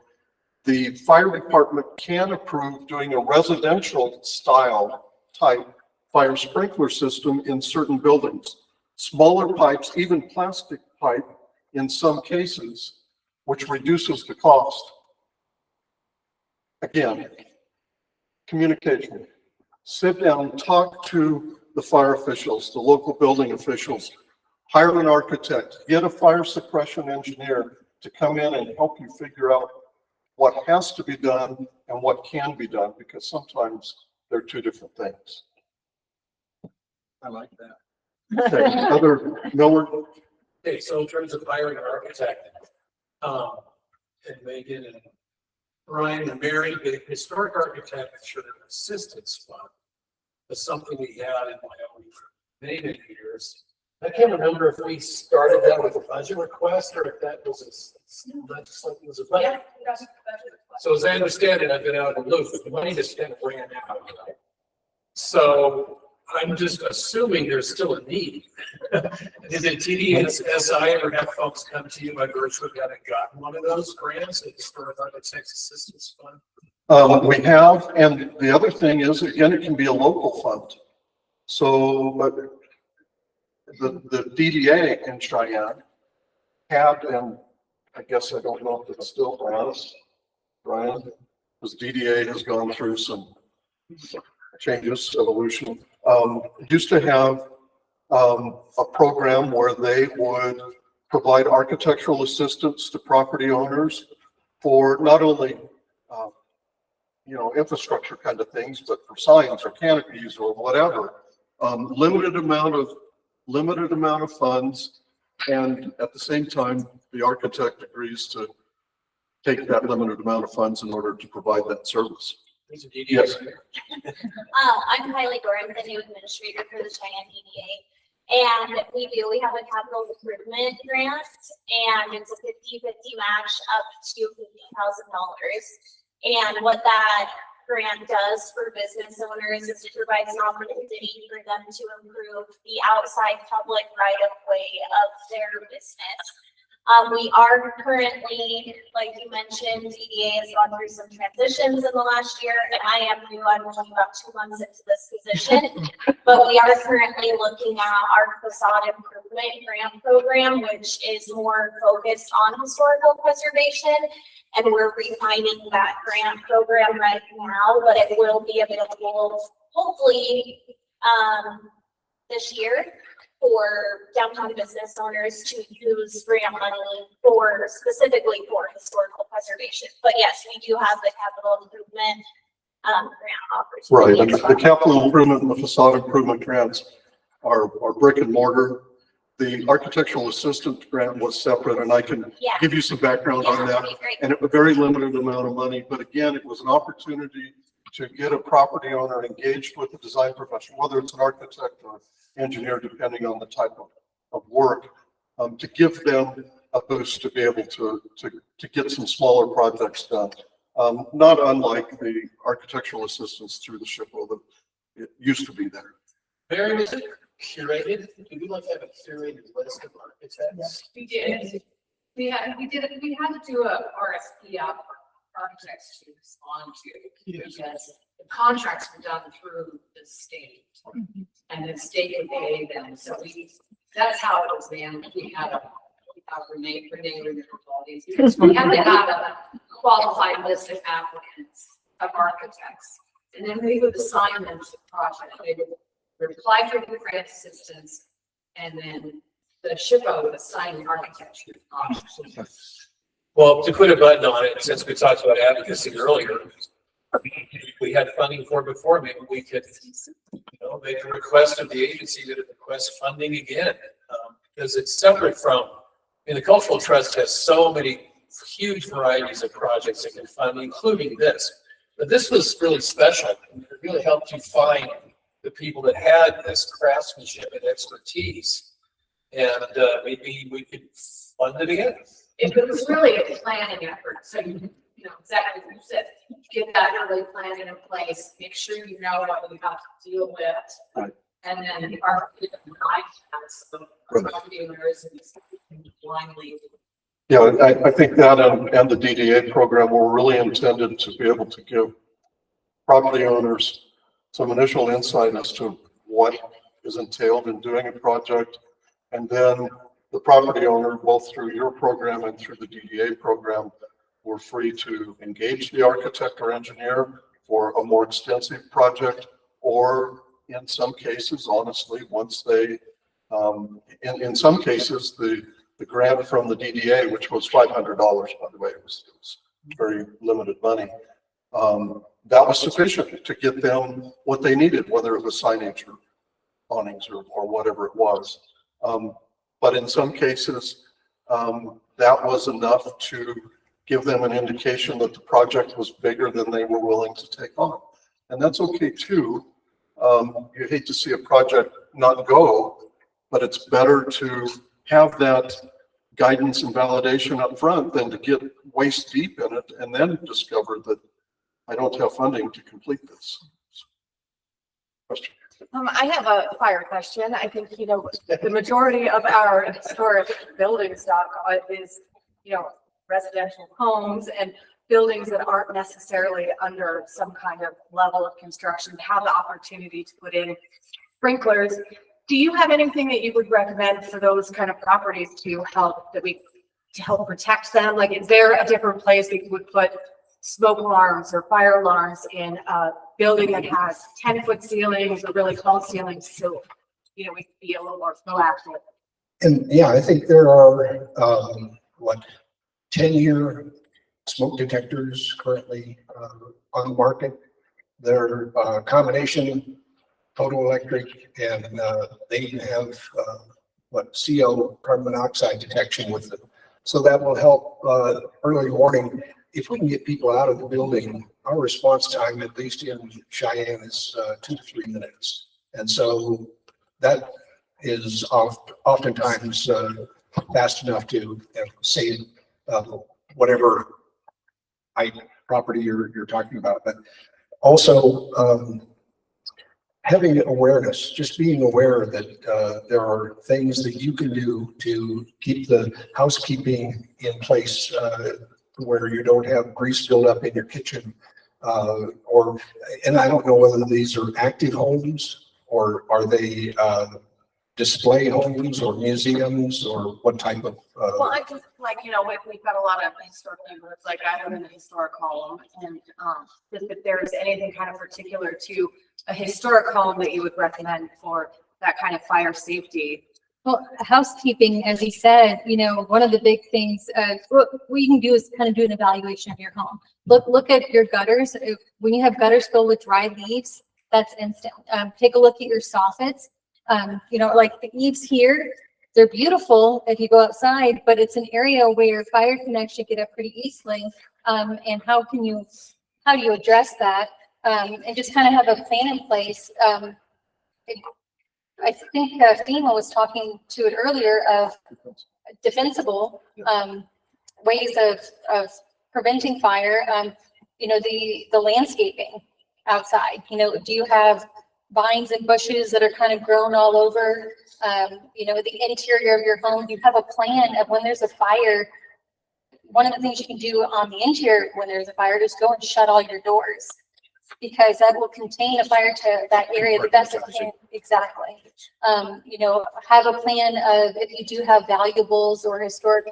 the fire department can approve doing a residential style type fire sprinkler system in certain buildings. Smaller pipes, even plastic pipe in some cases, which reduces the cost. Again, communication. Sit down, talk to the fire officials, the local building officials, hire an architect, get a fire suppression engineer to come in and help you figure out what has to be done and what can be done, because sometimes they're two different things. I like that. Okay, other Miller? Okay, so in terms of hiring an architect, and Megan and Brian and Mary, the historic architecture assistance fund is something we had in Wyoming for many, many years. I can't remember if we started that with a budget request or if that was a budget. So as I understand it, I've been out in the loop, but the money just kind of ran out. So I'm just assuming there's still a need. Did the TD and SI ever have folks come to you by virtue of having gotten one of those grants, the Historic Architects Assistance Fund? We have, and the other thing is, again, it can be a local fund. So the DDA in Cheyenne had, and I guess I don't know if it still has, Brian, because DDA has gone through some changes, evolution. Used to have a program where they would provide architectural assistance to property owners for not only infrastructure kind of things, but for signs or canopies or whatever. Limited amount of funds, and at the same time, the architect agrees to take that limited amount of funds in order to provide that service. Yes. I'm Kylie Gore. I'm the new administrator for the Cheyenne EDA. And we have a capital improvement grant, and it's a 50-50 match up to $50,000. And what that grant does for business owners is it provides an opportunity for them to improve the outside public right of way of their business. We are currently, like you mentioned, DDA has gone through some transitions in the last year, and I am new. I'm only about 2 months into this position. But we are currently looking at our facade improvement grant program, which is more focused on historical preservation. And we're refining that grant program right now, but it will be available hopefully this year for downtown business owners to use grant money for specifically for historical preservation. But yes, we do have the capital improvement grant Right, opportunity. and the capital improvement and the facade improvement grants are brick and mortar. The architectural assistant grant was separate, and I can give you some background on that. And it was a very limited amount of money, but again, it was an opportunity to get a property owner engaged with the design profession, whether it's an architect or engineer, depending on the type of work, to give them a boost to be able to get some smaller projects done. Not unlike the architectural assistance through the SHPO that it used to be there. Mary, was it curated? Do we like to have a curated list of architects? We did. We had to do a RFP out for architects to respond to, because the contracts were done through the state. And the state would pay them, so that's how it was managed. We had Renee all these, because we had to have a qualified list of applicants, of architects. And then we would assign them to the project. They would apply for the grant assistance, and then the SHPO would assign the architect to the project. Well, to put a button on it, since we talked about advocacy earlier, we had funding for before, maybe we could, make a request of the agency that it requests funding again, because it's separate from, the Cultural Trust has so many huge varieties of projects it can fund, including this. But this was really special. It really helped you find the people that had this craftsmanship and expertise, and maybe we could fund it again. It was really a planning effort, so exactly what you said, get that early planning in place, make sure you know what you have to deal with. Right. And then the architect property owners and blindly. Yeah, I think that and the DDA program were really intended to be able to give property owners some initial insight as to what is entailed in doing a project. And then the property owner, both through your program and through the DDA program, were free to engage the architect or engineer for a more extensive project, or in some cases, honestly, once they, in some cases, the grant from the DDA, which was $500, by the way, it was very limited money. That was sufficient to get them what they needed, whether it was signage or awnings or whatever it was. But in some cases, that was enough to give them an indication that the project was bigger than they were willing to take on. And that's okay too. You hate to see a project not go, but it's better to have that guidance and validation up front than to get waist deep in it and then discover that I don't have funding to complete this. Question. I have a fire question. I think, the majority of our historic building stock is, residential homes and buildings that aren't necessarily under some kind of level of construction have the opportunity to put in sprinklers. Do you have anything that you would recommend for those kind of properties to help protect them? Like, is there a different place that you would put smoke alarms or fire alarms in a building that has 10-foot ceilings or really tall ceilings, so we could be a little more proactive? And yeah, I think there are 10-year smoke detectors currently on the market. They're a combination photoelectric, and they have CO, carbon monoxide detection with them. So that will help early warning. If we can get people out of the building, our response time, at least in Cheyenne, is 2 to 3 minutes. And so that is oftentimes fast enough to save whatever property you're talking about. But also having awareness, just being aware that there are things that you can do to keep the housekeeping in place, where you don't have grease buildup in your kitchen. And I don't know whether these are active homes or are they display homes or museums, or what type of? Well, I just we've got a lot of historic neighborhoods, like I live in a historic home, and if there's anything kind of particular to a historic home that you would recommend for that kind of fire safety. Well, housekeeping, as he said, one of the big things, what you can do is kind of do an evaluation of your home. Look at your gutters. When you have gutters filled with dry leaves, that's instant. Take a look at your soffits. Like the eaves here, they're beautiful if you go outside, but it's an area where fire can actually get up pretty easily. And how do you address that? And just kind of have a plan in place. I think FEMA was talking to it earlier of defensible ways of preventing fire. The landscaping outside. Do you have vines and bushes that are kind of grown all over? The interior of your home. Do you have a plan of when there's a fire? One of the things you can do on the interior when there's a fire is go and shut all your doors, because that will contain a fire to that area the best it can. Exactly. Have a plan of if you do have valuables or historic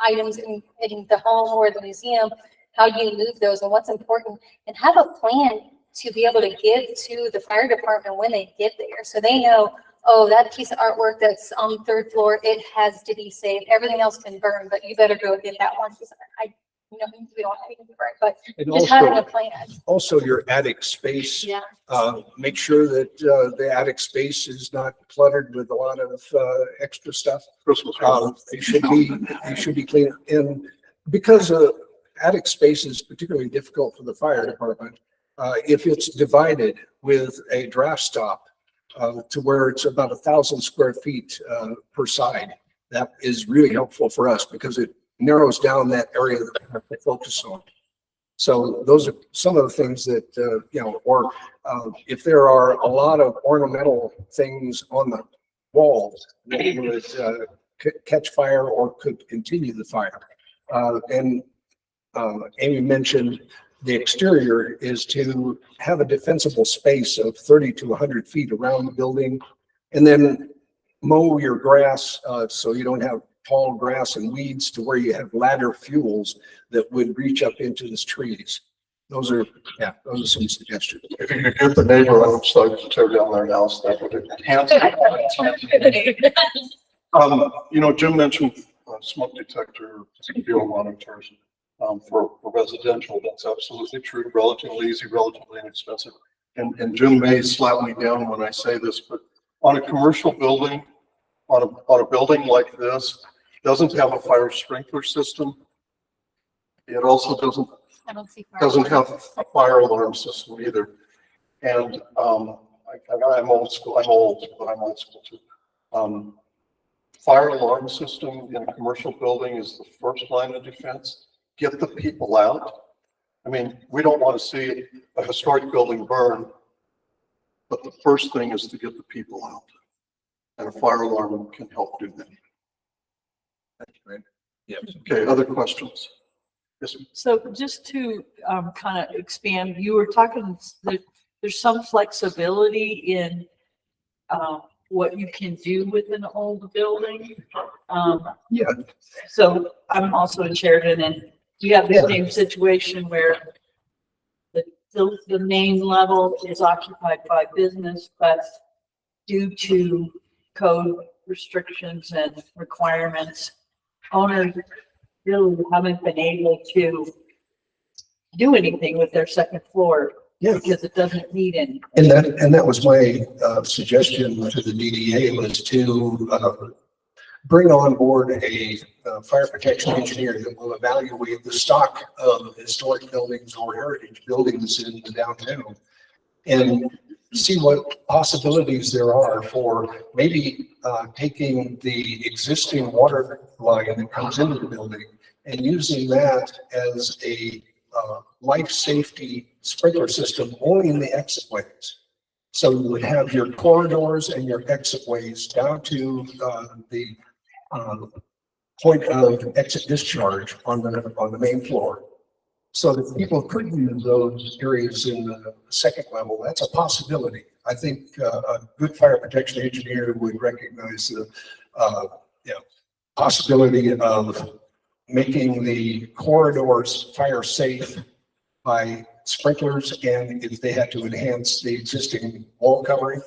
items in the home or the museum, how do you move those and what's important, and have a plan to be able to give to the fire department when they get there. So they know, oh, that piece of artwork that's on the third floor, it has to be saved. Everything else can burn, but you better go get that one. We don't have anything to burn, but And just also- having a plan. Also, your attic space. Yeah. Make sure that the attic space is not cluttered with a lot of extra stuff. It should be clean. And because attic space is particularly difficult for the fire department, if it's divided with a draft stop to where it's about 1,000 square feet per side, that is really helpful for us because it narrows down that area that we have to focus on. So those are some of the things that, if there are a lot of ornamental things on the walls that would catch fire or could continue the fire. And Amy mentioned the exterior is to have a defensible space of 30 to 100 feet around the building, and then mow your grass so you don't have tall grass and weeds to where you have ladder fuels that would reach up into the trees. Those are some suggestions. If you could get the neighbor on which side to tear down their house, that would enhance it. Jim mentioned smoke detector video monitors for residential. That's absolutely true. Relatively easy, relatively inexpensive. And Jim may slap me down when I say this, but on a commercial building, on a building like this, doesn't have a fire sprinkler system. It also doesn't have a fire alarm system either. And I'm old school. I'm old, but I'm old school too. Fire alarm system in a commercial building is the first line of defense. Get the people out. I mean, we don't want to see a historic building burn, but the first thing is to get the people out. And a fire alarm can help do that. Yes. Okay, other questions? Yes. So just to kind of expand, you were talking that there's some flexibility in what you can do with an old building. Yeah. So I'm also in Sheridan, and you have the same situation where the main level is occupied by business, but due to code restrictions and requirements, owners really haven't been able to do anything with their second floor because it doesn't need any. And that was my suggestion to the DDA, was to bring on board a fire protection engineer that will evaluate the stock of historic buildings or heritage buildings in the downtown and see what possibilities there are for maybe taking the existing water line that comes into the building and using that as a life safety sprinkler system only in the exit ways. So you would have your corridors and your exit ways down to the point of exit discharge on the main floor. So that people could use those areas in the second level. That's a possibility. I think a good fire protection engineer would recognize the possibility of making the corridors fire safe by sprinklers, and if they had to enhance the existing wall covering,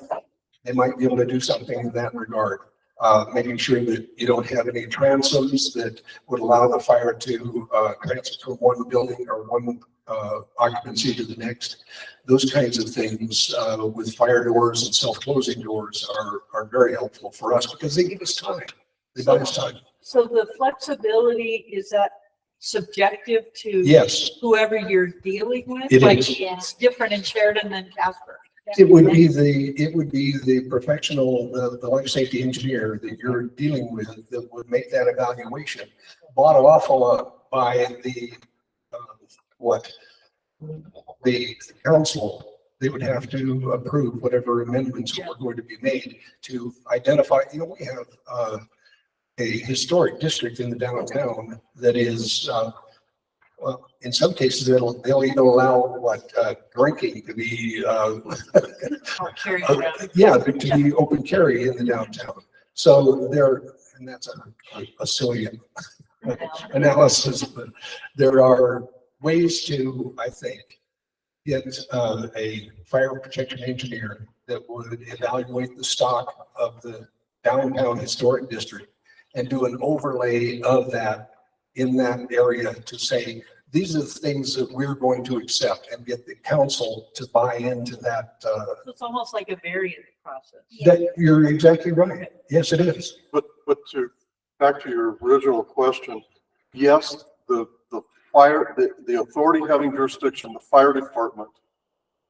they might be able to do something in that regard. Making sure that you don't have any transoms that would allow the fire to transfer from one building or one occupancy to the next. Those kinds of things with fire doors and self-closing doors are very helpful for us because they give us time. They buy us time. So the flexibility, is that subjective to Yes. whoever you're dealing with? It Like, is. it's different in Sheridan than Casper. It would be the professional, the life safety engineer that you're dealing with that would make that evaluation. Bought an awful lot by the the council. They would have to approve whatever amendments were going to be made to identify. We have a historic district in the downtown that is. Well, in some cases, they'll even allow drinking to be, to be open carry in the downtown. So and that's a silly analysis, but there are ways to, I think, get a fire protection engineer that would evaluate the stock of the downtown historic district and do an overlay of that in that area to say, these are the things that we're going to accept, and get the council to buy into that. So it's almost like a variant process. That you're exactly right. Yes, it is. But back to your original question, yes, the authority having jurisdiction, the fire department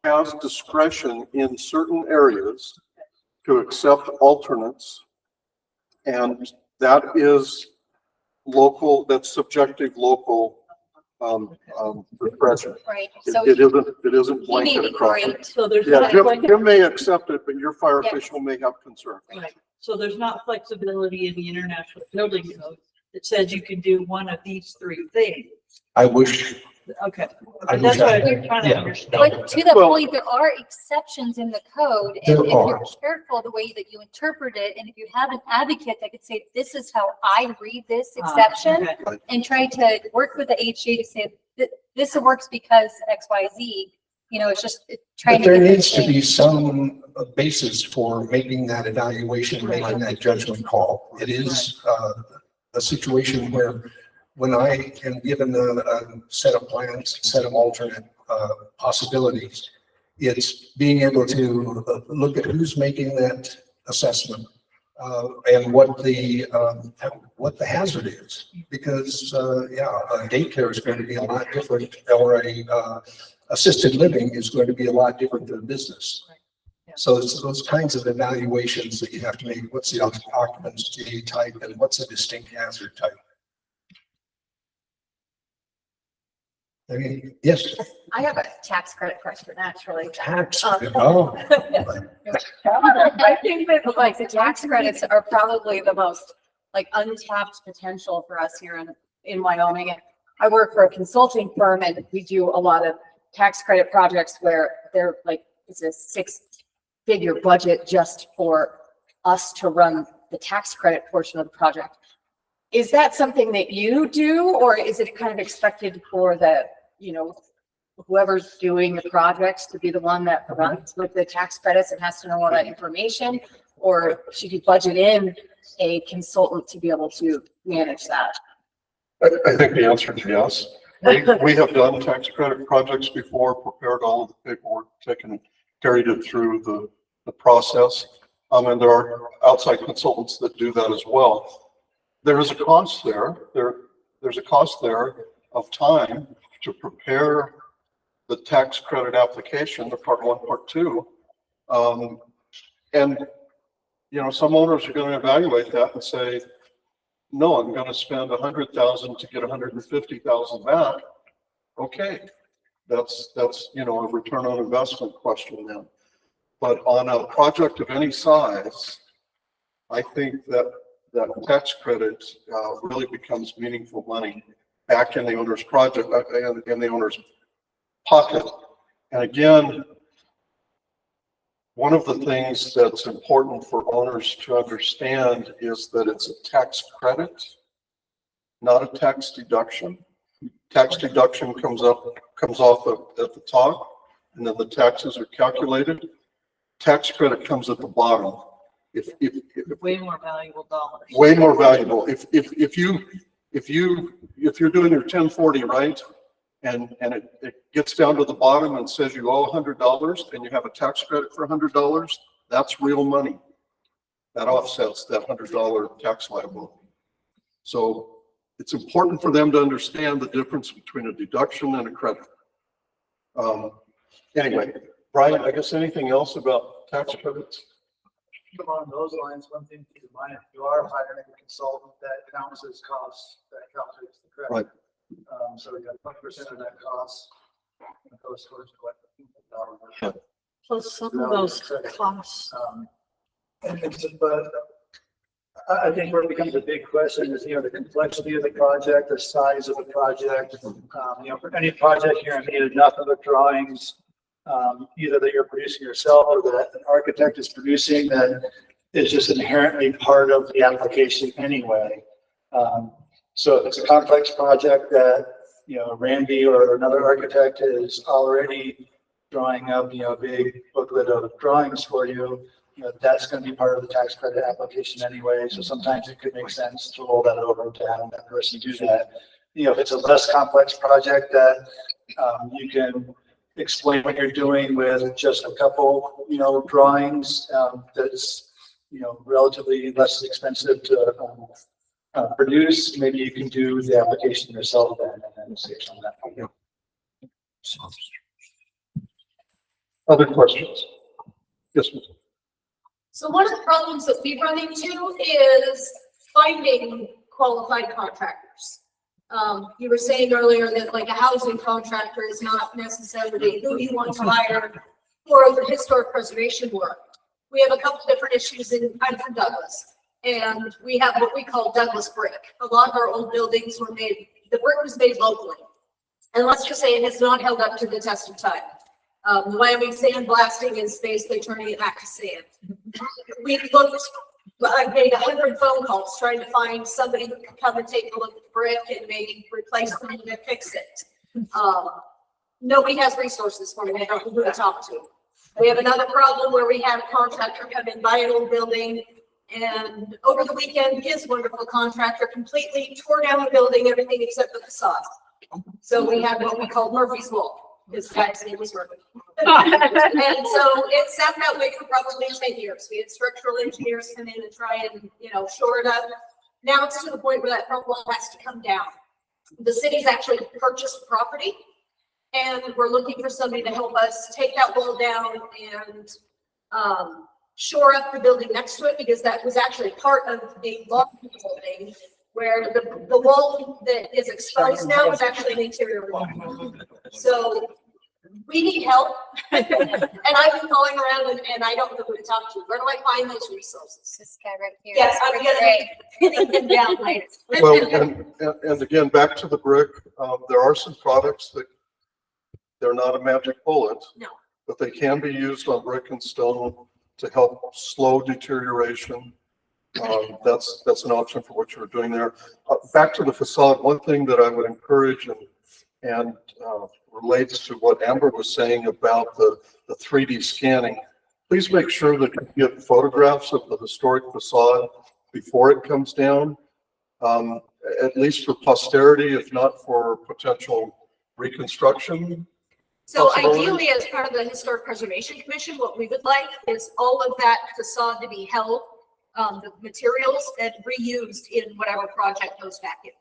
has discretion in certain areas to accept alternates, and that is local, that's subjective local discretion. Right. It isn't blanket across. So there's Yeah, not Jim may accept it, but your fire official may have concern. Right. So there's not flexibility in the International Building Code that says you can do one of these three things. I wish. Okay. I That's wish what I I'm had. trying to understand. But to the point, there are exceptions in the code, and There if you're are. careful the way that you interpret it, and if you have an advocate that could say, this is how I read this exception, Okay. and try to work with the HA to say, this works because X, Y, Z, it's just trying But to. there get needs to the be some basis for making that evaluation, making that judgment call. It is a situation where when I am given a set of plans, a set of alternate possibilities, it's being able to look at who's making that assessment and what the hazard is. Because, a daycare is going to be a lot different, or assisted living is going to be a lot different than a business. So it's those kinds of evaluations that you have to make. What's the occupancy type and what's a distinct hazard type? I mean, yes. I have a tax credit question, actually. Tax. I think that like the tax credits are probably the most untapped potential for us here in Wyoming. And I work for a consulting firm, and we do a lot of tax credit projects where they're it's a 6-figure budget just for us to run the tax credit portion of the project. Is that something that you do, or is it kind of expected for the, whoever's doing the projects to be the one that runs with the tax credits and has to know all that information? Or should you budget in a consultant to be able to manage that? I think the answer is yes. We have done tax credit projects before, prepared all of the paperwork, carried it through the process. And there are outside consultants that do that as well. There is a cost there. There's a cost there of time to prepare the tax credit application, the part 1, part 2. And some owners are going to evaluate that and say, no, I'm going to spend $100,000 to get $150,000 back. Okay, that's a return on investment question then. But on a project of any size, I think that tax credit really becomes meaningful money back in the owner's project, in the owner's pocket. And again, one of the things that's important for owners to understand is that it's a tax credit, not a tax deduction. Tax deduction comes off at the top, and then the taxes are calculated. Tax credit comes at the bottom. If Way more valuable dollars. way more valuable. If you're doing your 1040, right? And it gets down to the bottom and says you owe $100 and you have a tax credit for $100, that's real money. That offsets that $100 tax liability. So it's important for them to understand the difference between a deduction and a credit. Anyway, Brian, I guess anything else about tax credits? Along those lines, one thing to keep in mind, if you are hiring a consultant, that counts as costs, that calculates the credit. Right. So you have 20% of that cost goes towards what? Plus some of those costs. But I think where it becomes a big question is, the complexity of the project, the size of the project. For any project, you're going to need enough of the drawings, either that you're producing yourself or that an architect is producing, that is just inherently part of the application anyway. So if it's a complex project that, Randy or another architect is already drawing up, a big booklet of drawings for you, that's going to be part of the tax credit application anyway. So sometimes it could make sense to roll that over to have that person do that. If it's a less complex project that you can explain what you're doing with just a couple, drawings, that's, relatively less expensive to produce, maybe you can do the application yourself then and then save some of that money. Other questions? Yes, ma'am. So one of the problems that we run into is finding qualified contractors. You were saying earlier that like a housing contractor is not necessarily who you want to hire for the historic preservation work. We have a couple different issues I'm from Douglas, and we have what we call Douglas brick. A lot of our old buildings were made, the brick was made locally. And let's just say it has not held up to the test of time. Wyoming sandblasting is basically turning it back to sand. We've looked, I've made 100 phone calls trying to find somebody who can come and take a look at the brick and maybe replace them and fix it. Nobody has resources for me. I don't know who to talk to. We have another problem where we had a contractor come in, buy an old building, and over the weekend, his wonderful contractor completely tore down the building, everything except the facade. So we had what we called Murphy's Law. His guy's name was Murphy. And so it sat that way for probably 10 years. We had structural engineers come in and try and, shore it up. Now it's to the point where that front wall has to come down. The city's actually purchased property, and we're looking for somebody to help us take that wall down and shore up the building next to it, because that was actually part of the law building, where the wall that is exposed now is actually an interior wall. So we need help. And I've been calling around and I don't know who to talk to. Where do I find those resources? This guy right here. Yes, I'm gonna pin him down later. Well, and again, back to the brick, there are some products that they're not a magic bullet. No. But they can be used on brick and stone to help slow deterioration. That's an option for what you're doing there. Back to the facade, one thing that I would encourage and relates to what Amber was saying about the 3D scanning. Please make sure that you get photographs of the historic facade before it comes down, at least for posterity, if not for potential reconstruction. So ideally, as part of the Historic Preservation Commission, what we would like is all of that facade to be held, the materials, and reused in whatever project goes back in.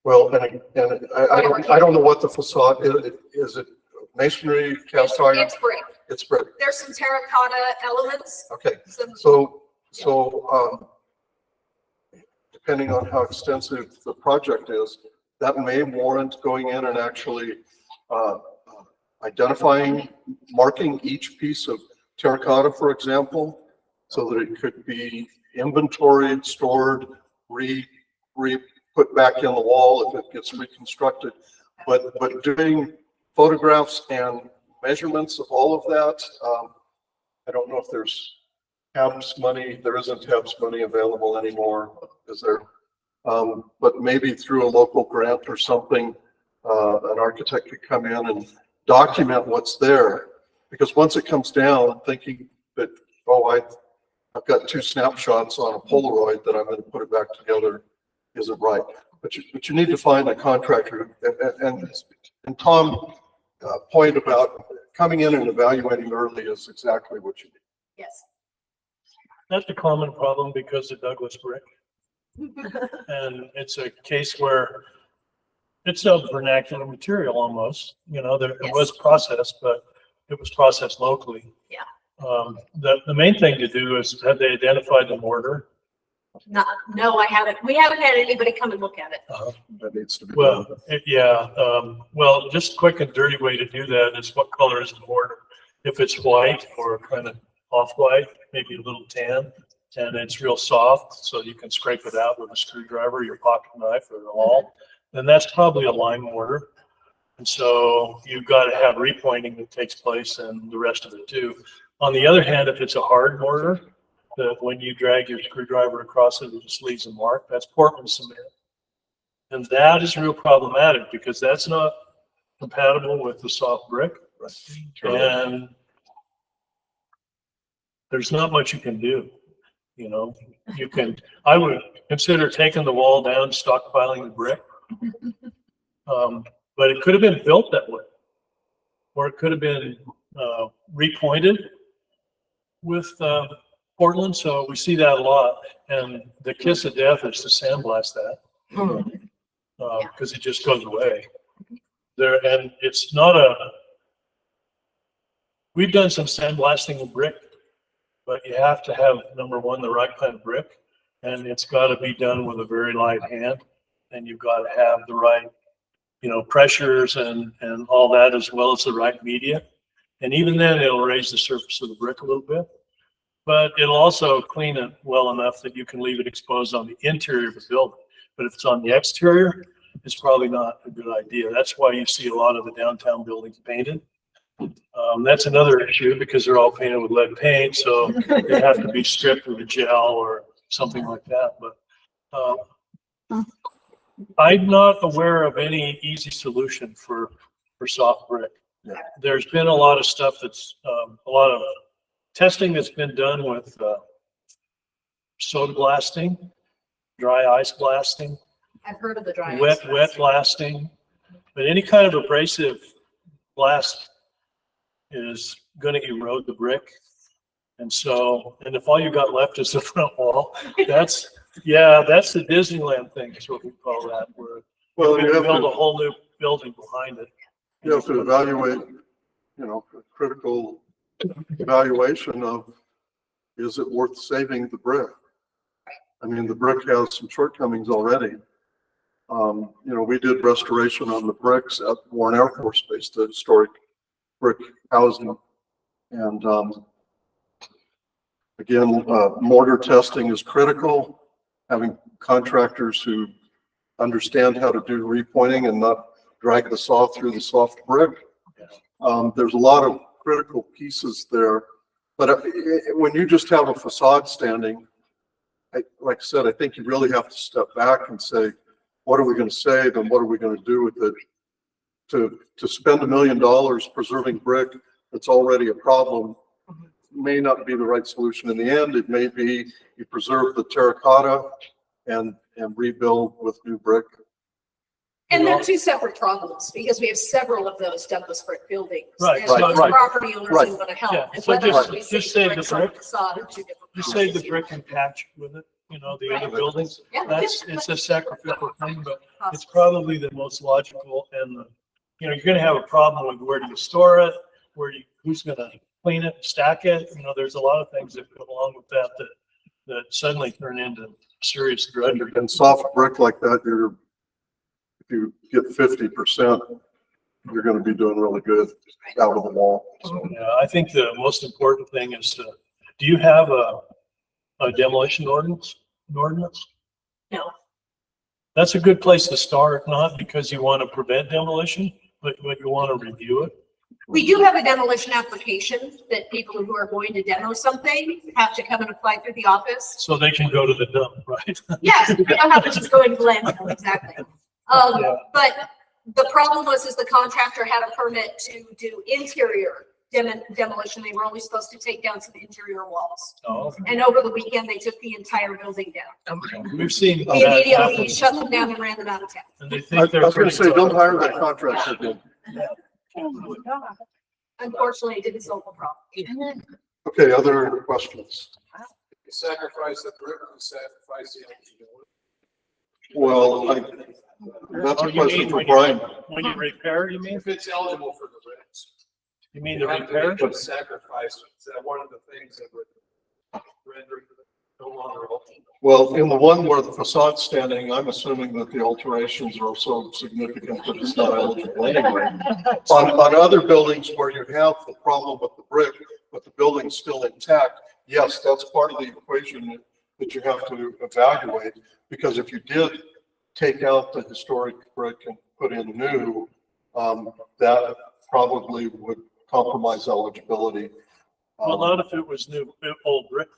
Well, and I don't know what the facade is. Is it masonry, cast iron? It's brick. It's brick. There's some terracotta elements. Okay. So depending on how extensive the project is, that may warrant going in and actually identifying, marking each piece of terracotta, for example, so that it could be inventoried, stored, put back in the wall if it gets reconstructed. But doing photographs and measurements of all of that, I don't know if there's HABS money. There isn't HABS money available anymore, is there? But maybe through a local grant or something, an architect could come in and document what's there. Because once it comes down, thinking that, oh, I've got 2 snapshots on a Polaroid that I'm going to put it back together isn't right. But you need to find a contractor. And Thom point about coming in and evaluating early is exactly what you need. Yes. That's a common problem because of Douglas brick. And it's a case where it's a vernacular material almost, you know, it was processed, but it was processed locally. Yeah. The main thing to do is, have they identified the mortar? No, I haven't. We haven't had anybody come and look at it. That needs to be Well, done. well, just a quick and dirty way to do that is, what color is the mortar? If it's white or kind of off-white, maybe a little tan, and it's real soft, so you can scrape it out with a screwdriver, your pocket knife, or the awl, then that's probably a lime mortar. And so you've got to have repointing that takes place and the rest of it too. On the other hand, if it's a hard mortar, that when you drag your screwdriver across it, it just leaves a mark, that's Portland cement. And that is real problematic because that's not compatible with the soft brick. And there's not much you can do. You know, I would consider taking the wall down, stockpiling the brick. But it could have been built that way. Or it could have been repointed with Portland, so we see that a lot. And the kiss of death is to sandblast that. Because it just goes away. And it's not we've done some sandblasting of brick, but you have to have, number one, the right kind of brick, and it's got to be done with a very light hand, and you've got to have the right, pressures and all that, as well as the right media. And even then, it'll raise the surface of the brick a little bit, but it'll also clean it well enough that you can leave it exposed on the interior of the building. But if it's on the exterior, it's probably not a good idea. That's why you see a lot of the downtown buildings painted. That's another issue because they're all painted with lead paint, so they have to be stripped with a gel or something like that. But I'm not aware of any easy solution for soft brick. Yeah. There's been a lot of stuff that's a lot of testing that's been done with soda blasting, dry ice blasting, I've heard of the dry ice. wet blasting, but any kind of abrasive blast is going to erode the brick. And so, and if all you got left is the front wall, that's the Disneyland thing, is what we call that, where you build a whole new building behind it. You have to evaluate, a critical evaluation of, is it worth saving the brick? I mean, the brick has some shortcomings already. We did restoration on the bricks at Warren Air Force Base, the historic brick housing. And again, mortar testing is critical. Having contractors who understand how to do repointing and not drag the saw through the soft brick. There's a lot of critical pieces there. But when you just have a facade standing, like I said, I think you really have to step back and say, what are we going to save and what are we going to do with it? To spend $1 million preserving brick that's already a problem may not be the right solution in the end. It may be you preserve the terracotta and rebuild with new brick. And they're two separate problems because we have several of those Douglas brick buildings. Right, And right, those right. property owners Right. are going to help. Yeah, And so whether just- we just say save the bricks on brick. facade are two different You save the problems. brick and patch with it, the Right. other buildings. Yeah. It's a sacrificial thing, but it's probably the most logical. And you're going to have a problem with where do you store it, who's going to clean it, stack it. There's a lot of things that go along with that suddenly turn into serious drudgery. And soft brick like that, if you get 50% you're gonna be doing really good out of the wall. Yeah, I think the most important thing is to, do you have a demolition ordinance? No. That's a good place to start, not because you want to prevent demolition, but you want to review it. We do have a demolition application that people who are going to demo something have to come and apply through the office. So they can go to the dump, right? Yes, they don't have to just go into landfill, exactly. Yeah. But the problem is the contractor had a permit to do interior demolition. They were only supposed to take down some interior walls. Oh. And over the weekend, they took the entire building down. We've seen They that immediately happen. shut them down and ran them out of town. And they I think they're was gonna pretty say, don't tough. hire that contractor again. Unfortunately, it didn't solve the problem. Okay, other questions? You sacrifice the brick, you sacrifice the empty. Well, that's Oh, a you question mean for when you- Brian. When you repair, you mean? If it's eligible for the bricks. You mean the have to repair? make a sacrifice, that one of the things that would render it no longer open. Well, in the one where the facade's standing, I'm assuming that the alterations are so significant that it's not eligible anyway. On other buildings where you have the problem with the brick, but the building's still intact, yes, that's part of the equation that you have to evaluate. Because if you did take out the historic brick and put in new, that probably would compromise eligibility. Well, not if it was new, old brick.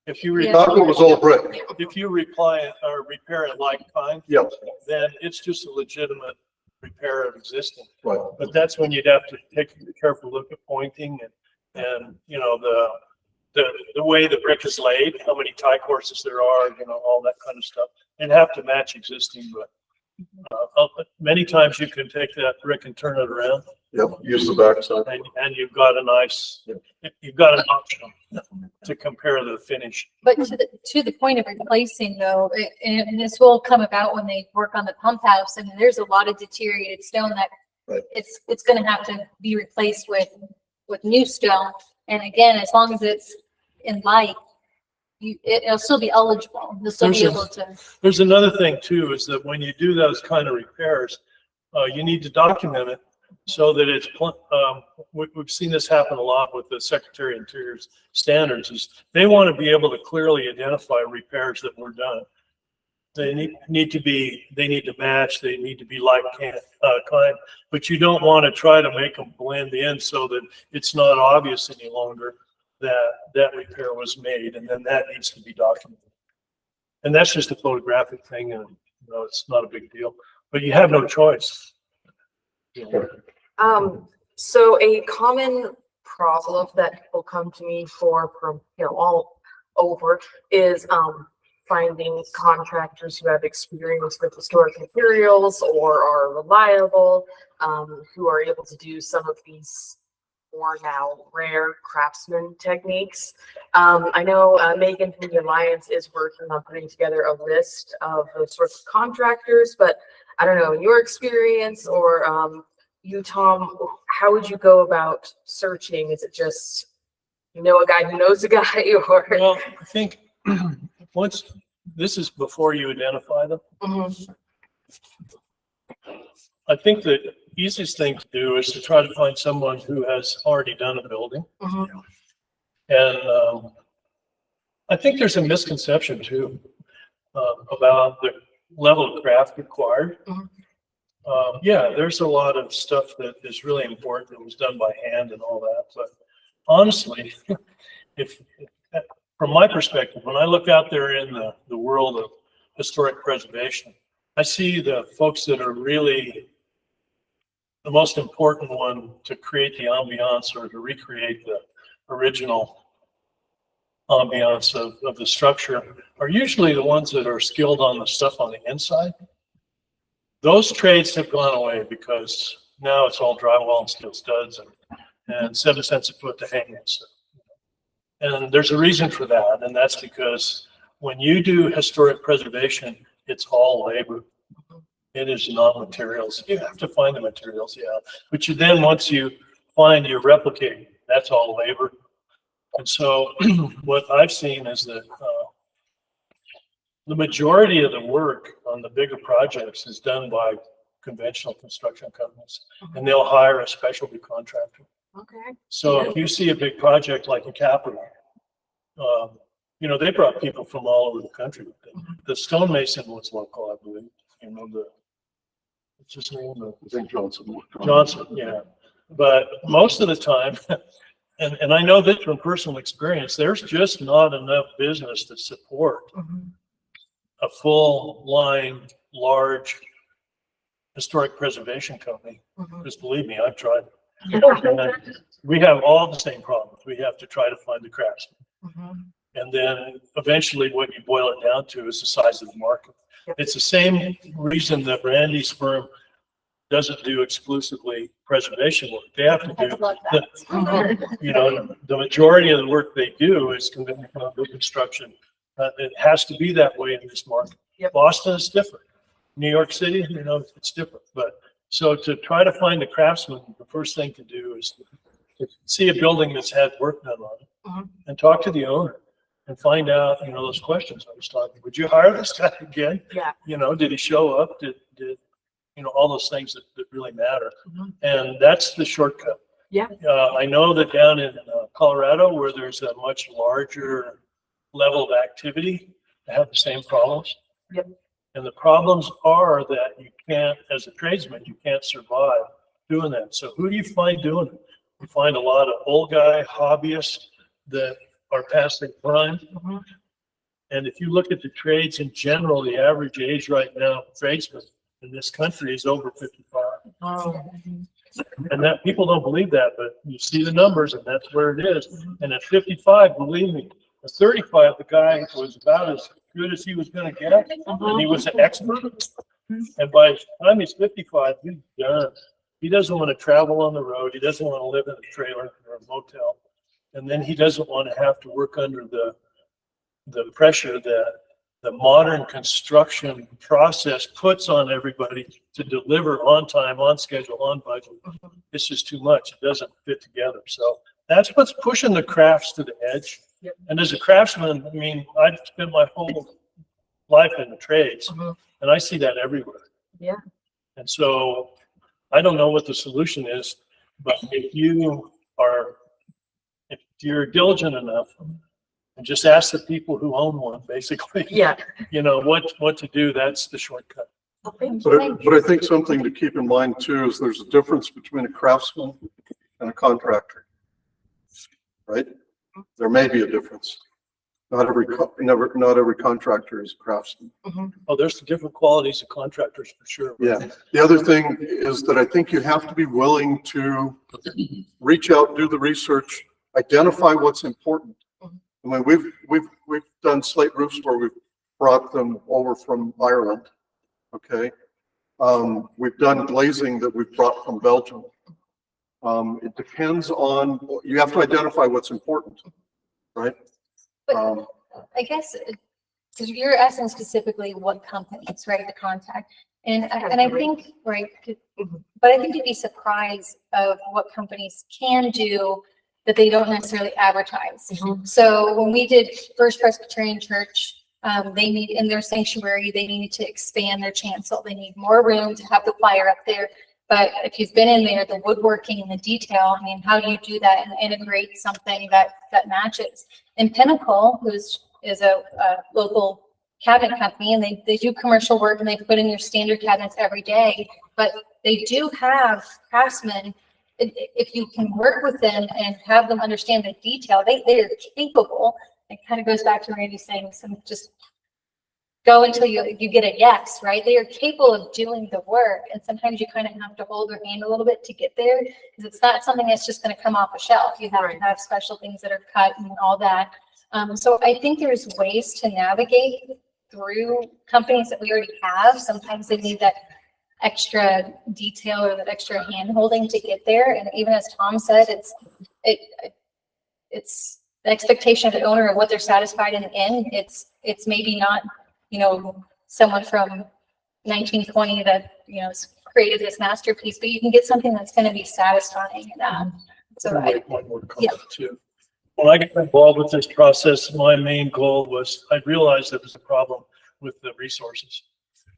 If you. Not if it was old brick. If you reply it or repair it like kind. Yep. Then it's just a legitimate repair of existing. Right. But that's when you'd have to take a careful look at pointing and, you know, the way the brick is laid, how many tie courses there are, you know, all that kind of stuff. And have to match existing, but many times you can take that brick and turn it around. Yep, use the backside. And you've got a nice, you've got an option to compare the finish. But to the point of replacing though, and this will come about when they work on the pump house, I mean, there's a lot of deteriorated stone that Right. it's gonna have to be replaced with new stone. And again, as long as it's in light, it'll still be eligible. You'll still be able to. There's another thing too, is that when you do those kind of repairs, you need to document it so that it's, we've seen this happen a lot with the Secretary of Interior's standards, is they want to be able to clearly identify repairs that were done. They need to match, they need to be like kind, but you don't want to try to make them blend in so that it's not obvious any longer that repair was made, and then that needs to be documented. And that's just a photographic thing, and you know, it's not a big deal, but you have no choice. So a common problem that people come to me for from, you know, all over is, finding contractors who have experience with historic materials or are reliable, who are able to do some of these more now rare craftsman techniques. I know Megan from the Alliance is working on putting together a list of those sorts of contractors, but I don't know, in your experience or you, Thom, how would you go about searching? Is it just, you know, a guy who knows a guy, or? Well, I think once, this is before you identify them. Mhm. I think the easiest thing to do is to try to find someone who has already done a building. Mhm. And I think there's a misconception too about the level of craft required. Yeah, there's a lot of stuff that is really important that was done by hand and all that. But honestly, if from my perspective, when I look out there in the world of historic preservation, I see the folks that are really the most important one to create the ambiance or to recreate the original ambiance of the structure are usually the ones that are skilled on the stuff on the inside. Those trades have gone away because now it's all drywall and steel studs and 7 cents a foot to hang it. And there's a reason for that, and that's because when you do historic preservation, it's all labor. It is not materials. You have to find the materials, yeah. But then once you find your replicate, that's all labor. And so what I've seen is that the majority of the work on the bigger projects is done by conventional construction companies, and they'll hire a specialty contractor. Okay. So if you see a big project like a Capitol, you know, they brought people from all over the country. The stonemason was local, I believe. You know, what's his name? I think Johnson. Johnson, yeah. But most of the time, and I know this from personal experience, there's just not enough business to support a full line, large historic preservation company. Just believe me, I've tried. We have all the same problems. We have to try to find the craftsmen. And then eventually what you boil it down to is the size of the market. It's the same reason that Randy's firm doesn't do exclusively preservation work. They have to do, you know, the majority of the work they do is conventional construction. It has to be that way in this market. Boston is different. New York City, you know, it's different. But so to try to find a craftsman, the first thing to do is to see a building that's had work done on it and talk to the owner and find out, you know, those questions I was talking. Would you hire this guy again? Yeah. You know, did he show up? Did you know, all those things that really matter. And that's the shortcut. Yeah. I know that down in Colorado, where there's a much larger level of activity, they have the same problems. Yep. And the problems are that you can't, as a tradesman, you can't survive doing that. So who do you find doing it? You find a lot of old guy hobbyists that are past their prime. And if you look at the trades in general, the average age right now, tradesmen in this country is over 55. And that people don't believe that, but you see the numbers and that's where it is. And at 55, believe me, at 35, the guy was about as good as he was going to get. And he was an expert. And by the time he's 55, he's done. He doesn't want to travel on the road. He doesn't want to live in a trailer or a motel. And then he doesn't want to have to work under the pressure that the modern construction process puts on everybody to deliver on time, on schedule, on budget. It's just too much. It doesn't fit together. So that's what's pushing the crafts to the edge. And as a craftsman, I mean, I've spent my whole life in the trades, and I see that everywhere. Yeah. And so I don't know what the solution is, but if you're diligent enough, and just ask the people who own one, basically. Yeah. You know, what to do, that's the shortcut. But I think something to keep in mind too is there's a difference between a craftsman and a contractor. Right? There may be a difference. Not every contractor is a craftsman. Oh, there's the different qualities of contractors for sure. Yeah. The other thing is that I think you have to be willing to reach out, do the research, identify what's important. I mean, we've done slate roofs where we've brought them over from Ireland. Okay. We've done glazing that we've brought from Belgium. It depends on, you have to identify what's important, right? I guess, because you're asking specifically what companies, right, to contact. And I think, right, but I think you'd be surprised of what companies can do that they don't necessarily advertise. So when we did First Presbyterian Church, they need, in their sanctuary, they need to expand their chancel. They need more room to have the choir up there. But if you've been in there, the woodworking and the detail, I mean, how do you do that and integrate something that matches? And Pinnacle, is a local cabinet company, and they do commercial work and they put in your standard cabinets every day, but they do have craftsmen. If you can work with them and have them understand the detail, they are capable. It kind of goes back to Randy saying, just go until you get a yes, right? They are capable of doing the work, and sometimes you kind of have to hold their hand a little bit to get there, because it's not something that's just going to come off a shelf. You have to have special things that are cut and all that. So I think there's ways to navigate through companies that we already have. Sometimes they need that extra detail or that extra hand holding to get there. And even as Thom said, it's the expectation of the owner of what they're satisfied in the end. It's maybe not, you know, someone from 1920 that, you know, created this masterpiece, but you can get something that's going to be satisfying. So Too. When I got involved with this process, my main goal was, I realized there was a problem with the resources.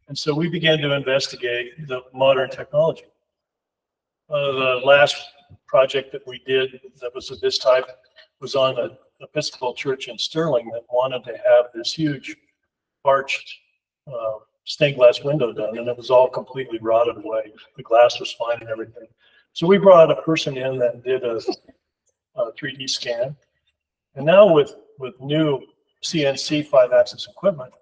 And so we began to investigate the modern technology. The last project that we did that was of this type was on an Episcopal church in Sterling that wanted to have this huge arched stained glass window done, and it was all completely rotted away. The glass was fine and everything. So we brought a person in that did a 3D scan. And now with new CNC 5-axis equipment,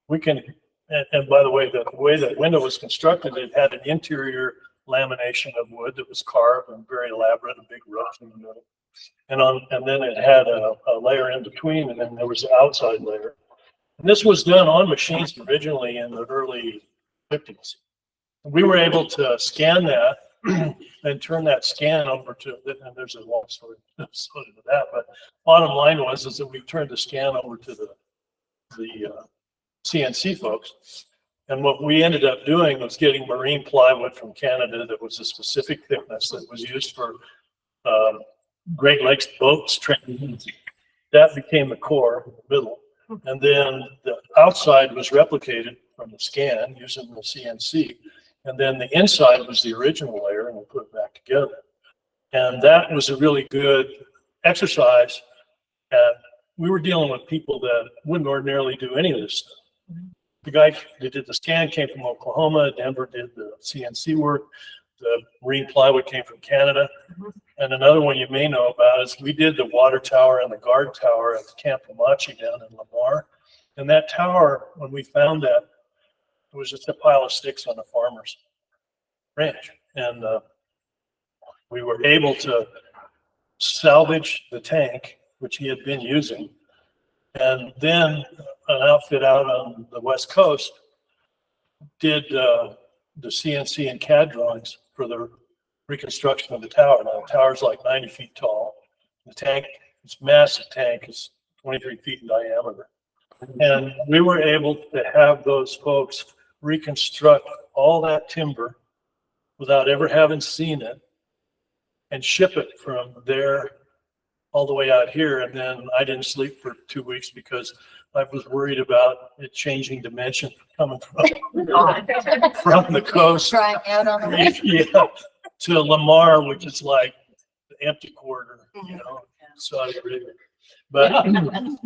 we can, and by the way that window was constructed, it had an interior lamination of wood that was carved and very elaborate, a big roof in the middle. And then it had a layer in between, and then there was an outside layer. And this was done on machines originally in the early 50s. We were able to scan that and turn that scan over to, and there's a long story to that, but bottom line was that we turned the scan over to the CNC folks. And what we ended up doing was getting marine plywood from Canada that was a specific thickness that was used for Great Lakes boats training. That became the core in the middle. And then the outside was replicated from the scan using the CNC. And then the inside was the original layer, and we put it back together. And that was a really good exercise. And we were dealing with people that wouldn't ordinarily do any of this stuff. The guy that did the scan came from Oklahoma. Denver did the CNC work. The marine plywood came from Canada. And another one you may know about is we did the water tower and the guard tower at the Camp Lamachi down in Lamar. And that tower, when we found that, it was just a pile of sticks on a farmer's ranch. And we were able to salvage the tank, which he had been using. And then an outfit out on the West Coast did the CNC and CAD drawings for the reconstruction of the tower. Now, the tower's like 90 feet tall. The tank, this massive tank, is 23 feet in diameter. And we were able to have those folks reconstruct all that timber without ever having seen it and ship it from there all the way out here. And then I didn't sleep for 2 weeks because I was worried about it changing dimension coming from the coast. Trying out on the Yeah, to Lamar, which is like the empty quarter, you know, Saudi Arabia. But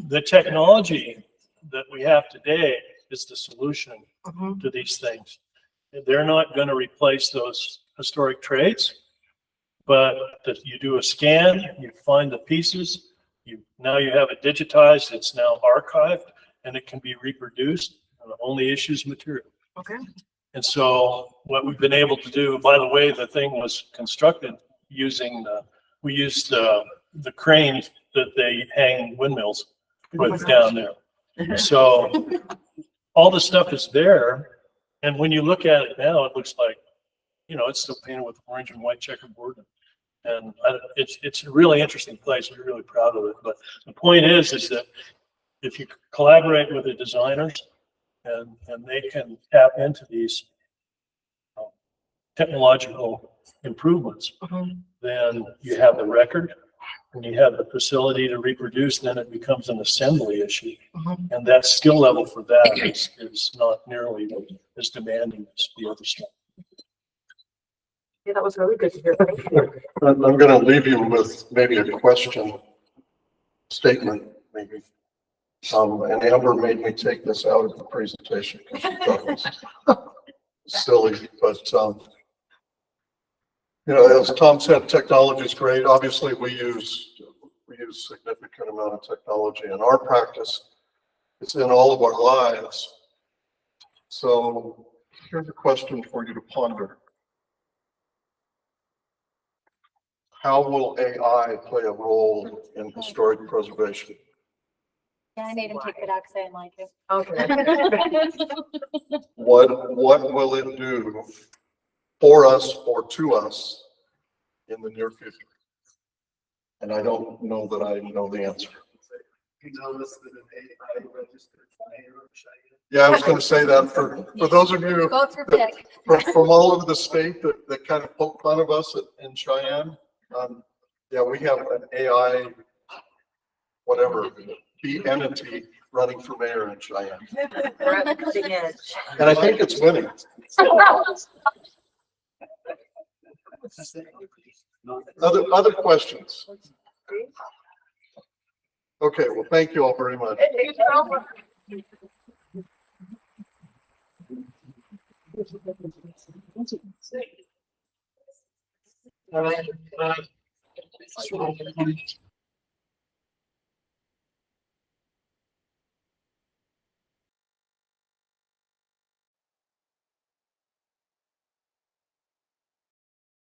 the technology that we have today is the solution to these things. They're not going to replace those historic trades, but that you do a scan, you find the pieces, now you have it digitized, it's now archived, and it can be reproduced. The only issue is material. Okay. And so what we've been able to do, by the way, the thing was constructed using, we used the cranes that they hang windmills with down there. So all the stuff is there. And when you look at it now, it looks like, you know, it's still painted with orange and white checkerboard. And it's a really interesting place. We're really proud of it. But the point is that if you collaborate with the designers and they can tap into these technological improvements, then you have the record and you have the facility to reproduce, then it becomes an assembly issue. And that skill level for that is not nearly as demanding as the other stuff. Yeah, that was really good to hear. I'm going to leave you with maybe a question, statement, maybe. And Amber made me take this out of the presentation because she thought it was silly, but you know, as Thom said, technology is great. Obviously, we use significant amount of technology in our practice. It's in all of our lives. So here's a question for you to ponder. How will AI play a role in historic preservation? Yeah, I made him take it out because I didn't like it. Okay. What will it do for us or to us in the near future? And I don't know that I know the answer. Yeah, I was going to say that for those of you from all over the state that kind of poke fun of us in Cheyenne. Yeah, we have an AI, whatever, entity running for mayor in Cheyenne. We're at the cutting edge. And I think it's winning. Other questions? Okay, well, thank you all very much. All right.